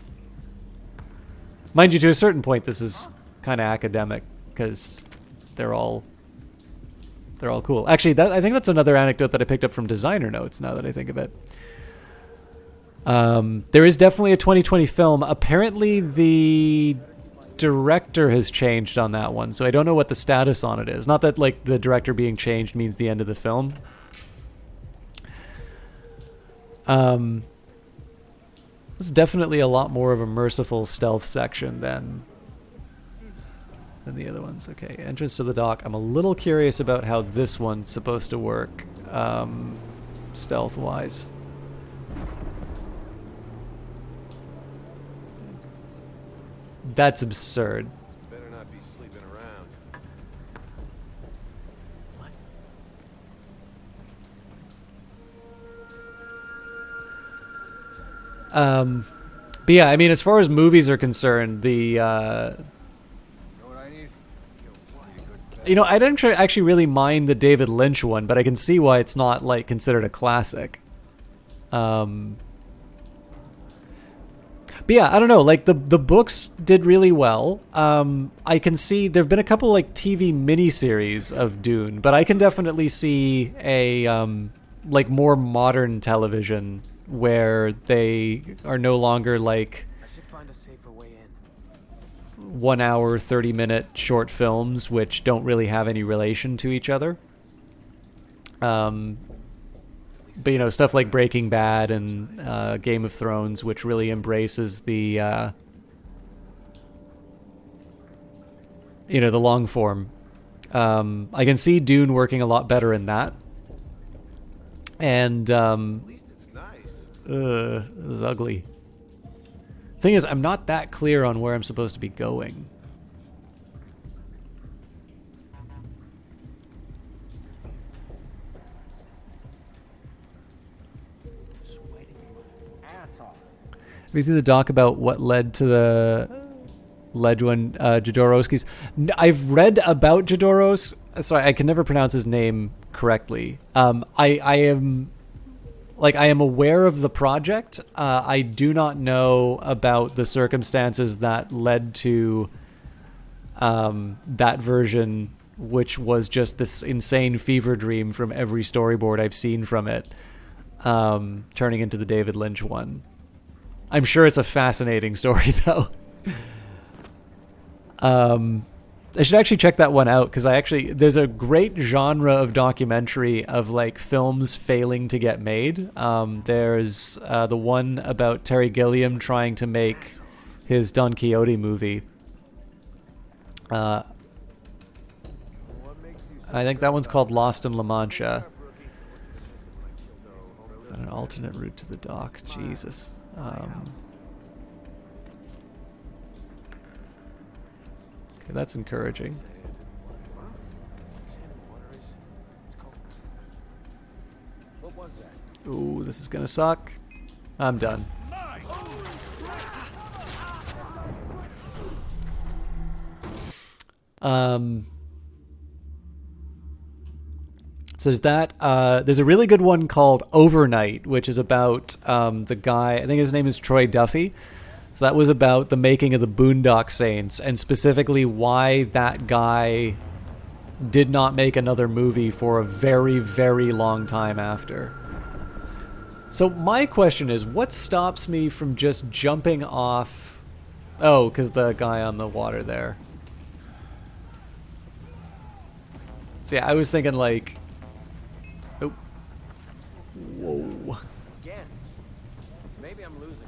Speaker 1: Mind you, to a certain point, this is kind of academic because they're all cool. Actually, I think that's another anecdote that I picked up from designer notes. Now that I think of it, there is definitely a 2020 film. Apparently, the director has changed on that one, so I don't know what the status on it is. Not that like the director being changed means the end of the film. It's definitely a lot more of a merciful stealth section than the other ones. Okay, entrance to the dock. I'm a little curious about how this one's supposed to work stealth wise. That's absurd.
Speaker 13: Better not be sleeping around.
Speaker 1: But yeah, I mean, as far as movies are concerned, the you know, I didn't actually really mind the David Lynch one, but I can see why it's not like considered a classic. But yeah, I don't know, like the books did really well. I can see there've been a couple like TV miniseries of Dune, but I can definitely see a like more modern television where they are no longer like 1 hour, 30-minute short films which don't really have any relation to each other. But, you know, stuff like Breaking Bad and Game of Thrones, which really embraces the, you know, the long form. I can see Dune working a lot better in that. And, at least it's nice. It was ugly. Thing is, I'm not that clear on where I'm supposed to be going. you seen the doc about what led to the Jodorowsky's? I've read about Jodorowsky. Sorry, I can never pronounce his name correctly. I am aware of the project. I do not know about the circumstances that led to that version, which was just this insane fever dream from every storyboard I've seen from it, turning into the David Lynch one. I'm sure it's a fascinating story, though. I should actually check that one out, because there's a great genre of documentary of like films failing to get made. There's the one about Terry Gilliam trying to make his Don Quixote movie. I think that one's called Lost in La Mancha. An alternate route to the dock. Jesus. Okay, that's encouraging. Ooh, this is gonna suck. I'm done. So there's that. There's a really good one called Overnight, which is about the guy, I think his name is Troy Duffy. So that was about the making of the Boondock Saints, and specifically why that guy did not make another movie for a very, very long time after. So my question is, what stops me from just jumping off? Oh, because the guy on the water there. So yeah, I was thinking like, oh, whoa.
Speaker 13: Again. Maybe I'm losing.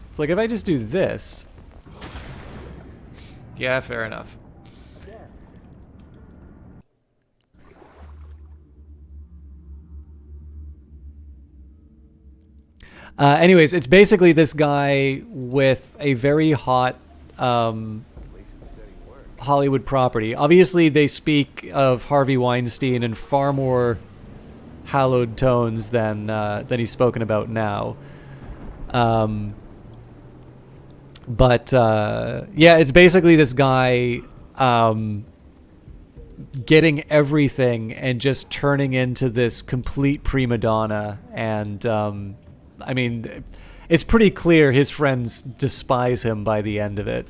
Speaker 1: It's like if I just do this. Yeah, fair enough. Anyways, it's basically this guy with a very hot Hollywood property. Obviously, they speak of Harvey Weinstein in far more hallowed tones than he's spoken about now. But yeah, it's basically this guy getting everything and just turning into this complete prima donna. And I mean, it's pretty clear his friends despise him by the end of it.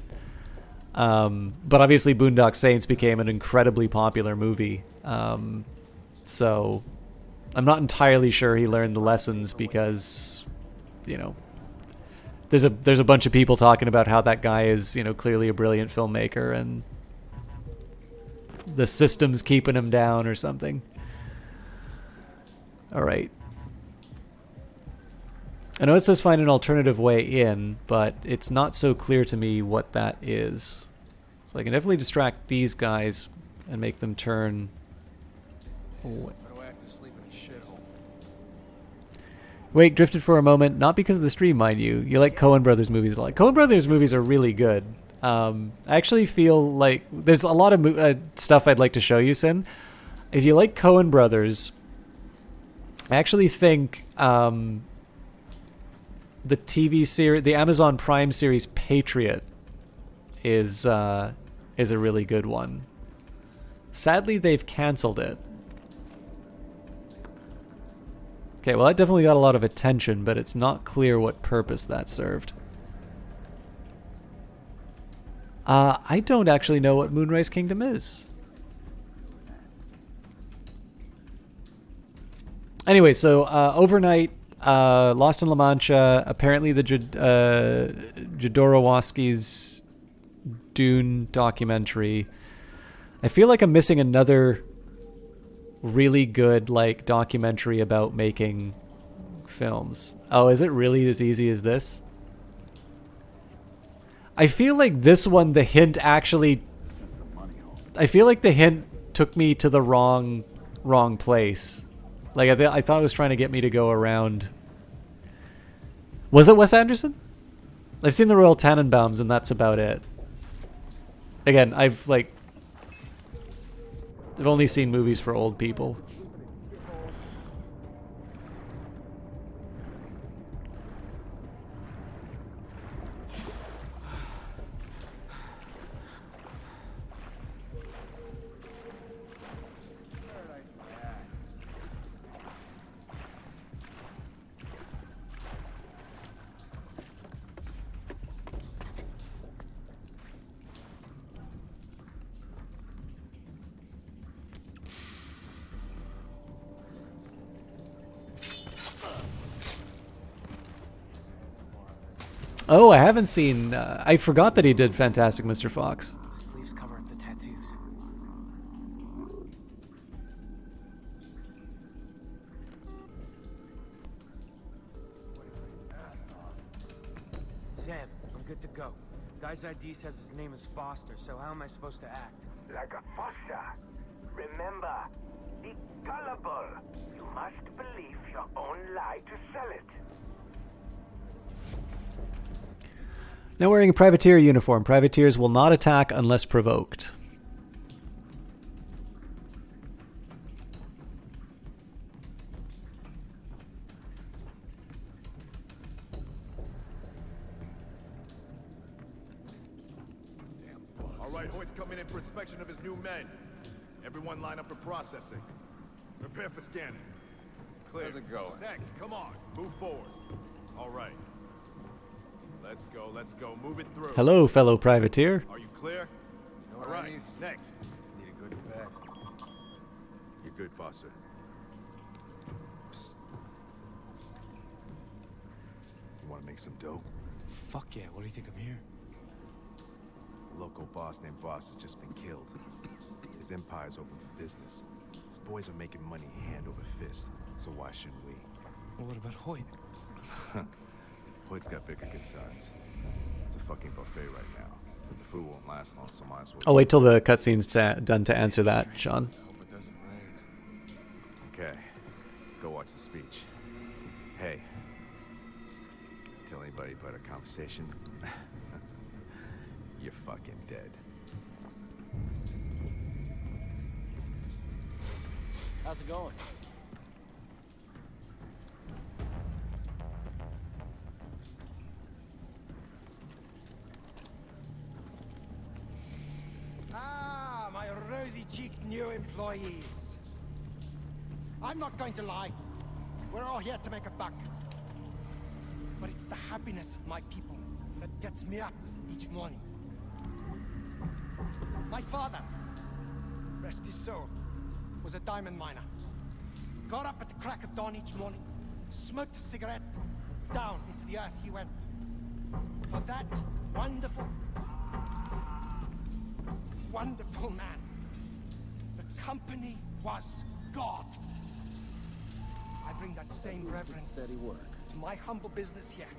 Speaker 1: But obviously Boondock Saints became an incredibly popular movie. So I'm not entirely sure he learned the lessons, because, you know, there's a bunch of people talking about how that guy is, you know, clearly a brilliant filmmaker and the system's keeping him down or something. All right. I know it says find an alternative way in, but it's not so clear to me what that is. So I can definitely distract these guys and make them turn away.
Speaker 13: How do I have to sleep in a shithole?
Speaker 1: Wait, drifted for a moment, not because of the stream, mind you. You like Coen Brothers movies a lot. Coen Brothers movies are really good. I actually feel like there's a lot of stuff I'd like to show you, Sin. If you like Coen Brothers, I actually think the TV series, the Amazon Prime series Patriot, is a really good one. Sadly, they've canceled it. Okay, well, that definitely got a lot of attention, but it's not clear what purpose that served. I don't actually know what Moonrise Kingdom is. Anyway, so Overnight, Lost in La Mancha, apparently the Jodorowsky's Dune documentary. I feel like I'm missing another really good like documentary about making films. Oh, is it really as easy as this? I feel like this one, the hint actually... I feel like the hint took me to the wrong place. Like, I thought it was trying to get me to go around... Was it Wes Anderson? I've seen the Royal Tenenbaums, and that's about it. Again, I've only seen movies for old people. Oh, I haven't seen... I forgot that he did Fantastic Mr. Fox.
Speaker 4: The sleeves cover up the tattoos. Sam, I'm good to go. Guy's ID says his name is Foster, so how am I supposed to act?
Speaker 16: Like a foster. Remember, be gullible. You must believe your own lie to sell it.
Speaker 1: Now wearing a privateer uniform. Privateers will not attack unless provoked.
Speaker 18: All right, Hoyt's coming in for inspection of his new men. Everyone line up for processing. Prepare for scanning. Clear. How's it going? Next, come on, move forward. All right. Let's go. Move it through.
Speaker 1: Hello, fellow privateer.
Speaker 18: Are you clear? All right, next. Need a good back. You're good, Foster. Psst. You want to make some dough?
Speaker 4: Fuck yeah, what do you think I'm here?
Speaker 18: A local boss named Vaas has just been killed. His empire's open for business. His boys are making money hand over fist, so why shouldn't we?
Speaker 4: Well, what about Hoyt?
Speaker 18: Hoyt's got bigger concerns. It's a fucking buffet right now. But the food won't last long, so might as well...
Speaker 1: I'll wait till the cutscene's done to answer that, Sean.
Speaker 18: Hope it doesn't rain. Okay, go watch the speech. Hey, tell anybody about our conversation? You're fucking dead.
Speaker 14: How's it going?
Speaker 10: Ah, my rosy-cheeked new employees. I'm not going to lie. We're all here to make a buck. But it's the happiness of my people that gets me up each morning. My father, rest his soul, was a diamond miner. Got up at the crack of dawn each morning, smoked a cigarette, down into the earth he went. For that wonderful man, the company was God. I bring that same reverence to my humble business here.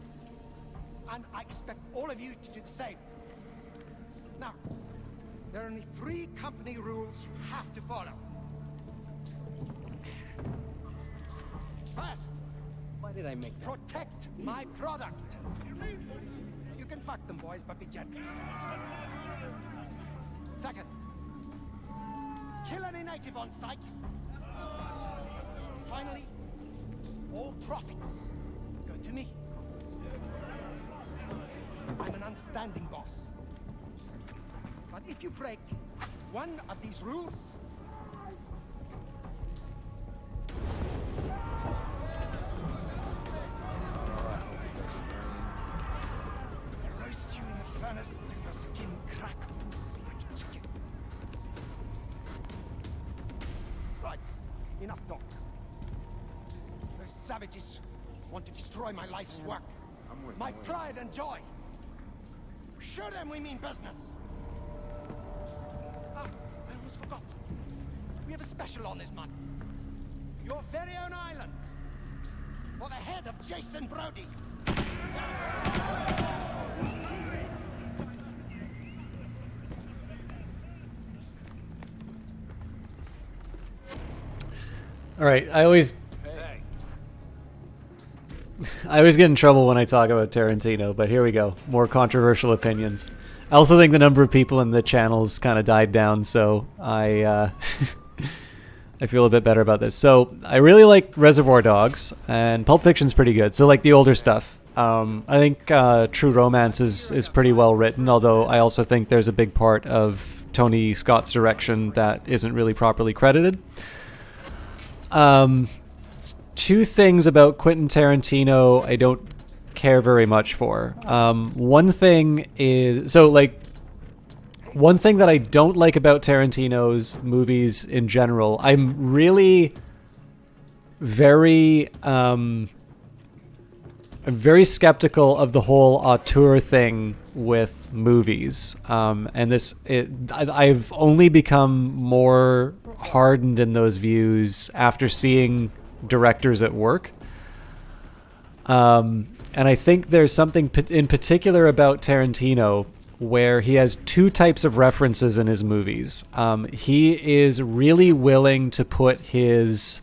Speaker 10: And I expect all of you to do the same. Now, there are only 3 company rules you have to follow. First,
Speaker 14: Why did I make that?
Speaker 10: protect my product. You can fuck them, boys, but be gentle. Second, kill any native on sight. Finally, all profits go to me. I'm an understanding boss. But if you break one of these rules, I roast you in the furnace till your skin crackles like chicken. Right, enough talk. Those savages want to destroy my life's work. My pride and joy. Show them we mean business. Ah, I almost forgot. We have a special on this month. Your very own island. For the head of Jason Brody.
Speaker 1: All right, I always get in trouble when I talk about Tarantino, but here we go. More controversial opinions. I also think the number of people in the channels kind of died down, so I I feel a bit better about this. So I really like Reservoir Dogs, and Pulp Fiction's pretty good. So like the older stuff. I think True Romance is pretty well written, although I also think there's a big part of Tony Scott's direction that isn't really properly credited. Two things about Quentin Tarantino I don't care very much for. One thing is, one thing that I don't like about Tarantino's movies in general, I'm really very very skeptical of the whole auteur thing with movies. And I've only become more hardened in those views after seeing directors at work. And I think there's something in particular about Tarantino where he has two types of references in his movies. He is really willing to put his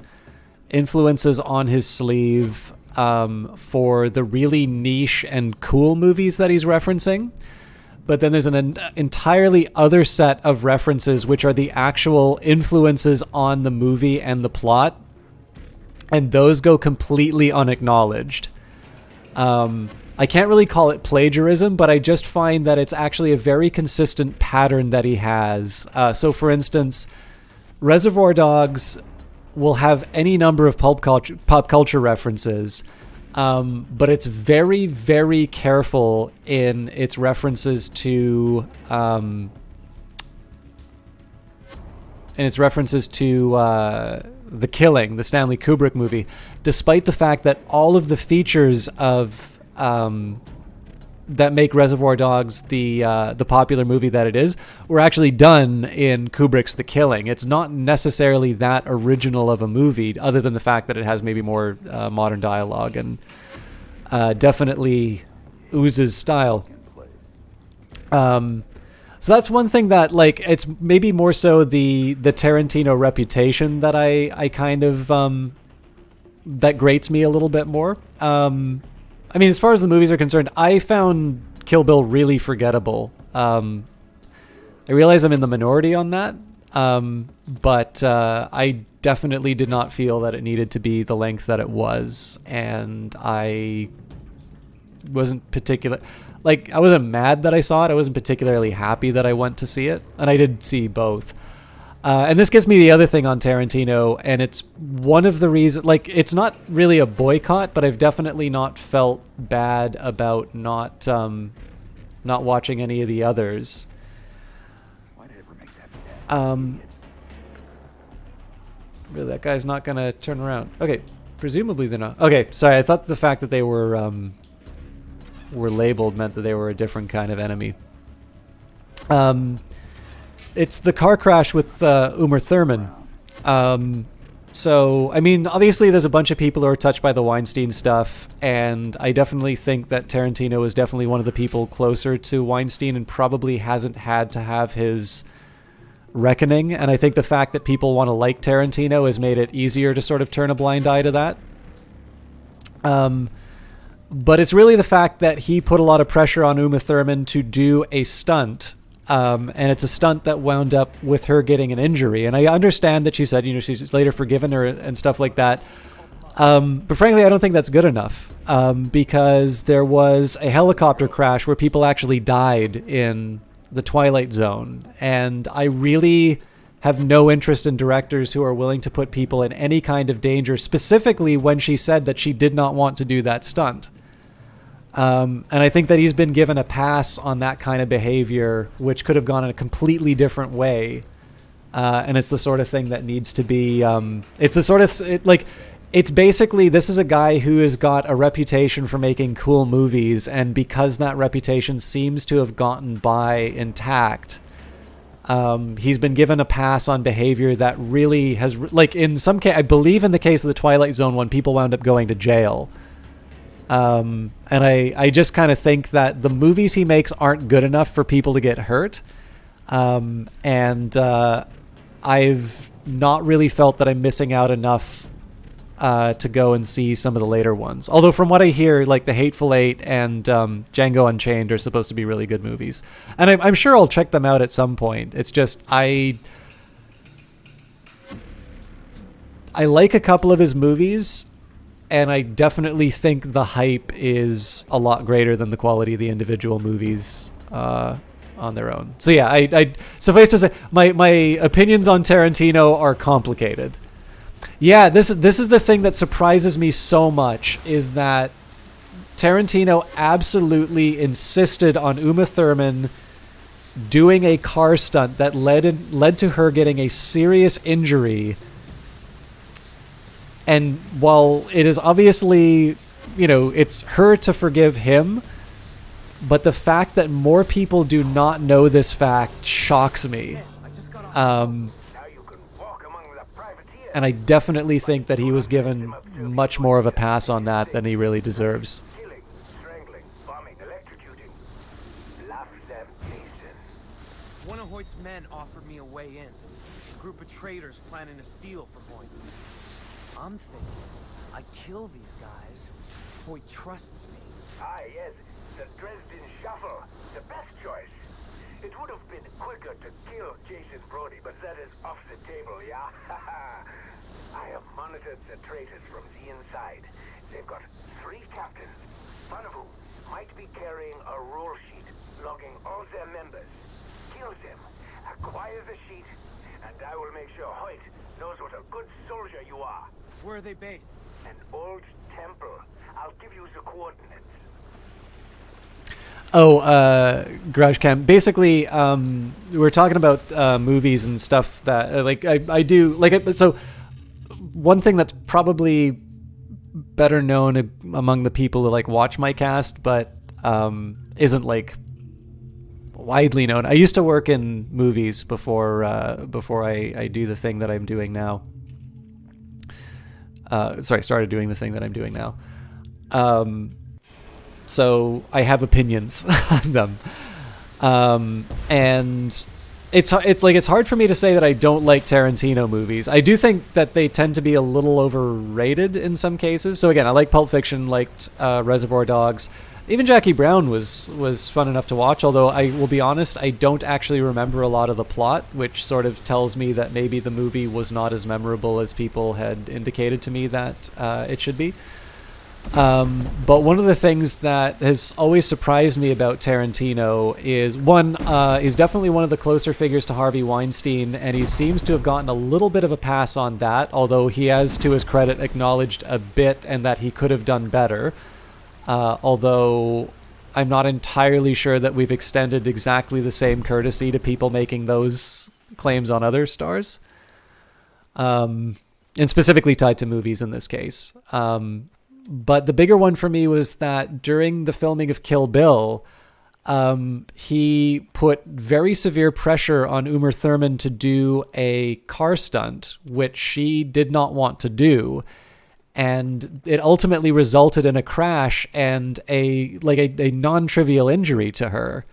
Speaker 1: influences on his sleeve for the really niche and cool movies that he's referencing. But then there's an entirely other set of references which are the actual influences on the movie and the plot. And those go completely unacknowledged. I can't really call it plagiarism, but I just find that it's actually a very consistent pattern that he has. So for instance, Reservoir Dogs will have any number of pop culture references, but it's very, very careful in its references to The Killing, the Stanley Kubrick movie, despite the fact that all of the features of that make Reservoir Dogs the popular movie that it is were actually done in Kubrick's The Killing. It's not necessarily that original of a movie, other than the fact that it has maybe more modern dialogue and definitely oozes style. So that's one thing that, like, it's maybe more so the Tarantino reputation that I kind of that grates me a little bit more. I mean, as far as the movies are concerned, I found Kill Bill really forgettable. I realize I'm in the minority on that, but I definitely did not feel that it needed to be the length that it was, and I wasn't I wasn't mad that I saw it. I wasn't particularly happy that I went to see it, and I did see both. And this gives me the other thing on Tarantino, and it's one of the reasons, like, it's not really a boycott, but I've definitely not felt bad about not watching any of the others. Really, that guy's not going to turn around. Okay, presumably they're not. Okay, sorry, I thought the fact that they were labeled meant that they were a different kind of enemy. It's the car crash with Uma Thurman. So, I mean, obviously there's a bunch of people who are touched by the Weinstein stuff, and I definitely think that Tarantino is definitely one of the people closer to Weinstein and probably hasn't had to have his reckoning. And I think the fact that people want to like Tarantino has made it easier to sort of turn a blind eye to that. But it's really the fact that he put a lot of pressure on Uma Thurman to do a stunt. And it's a stunt that wound up with her getting an injury. And I understand that she said, she's later forgiven her and stuff like that. But frankly, I don't think that's good enough. Because there was a helicopter crash where people actually died in the Twilight Zone. And I really have no interest in directors who are willing to put people in any kind of danger, specifically when she said that she did not want to do that stunt. And I think that he's been given a pass on that kind of behavior, which could have gone in a completely different way. And it's the sort of thing that needs to be, it's basically, this is a guy who has got a reputation for making cool movies. And because that reputation seems to have gotten by intact, he's been given a pass on behavior that really has, like, in some case, I believe in the case of the Twilight Zone one, people wound up going to jail. And I just kind of think that the movies he makes aren't good enough for people to get hurt. And I've not really felt that I'm missing out enough to go and see some of the later ones. Although from what I hear, like The Hateful Eight and Django Unchained are supposed to be really good movies. And I'm sure I'll check them out at some point. It's just I like a couple of his movies, and I definitely think the hype is a lot greater than the quality of the individual movies on their own. So yeah, I suffice to say, my opinions on Tarantino are complicated. Yeah, this is the thing that surprises me so much, is that Tarantino absolutely insisted on Uma Thurman doing a car stunt that led to her getting a serious injury. And while it is obviously it's her to forgive him, but the fact that more people do not know this fact shocks me. And I definitely think that he was given much more of a pass on that than he really deserves.
Speaker 15: One of Hoyt's men offered me a way in. A group of traders planning to steal from Hoyt. I'm thinking, I kill these guys. Hoyt trusts me.
Speaker 16: Ah, yes, the Dresden Shuffle. The best choice. It would have been quicker to kill Jason Brody, but that is off the table, yeah? I have monitored the traitors from the inside. They've got 3 captains, one of whom might be carrying a rule sheet logging all their members. Kill them, acquire the sheet, and I will make sure Hoyt knows what a good soldier you are.
Speaker 15: Where are they based?
Speaker 16: An old temple. I'll give you the coordinates.
Speaker 1: Oh, Garage Cam. Basically, we're talking about movies and stuff that, like, I do like. So, one thing that's probably better known among the people who like watch my cast, but isn't like widely known. I used to work in movies before I do the thing that I'm doing now. Started doing the thing that I'm doing now. So I have opinions on them. And it's hard for me to say that I don't like Tarantino movies. I do think that they tend to be a little overrated in some cases. So again, I like Pulp Fiction, liked Reservoir Dogs. Even Jackie Brown was fun enough to watch, although I will be honest, I don't actually remember a lot of the plot, which sort of tells me that maybe the movie was not as memorable as people had indicated to me that it should be. But one of the things that has always surprised me about Tarantino is, one, he's definitely one of the closer figures to Harvey Weinstein, and he seems to have gotten a little bit of a pass on that, although he has, to his credit, acknowledged a bit and that he could have done better. Although I'm not entirely sure that we've extended exactly the same courtesy to people making those claims on other stars. And specifically tied to movies in this case. But the bigger one for me was that during the filming of Kill Bill, he put very severe pressure on Uma Thurman to do a car stunt, which she did not want to do. And it ultimately resulted in a crash and a non-trivial injury to her.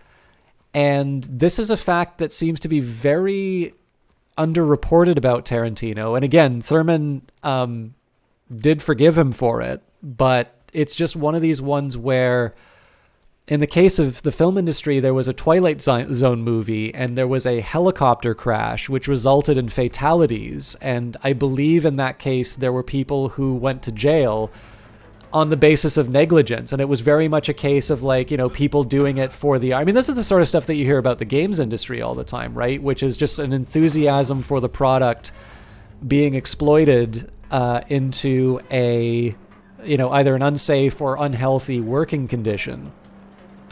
Speaker 1: And this is a fact that seems to be very underreported about Tarantino. And again, Thurman did forgive him for it, but it's just one of these ones where, in the case of the film industry, there was a Twilight Zone movie and there was a helicopter crash which resulted in fatalities. And I believe in that case, there were people who went to jail on the basis of negligence. And it was very much a case of people doing it for the... I mean, this is the sort of stuff that you hear about the games industry all the time, right? Which is just an enthusiasm for the product being exploited into a, either an unsafe or unhealthy working condition.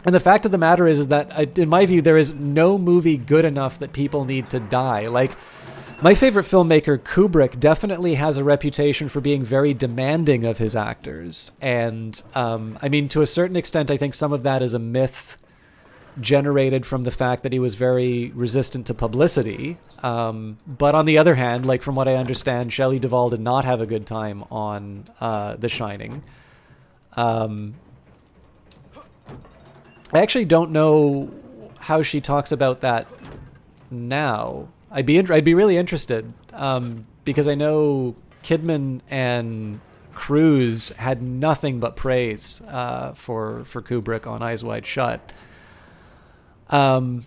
Speaker 1: And the fact of the matter is that, in my view, there is no movie good enough that people need to die. Like, my favorite filmmaker, Kubrick, definitely has a reputation for being very demanding of his actors. And, I mean, to a certain extent, I think some of that is a myth generated from the fact that he was very resistant to publicity. But on the other hand, like, from what I understand, Shelley Duvall did not have a good time on The Shining. I actually don't know how she talks about that now. I'd be really interested, because I know Kidman and Cruise had nothing but praise for Kubrick on Eyes Wide Shut. But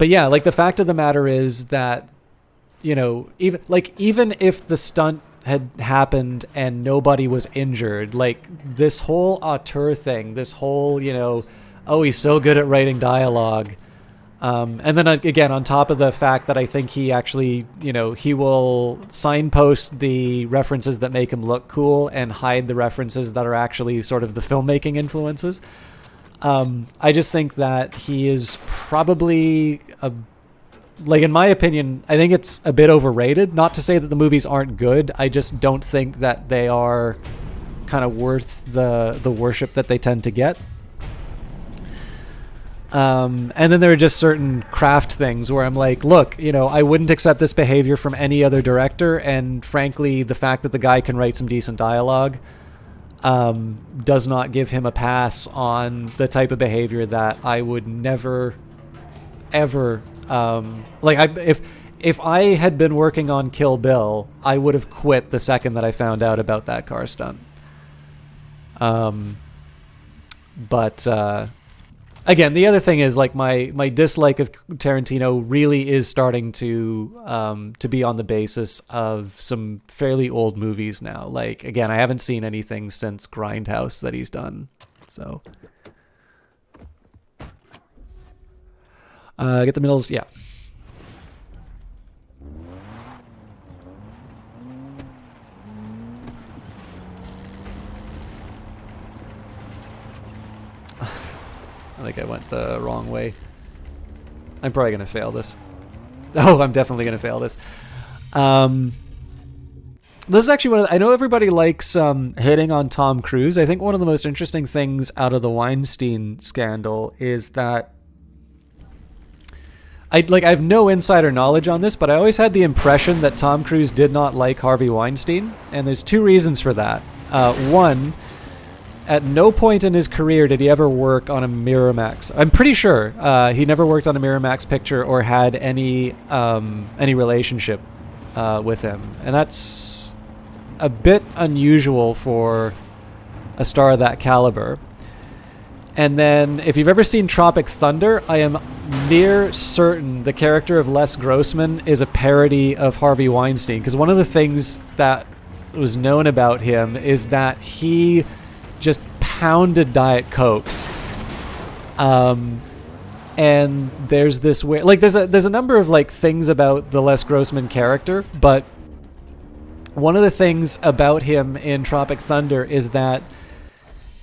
Speaker 1: yeah, like, the fact of the matter is that, even if the stunt had happened and nobody was injured, like, this whole auteur thing, this whole, oh, he's so good at writing dialogue. And then again, on top of the fact that I think he actually, he will signpost the references that make him look cool and hide the references that are actually sort of the filmmaking influences. I just think that he is probably, in my opinion, I think it's a bit overrated. Not to say that the movies aren't good. I just don't think that they are kind of worth the worship that they tend to get. And then there are just certain craft things where I'm like, look, you know, I wouldn't accept this behavior from any other director, and frankly, the fact that the guy can write some decent dialogue does not give him a pass on the type of behavior that I would never, ever, if I had been working on Kill Bill, I would have quit the second that I found out about that car stunt. Again, the other thing is, like, my dislike of Tarantino really is starting to be on the basis of some fairly old movies now. Like, again, I haven't seen anything since Grindhouse that he's done. So, get the middles, yeah. I think I went the wrong way. I'm probably going to fail this. Oh, I'm definitely going to fail this. This is actually one of the, I know everybody likes hitting on Tom Cruise. I think one of the most interesting things out of the Weinstein scandal is that I have no insider knowledge on this, but I always had the impression that Tom Cruise did not like Harvey Weinstein, and there's two reasons for that. One, at no point in his career did he ever work on a Miramax. I'm pretty sure he never worked on a Miramax picture or had any relationship with him, and that's a bit unusual for a star of that caliber. And then, if you've ever seen Tropic Thunder, I am near certain the character of Les Grossman is a parody of Harvey Weinstein, because one of the things that was known about him is that he just pounded Diet Cokes. And there's this weird, like, there's a number of, like, things about the Les Grossman character, but one of the things about him in Tropic Thunder is that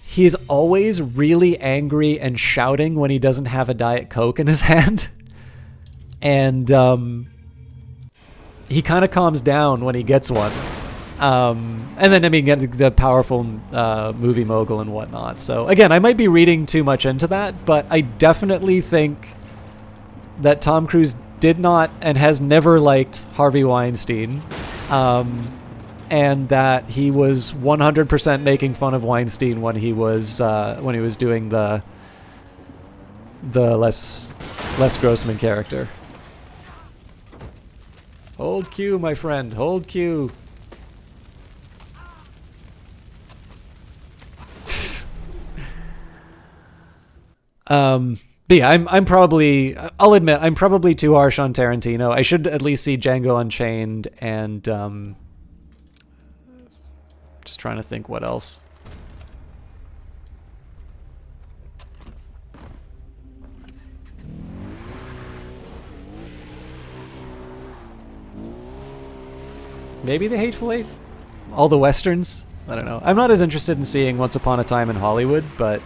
Speaker 1: he's always really angry and shouting when he doesn't have a Diet Coke in his hand. And he kind of calms down when he gets one. And then, I mean, the powerful movie mogul and whatnot. So, again, I might be reading too much into that, but I definitely think that Tom Cruise did not and has never liked Harvey Weinstein. And that he was 100% making fun of Weinstein when he was doing the Les Grossman character. Hold Q, my friend. Hold Q. But yeah, I'm probably, I'll admit, I'm probably too harsh on Tarantino. I should at least see Django Unchained and just trying to think what else. Maybe The Hateful Eight? All the Westerns? I don't know. I'm not as interested in seeing Once Upon a Time in Hollywood, but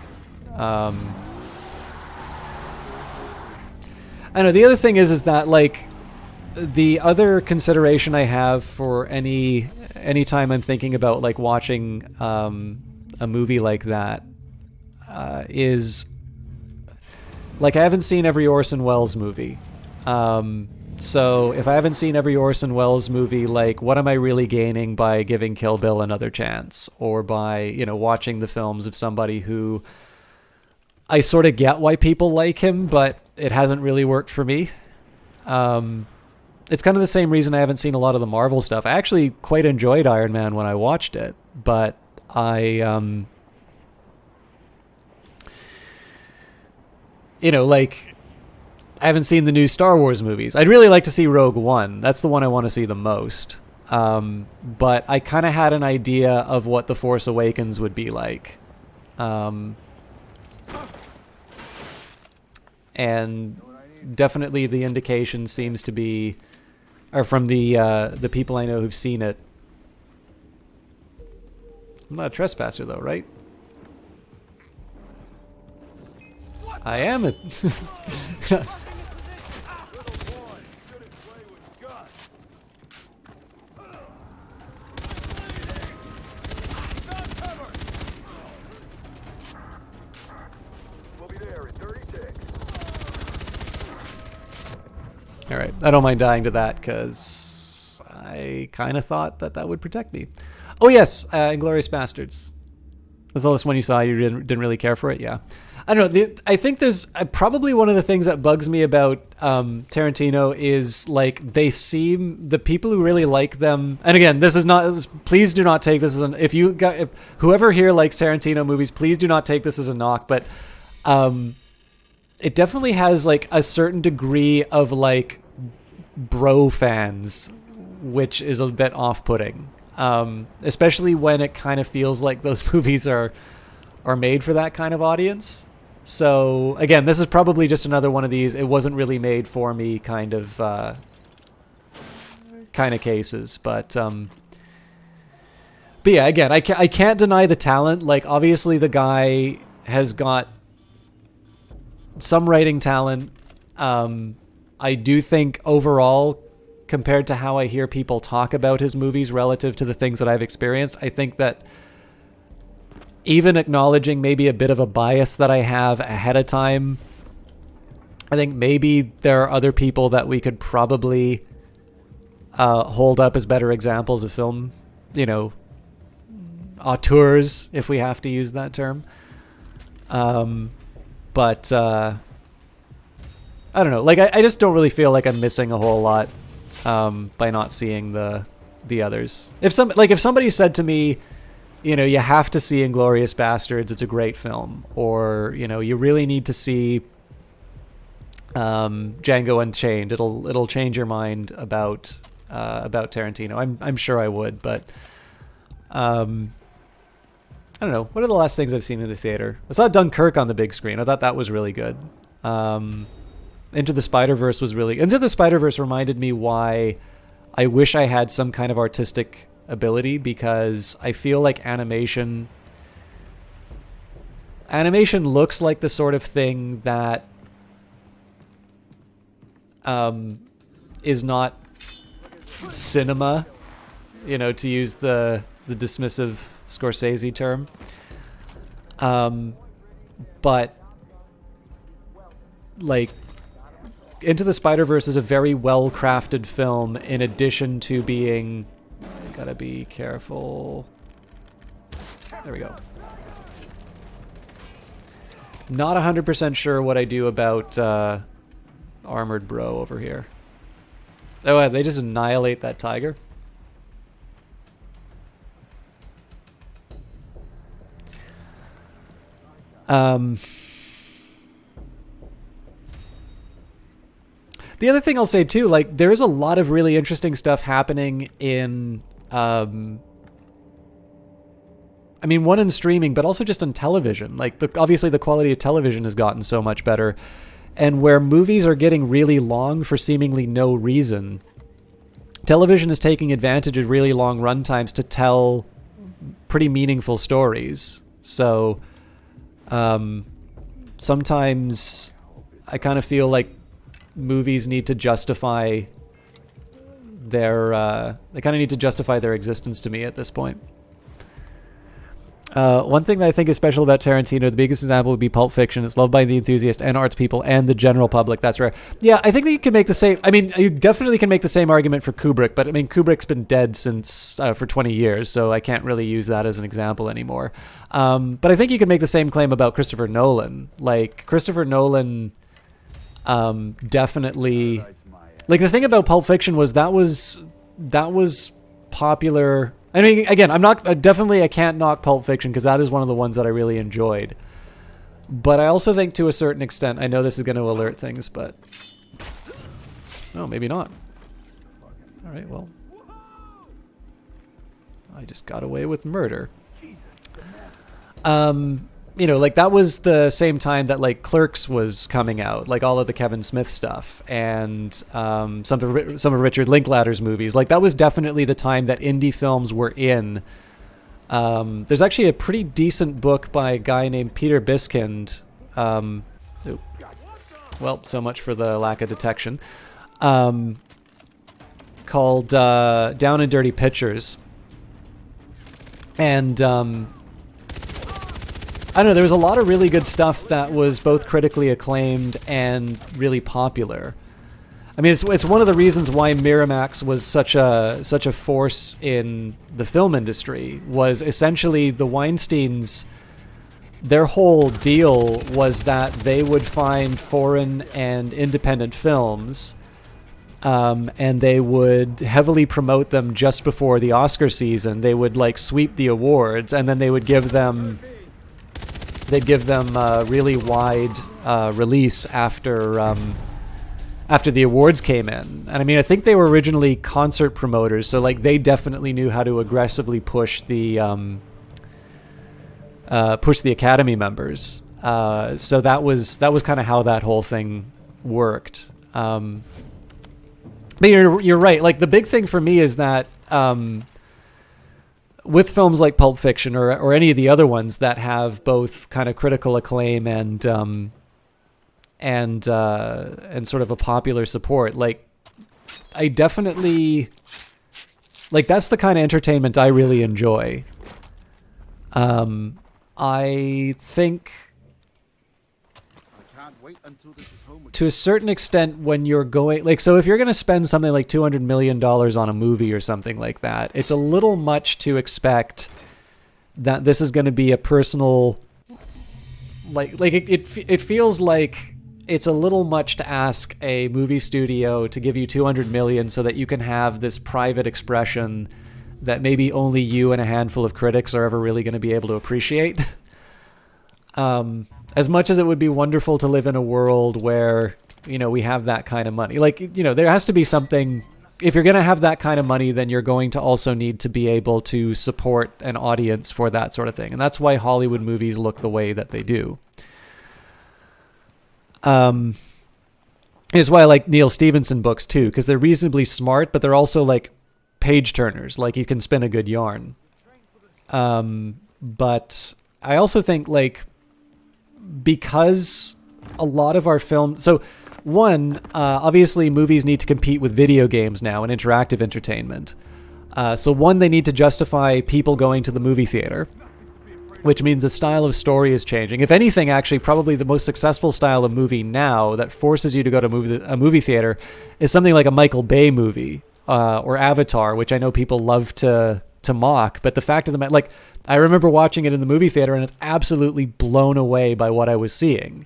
Speaker 1: I know the other thing is that, like, the other consideration I have for any time I'm thinking about, like, watching a movie like that is, like, I haven't seen every Orson Welles movie. So if I haven't seen every Orson Welles movie, like, what am I really gaining by giving Kill Bill another chance, or by, you know, watching the films of somebody who I sort of get why people like him, but it hasn't really worked for me. It's kind of the same reason I haven't seen a lot of the Marvel stuff. I actually quite enjoyed Iron Man when I watched it, but I, you know, like, I haven't seen the new Star Wars movies. I'd really like to see Rogue One. That's the one I want to see the most. But I kind of had an idea of what The Force Awakens would be like. And definitely the indication seems to be, or from the people I know who've seen it. I'm not a trespasser though, right? I am a... All right. I don't mind dying to that because I kind of thought that that would protect me. Oh, yes. Inglourious Bastards. That's the last one you saw. You didn't really care for it? Yeah. I don't know. I think there's probably one of the things that bugs me about Tarantino is like the people who really like them. And again, this is not. Please do not take this as if whoever here likes Tarantino movies, please do not take this as a knock. But it definitely has like a certain degree of like bro fans, which is a bit off-putting. Especially when it kind of feels like those movies are made for that kind of audience. So again, this is probably just another one of these it wasn't really made for me kind of cases. But yeah, again, I can't deny the talent. Like obviously the guy has got some writing talent. I do think overall, compared to how I hear people talk about his movies relative to the things that I've experienced, I think that even acknowledging maybe a bit of a bias that I have ahead of time, I think maybe there are other people that we could probably hold up as better examples of film, auteurs, if we have to use that term. But I don't know. Like I just don't really feel like I'm missing a whole lot by not seeing the others. If somebody said to me, you have to see Inglourious Bastards, it's a great film, or you really need to see Django Unchained, it'll change your mind about Tarantino. I'm sure I would, but I don't know. What are the last things I've seen in the theater? I saw Dunkirk on the big screen. I thought that was really good. Into the Spider-Verse reminded me why I wish I had some kind of artistic ability, because I feel like animation looks like the sort of thing that is not cinema, to use the dismissive Scorsese term. But like Into the Spider-Verse is a very well-crafted film in addition to being... I gotta be careful. There we go. Not 100% sure what I do about Armored Bro over here. Oh, they just annihilate that tiger? The other thing I'll say too, like there is a lot of really interesting stuff happening in, one in streaming, but also just on television. Like obviously the quality of television has gotten so much better, and where movies are getting really long for seemingly no reason, television is taking advantage of really long runtimes to tell pretty meaningful stories. So, sometimes I kind of feel like movies need to justify their existence to me at this point. One thing that I think is special about Tarantino, the biggest example would be Pulp Fiction. It's loved by the enthusiast and arts people and the general public. That's rare. Yeah, I think that you can make the same... you definitely can make the same argument for Kubrick, but Kubrick's been dead since for 20 years, so I can't really use that as an example anymore. But I think you can make the same claim about Christopher Nolan. Like, Christopher Nolan definitely... Like, the thing about Pulp Fiction was that was popular... again, I can't knock Pulp Fiction because that is one of the ones that I really enjoyed. But I also think to a certain extent, I know this is going to alert things, but... No, maybe not. Alright, well... I just got away with murder. Like that was the same time that like Clerks was coming out, like all of the Kevin Smith stuff, and some of Richard Linklater's movies. Like that was definitely the time that indie films were in. There's actually a pretty decent book by a guy named Peter Biskind. Well, so much for the lack of detection. Called Down and Dirty Pictures. And I don't know, there was a lot of really good stuff that was both critically acclaimed and really popular. I mean, it's one of the reasons why Miramax was such a force in the film industry. Was essentially the Weinsteins. Their whole deal was that they would find foreign and independent films, and they would heavily promote them just before the Oscar season. They would like sweep the awards, and then they would give them really wide release after the awards came in. And I mean, I think they were originally concert promoters, so like they definitely knew how to aggressively push the Academy members. So that was kind of how that whole thing worked. But you're right. Like the big thing for me is that with films like Pulp Fiction or any of the other ones that have both kind of critical acclaim and sort of a popular support, like I definitely like that's the kind of entertainment I really enjoy. I think
Speaker 2: I can't wait until this is home again.
Speaker 1: To a certain extent, when you're going like, so if you're going to spend something like $200 million on a movie or something like that, it's a little much to expect that this is going to be a personal, like it feels like it's a little much to ask a movie studio to give you $200 million so that you can have this private expression that maybe only you and a handful of critics are ever really going to be able to appreciate. As much as it would be wonderful to live in a world where, you know, we have that kind of money. Like, you know, there has to be something. If you're going to have that kind of money, then you're going to also need to be able to support an audience for that sort of thing. And that's why Hollywood movies look the way that they do. It's why I like Neil Stephenson books too, because they're reasonably smart, but they're also like page turners. Like, he can spin a good yarn. But I also think, like, because a lot of our film, so one, obviously movies need to compete with video games now and interactive entertainment. So one, they need to justify people going to the movie theater, which means the style of story is changing. If anything, actually, probably the most successful style of movie now that forces you to go to a movie theater is something like a Michael Bay movie, or Avatar, which I know people love to mock. But the fact of the matter, like, I remember watching it in the movie theater and it's absolutely blown away by what I was seeing.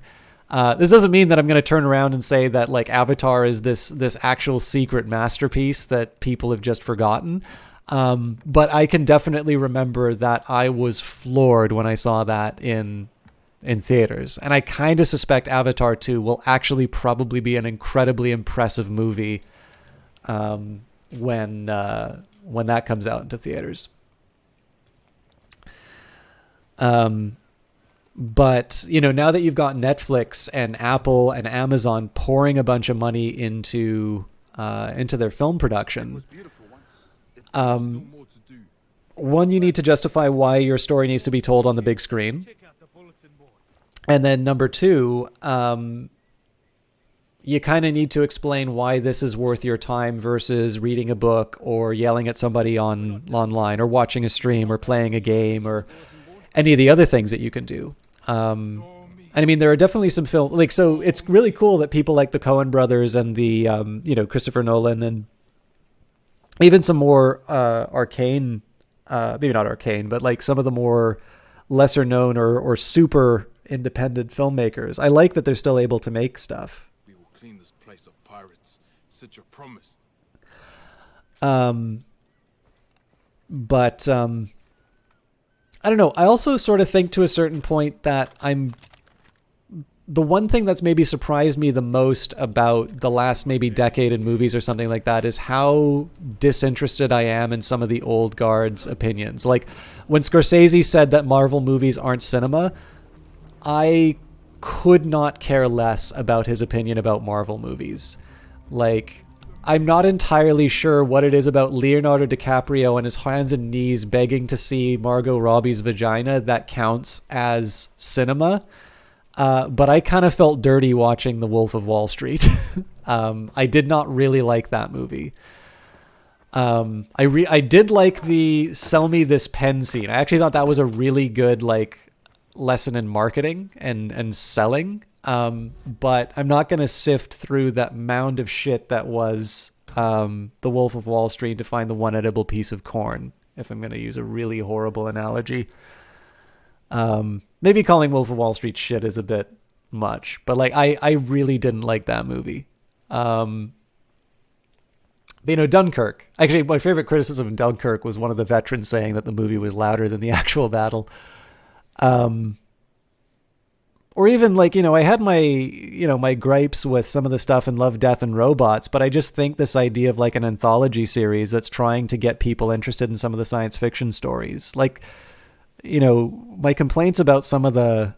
Speaker 1: This doesn't mean that I'm going to turn around and say that, like, Avatar is this actual secret masterpiece that people have just forgotten. But I can definitely remember that I was floored when I saw that in theaters. And I kind of suspect Avatar 2 will actually probably be an incredibly impressive movie when that comes out into theaters. But, you know, now that you've got Netflix and Apple and Amazon pouring a bunch of money into their film production, one, you need to justify why your story needs to be told on the big screen. And then number two, you kind of need to explain why this is worth your time versus reading a book or yelling at somebody online or watching a stream or playing a game or any of the other things that you can do. And I mean, there are definitely some film, like, so it's really cool that people like the Coen brothers and the, Christopher Nolan and even some more arcane, maybe not arcane, but like some of the more lesser known or super independent filmmakers. I like that they're still able to make stuff.
Speaker 6: We will clean this place of pirates. Such a promise.
Speaker 1: But I don't know. I also sort of think to a certain point that the one thing that's maybe surprised me the most about the last maybe decade in movies or something like that is how disinterested I am in some of the old guard's opinions. Like when Scorsese said that Marvel movies aren't cinema, I could not care less about his opinion about Marvel movies. Like, I'm not entirely sure what it is about Leonardo DiCaprio on his hands and knees begging to see Margot Robbie's vagina that counts as cinema. But I kind of felt dirty watching The Wolf of Wall Street. I did not really like that movie. I did like the sell me this pen scene. I actually thought that was a really good, like, lesson in marketing and selling. But I'm not going to sift through that mound of shit that was The Wolf of Wall Street to find the one edible piece of corn, if I'm going to use a really horrible analogy. Maybe calling Wolf of Wall Street shit is a bit much, but like I really didn't like that movie. But, you know, Dunkirk. Actually, my favorite criticism of Dunkirk was one of the veterans saying that the movie was louder than the actual battle. Or even like, you know, I had my gripes with some of the stuff in Love, Death, and Robots, but I just think this idea of like an anthology series that's trying to get people interested in some of the science fiction stories, like, you know, my complaints about some of the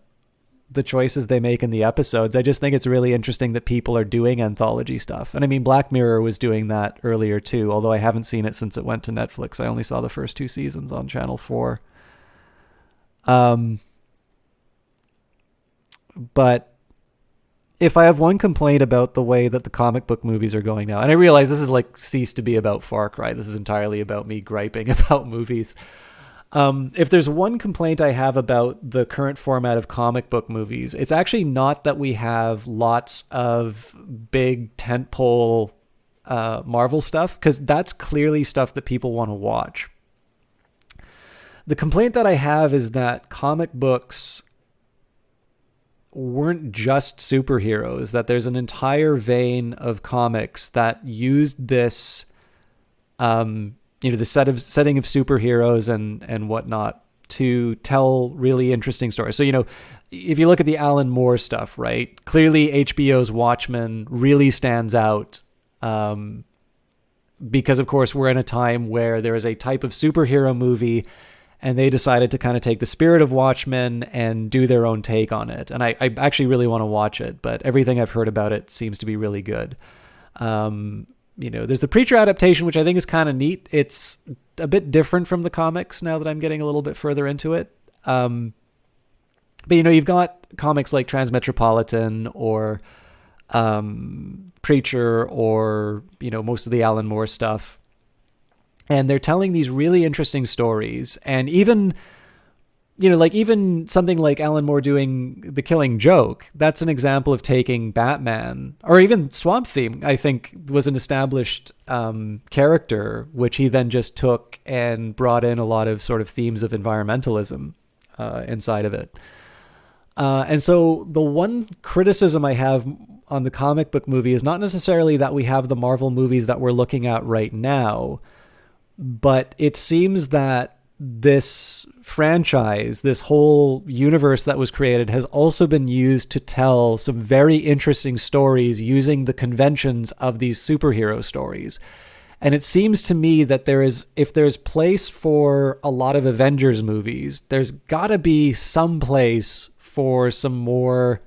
Speaker 1: choices they make in the episodes, I just think it's really interesting that people are doing anthology stuff. And I mean, Black Mirror was doing that earlier too, although I haven't seen it since it went to Netflix. I only saw the first 2 seasons on Channel 4. But if I have one complaint about the way that the comic book movies are going now, and I realize this is like ceased to be about Far Cry, this is entirely about me griping about movies. If there's one complaint I have about the current format of comic book movies, it's actually not that we have lots of big tentpole Marvel stuff, because that's clearly stuff that people want to watch. The complaint that I have is that comic books weren't just superheroes, that there's an entire vein of comics that used this, you know, the setting of superheroes and whatnot to tell really interesting stories. So, you know, if you look at the Alan Moore stuff, right, clearly HBO's Watchmen really stands out, because of course we're in a time where there is a type of superhero movie, and they decided to kind of take the spirit of Watchmen and do their own take on it. And I actually really want to watch it, but everything I've heard about it seems to be really good. You know, there's the Preacher adaptation, which I think is kind of neat. It's a bit different from the comics now that I'm getting a little bit further into it. But, you know, you've got comics like Transmetropolitan or Preacher or, you know, most of the Alan Moore stuff. And they're telling these really interesting stories. And even, you know, like even something like Alan Moore doing The Killing Joke, that's an example of taking Batman, or even Swamp Thing, I think was an established character, which he then just took and brought in a lot of sort of themes of environmentalism inside of it. And so the one criticism I have on the comic book movie is not necessarily that we have the Marvel movies that we're looking at right now, but it seems that this franchise, this whole universe that was created, has also been used to tell some very interesting stories using the conventions of these superhero stories. And it seems to me that if there's place for a lot of Avengers movies, there's gotta be some place for some more,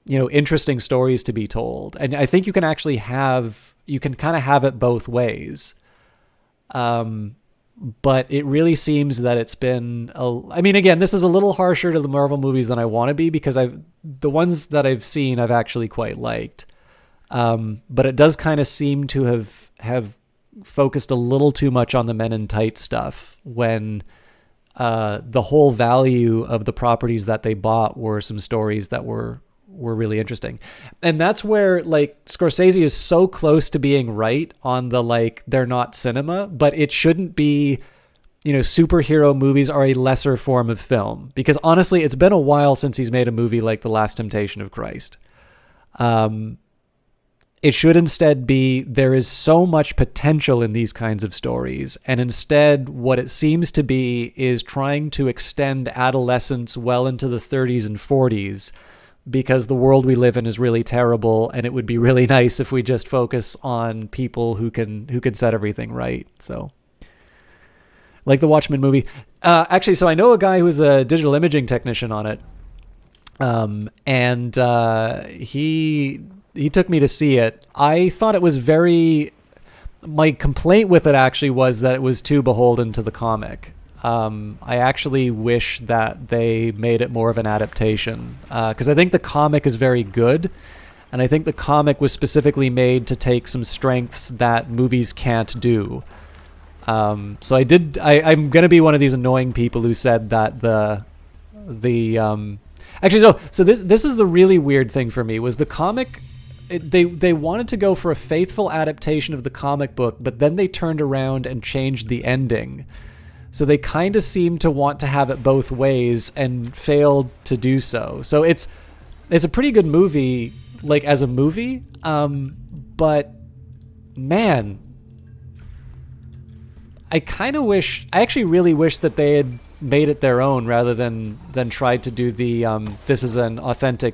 Speaker 1: you know, interesting stories to be told. And I think you can kind of have it both ways. But it really seems that it's been, I mean, again, this is a little harsher to the Marvel movies than I want to be, because the ones that I've seen I've actually quite liked. But it does kind of seem to have focused a little too much on the Men in Tights stuff, when the whole value of the properties that they bought were some stories that were really interesting. And that's where, like, Scorsese is so close to being right on the, like, they're not cinema, but it shouldn't be, you know, superhero movies are a lesser form of film, because honestly, it's been a while since he's made a movie like The Last Temptation of Christ. It should instead be, there is so much potential in these kinds of stories, and instead what it seems to be is trying to extend adolescence well into the 30s and 40s, because the world we live in is really terrible, and it would be really nice if we just focus on people who can set everything right. So, like the Watchmen movie. Actually, so I know a guy who's a digital imaging technician on it, and he took me to see it. I thought it was my complaint with it actually was that it was too beholden to the comic. I actually wish that they made it more of an adaptation, because I think the comic is very good, and I think the comic was specifically made to take some strengths that movies can't do. So I'm going to be one of these annoying people who said that Actually, no. So this is the really weird thing for me was the comic. They wanted to go for a faithful adaptation of the comic book, but then they turned around and changed the ending. So they kind of seem to want to have it both ways and failed to do so. So it's a pretty good movie, like as a movie. But man, I actually really wish that they had made it their own rather than tried to do the this is an authentic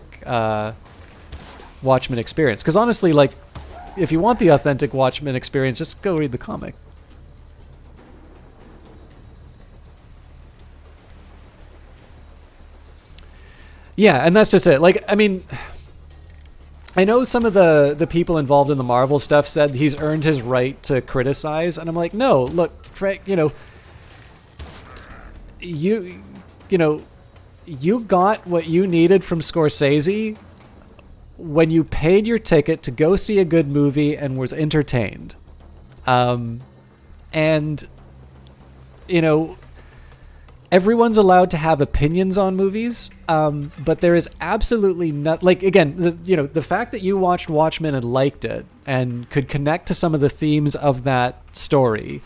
Speaker 1: Watchmen experience. Because honestly, like, if you want the authentic Watchmen experience, just go read the comic. Yeah, and that's just it. Like, I mean, I know some of the people involved in the Marvel stuff said he's earned his right to criticize, and I'm like, no, look, Frank, you got what you needed from Scorsese when you paid your ticket to go see a good movie and was entertained. And, everyone's allowed to have opinions on movies, but there is absolutely not, like, again, the fact that you watched Watchmen and liked it and could connect to some of the themes of that story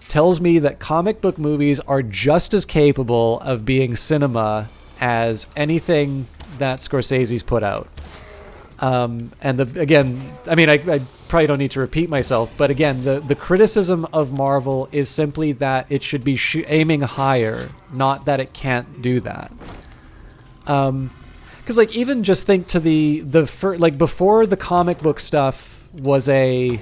Speaker 1: tells me that comic book movies are just as capable of being cinema as anything that Scorsese's put out. Again, I mean, I probably don't need to repeat myself, but again, the criticism of Marvel is simply that it should be aiming higher, not that it can't do that. Because like even just think to like before the comic book stuff was the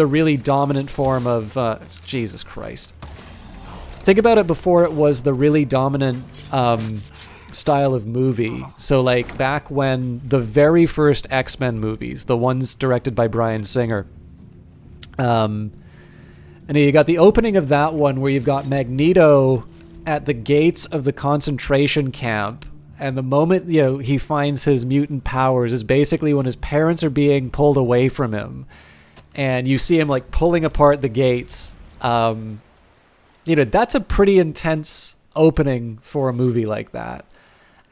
Speaker 1: really dominant form of Jesus Christ. Think about it before it was the really dominant style of movie. So like back when the very first X-Men movies, the ones directed by Bryan Singer, and you got the opening of that one where you've got Magneto at the gates of the concentration camp, and the moment he finds his mutant powers is basically when his parents are being pulled away from him, and you see him like pulling apart the gates. That's a pretty intense opening for a movie like that.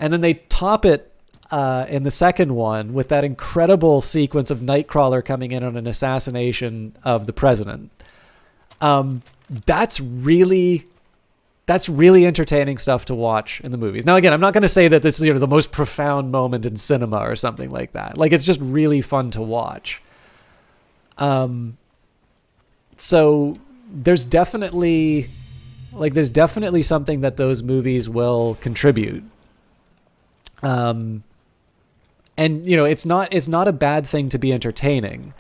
Speaker 1: And then they top it in the second one with that incredible sequence of Nightcrawler coming in on an assassination of the president. That's really entertaining stuff to watch in the movies. Now, again, I'm not going to say that this is the most profound moment in cinema or something like that. Like, it's just really fun to watch. So there's definitely something that those movies will contribute. And it's not a bad thing to be entertaining.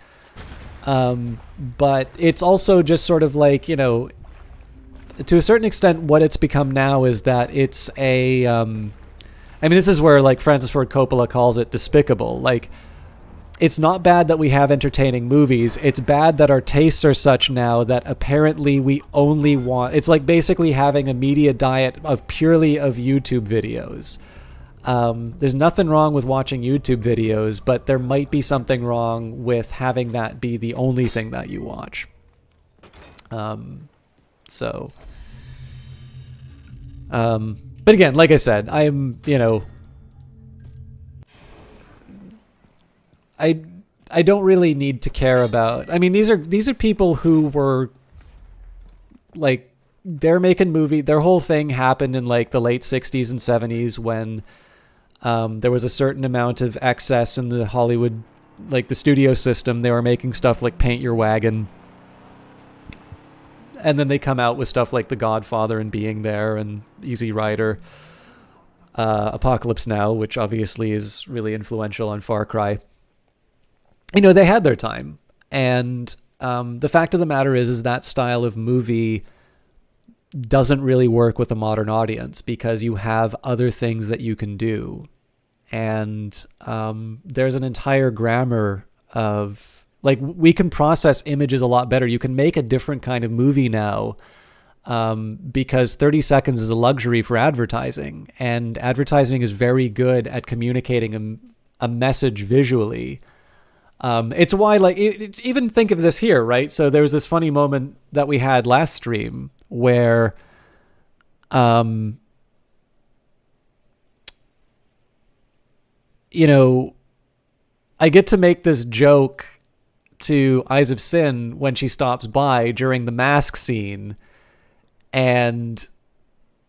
Speaker 1: But it's also just sort of like, to a certain extent, what it's become now is that it's this is where like Francis Ford Coppola calls it despicable. Like, it's not bad that we have entertaining movies. It's bad that our tastes are such now that apparently we only want... It's like basically having a media diet of YouTube videos. There's nothing wrong with watching YouTube videos, but there might be something wrong with having that be the only thing that you watch. But again, like I said, I don't really need to care about... I mean, these are people who were like, they're making movie. Their whole thing happened in like the late 60s and 70s when there was a certain amount of excess in the Hollywood, like the studio system. They were making stuff like Paint Your Wagon. And then they come out with stuff like The Godfather and Being There and Easy Rider. Apocalypse Now, which obviously is really influential on Far Cry. They had their time. And the fact of the matter is that style of movie doesn't really work with a modern audience because you have other things that you can do. And there's an entire grammar of, like, we can process images a lot better. You can make a different kind of movie now because 30 seconds is a luxury for advertising. And advertising is very good at communicating a message visually. It's why, like, even think of this here, right? So there was this funny moment that we had last stream where You know, I get to make this joke to Eyes of Sin when she stops by during the mask scene, and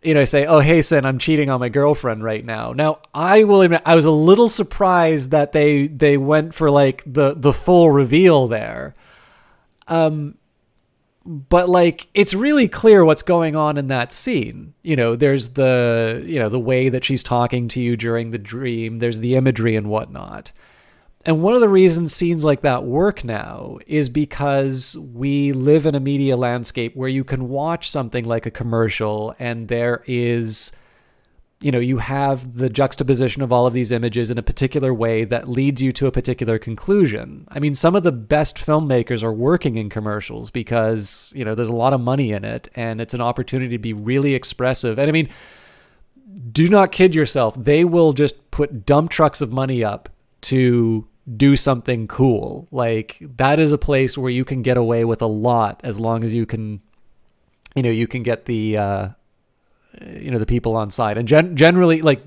Speaker 1: I say, "Oh, hey, Sin, I'm cheating on my girlfriend right now." Now, I will admit, I was a little surprised that they went for like the full reveal there. But like, it's really clear what's going on in that scene. There's the way that she's talking to you during the dream. There's the imagery and whatnot. And one of the reasons scenes like that work now is because we live in a media landscape where you can watch something like a commercial and there is, you have the juxtaposition of all of these images in a particular way that leads you to a particular conclusion. I mean, some of the best filmmakers are working in commercials because, there's a lot of money in it and it's an opportunity to be really expressive. And I mean, do not kid yourself. They will just put dump trucks of money up to do something cool. Like, that is a place where you can get away with a lot as long as you can, you can get the people on side. And generally, like,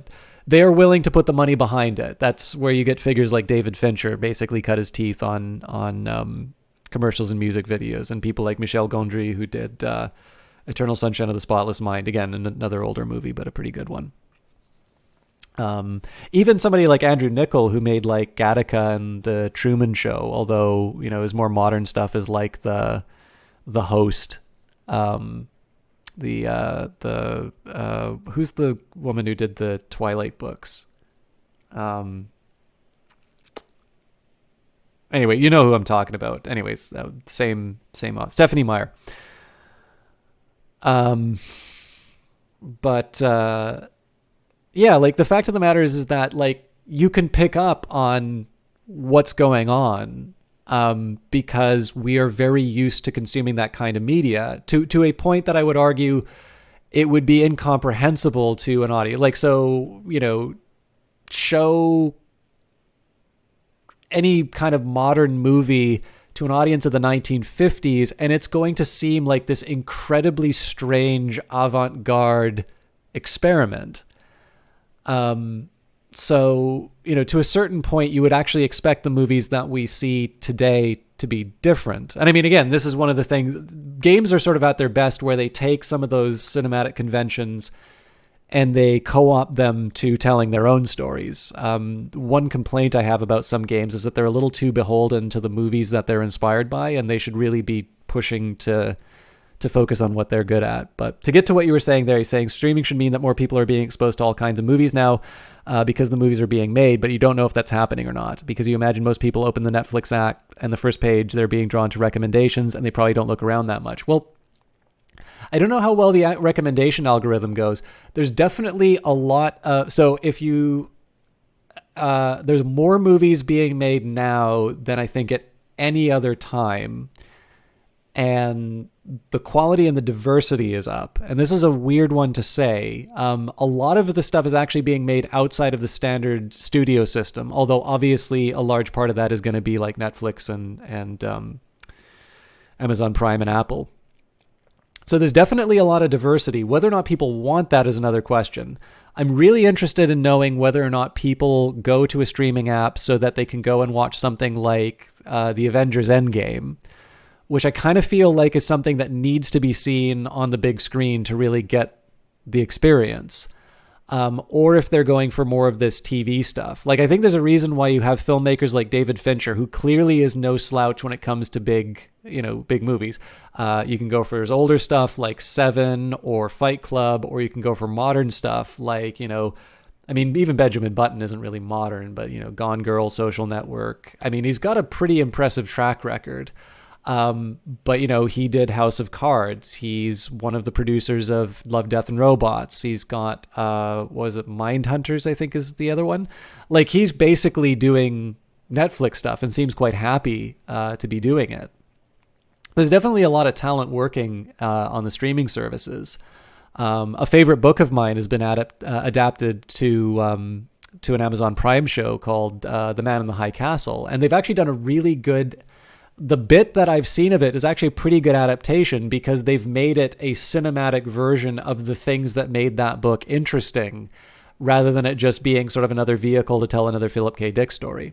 Speaker 1: they are willing to put the money behind it. That's where you get figures like David Fincher basically cut his teeth on commercials and music videos, and people like Michel Gondry, who did Eternal Sunshine of the Spotless Mind, again, another older movie, but a pretty good one. Even somebody like Andrew Niccol, who made like Gattaca and the Truman Show, although his more modern stuff is like the Host. Who's the woman who did the Twilight books? Anyway, you know who I'm talking about. Anyways, same Stephanie Meyer. Yeah, like, the fact of the matter is that, like, you can pick up on what's going on because we are very used to consuming that kind of media to a point that I would argue it would be incomprehensible to an audience. Like, so, show any kind of modern movie to an audience of the 1950s, and it's going to seem like this incredibly strange avant-garde experiment. So, to a certain point, you would actually expect the movies that we see today to be different. And I mean, again, this is one of the things, games are sort of at their best where they take some of those cinematic conventions and they co-opt them to telling their own stories. One complaint I have about some games is that they're a little too beholden to the movies that they're inspired by, and they should really be pushing to focus on what they're good at. But to get to what you were saying there, you're saying streaming should mean that more people are being exposed to all kinds of movies now because the movies are being made, but you don't know if that's happening or not, because you imagine most people open the Netflix app and the first page, they're being drawn to recommendations and they probably don't look around that much. Well, I don't know how well the recommendation algorithm goes. There's definitely a lot of, so if you, there's more movies being made now than I think at any other time. And the quality and the diversity is up. And this is a weird one to say. A lot of the stuff is actually being made outside of the standard studio system, although obviously a large part of that is going to be like Netflix and Amazon Prime and Apple. So there's definitely a lot of diversity. Whether or not people want that is another question. I'm really interested in knowing whether or not people go to a streaming app so that they can go and watch something like the Avengers Endgame, which I kind of feel like is something that needs to be seen on the big screen to really get the experience. Or if they're going for more of this TV stuff. Like, I think there's a reason why you have filmmakers like David Fincher, who clearly is no slouch when it comes to big movies. You can go for his older stuff like Seven or Fight Club, or you can go for modern stuff like, I mean, even Benjamin Button isn't really modern, but, Gone Girl, Social Network. I mean, he's got a pretty impressive track record. But he did House of Cards. He's one of the producers of Love, Death and Robots. He's got, was it Mindhunters, I think is the other one. Like, he's basically doing Netflix stuff and seems quite happy, to be doing it. There's definitely a lot of talent working, on the streaming services. A favorite book of mine has been adapted to an Amazon Prime show called, The Man in the High Castle. And they've actually done a really good, the bit that I've seen of it is actually a pretty good adaptation because they've made it a cinematic version of the things that made that book interesting, rather than it just being sort of another vehicle to tell another Philip K. Dick story.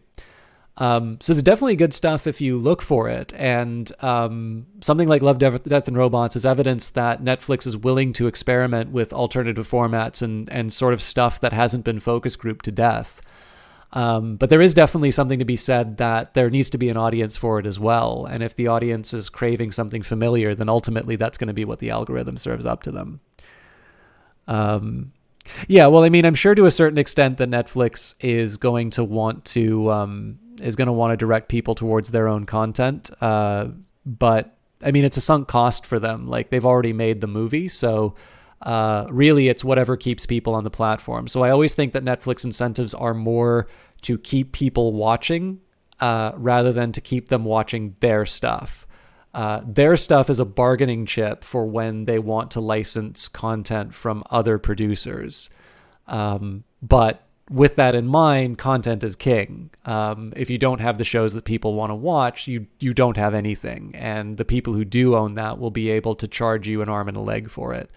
Speaker 1: So it's definitely good stuff if you look for it. And something like Love, Death, and Robots is evidence that Netflix is willing to experiment with alternative formats and sort of stuff that hasn't been focus grouped to death. But there is definitely something to be said that there needs to be an audience for it as well. And if the audience is craving something familiar, then ultimately that's going to be what the algorithm serves up to them. Yeah, well, I mean, I'm sure to a certain extent that Netflix is going to want to direct people towards their own content. But I mean, it's a sunk cost for them. Like, they've already made the movie, so really it's whatever keeps people on the platform. So I always think that Netflix incentives are more to keep people watching rather than to keep them watching their stuff. Their stuff is a bargaining chip for when they want to license content from other producers. But with that in mind, content is king. If you don't have the shows that people want to watch, you don't have anything. And the people who do own that will be able to charge you an arm and a leg for it.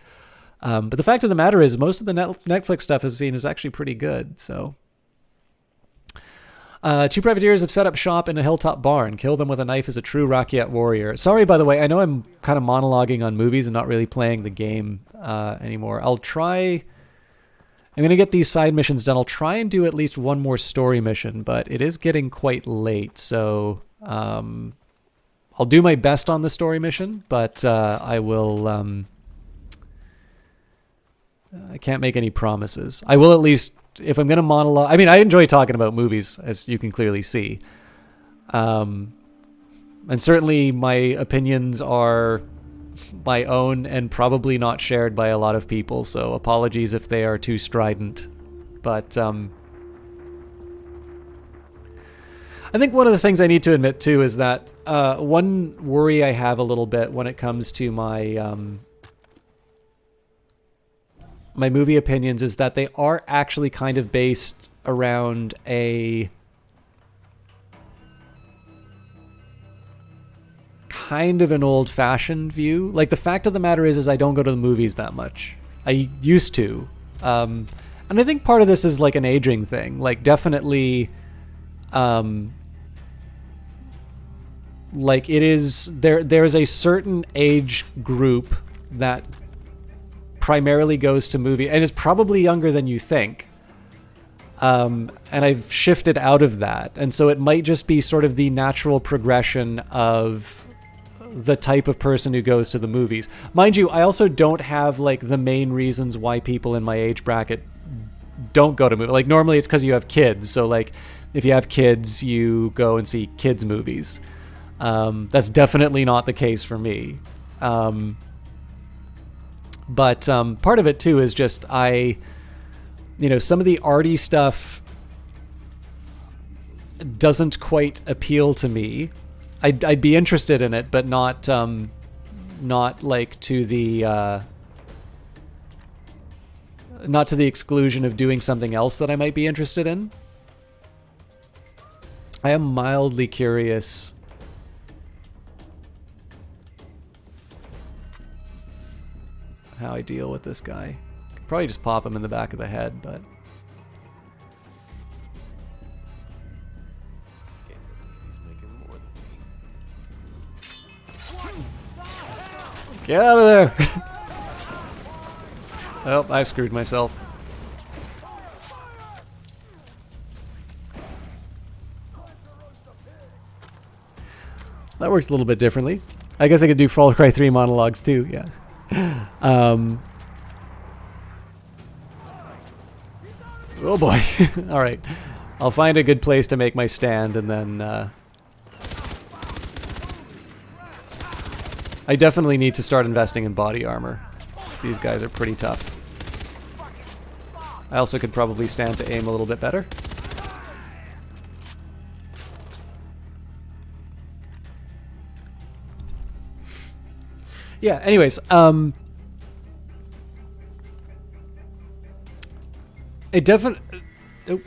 Speaker 1: But the fact of the matter is, most of the Netflix stuff I've seen is actually pretty good. So, two privateers have set up shop in a hilltop barn. Kill them with a knife as a true Rakyat warrior. Sorry, by the way, I know I'm kind of monologuing on movies and not really playing the game anymore. I'm going to get these side missions done. I'll try and do at least one more story mission, but it is getting quite late. So I'll do my best on the story mission, but I will... I can't make any promises. I will at least, if I'm going to monologue... I mean, I enjoy talking about movies, as you can clearly see. And certainly my opinions are my own and probably not shared by a lot of people, so apologies if they are too strident. But I think one of the things I need to admit, too, is that one worry I have a little bit when it comes to my... my movie opinions is that they are actually kind of based around a kind of an old-fashioned view. Like, the fact of the matter is I don't go to the movies that much. I used to. And I think part of this is like an aging thing. Like, definitely, like, it is, there's a certain age group that primarily goes to movie and is probably younger than you think. And I've shifted out of that. And so it might just be sort of the natural progression of the type of person who goes to the movies. Mind you, I also don't have like the main reasons why people in my age bracket don't go to movies. Like, normally it's because you have kids. So like, if you have kids, you go and see kids movies. That's definitely not the case for me. But part of it, too, is just some of the arty stuff doesn't quite appeal to me. I'd be interested in it, but not like to the not to the exclusion of doing something else that I might be interested in. I am mildly curious how I deal with this guy. Could probably just pop him in the back of the head, but get out of there. Oh, I've screwed myself. That works a little bit differently. I guess I could do Far Cry 3 monologues too, yeah. Oh boy. All right. I'll find a good place to make my stand, and then I definitely need to start investing in body armor. These guys are pretty tough. I also could probably stand to aim a little bit better. Yeah, anyways, it definitely... Oh.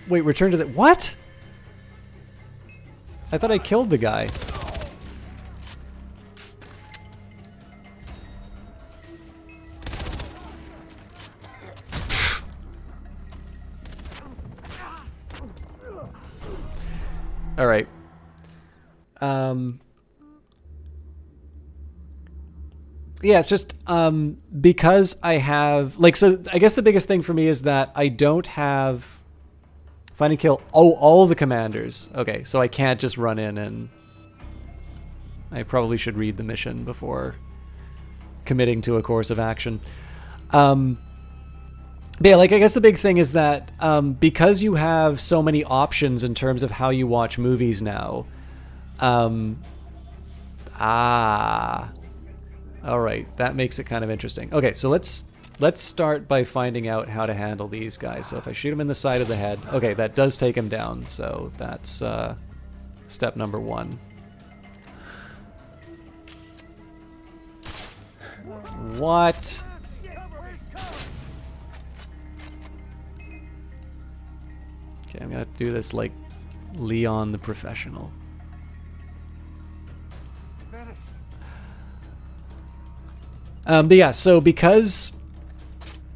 Speaker 1: Wait, return to the... What? I thought I killed the guy. All right. Yeah, it's just because I have like, so I guess the biggest thing for me is that I don't have find and kill all the commanders. Okay, so I can't just run in, and I probably should read the mission before committing to a course of action. But yeah, like I guess the big thing is that because you have so many options in terms of how you watch movies now. All right, that makes it kind of interesting. Okay, so let's start by finding out how to handle these guys. So if I shoot him in the side of the head, okay, that does take him down. So that's step number 1. What? Okay, I'm gonna do this like Leon the Professional. But yeah, so because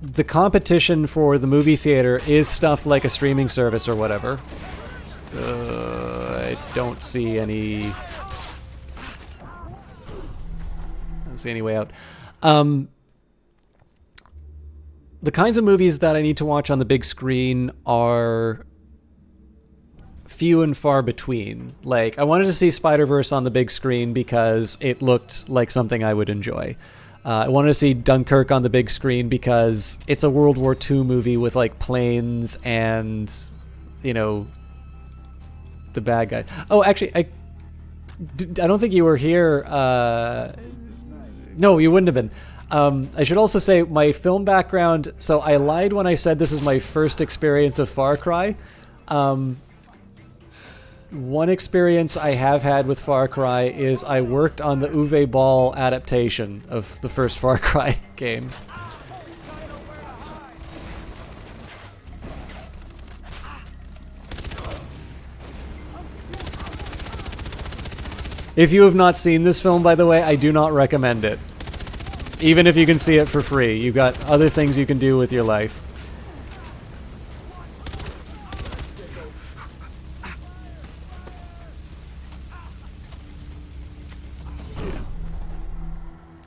Speaker 1: the competition for the movie theater is stuff like a streaming service or whatever, I don't see any way out. The kinds of movies that I need to watch on the big screen are few and far between. Like, I wanted to see Spider-Verse on the big screen because it looked like something I would enjoy. I wanted to see Dunkirk on the big screen because it's a World War II movie with like planes and, you know, the bad guy. Oh, actually, I don't think you were here. No, you wouldn't have been. I should also say my film background. So I lied when I said this is my first experience of Far Cry. One experience I have had with Far Cry is I worked on the Uwe Ball adaptation of the first Far Cry game. If you have not seen this film, by the way, I do not recommend it. Even if you can see it for free, you've got other things you can do with your life.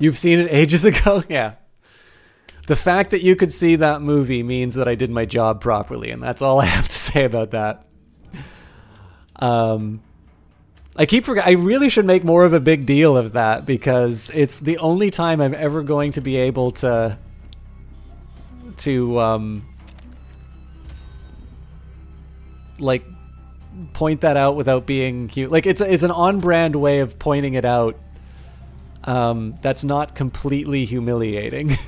Speaker 1: You've seen it ages ago? Yeah. The fact that you could see that movie means that I did my job properly, and that's all I have to say about that. I keep forgetting. I really should make more of a big deal of that because it's the only time I'm ever going to be able to like point that out without being cute. Like it's an on-brand way of pointing it out. That's not completely humiliating.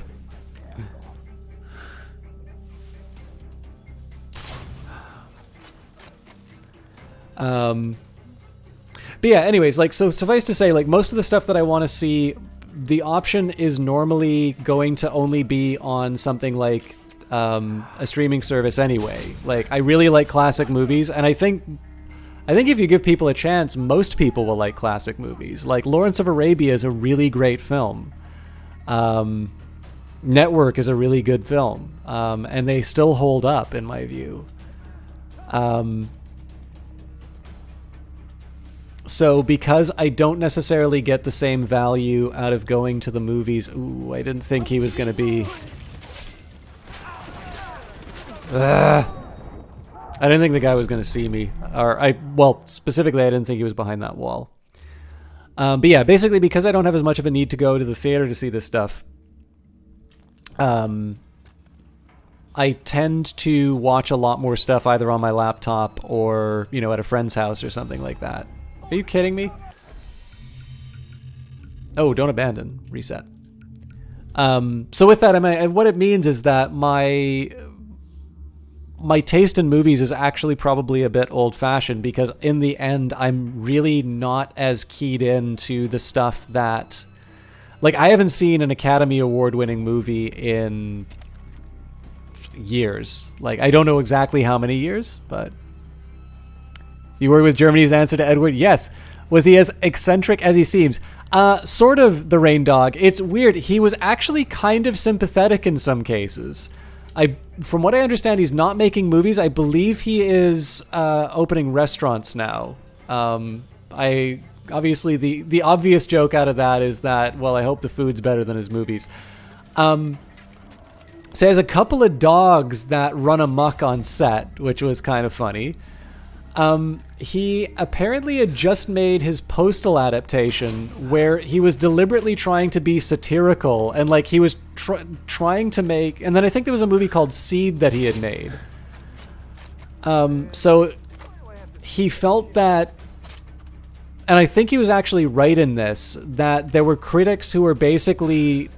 Speaker 1: But yeah, anyways, like, so suffice to say, like, most of the stuff that I want to see, the option is normally going to only be on something like a streaming service anyway. Like, I really like classic movies, and I think if you give people a chance, most people will like classic movies. Like, Lawrence of Arabia is a really great film. Network is a really good film. And they still hold up, in my view. So because I don't necessarily get the same value out of going to the movies... Ooh, I didn't think he was going to be... I didn't think the guy was going to see me. Well, specifically, I didn't think he was behind that wall. But yeah, basically because I don't have as much of a need to go to the theater to see this stuff, I tend to watch a lot more stuff either on my laptop or, you know, at a friend's house or something like that. Are you kidding me? Oh, don't abandon. Reset. So with that, what it means is that my taste in movies is actually probably a bit old-fashioned because in the end, I'm really not as keyed into the stuff that... Like, I haven't seen an Academy Award-winning movie in years. Like, I don't know exactly how many years, but... You were with Germany's answer to Edward? Yes. Was he as eccentric as he seems? Sort of, the Rain Dog. It's weird. He was actually kind of sympathetic in some cases. From what I understand, he's not making movies. I believe he is opening restaurants now. Obviously, the obvious joke out of that is that, well, I hope the food's better than his movies. So he has a couple of dogs that run amok on set, which was kind of funny. He apparently had just made his Postal adaptation where he was deliberately trying to be satirical and like he was trying to make, and then I think there was a movie called Seed that he had made. So he felt that, and I think he was actually right in this, that there were critics who were basically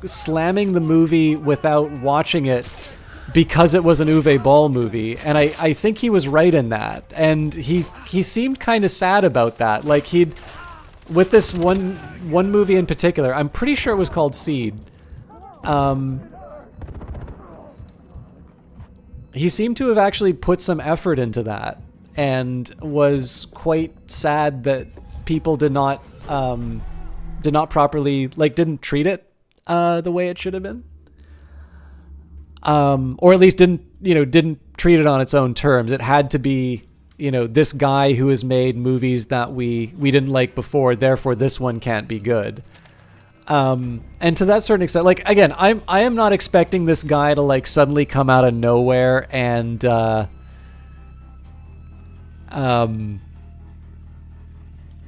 Speaker 1: slamming the movie without watching it because it was an Uwe Boll movie, and I think he was right in that, and he seemed kind of sad about that. Like with this one movie in particular, I'm pretty sure it was called Seed. He seemed to have actually put some effort into that, and was quite sad that people did not properly, like, didn't treat it the way it should have been. Or at least didn't treat it on its own terms. It had to be, this guy who has made movies that we didn't like before, therefore this one can't be good. And to that certain extent, like, again, I am not expecting this guy to like suddenly come out of nowhere and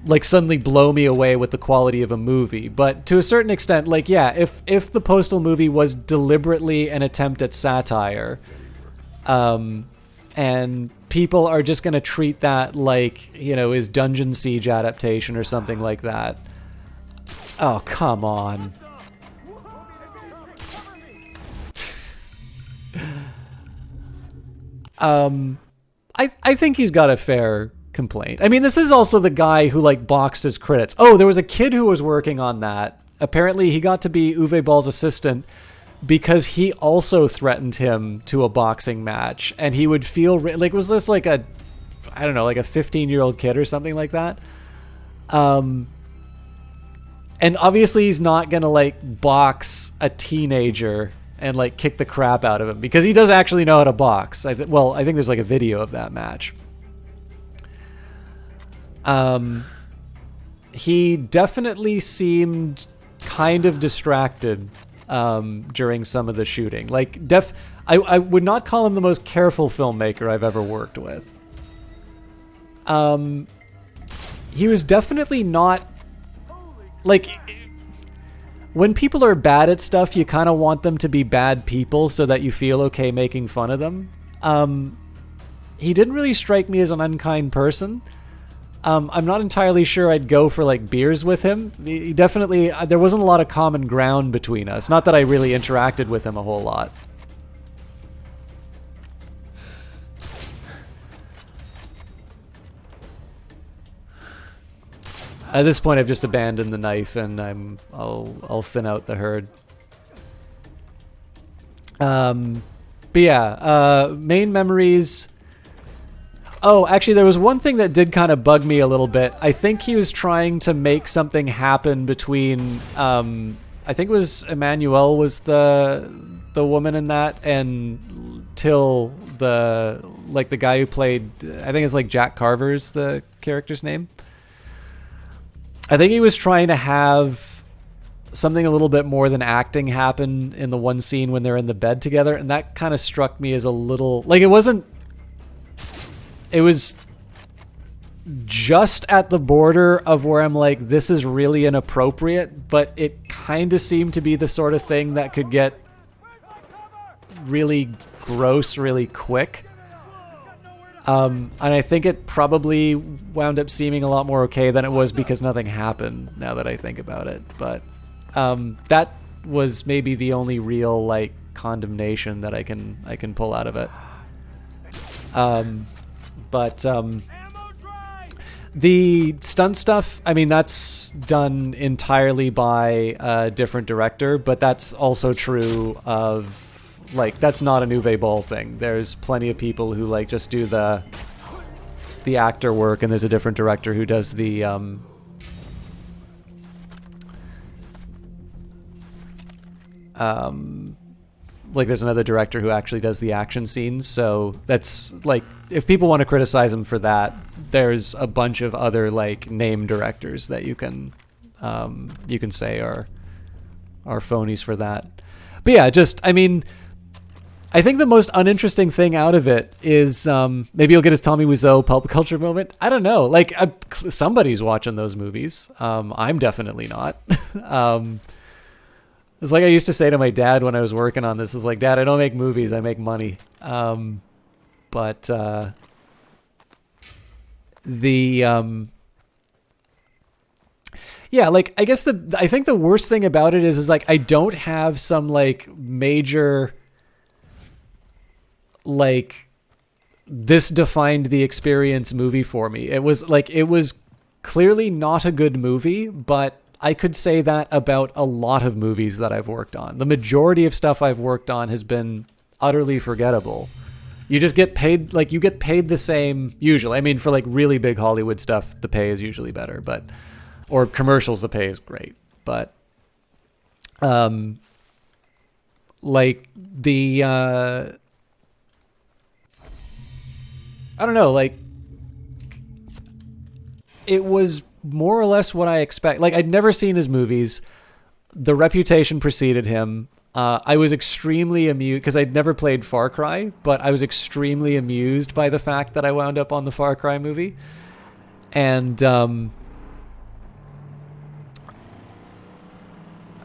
Speaker 1: like suddenly blow me away with the quality of a movie. But to a certain extent, like, yeah, if the Postal movie was deliberately an attempt at satire, and people are just going to treat that like, his Dungeon Siege adaptation or something like that. Oh, come on. I think he's got a fair complaint. I mean, this is also the guy who like boxed his critics. Oh, there was a kid who was working on that. Apparently he got to be Uwe Boll's assistant because he also threatened him to a boxing match, and he would feel like, was this like a 15-year-old kid or something like that? And obviously he's not gonna like box a teenager and like kick the crap out of him, because he does actually know how to box. I think there's like a video of that match. He definitely seemed kind of distracted during some of the shooting. Like, I would not call him the most careful filmmaker I've ever worked with. He was definitely not, like, when people are bad at stuff, you kind of want them to be bad people so that you feel okay making fun of them. He didn't really strike me as an unkind person. I'm not entirely sure I'd go for like beers with him. He definitely, there wasn't a lot of common ground between us. Not that I really interacted with him a whole lot. At this point, I've just abandoned the knife, and I'll thin out the herd. But yeah, main memories. Oh, actually, there was one thing that did kind of bug me a little bit. I think he was trying to make something happen between, I think it was Emmanuel was the woman in that, and Till, the guy who played, I think it's like Jack Carver's the character's name. I think he was trying to have something a little bit more than acting happen in the one scene when they're in the bed together, and that kind of struck me as a little, like, it was just at the border of where I'm like, this is really inappropriate, but it kind of seemed to be the sort of thing that could get really gross really quick. And I think it probably wound up seeming a lot more okay than it was because nothing happened, now that I think about it. But that was maybe the only real like condemnation that I can pull out of it. But the stunt stuff, I mean, that's done entirely by a different director, but that's also true of, like, that's not an Uwe Boll thing. There's plenty of people who, like, just do the the actor work, and there's a different director who does the like there's another director who actually does the action scenes. So that's like, if people want to criticize him for that, there's a bunch of other like name directors that you can say are phonies for that. But yeah, just, I mean, I think the most uninteresting thing out of it is maybe you'll get his Tommy Wiseau pulp culture moment. I don't know. Like somebody's watching those movies. I'm definitely not. It's like I used to say to my dad when I was working on this, is like, Dad, I don't make movies, I make money. Yeah, like I guess I think the worst thing about it is like I don't have some like major like this defined the experience movie for me. It was clearly not a good movie, but I could say that about a lot of movies that I've worked on. The majority of stuff I've worked on has been utterly forgettable. You just get paid, like you get paid the same usually. I mean, for like really big Hollywood stuff, the pay is usually better, or commercials, the pay is great. But like the I don't know, like it was more or less what I expect. Like I'd never seen his movies. The reputation preceded him. I was extremely amused because I'd never played Far Cry, but I was extremely amused by the fact that I wound up on the Far Cry movie. And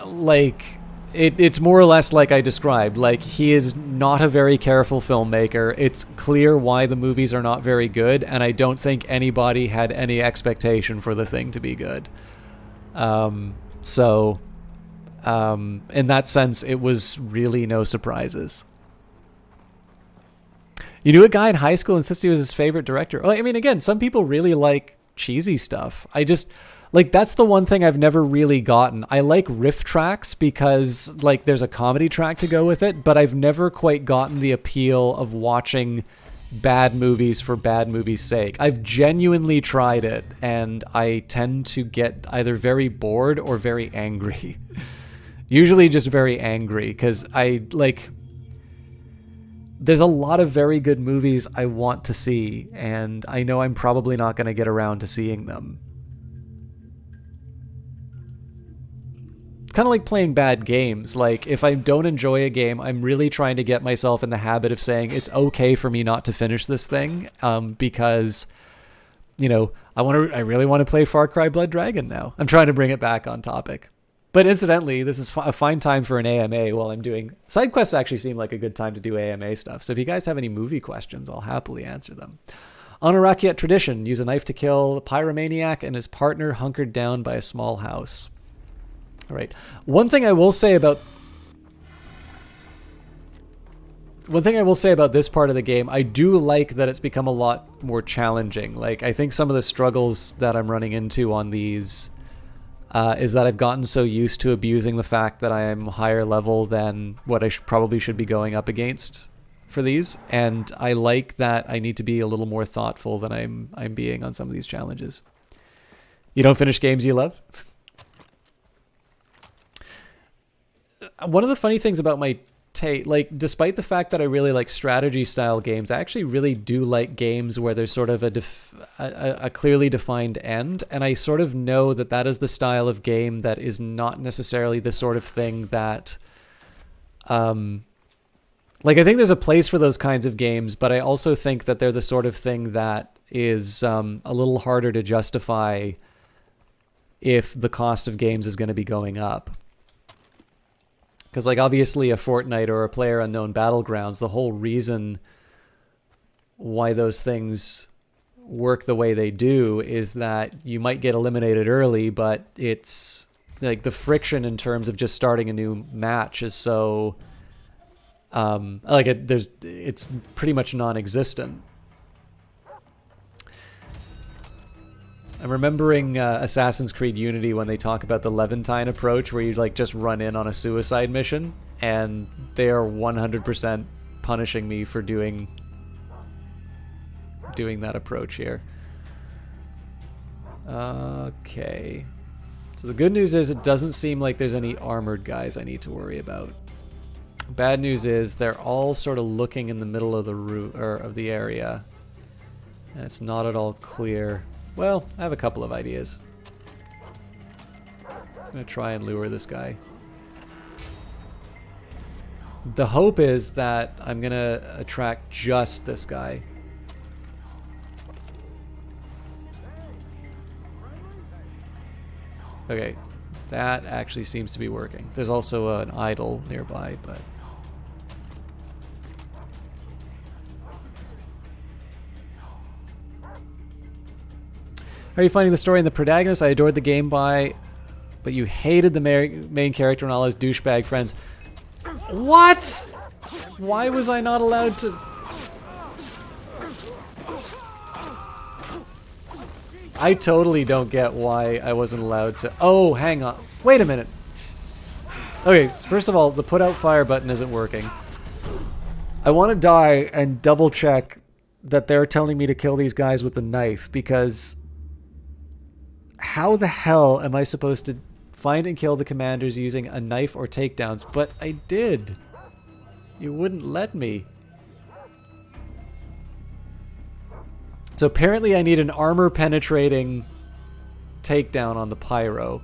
Speaker 1: like it's more or less like I described. Like he is not a very careful filmmaker. It's clear why the movies are not very good, and I don't think anybody had any expectation for the thing to be good. So in that sense, it was really no surprises. You knew a guy in high school insisted he was his favorite director. I mean, again, some people really like cheesy stuff. I just... like, that's the one thing I've never really gotten. I like riff tracks because, like, there's a comedy track to go with it, but I've never quite gotten the appeal of watching bad movies for bad movies' sake. I've genuinely tried it, and I tend to get either very bored or very angry. Usually just very angry, because there's a lot of very good movies I want to see, and I know I'm probably not going to get around to seeing them. Kind of like playing bad games. Like if I don't enjoy a game, I'm really trying to get myself in the habit of saying it's okay for me not to finish this thing, because you know, I really want to play Far Cry Blood Dragon now. I'm trying to bring it back on topic. But incidentally, this is a fine time for an AMA while I'm doing side quests. Actually seem like a good time to do AMA stuff. So if you guys have any movie questions, I'll happily answer them. On a Rakyat tradition, use a knife to kill a pyromaniac and his partner hunkered down by a small house. All right. One thing I will say about this part of the game, I do like that it's become a lot more challenging. Like, I think some of the struggles that I'm running into on these is that I've gotten so used to abusing the fact that I am higher level than what I probably should be going up against for these, and I like that I need to be a little more thoughtful than I'm being on some of these challenges. You don't finish games you love? One of the funny things about my taste, like, despite the fact that I really like strategy style games, I actually really do like games where there's sort of a clearly defined end, and I sort of know that that is the style of game that is not necessarily the sort of thing that like, I think there's a place for those kinds of games, but I also think that they're the sort of thing that is a little harder to justify if the cost of games is going to be going up. Because, like, obviously a Fortnite or a PlayerUnknown Battlegrounds, the whole reason why those things work the way they do is that you might get eliminated early, but it's, like, the friction in terms of just starting a new match is so... it's pretty much non-existent. I'm remembering Assassin's Creed Unity when they talk about the Levantine approach, where you like just run in on a suicide mission, and they are 100% punishing me for doing doing that approach here. Okay. So the good news is it doesn't seem like there's any armored guys I need to worry about. Bad news is they're all sort of looking in the middle of the of the area. And it's not at all clear. Well, I have a couple of ideas. I'm going to try and lure this guy. The hope is that I'm going to attract just this guy. Okay, that actually seems to be working. There's also an idol nearby, but... How are you finding the story and the protagonist? I adored the game but you hated the main character and all his douchebag friends. What? Why was I not allowed to... I totally don't get why I wasn't allowed to... Oh, hang on. Wait a minute. Okay, first of all, the put out fire button isn't working. I want to die and double check that they're telling me to kill these guys with a knife, because how the hell am I supposed to find and kill the commanders using a knife or takedowns? But I did. You wouldn't let me. So apparently I need an armor-penetrating takedown on the pyro.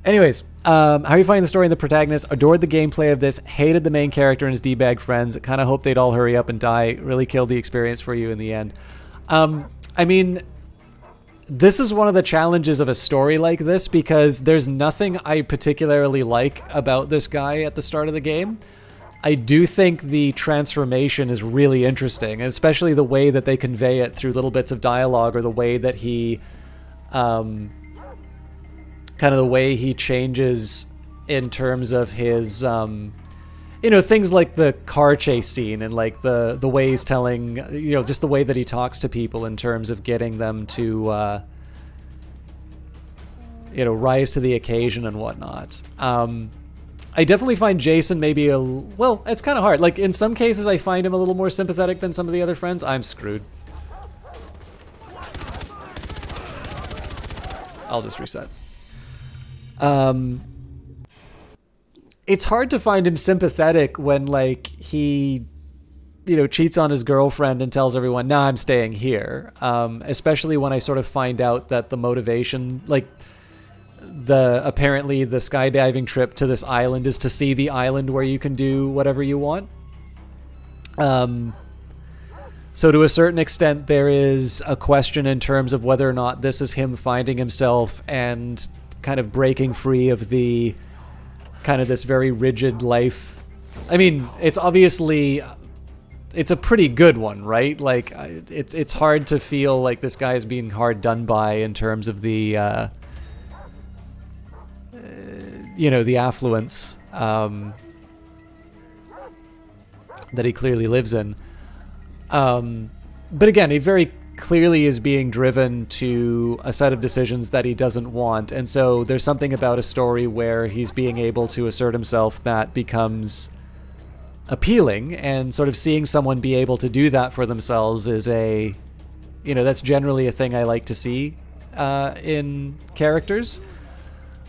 Speaker 1: Anyways, how are you finding the story and the protagonist? Adored the gameplay of this. Hated the main character and his D-bag friends. Kind of hope they'd all hurry up and die. Really killed the experience for you in the end. I mean, this is one of the challenges of a story like this, because there's nothing I particularly like about this guy at the start of the game. I do think the transformation is really interesting, especially the way that they convey it through little bits of dialogue, or the way that he, kind of the way he changes in terms of his, you know, things like the car chase scene, and like the way he's telling, you know, just the way that he talks to people in terms of getting them to, you know, rise to the occasion and whatnot. I definitely find Jason maybe well, it's kind of hard. Like, in some cases I find him a little more sympathetic than some of the other friends. I'm screwed. I'll just reset. It's hard to find him sympathetic when, like, he, you know, cheats on his girlfriend and tells everyone, nah, I'm staying here. Especially when I sort of find out that the motivation, like, apparently the skydiving trip to this island is to see the island where you can do whatever you want. So to a certain extent, there is a question in terms of whether or not this is him finding himself and kind of breaking free of the kind of this very rigid life. I mean, it's obviously, it's a pretty good one, right? Like, it's hard to feel like this guy is being hard done by in terms of the, you know, the affluence that he clearly lives in. But again, he very clearly is being driven to a set of decisions that he doesn't want. And so there's something about a story where he's being able to assert himself that becomes appealing, and sort of seeing someone be able to do that for themselves is a, you know, that's generally a thing I like to see in characters.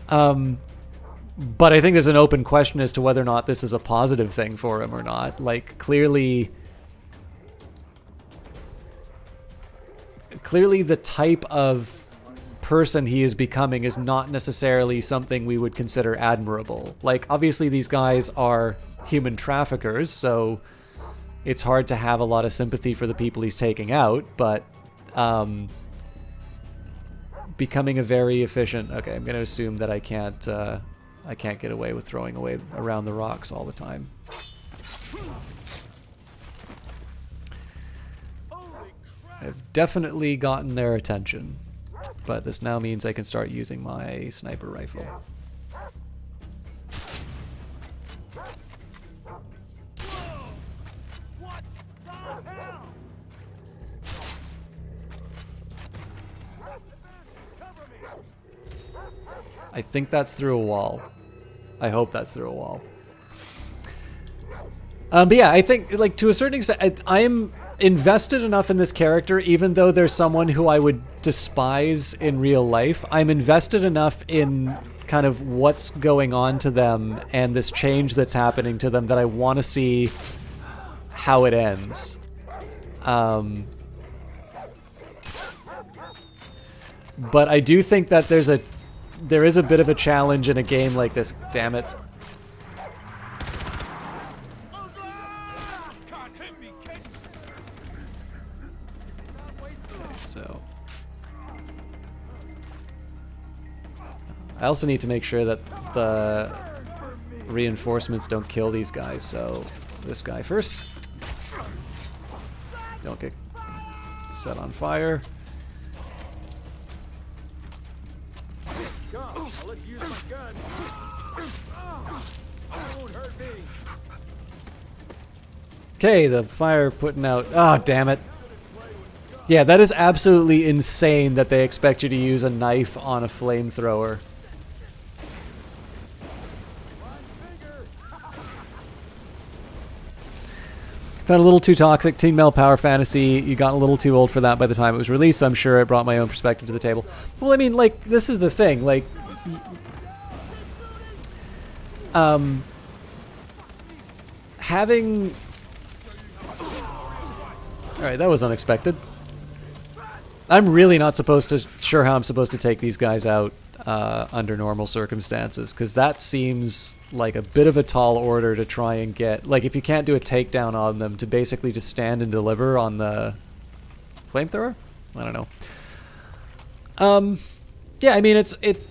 Speaker 1: But I think there's an open question as to whether or not this is a positive thing for him or not. Like, clearly the type of person he is becoming is not necessarily something we would consider admirable. Like, obviously these guys are human traffickers, so it's hard to have a lot of sympathy for the people he's taking out, but becoming a very efficient... Okay, I'm going to assume that I can't get away with throwing away around the rocks all the time. I've definitely gotten their attention, but this now means I can start using my sniper rifle. I think that's through a wall. I hope that's through a wall. But yeah, I think like to a certain extent, I'm invested enough in this character, even though there's someone who I would despise in real life. I'm invested enough in kind of what's going on to them and this change that's happening to them that I want to see how it ends. But I do think that there is a bit of a challenge in a game like this. Damn it. Okay, so I also need to make sure that the reinforcements don't kill these guys, so this guy first. Don't get set on fire. Okay, the fire putting out. Oh, damn it. Yeah, that is absolutely insane that they expect you to use a knife on a flamethrower. Found a little too toxic. Teen Male Power Fantasy. You got a little too old for that by the time it was released. So I'm sure it brought my own perspective to the table. Well, I mean, like, this is the thing. Like, having... Alright, that was unexpected. I'm really not sure how I'm supposed to take these guys out under normal circumstances, because that seems like a bit of a tall order to try and get. Like, if you can't do a takedown on them, to basically just stand and deliver on the flamethrower? I don't know. Yeah, I mean, it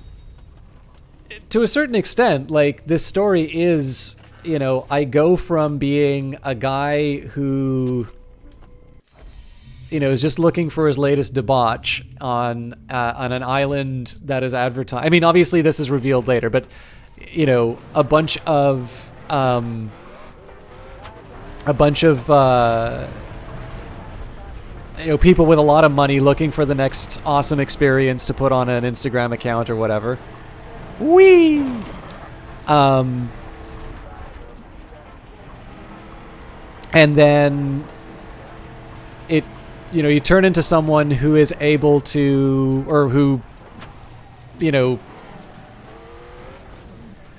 Speaker 1: to a certain extent, like, this story is, you know, I go from being a guy who, you know, is just looking for his latest debauch on an island that is advertised. I mean, obviously this is revealed later, but, you know, a bunch of you know, people with a lot of money looking for the next awesome experience to put on an Instagram account or whatever. Whee! And then it, you know, you turn into someone who is able to, or who, you know,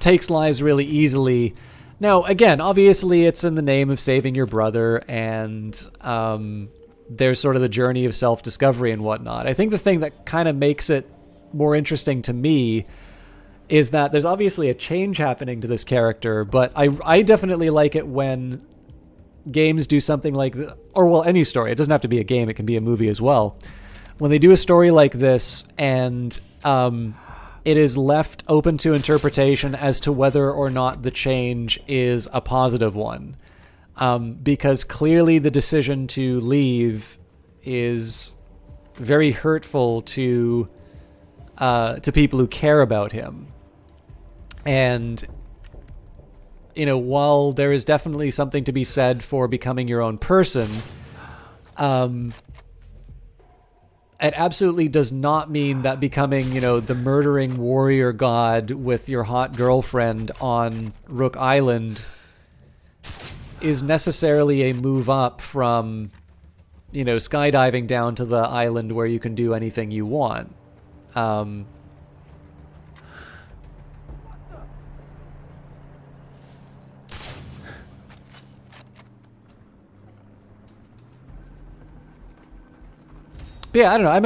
Speaker 1: takes lives really easily. Now, again, obviously it's in the name of saving your brother, and there's sort of the journey of self-discovery and whatnot. I think the thing that kind of makes it more interesting to me is that there's obviously a change happening to this character, but I definitely like it when games do something like this, or, well, any story. It doesn't have to be a game. It can be a movie as well. When they do a story like this and it is left open to interpretation as to whether or not the change is a positive one. Because clearly the decision to leave is very hurtful to people who care about him. And, you know, while there is definitely something to be said for becoming your own person, it absolutely does not mean that becoming, you know, the murdering warrior god with your hot girlfriend on Rook Island is necessarily a move up from, you know, skydiving down to the island where you can do anything you want. But yeah, I don't know. I'm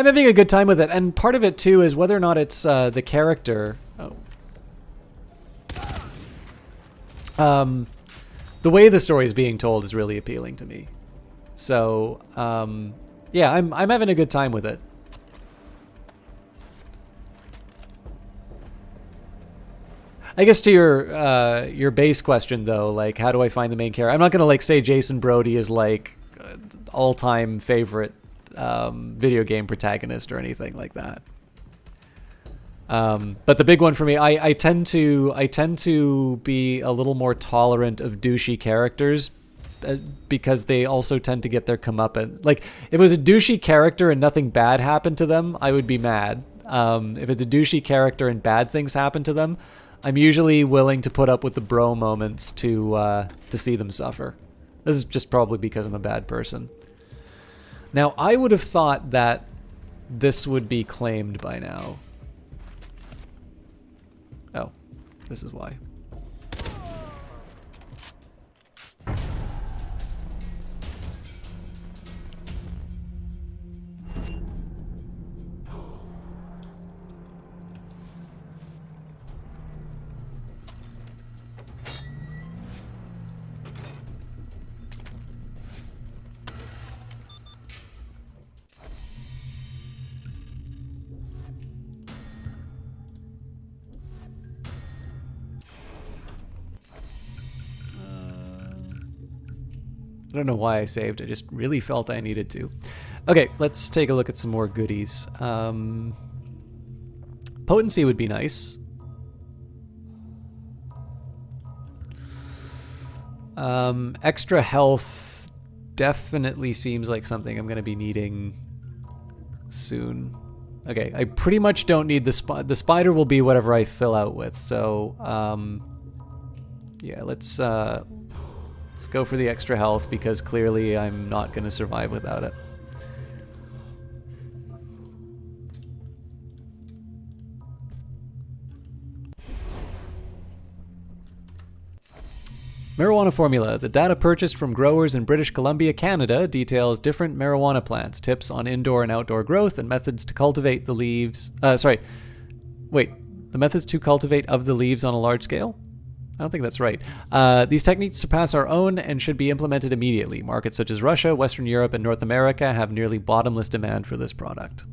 Speaker 1: having a good time with it, and part of it too is whether or not it's the character. The way the story is being told is really appealing to me. So yeah, I'm having a good time with it. I guess to your base question though, like, how do I find the main character? I'm not gonna like say Jason Brody is like all-time favorite video game protagonist or anything like that. But the big one for me, I tend to be a little more tolerant of douchey characters because they also tend to get their comeuppance. Like, if it was a douchey character and nothing bad happened to them, I would be mad. If it's a douchey character and bad things happen to them, I'm usually willing to put up with the bro moments to see them suffer. This is just probably because I'm a bad person. Now, I would have thought that this would be claimed by now. Oh, this is why. I don't know why I saved. I just really felt I needed to. Okay, let's take a look at some more goodies. Potency would be nice. Extra health definitely seems like something I'm going to be needing soon. Okay, I pretty much don't need the spider will be whatever I fill out with. So, yeah, let's go for the extra health because clearly I'm not going to survive without it. Marijuana formula. The data purchased from growers in British Columbia, Canada details different marijuana plants, tips on indoor and outdoor growth, and methods to cultivate the leaves. The methods to cultivate of the leaves on a large scale? I don't think that's right. These techniques surpass our own and should be implemented immediately. Markets such as Russia, Western Europe, and North America have nearly bottomless demand for this product.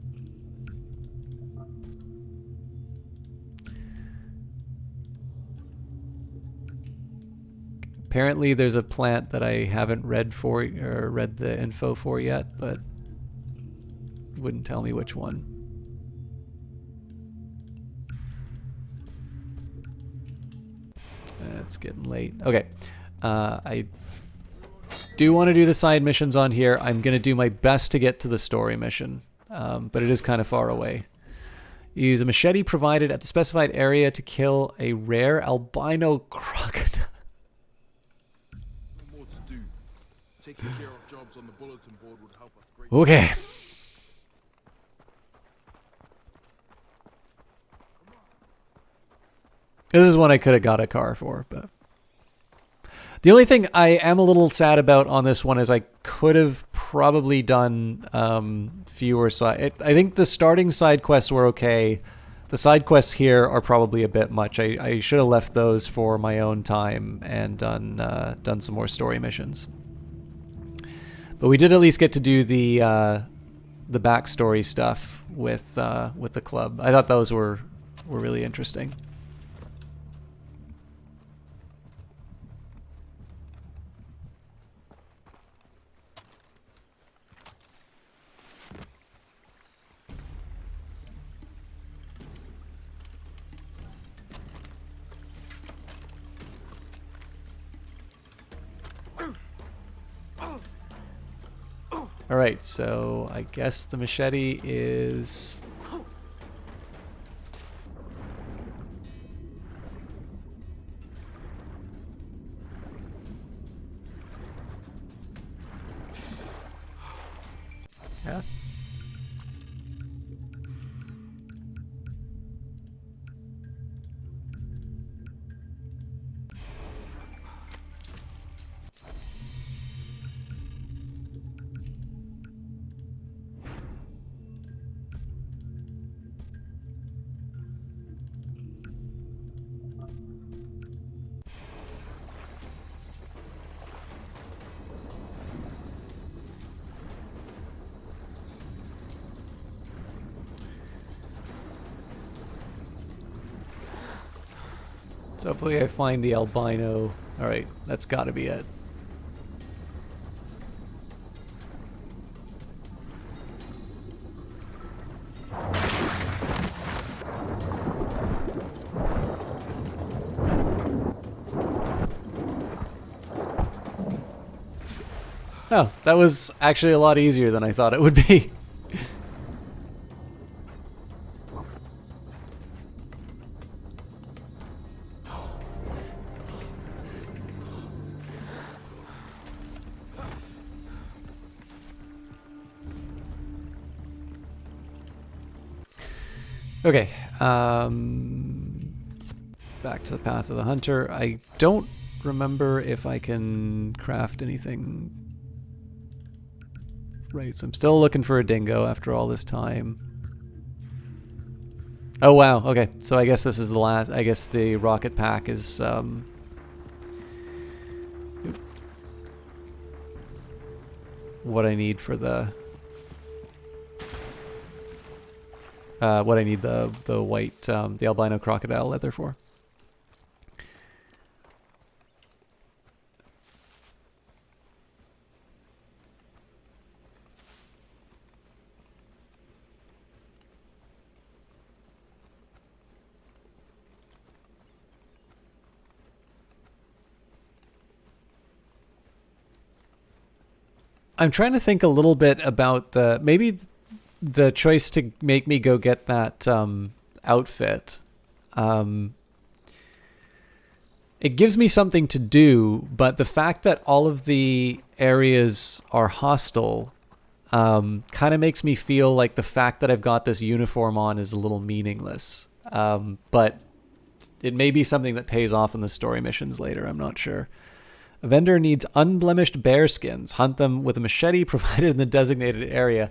Speaker 1: Apparently there's a plant that I haven't read the info for yet, but wouldn't tell me which one. It's getting late. Okay. I do want to do the side missions on here. I'm going to do my best to get to the story mission, but it is kind of far away. Use a machete provided at the specified area to kill a rare albino crocodile.
Speaker 6: More to do. Taking care of jobs on the bulletin board would help us greatly.
Speaker 1: Okay. This is one I could have got a car for, but the only thing I am a little sad about on this one is I could have probably done fewer side. I think the starting side quests were okay. The side quests here are probably a bit much. I should have left those for my own time and done some more story missions. But we did at least get to do the backstory stuff with the club. I thought those were really interesting. All right, so I guess the machete is... Yeah. So hopefully I find the albino. All right, that's got to be it. Oh, that was actually a lot easier than I thought it would be. Okay. Back to the Path of the Hunter. I don't remember if I can craft anything. Right, so I'm still looking for a dingo after all this time. Oh wow, okay. So I guess this is the last, I guess the rocket pack is what I need for the what I need the white the albino crocodile leather for. I'm trying to think a little bit about maybe the choice to make me go get that outfit. It gives me something to do, but the fact that all of the areas are hostile kind of makes me feel like the fact that I've got this uniform on is a little meaningless. But it may be something that pays off in the story missions later. I'm not sure. A vendor needs unblemished bear skins. Hunt them with a machete provided in the designated area.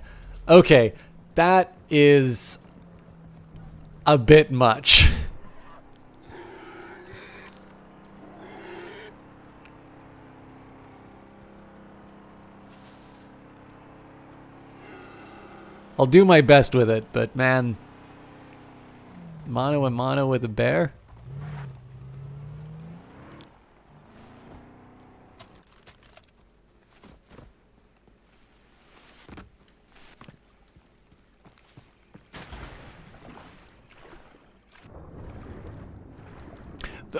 Speaker 1: Okay, that is a bit much. I'll do my best with it, but man, mano a mano with a bear?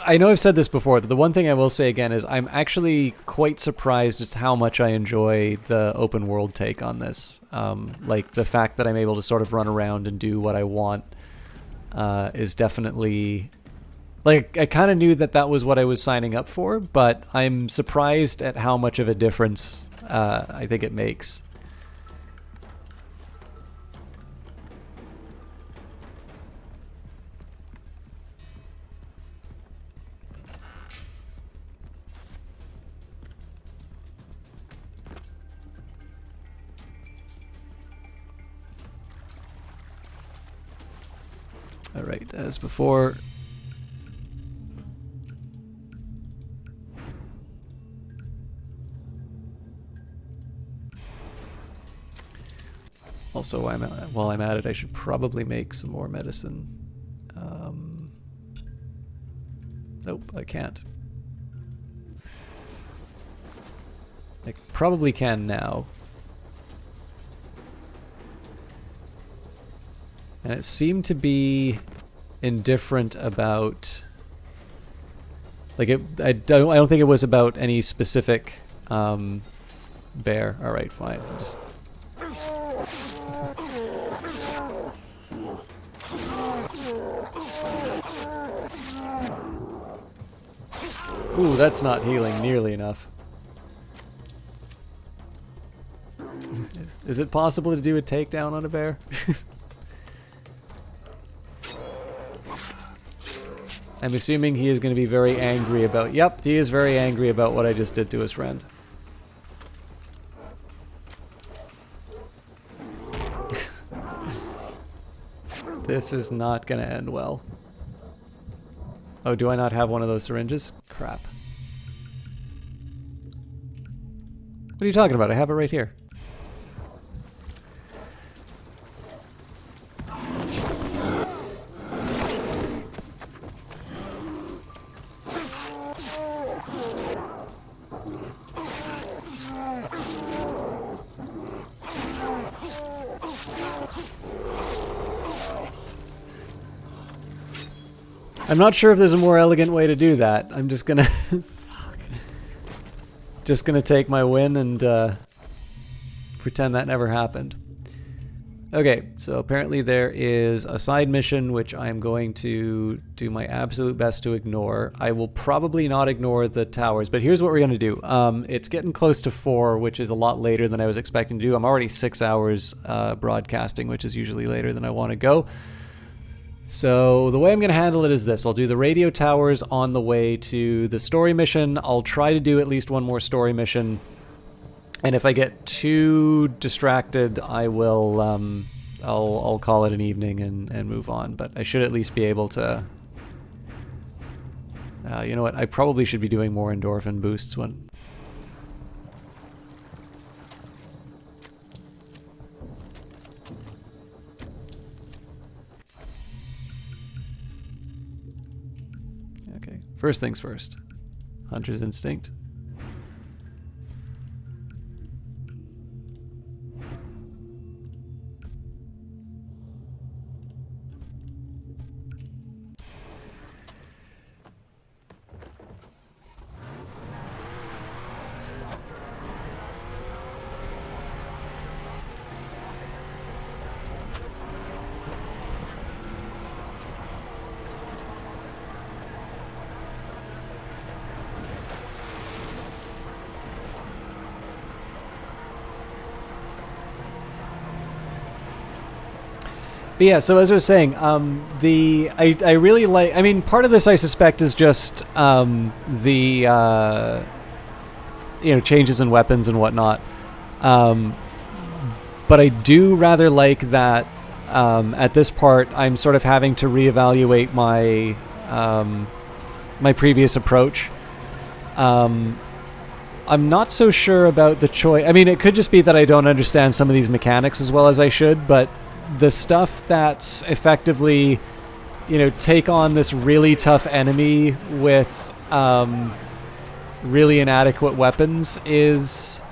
Speaker 1: I know I've said this before, but the one thing I will say again is I'm actually quite surprised at how much I enjoy the open world take on this. Like the fact that I'm able to sort of run around and do what I want is definitely... Like, I kind of knew that that was what I was signing up for, but I'm surprised at how much of a difference I think it makes. Alright, as before... Also, while I'm at it, I should probably make some more medicine. Nope, I can't. I probably can now. And it seemed to be indifferent about... Like, I don't think it was about any specific bear. Alright, fine. Just... Ooh, that's not healing nearly enough. Is it possible to do a takedown on a bear? I'm assuming he is going to be very angry about... Yep, he is very angry about what I just did to his friend. This is not going to end well. Oh, do I not have one of those syringes? Crap. What are you talking about? I have it right here. I'm not sure if there's a more elegant way to do that. I'm just gonna take my win and pretend that never happened. Okay, so apparently there is a side mission which I'm going to do my absolute best to ignore. I will probably not ignore the towers, but here's what we're gonna do. It's getting close to 4, which is a lot later than I was expecting to do. I'm already 6 hours broadcasting, which is usually later than I want to go. So the way I'm going to handle it is this. I'll do the radio towers on the way to the story mission. I'll try to do at least one more story mission. And if I get too distracted, I will, I'll call it an evening and move on. But I should at least be able to... you know what? I probably should be doing more endorphin boosts when... Okay, first things first. Hunter's instinct. But yeah, so as I was saying, I really like... I mean, part of this I suspect is just the changes in weapons and whatnot. But I do rather like that at this part I'm sort of having to reevaluate my my previous approach. I'm not so sure about the choice. I mean, it could just be that I don't understand some of these mechanics as well as I should, but the stuff that's effectively, take on this really tough enemy with really inadequate weapons is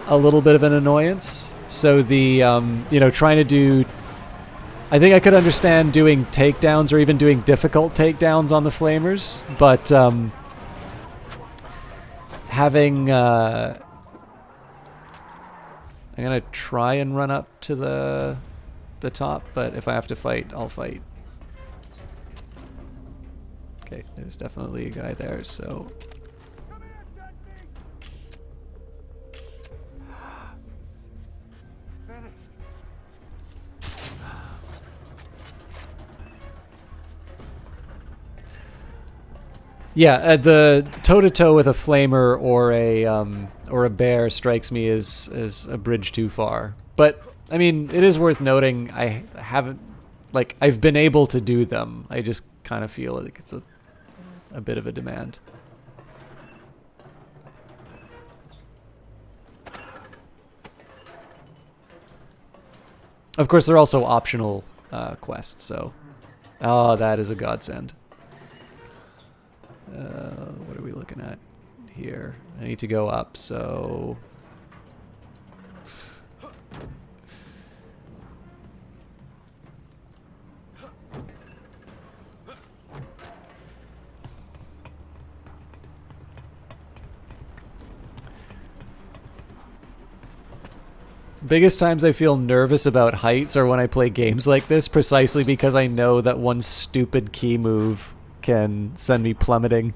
Speaker 1: a little bit of an annoyance. So the, trying to do... I think I could understand doing takedowns or even doing difficult takedowns on the flamers, but having... I'm gonna try and run up to the top, but if I have to fight, I'll fight. Okay, there's definitely a guy there, so... Yeah, the toe-to-toe with a flamer or a bear strikes me as a bridge too far. But I mean, it is worth noting I haven't, I've been able to do them. I just kind of feel like it's a bit of a demand. Of course, they're also optional quests, so... Oh, that is a godsend. What are we looking at here? I need to go up, so... Biggest times I feel nervous about heights are when I play games like this, precisely because I know that one stupid key move can send me plummeting.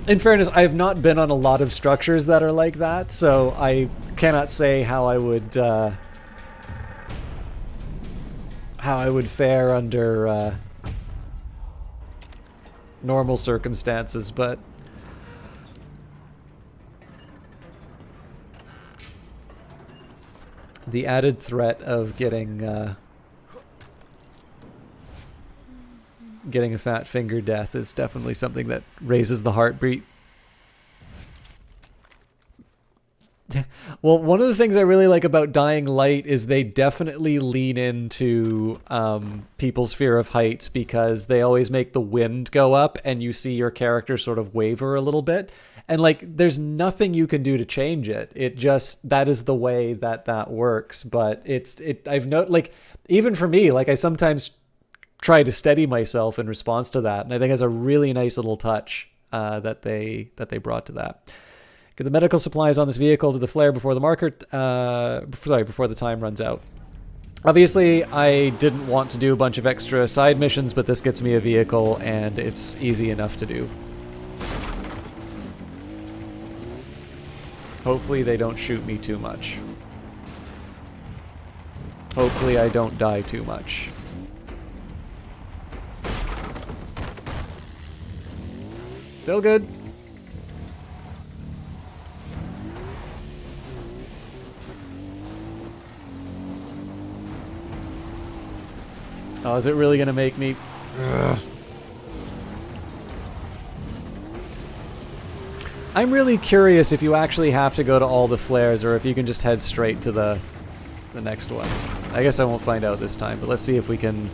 Speaker 1: In fairness, I have not been on a lot of structures that are like that, so I cannot say how I would fare under normal circumstances, but the added threat of getting a fat finger death is definitely something that raises the heartbeat. Well, one of the things I really like about Dying Light is they definitely lean into people's fear of heights, because they always make the wind go up and you see your character sort of waver a little bit. And there's nothing you can do to change it. It just, that is the way that works. But I've noted, even for me, I sometimes try to steady myself in response to that, and I think it's a really nice little touch that they brought to that. Get the medical supplies on this vehicle to the flare before the before the time runs out. Obviously, I didn't want to do a bunch of extra side missions, but this gets me a vehicle, and it's easy enough to do. Hopefully they don't shoot me too much. Hopefully I don't die too much. Still good. Oh, is it really gonna make me... Ugh. I'm really curious if you actually have to go to all the flares or if you can just head straight to the next one. I guess I won't find out this time, but let's see if we can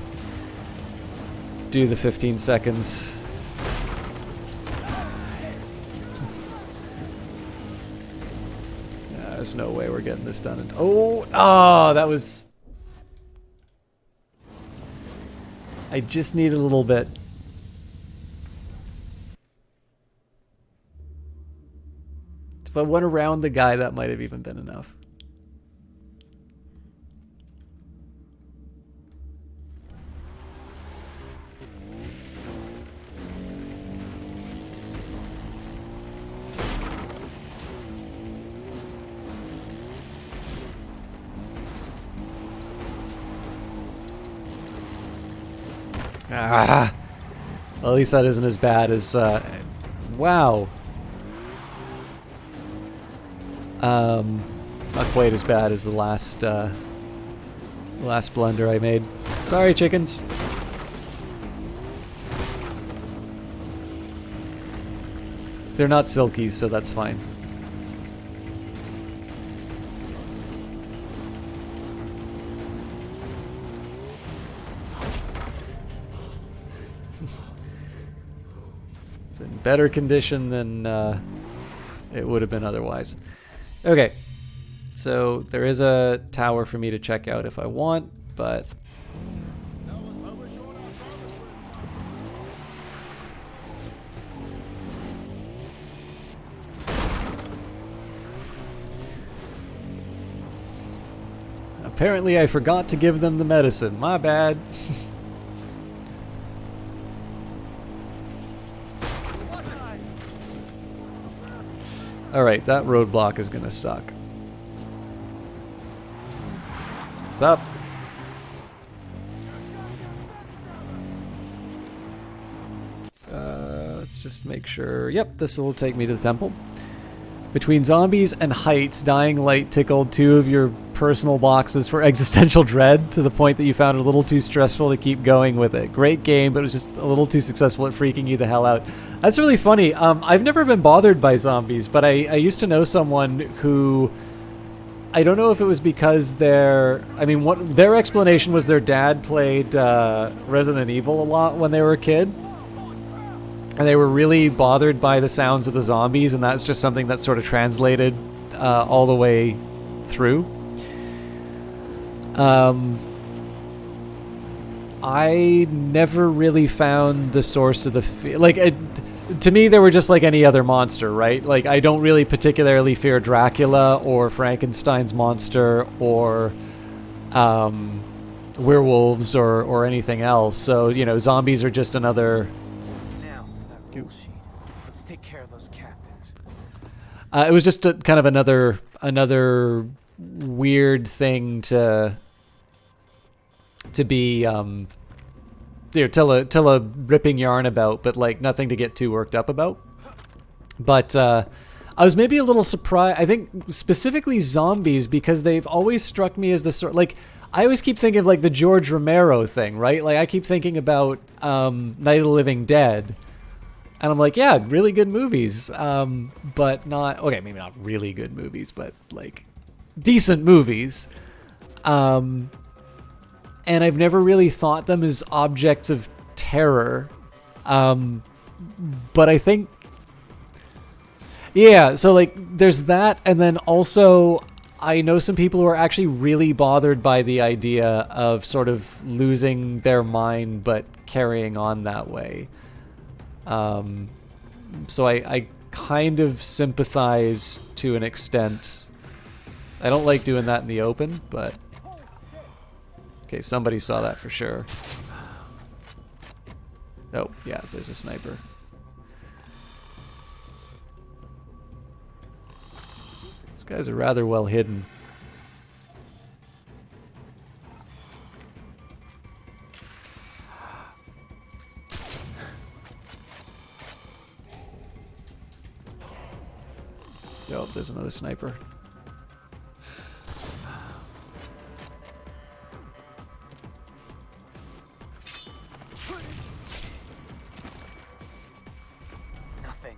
Speaker 1: do the 15 seconds. There's no way we're getting this done. Oh, that was... I just need a little bit. If I went around the guy, that might have even been enough. Well, at least that isn't as bad as, wow. Not quite as bad as the last blunder I made. Sorry, chickens. They're not silkies, so that's fine. It's in better condition than it would have been otherwise. Okay, so there is a tower for me to check out if I want, but... Apparently I forgot to give them the medicine. My bad. Alright, that roadblock is gonna suck. What's up? Let's just make sure... Yep, this will take me to the temple. Between zombies and heights, Dying Light tickled 2 of your personal boxes for existential dread to the point that you found it a little too stressful to keep going with it. Great game, but it was just a little too successful at freaking you the hell out. That's really funny. I've never been bothered by zombies, but I used to know someone who... I don't know if it was because their explanation was their dad played Resident Evil a lot when they were a kid. And they were really bothered by the sounds of the zombies, and that's just something that's sort of translated all the way through. I never really found the source of the to me, they were just like any other monster, right? Like, I don't really particularly fear Dracula or Frankenstein's monster or werewolves or anything else. So, you know, zombies are just another...
Speaker 15: Let's take care of those captains.
Speaker 1: It was just kind of another weird thing to be tell a ripping yarn about, but like nothing to get too worked up about. But I was maybe a little surprised. I think specifically zombies, because they've always struck me as the sort, like, I always keep thinking of like the George Romero thing, right? Like I keep thinking about Night of the Living Dead. And I'm like, yeah, really good movies, but not... Okay, maybe not really good movies, but, like, decent movies. And I've never really thought them as objects of terror. But I think... Yeah, so, like, there's that, and then also... I know some people who are actually really bothered by the idea of sort of losing their mind, but carrying on that way. So I kind of sympathize to an extent. I don't like doing that in the open, but... Okay, somebody saw that for sure. Oh, yeah, there's a sniper. These guys are rather well hidden. Oh, there's another sniper.
Speaker 15: Nothing.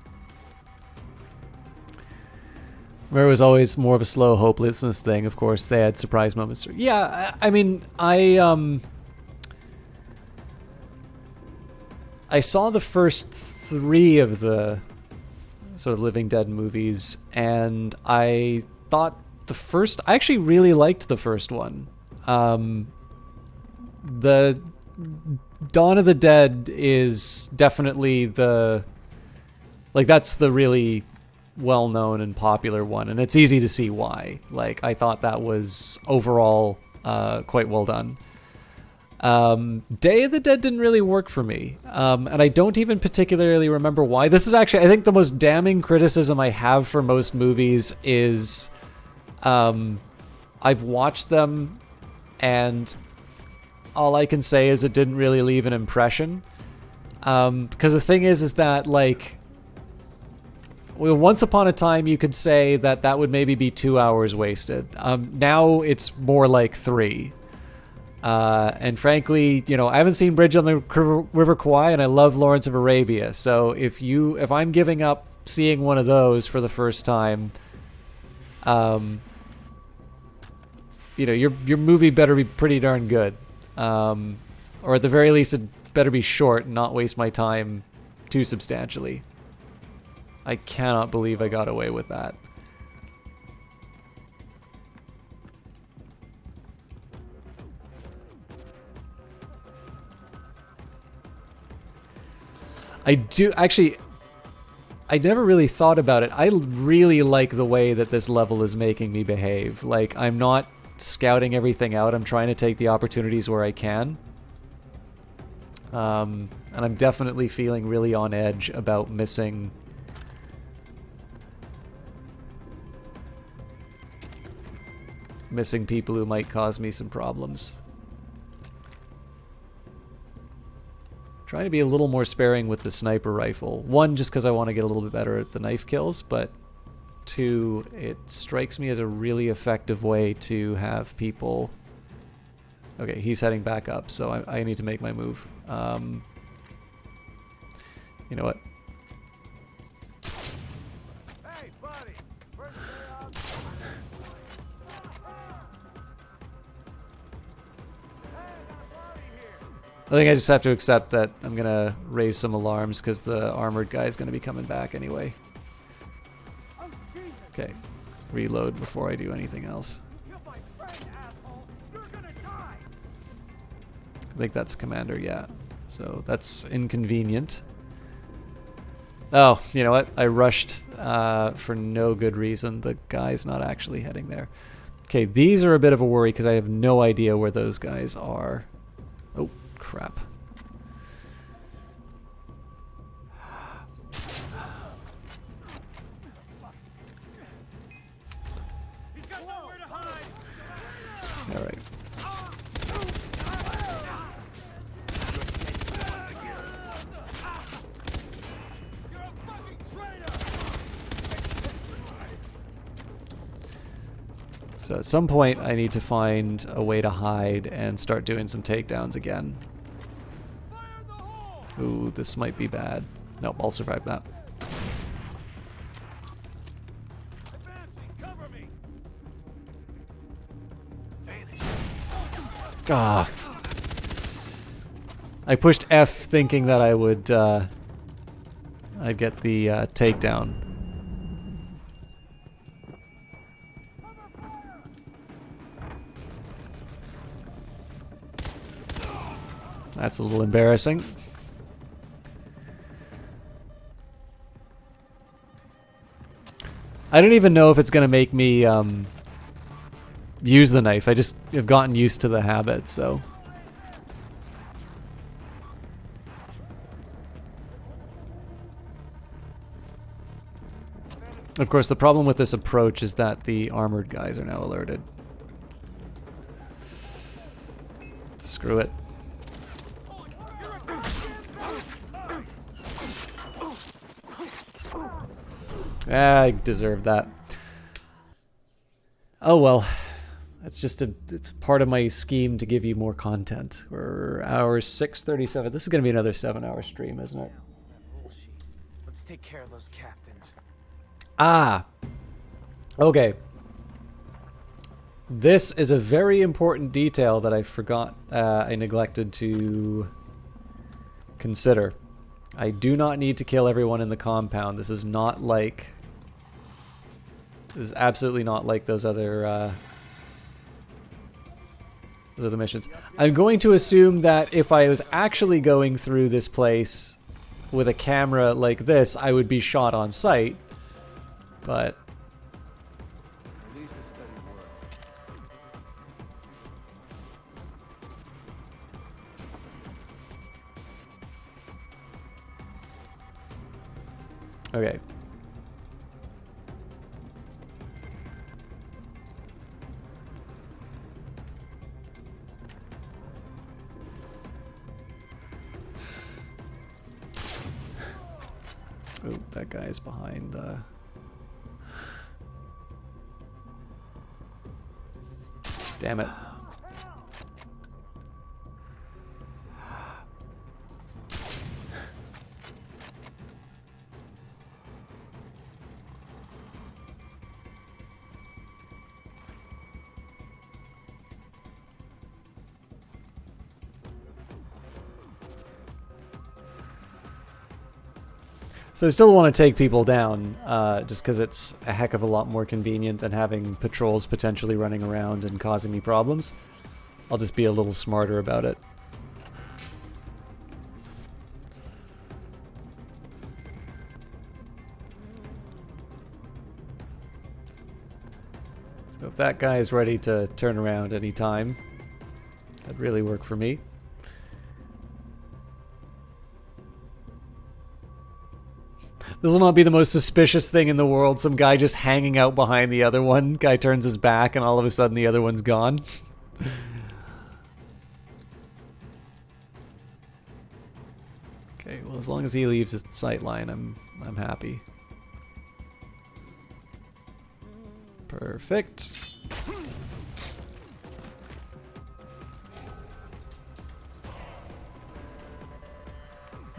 Speaker 1: Where it was always more of a slow hopelessness thing. Of course, they had surprise moments. Yeah, I mean, I saw the first 3 of the sort of Living Dead movies, and I thought I actually really liked the first one. The Dawn of the Dead is definitely that's the really well-known and popular one, and it's easy to see why. Like, I thought that was overall quite well done. Day of the Dead didn't really work for me, and I don't even particularly remember why. This is actually, I think, the most damning criticism I have for most movies is I've watched them, and all I can say is it didn't really leave an impression. Because the thing is that, like, well, once upon a time you could say that would maybe be 2 hours wasted. Now it's more like 3. And frankly, you know, I haven't seen Bridge on the River Kwai, and I love Lawrence of Arabia. So if I'm giving up seeing one of those for the first time, you know, your movie better be pretty darn good, or at the very least, it better be short and not waste my time too substantially. I cannot believe I got away with that. I never really thought about it. I really like the way that this level is making me behave. Like, I'm not scouting everything out. I'm trying to take the opportunities where I can. And I'm definitely feeling really on edge about missing people who might cause me some problems. Trying to be a little more sparing with the sniper rifle. 1, just because I want to get a little bit better at the knife kills, but 2, it strikes me as a really effective way to have people... Okay, he's heading back up, so I need to make my move. You know what?
Speaker 10: Hey, buddy.
Speaker 1: I think I just have to accept that I'm going to raise some alarms because the armored guy is going to be coming back anyway. Okay, reload before I do anything else. I think that's Commander, yeah. So that's inconvenient. Oh, you know what? I rushed for no good reason. The guy's not actually heading there. Okay, these are a bit of a worry because I have no idea where those guys are. Oh, crap. All right. So at some point I need to find a way to hide and start doing some takedowns again. Ooh, this might be bad. Nope, I'll survive that. Ah. I pushed F thinking that I would I'd get the takedown. That's a little embarrassing. I don't even know if it's going to make me use the knife. I just have gotten used to the habit, so. Of course, the problem with this approach is that the armored guys are now alerted. Screw it. I deserve that. Oh well. It's part of my scheme to give you more content. We're hour 6:37. This is going to be another 7-hour stream, isn't it?
Speaker 15: Let's take care of those captains.
Speaker 1: Ah. Okay. This is a very important detail that I forgot, I neglected to consider. I do not need to kill everyone in the compound. This is not like... This is absolutely not like those other missions. I'm going to assume that if I was actually going through this place with a camera like this, I would be shot on sight. But... Okay. Oh, that guy's behind the... Damn it. So I still want to take people down, just because it's a heck of a lot more convenient than having patrols potentially running around and causing me problems. I'll just be a little smarter about it. So if that guy is ready to turn around anytime, that'd really work for me. This will not be the most suspicious thing in the world. Some guy just hanging out behind the other one. Guy turns his back and all of a sudden the other one's gone. Okay, well as long as he leaves his sight line, I'm happy. Perfect.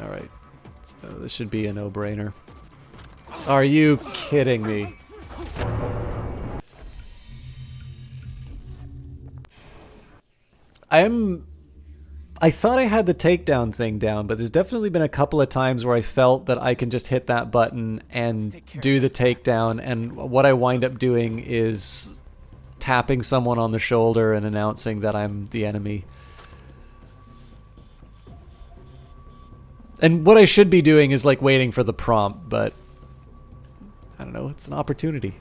Speaker 1: All right. So this should be a no-brainer. Are you kidding me? I thought I had the takedown thing down, but there's definitely been a couple of times where I felt that I can just hit that button and do the takedown, and what I wind up doing is tapping someone on the shoulder and announcing that I'm the enemy. And what I should be doing is like waiting for the prompt, but I don't know, it's an opportunity.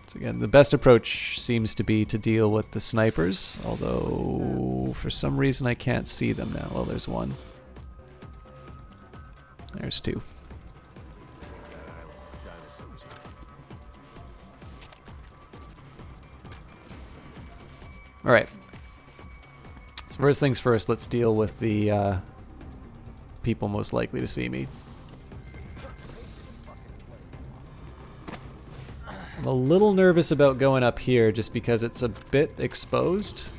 Speaker 1: So again, the best approach seems to be to deal with the snipers, although for some reason I can't see them now. Well, there's one. There's two. Alright. So first things first, let's deal with the people most likely to see me. I'm a little nervous about going up here just because it's a bit exposed.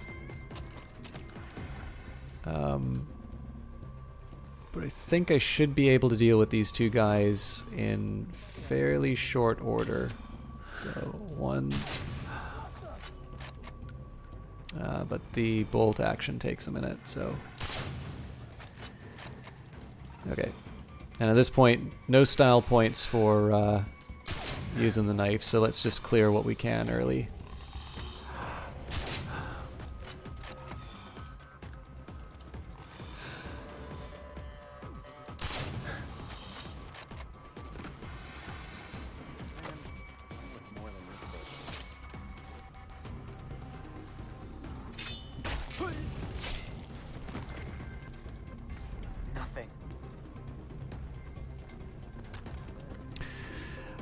Speaker 1: But I think I should be able to deal with these two guys in fairly short order. So one... but the bolt action takes a minute, so... Okay. And at this point, no style points for using the knife, so let's just clear what we can early.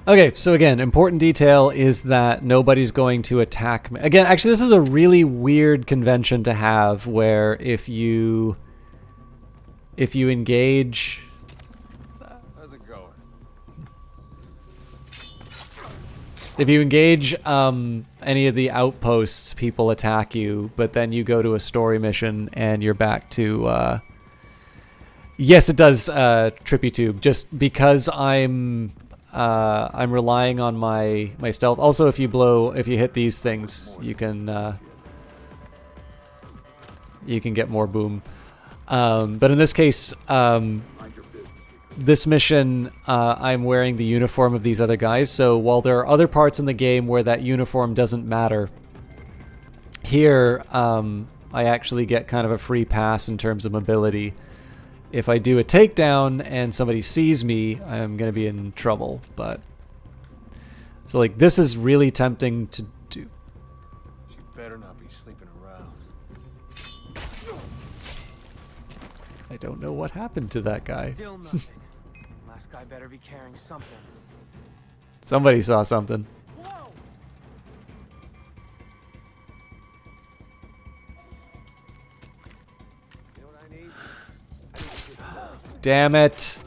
Speaker 1: Okay, so again, important detail is that nobody's going to attack me. Again, actually, this is a really weird convention to have where if you engage...
Speaker 18: How's it going?
Speaker 1: If you engage any of the outposts, people attack you, but then you go to a story mission and you're back to... Yes, it does, Trippy Tube. Just because I'm relying on my stealth. Also, if you hit these things, you can get more boom. But in this case, this mission, I'm wearing the uniform of these other guys. So while there are other parts in the game where that uniform doesn't matter, here I actually get kind of a free pass in terms of mobility. If I do a takedown and somebody sees me, I'm going to be in trouble. But so like this is really tempting to do.
Speaker 13: She better not be sleeping around.
Speaker 1: I don't know what happened to that guy.
Speaker 15: Still nothing. Last guy better be carrying something.
Speaker 1: Somebody saw something. Damn it.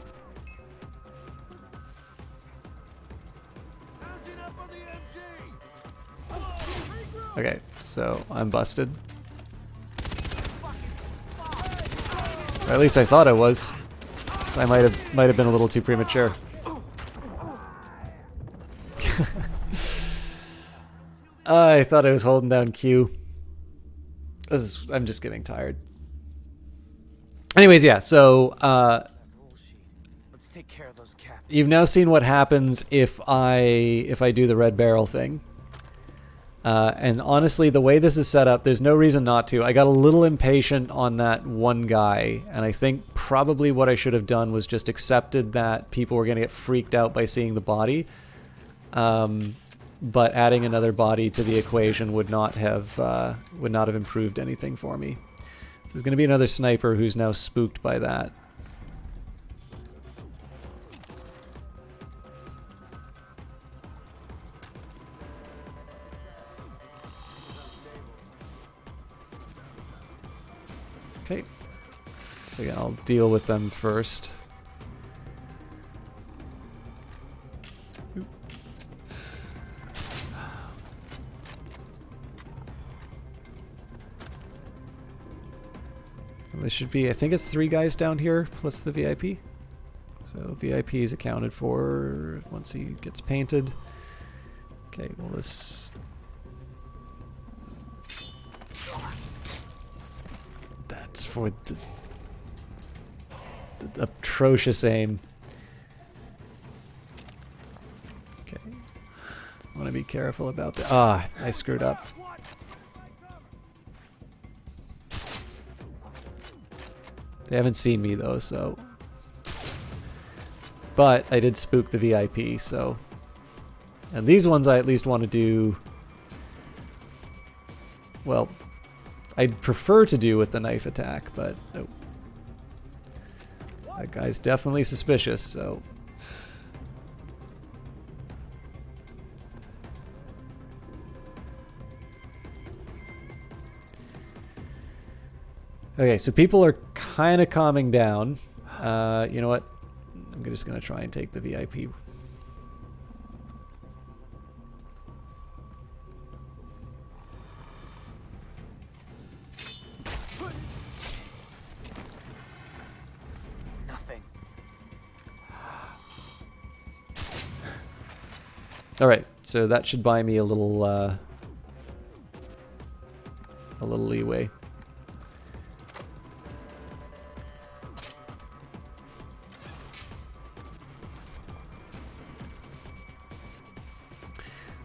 Speaker 1: Okay, so I'm busted. Or at least I thought I was. I might have been a little too premature. I thought I was holding down Q. I'm just getting tired. Anyways, yeah, so
Speaker 15: Let's take care of those cats.
Speaker 1: you've now seen what happens if I do the red barrel thing. And honestly, the way this is set up, there's no reason not to. I got a little impatient on that one guy, and I think probably what I should have done was just accepted that people were going to get freaked out by seeing the body. But adding another body to the equation would not have improved anything for me. So there's going to be another sniper who's now spooked by that. Okay. So again, I'll deal with them first. There should be, I think it's 3 guys down here plus the VIP. So VIP is accounted for once he gets painted. Okay, well this... That's for the atrocious aim. Okay. So I want to be careful about that. Ah, I screwed up. They haven't seen me though, so... But I did spook the VIP, so... And these ones I at least want to do... Well, I'd prefer to do with the knife attack, but nope. That guy's definitely suspicious, so... Okay, so people are kind of calming down. You know what? I'm just going to try and take the VIP.
Speaker 15: Nothing.
Speaker 1: All right, so that should buy me a little leeway.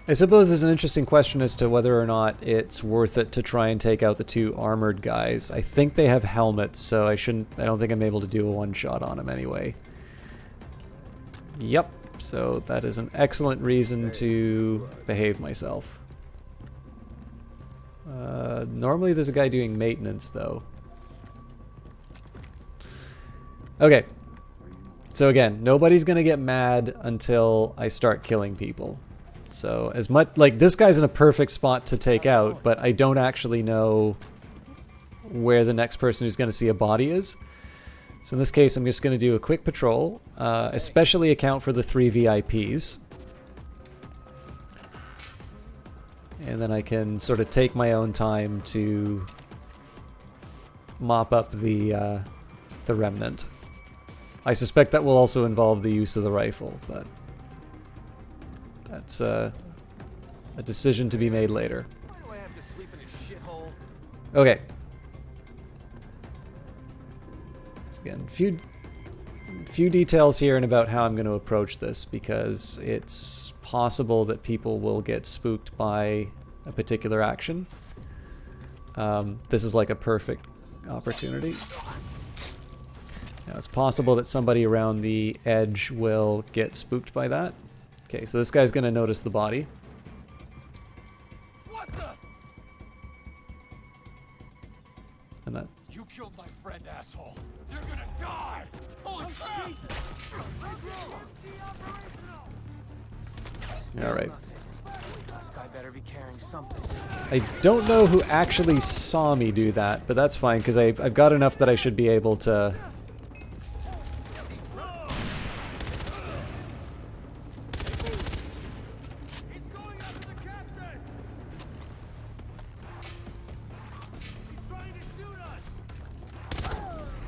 Speaker 1: I suppose there's an interesting question as to whether or not it's worth it to try and take out the 2 armored guys. I think they have helmets, so I don't think I'm able to do a one-shot on them anyway. Yep, so that is an excellent reason to behave myself. Normally there's a guy doing maintenance, though. Okay. So again, nobody's gonna get mad until I start killing people. So as much like this guy's in a perfect spot to take out, but I don't actually know where the next person who's going to see a body is. So in this case, I'm just going to do a quick patrol, especially account for the 3 VIPs. and then I can sort of take my own time to mop up the remnant. I suspect that will also involve the use of the rifle, but that's a decision to be made later.
Speaker 7: Why do I have to sleep in a shithole?
Speaker 1: Okay. So again, few details here and about how I'm going to approach this, because it's possible that people will get spooked by a particular action. This is like a perfect opportunity. Now it's possible that somebody around the edge will get spooked by that. Okay, so this guy's going to notice the body.
Speaker 10: What the?
Speaker 1: And that.
Speaker 10: You killed my friend, asshole. You're gonna die. Holy shit!
Speaker 1: All right.
Speaker 15: This guy better be carrying something.
Speaker 1: I don't know who actually saw me do that, but that's fine, because I've got enough that I should be able to...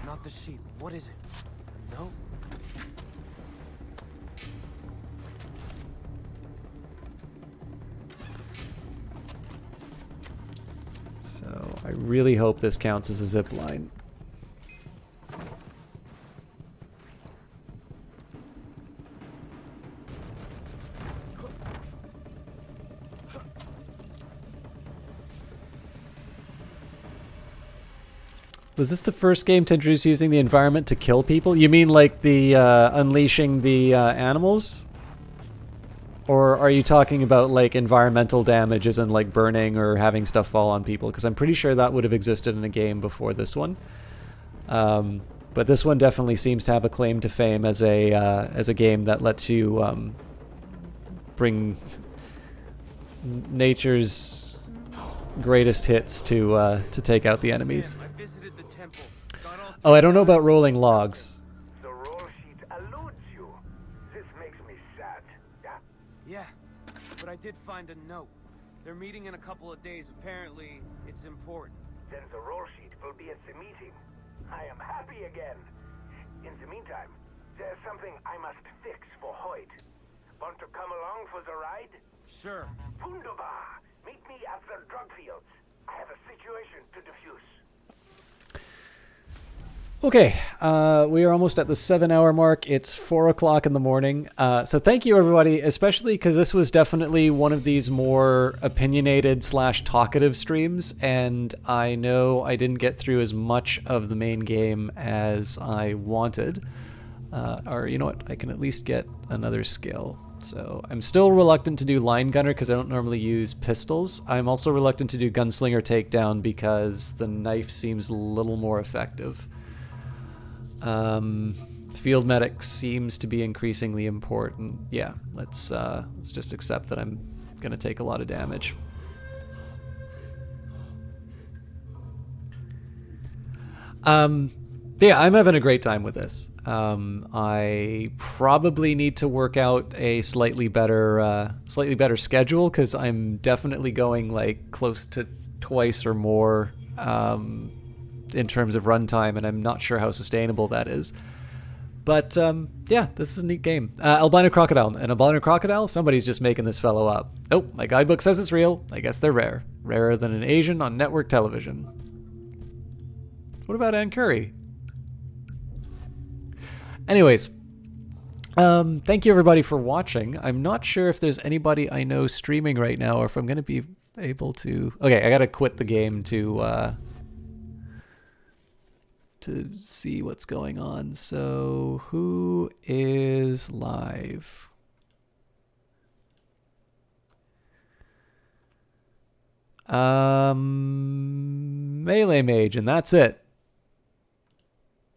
Speaker 15: Not the sheep. What is it? No.
Speaker 1: So I really hope this counts as a zip line. Was this the first game to introduce using the environment to kill people? You mean like the unleashing the animals? Or are you talking about like environmental damages and like burning or having stuff fall on people? Because I'm pretty sure that would have existed in a game before this one. But this one definitely seems to have a claim to fame as a game that lets you bring nature's greatest hits to take out the enemies. Oh, I don't know about rolling logs.
Speaker 16: The roll sheet eludes you. This makes me sad. Yeah?
Speaker 15: Yeah, but I did find a note. They're meeting in a couple of days. Apparently, it's important.
Speaker 16: Then the roll sheet will be at the meeting. I am happy again. In the meantime, there's something I must fix for Hoyt. Want to come along for the ride?
Speaker 15: Sure.
Speaker 16: Wunderbar. Meet me at the drug fields. I have a situation to defuse.
Speaker 1: Okay, we are almost at the 7-hour mark. It's 4 o'clock in the morning. So thank you, everybody, especially because this was definitely one of these more opinionated / talkative streams, and I know I didn't get through as much of the main game as I wanted. Or, you know what, I can at least get another skill. So I'm still reluctant to do line gunner because I don't normally use pistols. I'm also reluctant to do gunslinger takedown because the knife seems a little more effective. Field medic seems to be increasingly important. Yeah, let's just accept that I'm gonna take a lot of damage. Yeah, I'm having a great time with this. I probably need to work out a slightly better schedule because I'm definitely going like close to twice or more in terms of runtime, and I'm not sure how sustainable that is. But yeah, this is a neat game. Albino crocodile. An albino crocodile? Somebody's just making this fellow up. Oh, my guidebook says it's real. I guess they're rare. Rarer than an Asian on network television. What about Ann Curry? Anyways, thank you everybody for watching. I'm not sure if there's anybody I know streaming right now, or if I'm going to be able to... Okay, I got to quit the game to see what's going on. So, who is live? Melee Mage, and that's it.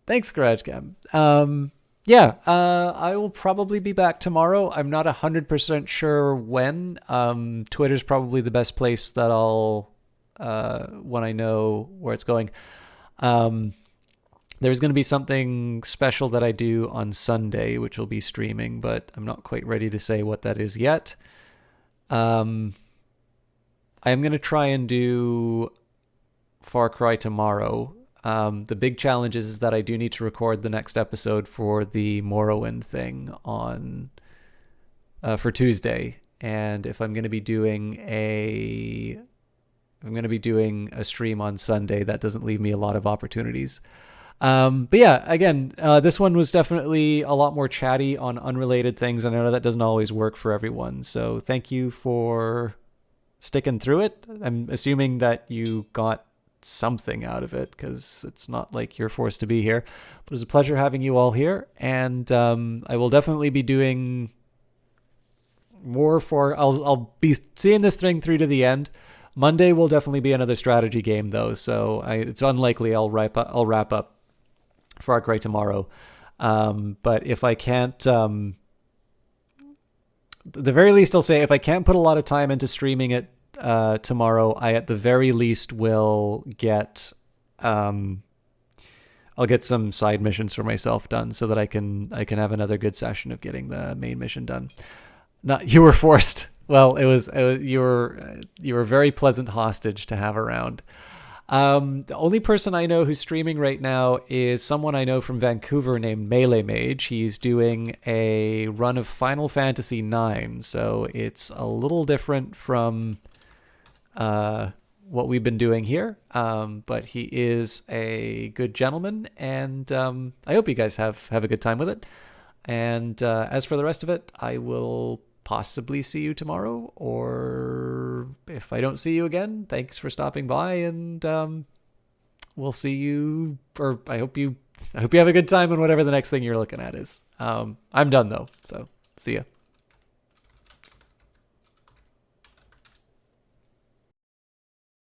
Speaker 1: Thanks, GarageCam. Yeah, I will probably be back tomorrow. I'm not 100% sure when. Twitter's probably the best place that I'll, when I know where it's going. There's going to be something special that I do on Sunday, which will be streaming, but I'm not quite ready to say what that is yet. I am going to try and do Far Cry tomorrow. The big challenge is that I do need to record the next episode for the Morrowind thing on for Tuesday, and if I'm going to be doing a stream on Sunday, that doesn't leave me a lot of opportunities. But yeah, again, this one was definitely a lot more chatty on unrelated things. I know that doesn't always work for everyone, so thank you for sticking through it. I'm assuming that you got something out of it, because it's not like you're forced to be here. But it was a pleasure having you all here, and I will definitely be doing more for. I'll be seeing this thing through to the end. Monday will definitely be another strategy game, though, so it's unlikely I'll wrap up Far Cry tomorrow. But if I can't, the very least, I'll say if I can't put a lot of time into streaming it tomorrow, I at the very least will get I'll get some side missions for myself done, so that I can have another good session of getting the main mission done. Not you were forced. Well, it was you were a very pleasant hostage to have around. The only person I know who's streaming right now is someone I know from Vancouver named Melee Mage. He's doing a run of Final Fantasy IX, so it's a little different from what we've been doing here. But he is a good gentleman, and I hope you guys have a good time with it. And as for the rest of it, I will possibly see you tomorrow, or if I don't see you again, thanks for stopping by, and we'll see you, or I hope you have a good time on whatever the next thing you're looking at is. I'm done though, so see ya.